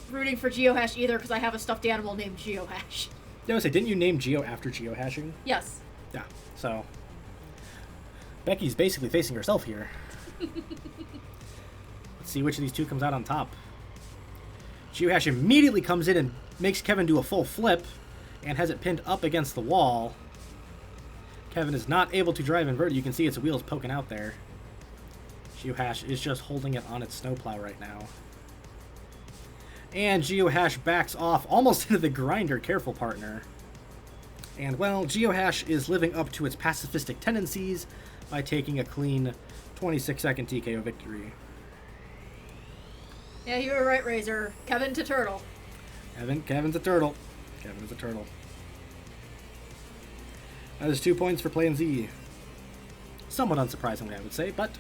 rooting for Geohash either because I have a stuffed animal named Geohash. Yeah, I was say, didn't you name Geo after geohashing? Yes. Yeah, so... Becky's basically facing herself here. Let's see which of these two comes out on top. Geohash immediately comes in and makes Kevin do a full flip and has it pinned up against the wall. Kevin is not able to drive inverted. You can see its wheels poking out there. Geohash is just holding it on its snowplow right now. And Geohash backs off almost into the grinder. Careful, partner. And, well, Geohash is living up to its pacifistic tendencies by taking a clean 26-second TKO victory. Yeah, you were right, Razor. Kevin to Turtle. Kevin's a turtle. Kevin is a turtle. That is 2 points for Plan Z. Somewhat unsurprisingly, I would say, but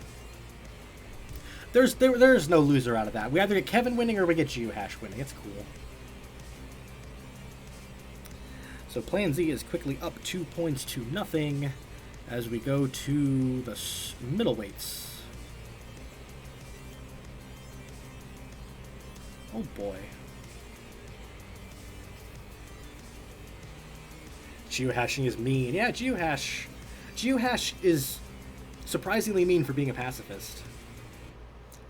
there's no loser out of that. We either get Kevin winning or we get Geohash winning. It's cool. So Plan Z is quickly up 2 points to nothing as we go to the middleweights. Oh boy. Geohashing is mean. Yeah, Geohash is surprisingly mean for being a pacifist.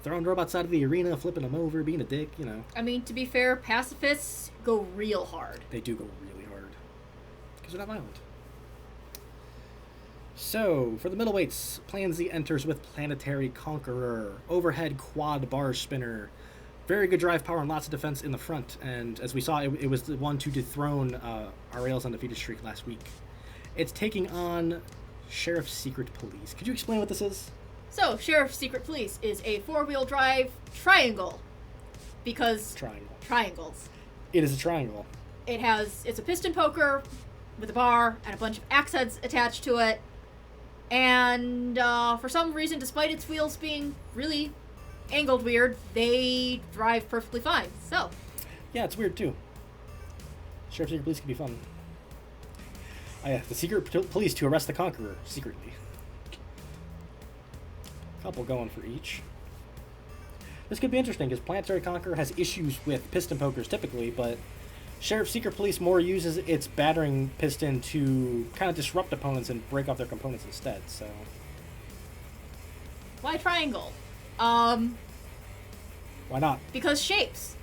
Throwing robots out of the arena, flipping them over, being a dick, you know. I mean, to be fair, pacifists go real hard. They do go really hard. Because they're not violent. So, for the middleweights, Plan Z enters with Planetary Conqueror, overhead quad bar spinner. Very good drive power and lots of defense in the front, and as we saw, it was the one to dethrone RRL's undefeated streak last week. It's taking on Sheriff's Secret Police. Could you explain what this is? So, Sheriff's Secret Police is a 4-wheel drive triangle, because triangles. It is a triangle. It's a piston poker with a bar and a bunch of axe heads attached to it, and for some reason, despite its wheels being really angled weird, they drive perfectly fine. So yeah, it's weird too. Sheriff's Secret Police can be fun. Oh yeah, the Secret Police to arrest the Conqueror secretly. Couple going for each. This could be interesting because Planetary Conqueror has issues with piston pokers typically, but Sheriff Secret Police more uses its battering piston to kind of disrupt opponents and break off their components instead, so... Why triangle? Why not? Because shapes.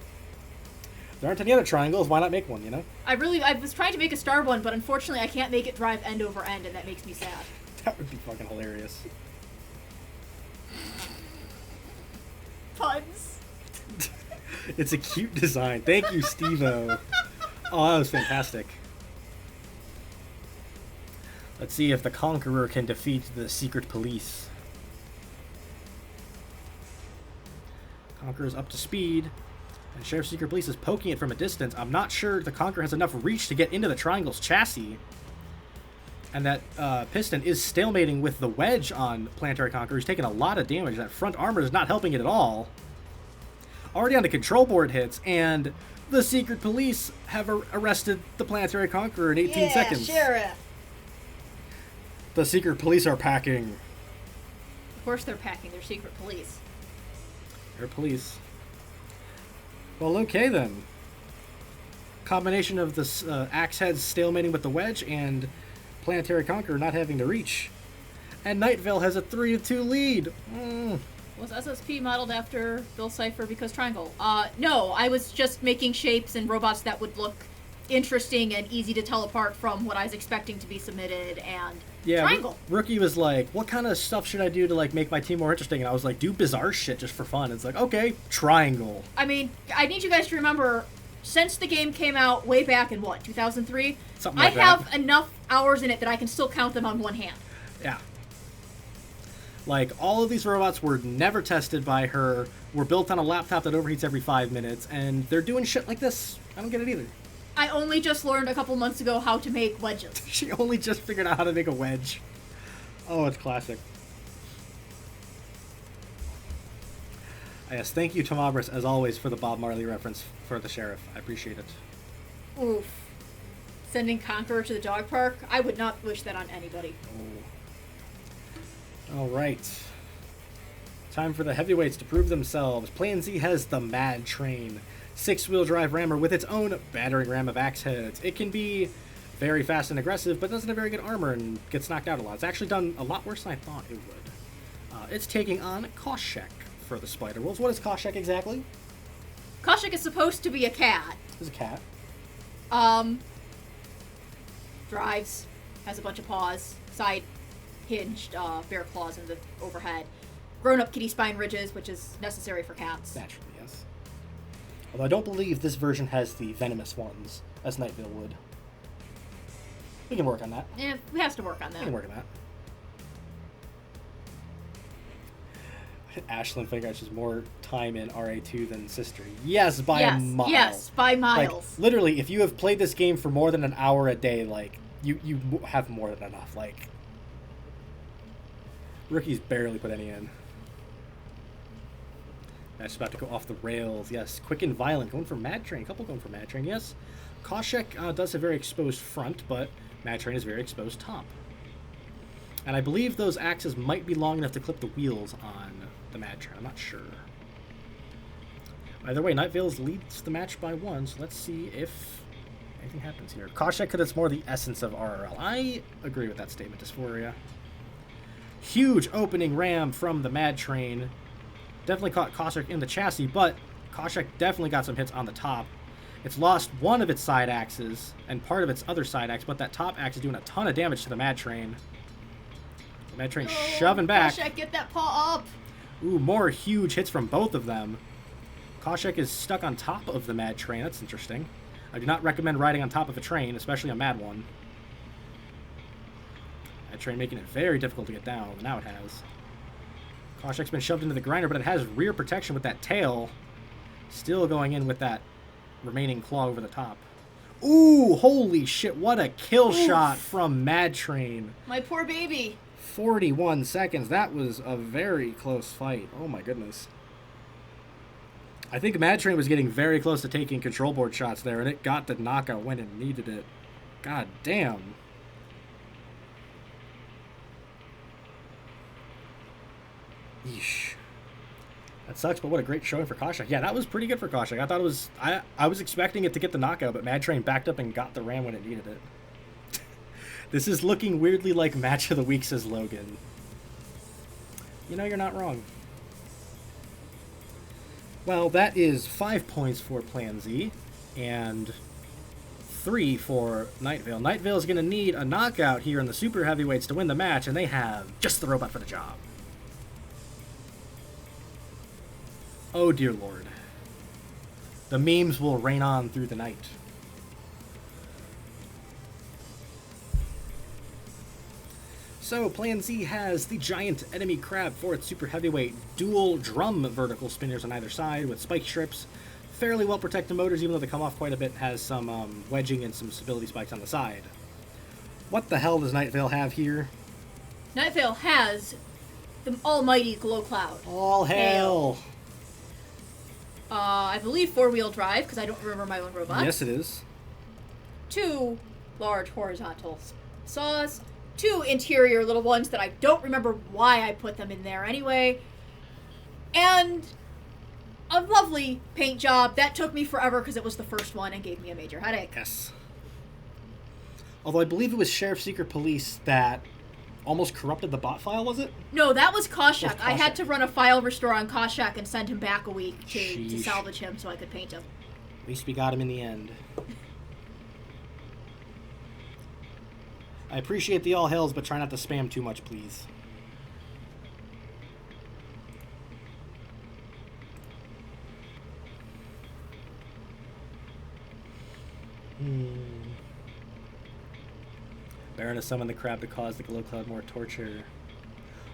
There aren't any other triangles, why not make one, you know? I was trying to make a star one, but unfortunately I can't make it drive end over end, and that makes me sad. That would be fucking hilarious. Puns. It's a cute design. Thank you, Steve-O. Oh, that was fantastic. Let's see if the Conqueror can defeat the Secret Police. Conqueror's up to speed, and Sheriff Secret Police is poking it from a distance. I'm not sure the Conqueror has enough reach to get into the Triangle's chassis. And that piston is stalemating with the wedge on Planetary Conqueror. He's taking a lot of damage. That front armor is not helping it at all. Already on the control board hits, and the Secret Police have arrested the Planetary Conqueror in 18 seconds. Sheriff. The Secret Police are packing. Of course they're packing. They're secret police. They're police. Well, okay then. Combination of the axe heads stalemating with the wedge and Planetary Conqueror not having to reach. And Night Veil has a 3-2 lead. Was SSP modeled after Bill Cipher because triangle? No, I was just making shapes and robots that would look interesting and easy to tell apart from what I was expecting to be submitted, and triangle. Rookie was like, what kind of stuff should I do to like make my team more interesting? And I was like, do bizarre shit just for fun. It's like, okay, triangle. I mean, I need you guys to remember, since the game came out way back in 2003, Something like I have enough hours in it that I can still count them on one hand. Yeah. Like, all of these robots were never tested by her, were built on a laptop that overheats every 5 minutes, and they're doing shit like this. I don't get it either. I only just learned a couple months ago how to make wedges. She only just figured out how to make a wedge. Oh, it's classic. Yes, thank you, Tomabris, as always, for the Bob Marley reference for the Sheriff. I appreciate it. Oof. Sending Conqueror to the dog park? I would not wish that on anybody. Oh. All right. Time for the heavyweights to prove themselves. Plan Z has the Mad Train. 6-wheel drive rammer with its own battering ram of axe heads. It can be very fast and aggressive, but doesn't have very good armor and gets knocked out a lot. It's actually done a lot worse than I thought it would. It's taking on Koshek for the Spiderwolves. What is Koshek exactly? Koshek is supposed to be a cat. It's a cat. Drives, has a bunch of paws, side hinged bear claws in the overhead. Grown-up kitty spine ridges, which is necessary for cats. Naturally, yes. Although I don't believe this version has the venomous ones, as Nightville would. We can work on that. Yeah, we have to work on that. We can work on that. Ashlyn figures she's more time in RA2 than Sister. Yes, by a mile. Yes, by miles. Like, literally, if you have played this game for more than an hour a day, like, you have more than enough. Like, Rookie's barely put any in. That's about to go off the rails. Yes, quick and violent. Going for Mad Train. A couple going for Mad Train. Yes, Koshek does have very exposed front, but Mad Train is very exposed top. And I believe those axes might be long enough to clip the wheels on the Mad Train. I'm not sure. Either way, Night Veils leads the match by 1, so let's see if anything happens here. Koshek could it's more the essence of RRL. I agree with that statement, Dysphoria. Huge opening ram from the Mad Train. Definitely caught Koshek in the chassis, but Koshek definitely got some hits on the top. It's lost one of its side axes and part of its other side axe, but that top axe is doing a ton of damage to the Mad Train. The Mad Train shoving back. Koshek, get that paw up! Ooh, more huge hits from both of them. Koshek is stuck on top of the Mad Train. That's interesting. I do not recommend riding on top of a train, especially a mad one. Mad Train making it very difficult to get down. Now it has. Koshek's been shoved into the grinder, but it has rear protection with that tail. Still going in with that remaining claw over the top. Ooh, holy shit, what a kill shot from Mad Train. My poor baby. 41 seconds. That was a very close fight. Oh my goodness. I think Mad Train was getting very close to taking control board shots there, and it got the knockout when it needed it. God damn. Yeesh. That sucks, but what a great showing for Koshak. Yeah, that was pretty good for Koshak. I thought it was... I was expecting it to get the knockout, but Mad Train backed up and got the ram when it needed it. This is looking weirdly like Match of the Week, says Logan. You know, you're not wrong. Well, that is 5 points for Plan Z, and 3 for Night Vale. Night Vale is going to need a knockout here in the Super Heavyweights to win the match, and they have just the robot for the job. Oh, dear Lord. The memes will rain on through the night. So, Plan Z has the giant enemy crab for its super heavyweight, dual drum vertical spinners on either side with spike strips. Fairly well protected motors, even though they come off quite a bit, has some wedging and some stability spikes on the side. What the hell does Night Vale have here? Night Vale has the almighty Glow Cloud. All hail! I believe 4-wheel drive, because I don't remember my own robot. Yes, it is. 2 large horizontal saws. 2 interior little ones that I don't remember why I put them in there anyway. And a lovely paint job. That took me forever because it was the first one and gave me a major headache. Yes. Although I believe it was Sheriff Secret Police that almost corrupted the bot file, was it? No, that was Koshak. I had to run a file restore on Koshak and send him back a week to salvage him so I could paint him. At least we got him in the end. I appreciate the all hails, but try not to spam too much, please. Baron has summoned the crab to cause the Glow Cloud more torture.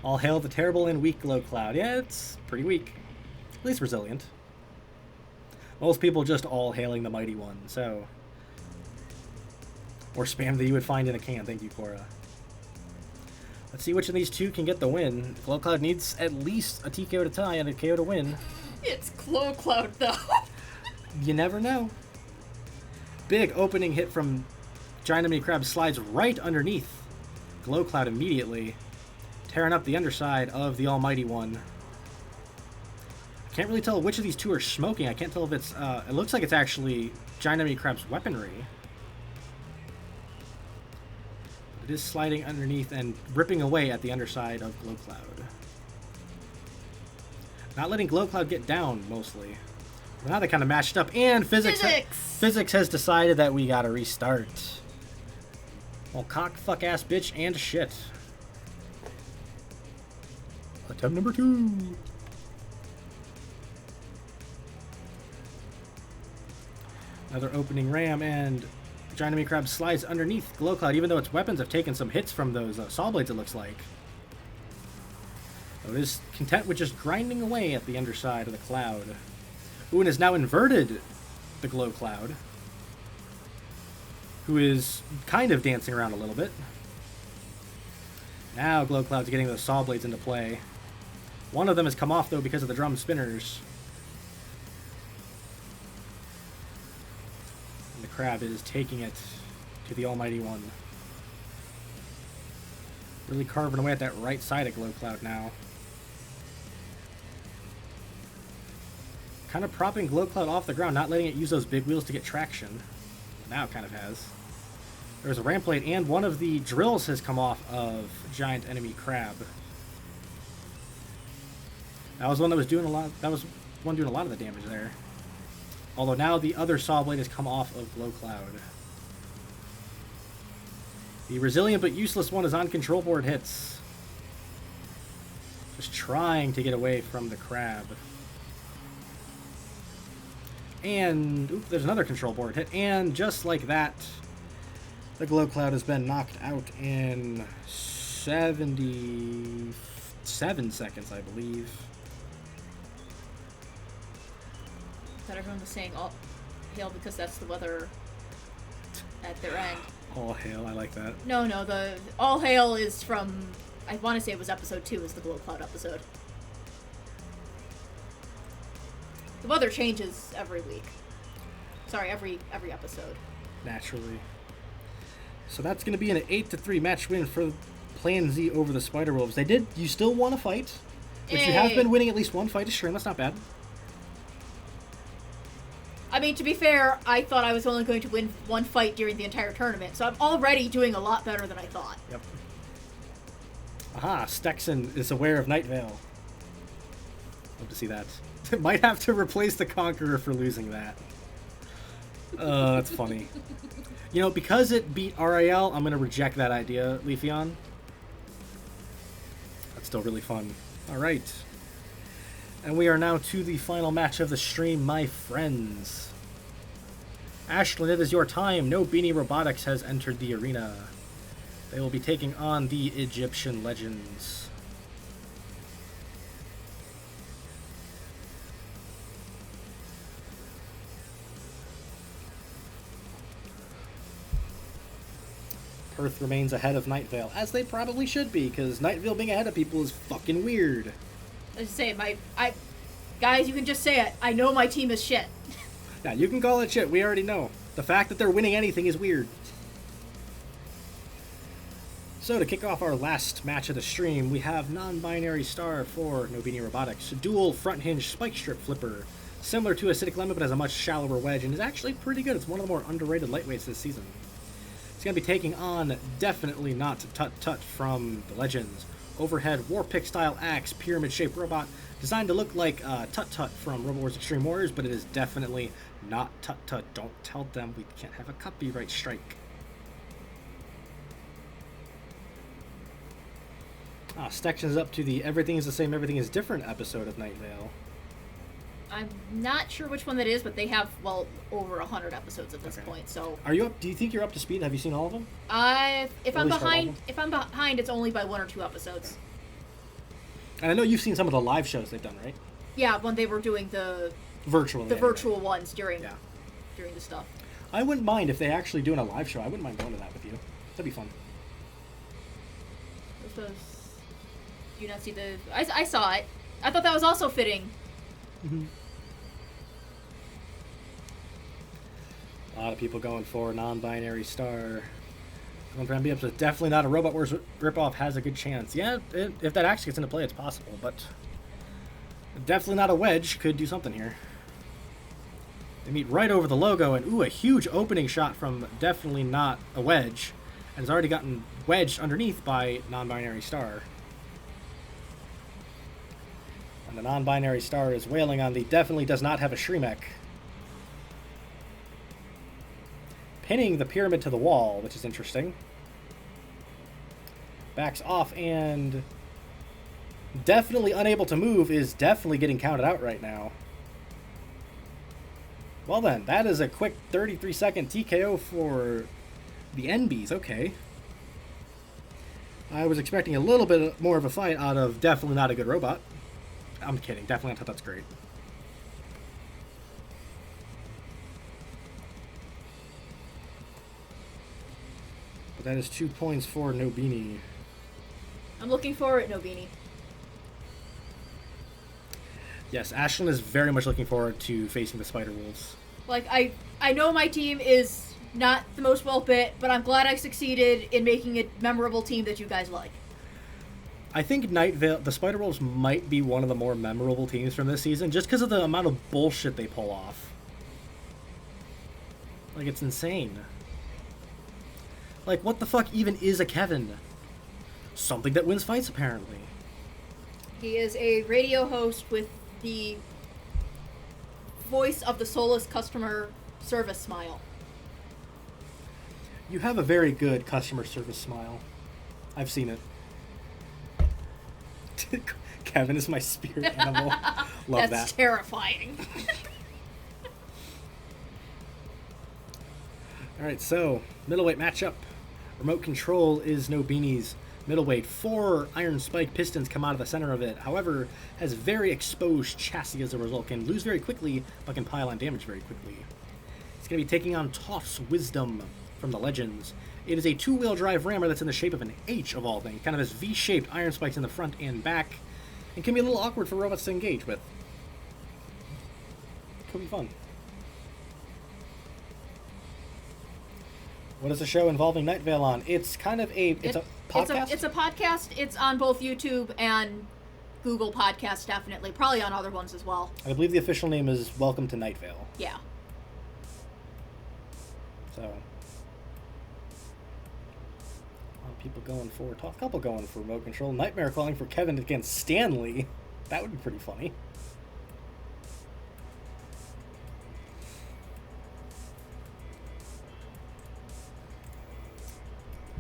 All hail the terrible and weak Glow Cloud. Yeah, it's pretty weak. At least resilient. Most people just all hailing the mighty one, so... Or spam that you would find in a can. Thank you, Cora. Let's see which of these two can get the win. Glow Cloud needs at least a TKO to tie and a KO to win. It's Glow Cloud, though. You never know. Big opening hit from Giant Enemy Crab slides right underneath Glow Cloud immediately, tearing up the underside of the Almighty One. Can't really tell which of these two are smoking. I can't tell if it's... it looks like it's actually Giant Enemy Crab's weaponry. It is sliding underneath and ripping away at the underside of Glow Cloud. Not letting Glow Cloud get down, mostly. Well, now they kind of matched up, and Physics has decided that we gotta restart. Well, cock, fuck, ass, bitch, and shit. Attempt number 2. Another opening ram, and Giant Enemy Crab slides underneath Glow Cloud, even though its weapons have taken some hits from those saw blades, it looks like. So it is content with just grinding away at the underside of the cloud. Ooh, and has now inverted the Glow Cloud, who is kind of dancing around a little bit. Now Glow Cloud's getting those saw blades into play. One of them has come off, though, because of the drum spinners. And the crab is taking it to the Almighty One. Really carving away at that right side of Glow Cloud now. Kind of propping Glow Cloud off the ground, not letting it use those big wheels to get traction. Now it kind of has. There's a ramp blade, and one of the drills has come off of Giant Enemy Crab. That was one that was doing a lot. That was one doing a lot of the damage there. Although now the other saw blade has come off of Glow Cloud. The resilient but useless one is on control board hits. Just trying to get away from the crab. And oop, there's another control board hit, and just like that, the Glow Cloud has been knocked out in 77 seconds, I believe. That everyone was saying all hail because that's the weather at their end. All hail, I like that. No, the all hail is from, I want to say it was episode 2 is the Glow Cloud episode. The weather changes every week. Sorry, every episode. Naturally. So that's going to be an 8-3 match win for Plan Z over the Spiderwolves. You still want to fight. Which you have been winning at least one fight a stream. That's not bad. I mean, to be fair, I thought I was only going to win one fight during the entire tournament, so I'm already doing a lot better than I thought. Yep. Aha, Stexon is aware of Night Vale. Love to see that. Might have to replace the Conqueror for losing that. That's funny. You know, because it beat RRL, I'm going to reject that idea, Leafeon. That's still really fun. Alright. And we are now to the final match of the stream, my friends. Ashlyn, it is your time. No Beanie Robotics has entered the arena. They will be taking on the Egyptian Legends. Perth remains ahead of Night Vale, as they probably should be, because Night Vale being ahead of people is fucking weird. Let's say guys, you can just say it. I know my team is shit. Yeah, you can call it shit. We already know. The fact that they're winning anything is weird. So to kick off our last match of the stream, we have non-binary star for No Beanie Robotics. Dual front hinge spike strip flipper. Similar to Acidic Lemon, but has a much shallower wedge and is actually pretty good. It's one of the more underrated lightweights this season. It's going to be taking on Definitely Not Tut Tut from the Legends. Overhead Warpick style axe, pyramid shaped robot, designed to look like Tut Tut from Robot Wars Extreme Warriors, but it is definitely not Tut Tut. Don't tell them we can't have a copyright strike. Stexion's up to the Everything is the Same, Everything is Different episode of Night Vale. I'm not sure which one that is, but they have, well, over 100 episodes at this point, so... Are you up? Do you think you're up to speed? Have you seen all of them? If I'm behind, it's only by 1 or 2 episodes. Okay. And I know you've seen some of the live shows they've done, right? Yeah, when they were doing the... virtual ones during the stuff. I wouldn't mind if they actually doing a live show. I wouldn't mind going to that with you. That'd be fun. I suppose... Do you not see the... I saw it. I thought that was also fitting. Mm-hmm. A lot of people going for non-binary star. Going for MBS, but definitely not a Robot Wars ripoff has a good chance. Yeah, if that axe gets into play, it's possible, but definitely not a wedge. Could do something here. They meet right over the logo, and ooh, a huge opening shot from definitely not a wedge, and has already gotten wedged underneath by non-binary star. And the non-binary star is wailing on the definitely does not have a Shremek. Pinning the pyramid to the wall, which is interesting. Backs off and definitely unable to move is definitely getting counted out right now. Well then, that is a quick 33-second TKO for the NBs. Okay. I was expecting a little bit more of a fight out of definitely not a good robot. I'm kidding. Definitely not. That's great. But that is 2 points for No Beanie. I'm looking for it, No Beanie. Yes, Ashlyn is very much looking forward to facing the Spiderwolves. Like, I know my team is not the most well-bit, but I'm glad I succeeded in making a memorable team that you guys like. I think Night Vale, the Spiderwolves might be one of the more memorable teams from this season, just because of the amount of bullshit they pull off. Like, it's insane. Like, what the fuck even is a Kevin? Something that wins fights, apparently. He is a radio host with the voice of the soulless customer service smile. You have a very good customer service smile. I've seen it. Kevin is my spirit animal. Love that. That's terrifying. Alright, so, middleweight matchup. Remote control is No Beanie's middleweight. 4 iron spike pistons come out of the center of it. However, has very exposed chassis as a result. Can lose very quickly, but can pile on damage very quickly. It's going to be taking on Toph's Wisdom from the Legends. It is a 2-wheel drive rammer that's in the shape of an H of all things. Kind of has V-shaped iron spikes in the front and back. And can be a little awkward for robots to engage with. Could be fun. What is the show involving Night Vale on? It's kind of a... It's a podcast? It's a podcast. It's on both YouTube and Google Podcasts, definitely. Probably on other ones as well. I believe the official name is Welcome to Night Vale. Yeah. So, people going for a couple going for remote control. Nightmare calling for Kevin against Stanley. That would be pretty funny.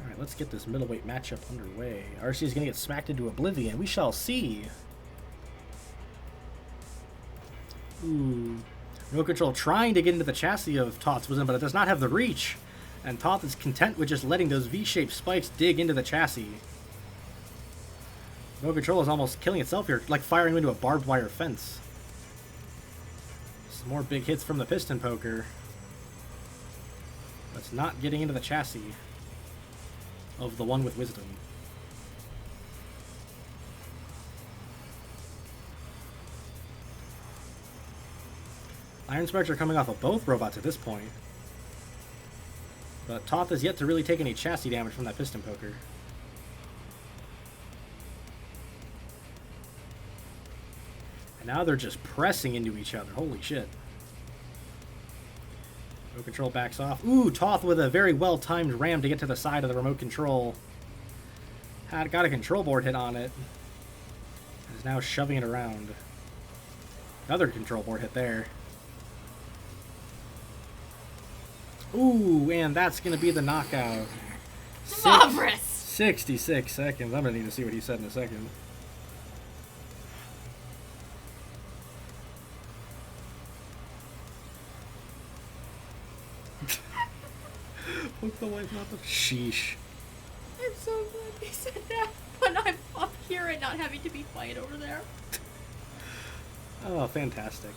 Alright, let's get this middleweight matchup underway. RC is going to get smacked into oblivion. We shall see. Ooh. Remote control trying to get into the chassis of Toth's Wisdom, but it does not have the reach. And Toth is content with just letting those V-shaped spikes dig into the chassis. Remote control is almost killing itself here, like firing into a barbed wire fence. Some more big hits from the piston poker. But it's not getting into the chassis of the one with wisdom. Iron Sparks are coming off of both robots at this point. But Toth has yet to really take any chassis damage from that piston poker. And now they're just pressing into each other. Holy shit. Remote control backs off. Ooh, Toth with a very well-timed ram to get to the side of the remote control. Got a control board hit on it. Is now shoving it around. Another control board hit there. Ooh, and that's going to be the knockout. Marvelous! 66 seconds. I'm going to need to see what he said in a second. Hook the wife, not the... Sheesh. I'm so glad he said that when I'm up here and not having to be quiet over there. Oh, fantastic.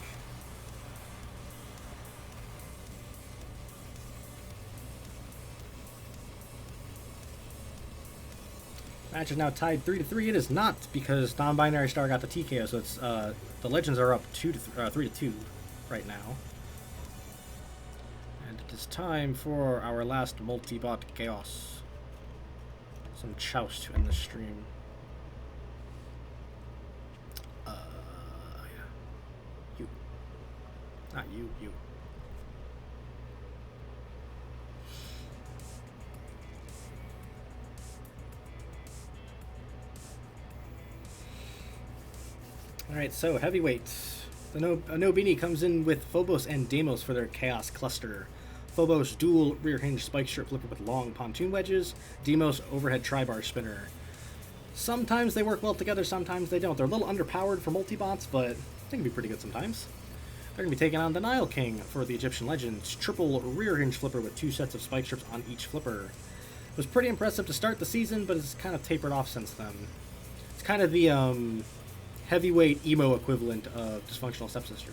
Match is now tied 3-3. It is not, because Non-Binary Star got the TKO, so it's the Legends are up 3-2 right now. And it is time for our last multi-bot chaos. Some choust in the stream. Yeah. You. Not you, you. Alright, so heavyweights. The no Beanie comes in with Phobos and Deimos for their Chaos Cluster. Phobos dual rear hinge spike strip flipper with long pontoon wedges. Deimos overhead tri-bar spinner. Sometimes they work well together, sometimes they don't. They're a little underpowered for multi-bots, but they can be pretty good sometimes. They're going to be taking on the Nile King for the Egyptian Legends. Triple rear hinge flipper with 2 sets of spike strips on each flipper. It was pretty impressive to start the season, but it's kind of tapered off since then. It's kind of the heavyweight emo equivalent of Dysfunctional Stepsister.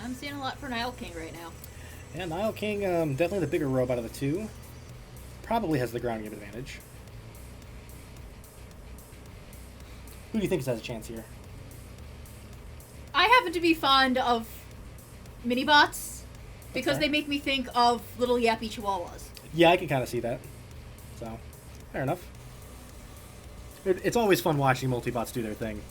I'm seeing a lot for Nile King right now. Yeah, Nile King, definitely the bigger robot of the two. Probably has the ground game advantage. Who do you think has a chance here? I happen to be fond of mini-bots because Okay. they make me think of little yappy chihuahuas. Yeah, I can kind of see that. So, fair enough. It's always fun watching multi-bots do their thing.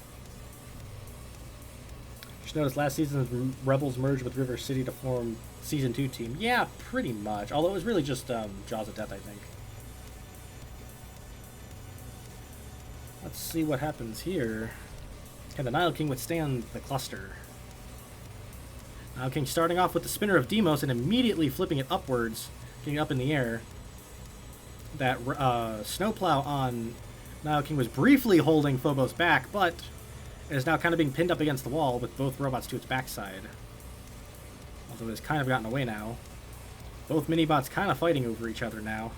Just noticed last season Rebels merged with River City to form Season 2 team. Yeah, pretty much. Although it was really just Jaws of Death, I think. Let's see what happens here. Can the Nile King withstand the cluster? Nile King starting off with the spinner of Deimos and immediately flipping it upwards, getting up in the air. That snowplow on Nile King was briefly holding Phobos back, but it is now kind of being pinned up against the wall with both robots to its backside. Although it has kind of gotten away now. Both mini-bots kind of fighting over each other now.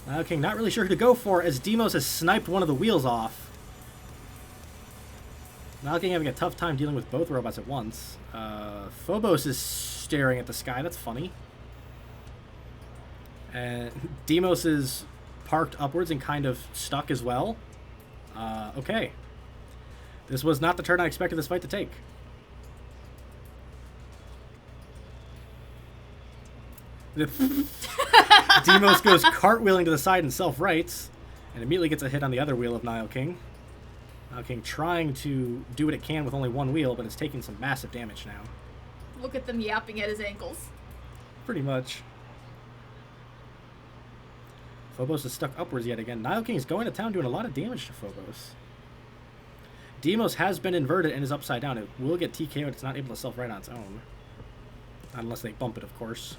Nile King not really sure who to go for as Deimos has sniped one of the wheels off. Nile King having a tough time dealing with both robots at once. Phobos is staring at the sky. That's funny. And Deimos is parked upwards and kind of stuck as well. Okay. This was not the turn I expected this fight to take. Demos goes cartwheeling to the side and self-rights, and immediately gets a hit on the other wheel of Nile King. Nile King trying to do what it can with only one wheel, but it's taking some massive damage now. Look at them yapping at his ankles. Pretty much. Phobos is stuck upwards yet again. Nile King is going to town doing a lot of damage to Phobos. Demos has been inverted and is upside down. It will get TKO'd. It's not able to self-right on its own. Not unless they bump it, of course.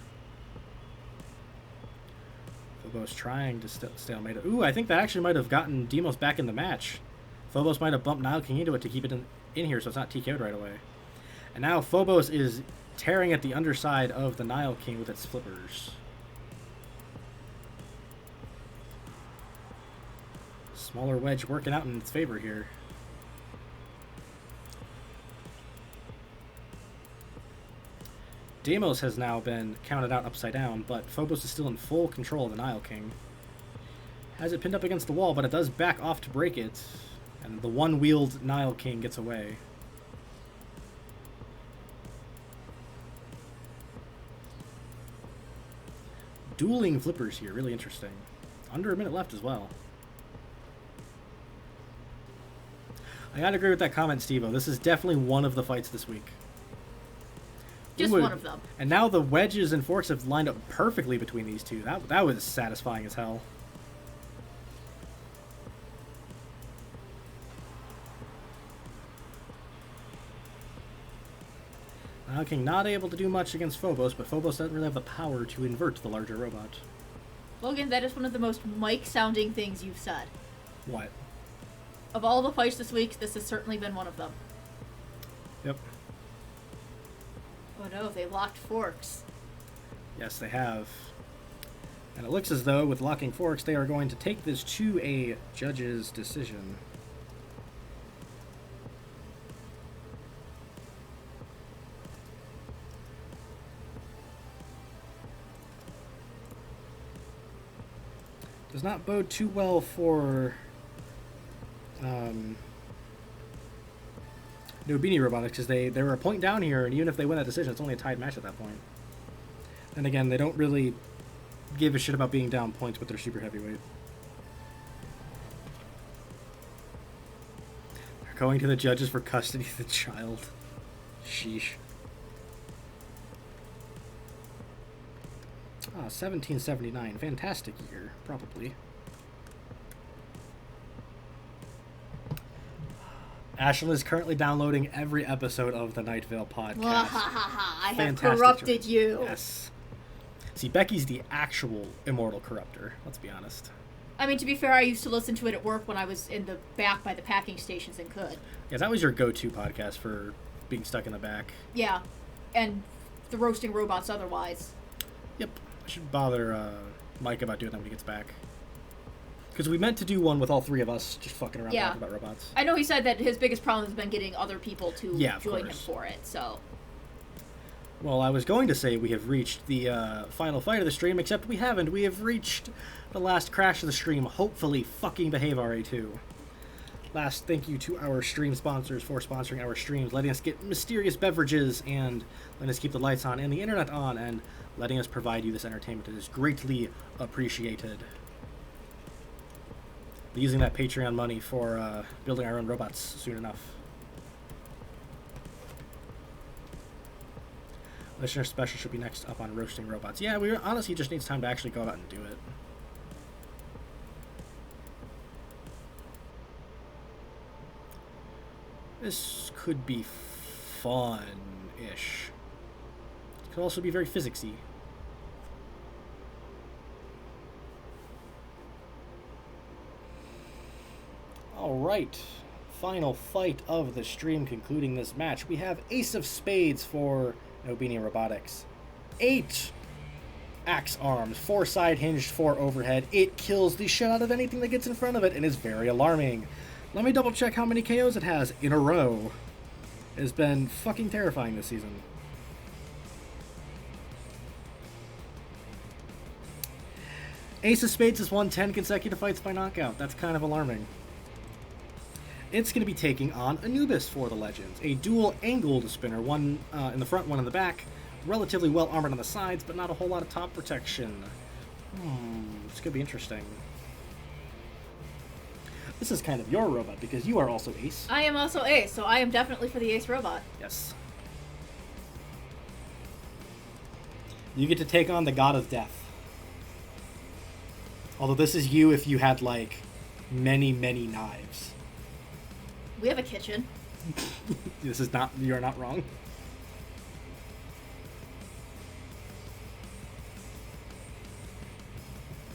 Phobos trying to stalemate it. Ooh, I think that actually might have gotten Demos back in the match. Phobos might have bumped Nile King into it to keep it in here so it's not TKO'd right away. And now Phobos is tearing at the underside of the Nile King with its flippers. Smaller wedge working out in its favor here. Demos has now been counted out upside down, but Phobos is still in full control of the Nile King. Has it pinned up against the wall, but it does back off to break it, and the one-wheeled Nile King gets away. Dueling flippers here, really interesting. Under a minute left as well. I gotta agree with that comment, Steve-O. This is definitely one of the fights this week. Just one of them. And now the wedges and forks have lined up perfectly between these two. That was satisfying as hell. Nile King not able to do much against Phobos, but Phobos doesn't really have the power to invert the larger robot. Logan, that is one of the most Mike-sounding things you've said. What? Of all the fights this week, this has certainly been one of them. Yep. Oh no, they locked forks. Yes, they have. And it looks as though, with locking forks, they are going to take this to a judge's decision. Does not bode too well for Beanie Robotics, because they were a point down here, and even if they win that decision, it's only a tied match at that point. And again, they don't really give a shit about being down points with their super heavyweight. They're going to the judges for custody of the child. Sheesh. 1779. Fantastic year, probably. Ashlyn is currently downloading every episode of the Night Vale podcast. I have corrupted choice. you. Yes. See, Becky's the actual immortal corruptor, let's be honest. I mean, to be fair, I used to listen to it at work when I was in the back by the packing stations and could. Yeah, that was your go-to podcast for being stuck in the back. Yeah, and the roasting robots otherwise. Yep. I should bother Mike about doing that when he gets back. Because we meant to do one with all three of us just fucking around talking about robots. I know he said that his biggest problem has been getting other people to join him for it, so... Well, I was going to say we have reached the final fight of the stream, except we haven't. We have reached the last crash of the stream. Hopefully fucking behave, RA2. Last thank you to our stream sponsors for sponsoring our streams, letting us get mysterious beverages, and letting us keep the lights on and the internet on, and letting us provide you this entertainment. It is greatly appreciated. Using that Patreon money for building our own robots soon enough. Listener special should be next up on roasting robots. Yeah, we honestly just needs time to actually go out and do it. This could be fun-ish. It could also be very physicsy. Alright, final fight of the stream concluding this match. We have Ace of Spades for Beanie Robotics. 8 axe arms, 4 side hinged, 4 overhead. It kills the shit out of anything that gets in front of it and is very alarming. Let me double check how many KOs it has in a row. It has been fucking terrifying this season. Ace of Spades has won 10 consecutive fights by knockout. That's kind of alarming. It's going to be taking on Anubis for the Legends, a dual-angled spinner, one in the front, one in the back, relatively well armored on the sides, but not a whole lot of top protection. This could be interesting. This is kind of your robot, because you are also Ace. I am also Ace, so I am definitely for the Ace robot. Yes. You get to take on the God of Death. Although this is you if you had, like, many, many knives. We have a kitchen. This is not, you're not wrong.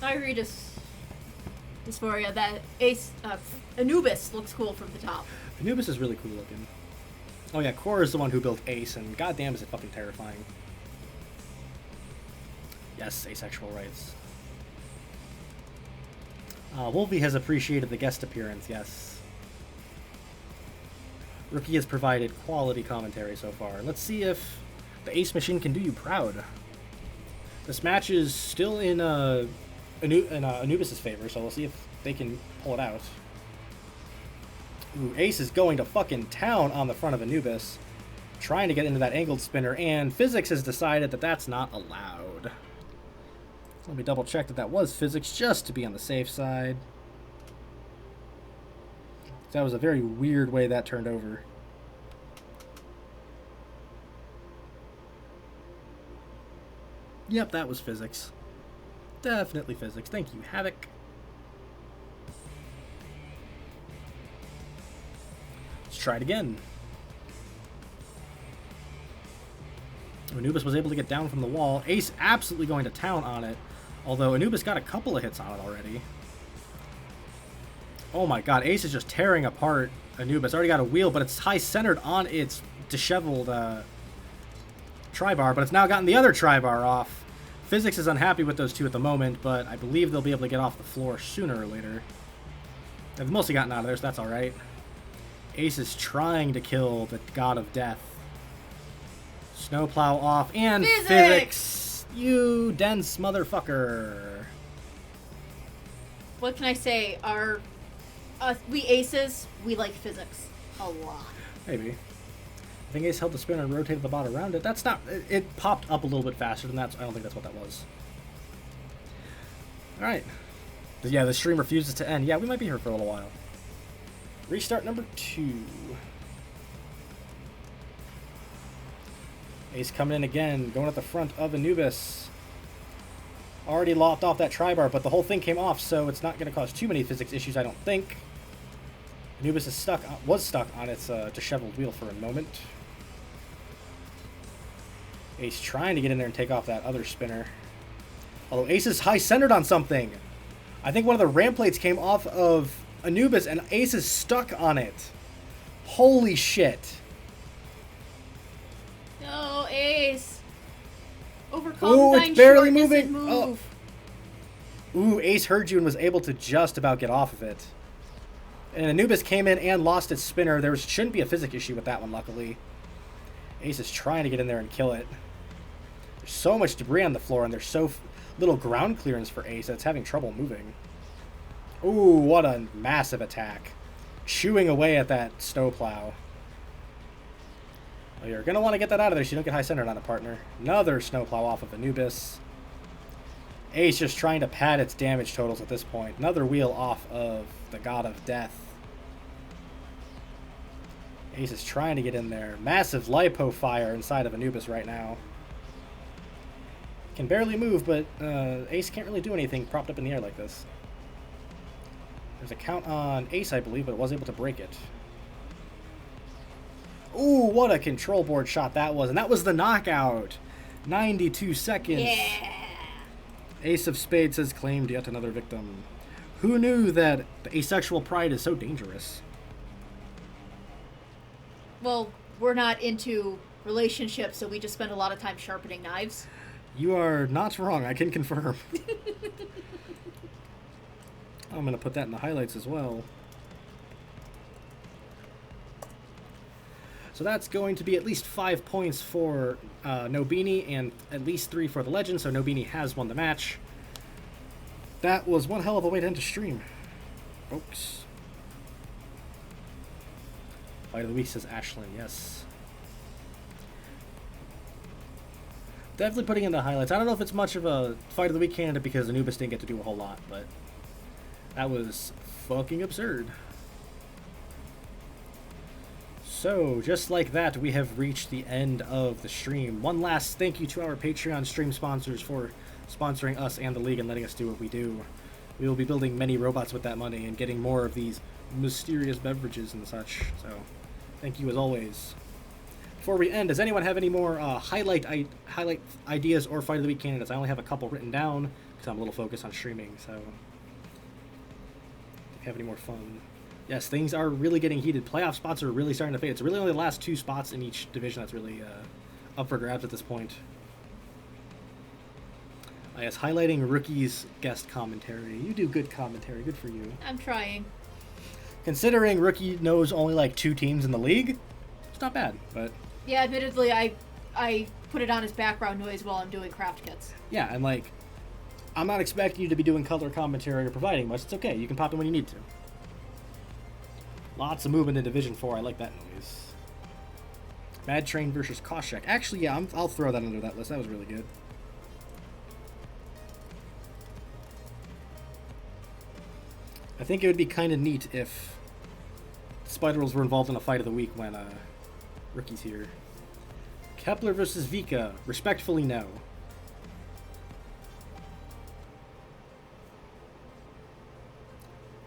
I read dysphoria that Ace, Anubis looks cool from the top. Anubis is really cool looking. Oh yeah, Core is the one who built Ace, and goddamn is it fucking terrifying. Yes, asexual rights. Wolvie has appreciated the guest appearance, yes. Rookie has provided quality commentary so far. Let's see if the Ace machine can do you proud. This match is still in Anubis' favor, so we'll see if they can pull it out. Ooh, Ace is going to fucking town on the front of Anubis, trying to get into that angled spinner, and Physics has decided that that's not allowed. Let me double check that that was Physics, just to be on the safe side. That was a very weird way that turned over. Yep, that was Physics. Definitely Physics. Thank you, Havoc. Let's try it again. Anubis was able to get down from the wall. Ace absolutely going to town on it. Although Anubis got a couple of hits on it already. Oh my god, Ace is just tearing apart Anubis. Already got a wheel, but it's high-centered on its disheveled tri-bar, but it's now gotten the other tri-bar off. Physics is unhappy with those two at the moment, but I believe they'll be able to get off the floor sooner or later. They've mostly gotten out of there, so that's alright. Ace is trying to kill the God of Death. Snowplow off, and Physics! You dense motherfucker. What can I say? We Aces, we like Physics a lot. Maybe. I think Ace held the spinner and rotated the bot around it. That's not... It popped up a little bit faster than that, so I don't think that's what that was. Alright. Yeah, the stream refuses to end. Yeah, we might be here for a little while. Restart number 2. Ace coming in again, going at the front of Anubis. Already lopped off that tri-bar, but the whole thing came off, so it's not going to cause too many physics issues, I don't think. Anubis is was stuck on its disheveled wheel for a moment. Ace trying to get in there and take off that other spinner. Although Ace is high-centered on something. I think one of the ramp plates came off of Anubis, and Ace is stuck on it. Holy shit. No, Ace. Overcome Ooh, thine it's barely shortness moving. and move. Oh. Ooh, Ace heard you and was able to just about get off of it. And Anubis came in and lost its spinner. There shouldn't be a physics issue with that one, luckily. Ace is trying to get in there and kill it. There's so much debris on the floor, and there's so little ground clearance for Ace that it's having trouble moving. Ooh, what a massive attack. Chewing away at that snowplow. Oh, you're going to want to get that out of there so you don't get high-centered on a partner. Another snowplow off of Anubis. Ace just trying to pad its damage totals at this point. Another wheel off of the God of Death. Ace is trying to get in there. Massive lipo fire inside of Anubis right now. Can barely move, but Ace can't really do anything propped up in the air like this. There's a count on Ace, I believe, but it was able to break it. Ooh, what a control board shot that was. And that was the knockout. 92 seconds. Yeah. Ace of Spades has claimed yet another victim. Who knew that the asexual pride is so dangerous? Well, we're not into relationships, so we just spend a lot of time sharpening knives. You are not wrong, I can confirm. I'm going to put that in the highlights as well. So that's going to be at least 5 points for No Beanie and at least 3 for the Legend, so No Beanie has won the match. That was one hell of a way to end a stream, folks. Fight of the Week, says Ashlyn, yes. definitely putting in the highlights. I don't know if it's much of a Fight of the Week candidate because Anubis didn't get to do a whole lot, but that was fucking absurd. So, just like that, we have reached the end of the stream. One last thank you to our Patreon stream sponsors for sponsoring us and the league and letting us do what we do. We will be building many robots with that money and getting more of these mysterious beverages and such. So, thank you as always. Before we end, does anyone have any more highlight ideas or Fight of the Week candidates? I only have a couple written down because I'm a little focused on streaming, so if you have any more fun. Yes, things are really getting heated. Playoff spots are really starting to fade. It's really only the last 2 spots in each division that's really up for grabs at this point. Yes, highlighting Rookie's guest commentary. You do good commentary. Good for you. I'm trying. Considering Rookie knows only like 2 teams in the league, it's not bad, but... Yeah, admittedly, I put it on as background noise while I'm doing craft kits. Yeah, and like, I'm not expecting you to be doing color commentary or providing much. It's okay. You can pop in when you need to. Lots of movement in Division 4. I like that noise. Mad Train versus Koshek. Actually, yeah, I'll throw that under that list. That was really good. I think it would be kind of neat if Spiderwolves were involved in a Fight of the Week when Rookie's here. Kepler versus Vika. Respectfully, no.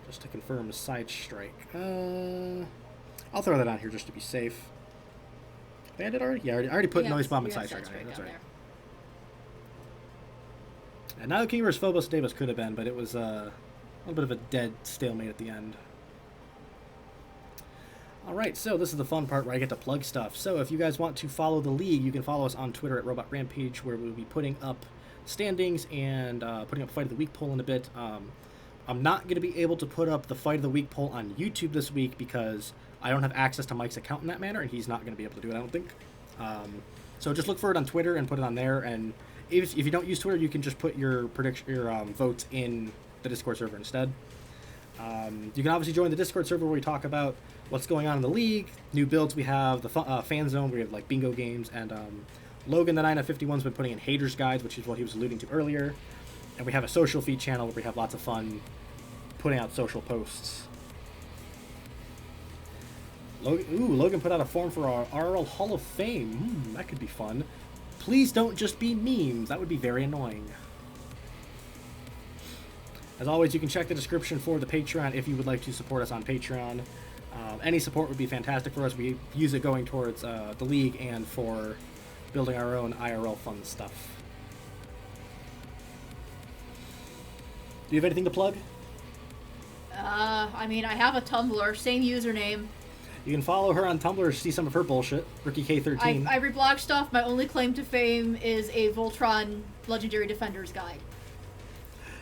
Just to confirm a side strike. I'll throw that on here just to be safe. I did already? Yeah, I already put Noise Bomb and side strike on it. That's right. There. And now King vs. Phobos Davis could have been, but it was a little bit of a dead stalemate at the end. Alright, so this is the fun part where I get to plug stuff. So if you guys want to follow the league, you can follow us on Twitter at Robot Rampage, where we'll be putting up standings and putting up Fight of the Week poll in a bit. I'm not going to be able to put up the Fight of the Week poll on YouTube this week because I don't have access to Mike's account in that manner, and he's not going to be able to do it, I don't think. So just look for it on Twitter and put it on there, and if you don't use Twitter, you can just put your votes in the Discord server instead. You can obviously join the Discord server where we talk about what's going on in the league, new builds we have, the fan zone where we have like bingo games, and Logan the 9F51's been putting in haters guides, which is what he was alluding to earlier. And we have a social feed channel where we have lots of fun putting out social posts. Logan put out a form for our RRL Hall of Fame. That could be fun. Please don't just be memes. That would be very annoying. As always, you can check the description for the Patreon if you would like to support us on Patreon. Any support would be fantastic for us. We use it going towards the league and for building our own IRL fun stuff. Do you have anything to plug? I mean, I have a Tumblr, same username. You can follow her on Tumblr to see some of her bullshit. RickieK13. I reblog stuff. My only claim to fame is a Voltron Legendary Defenders guide.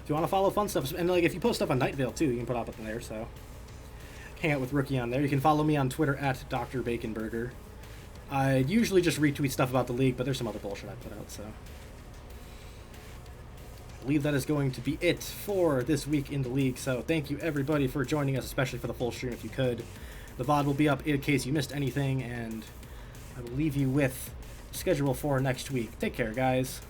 If you want to follow fun stuff, and like if you post stuff on Night Vale too, you can put up in there, so hang out with Rookie on there. You can follow me on Twitter at Dr. Baconburger. I usually just retweet stuff about the league, but there's some other bullshit I put out, so I believe that is going to be it for this week in the league. So thank you everybody for joining us, especially for the full stream if you could. The VOD will be up in case you missed anything, and I will leave you with schedule for next week. Take care, guys.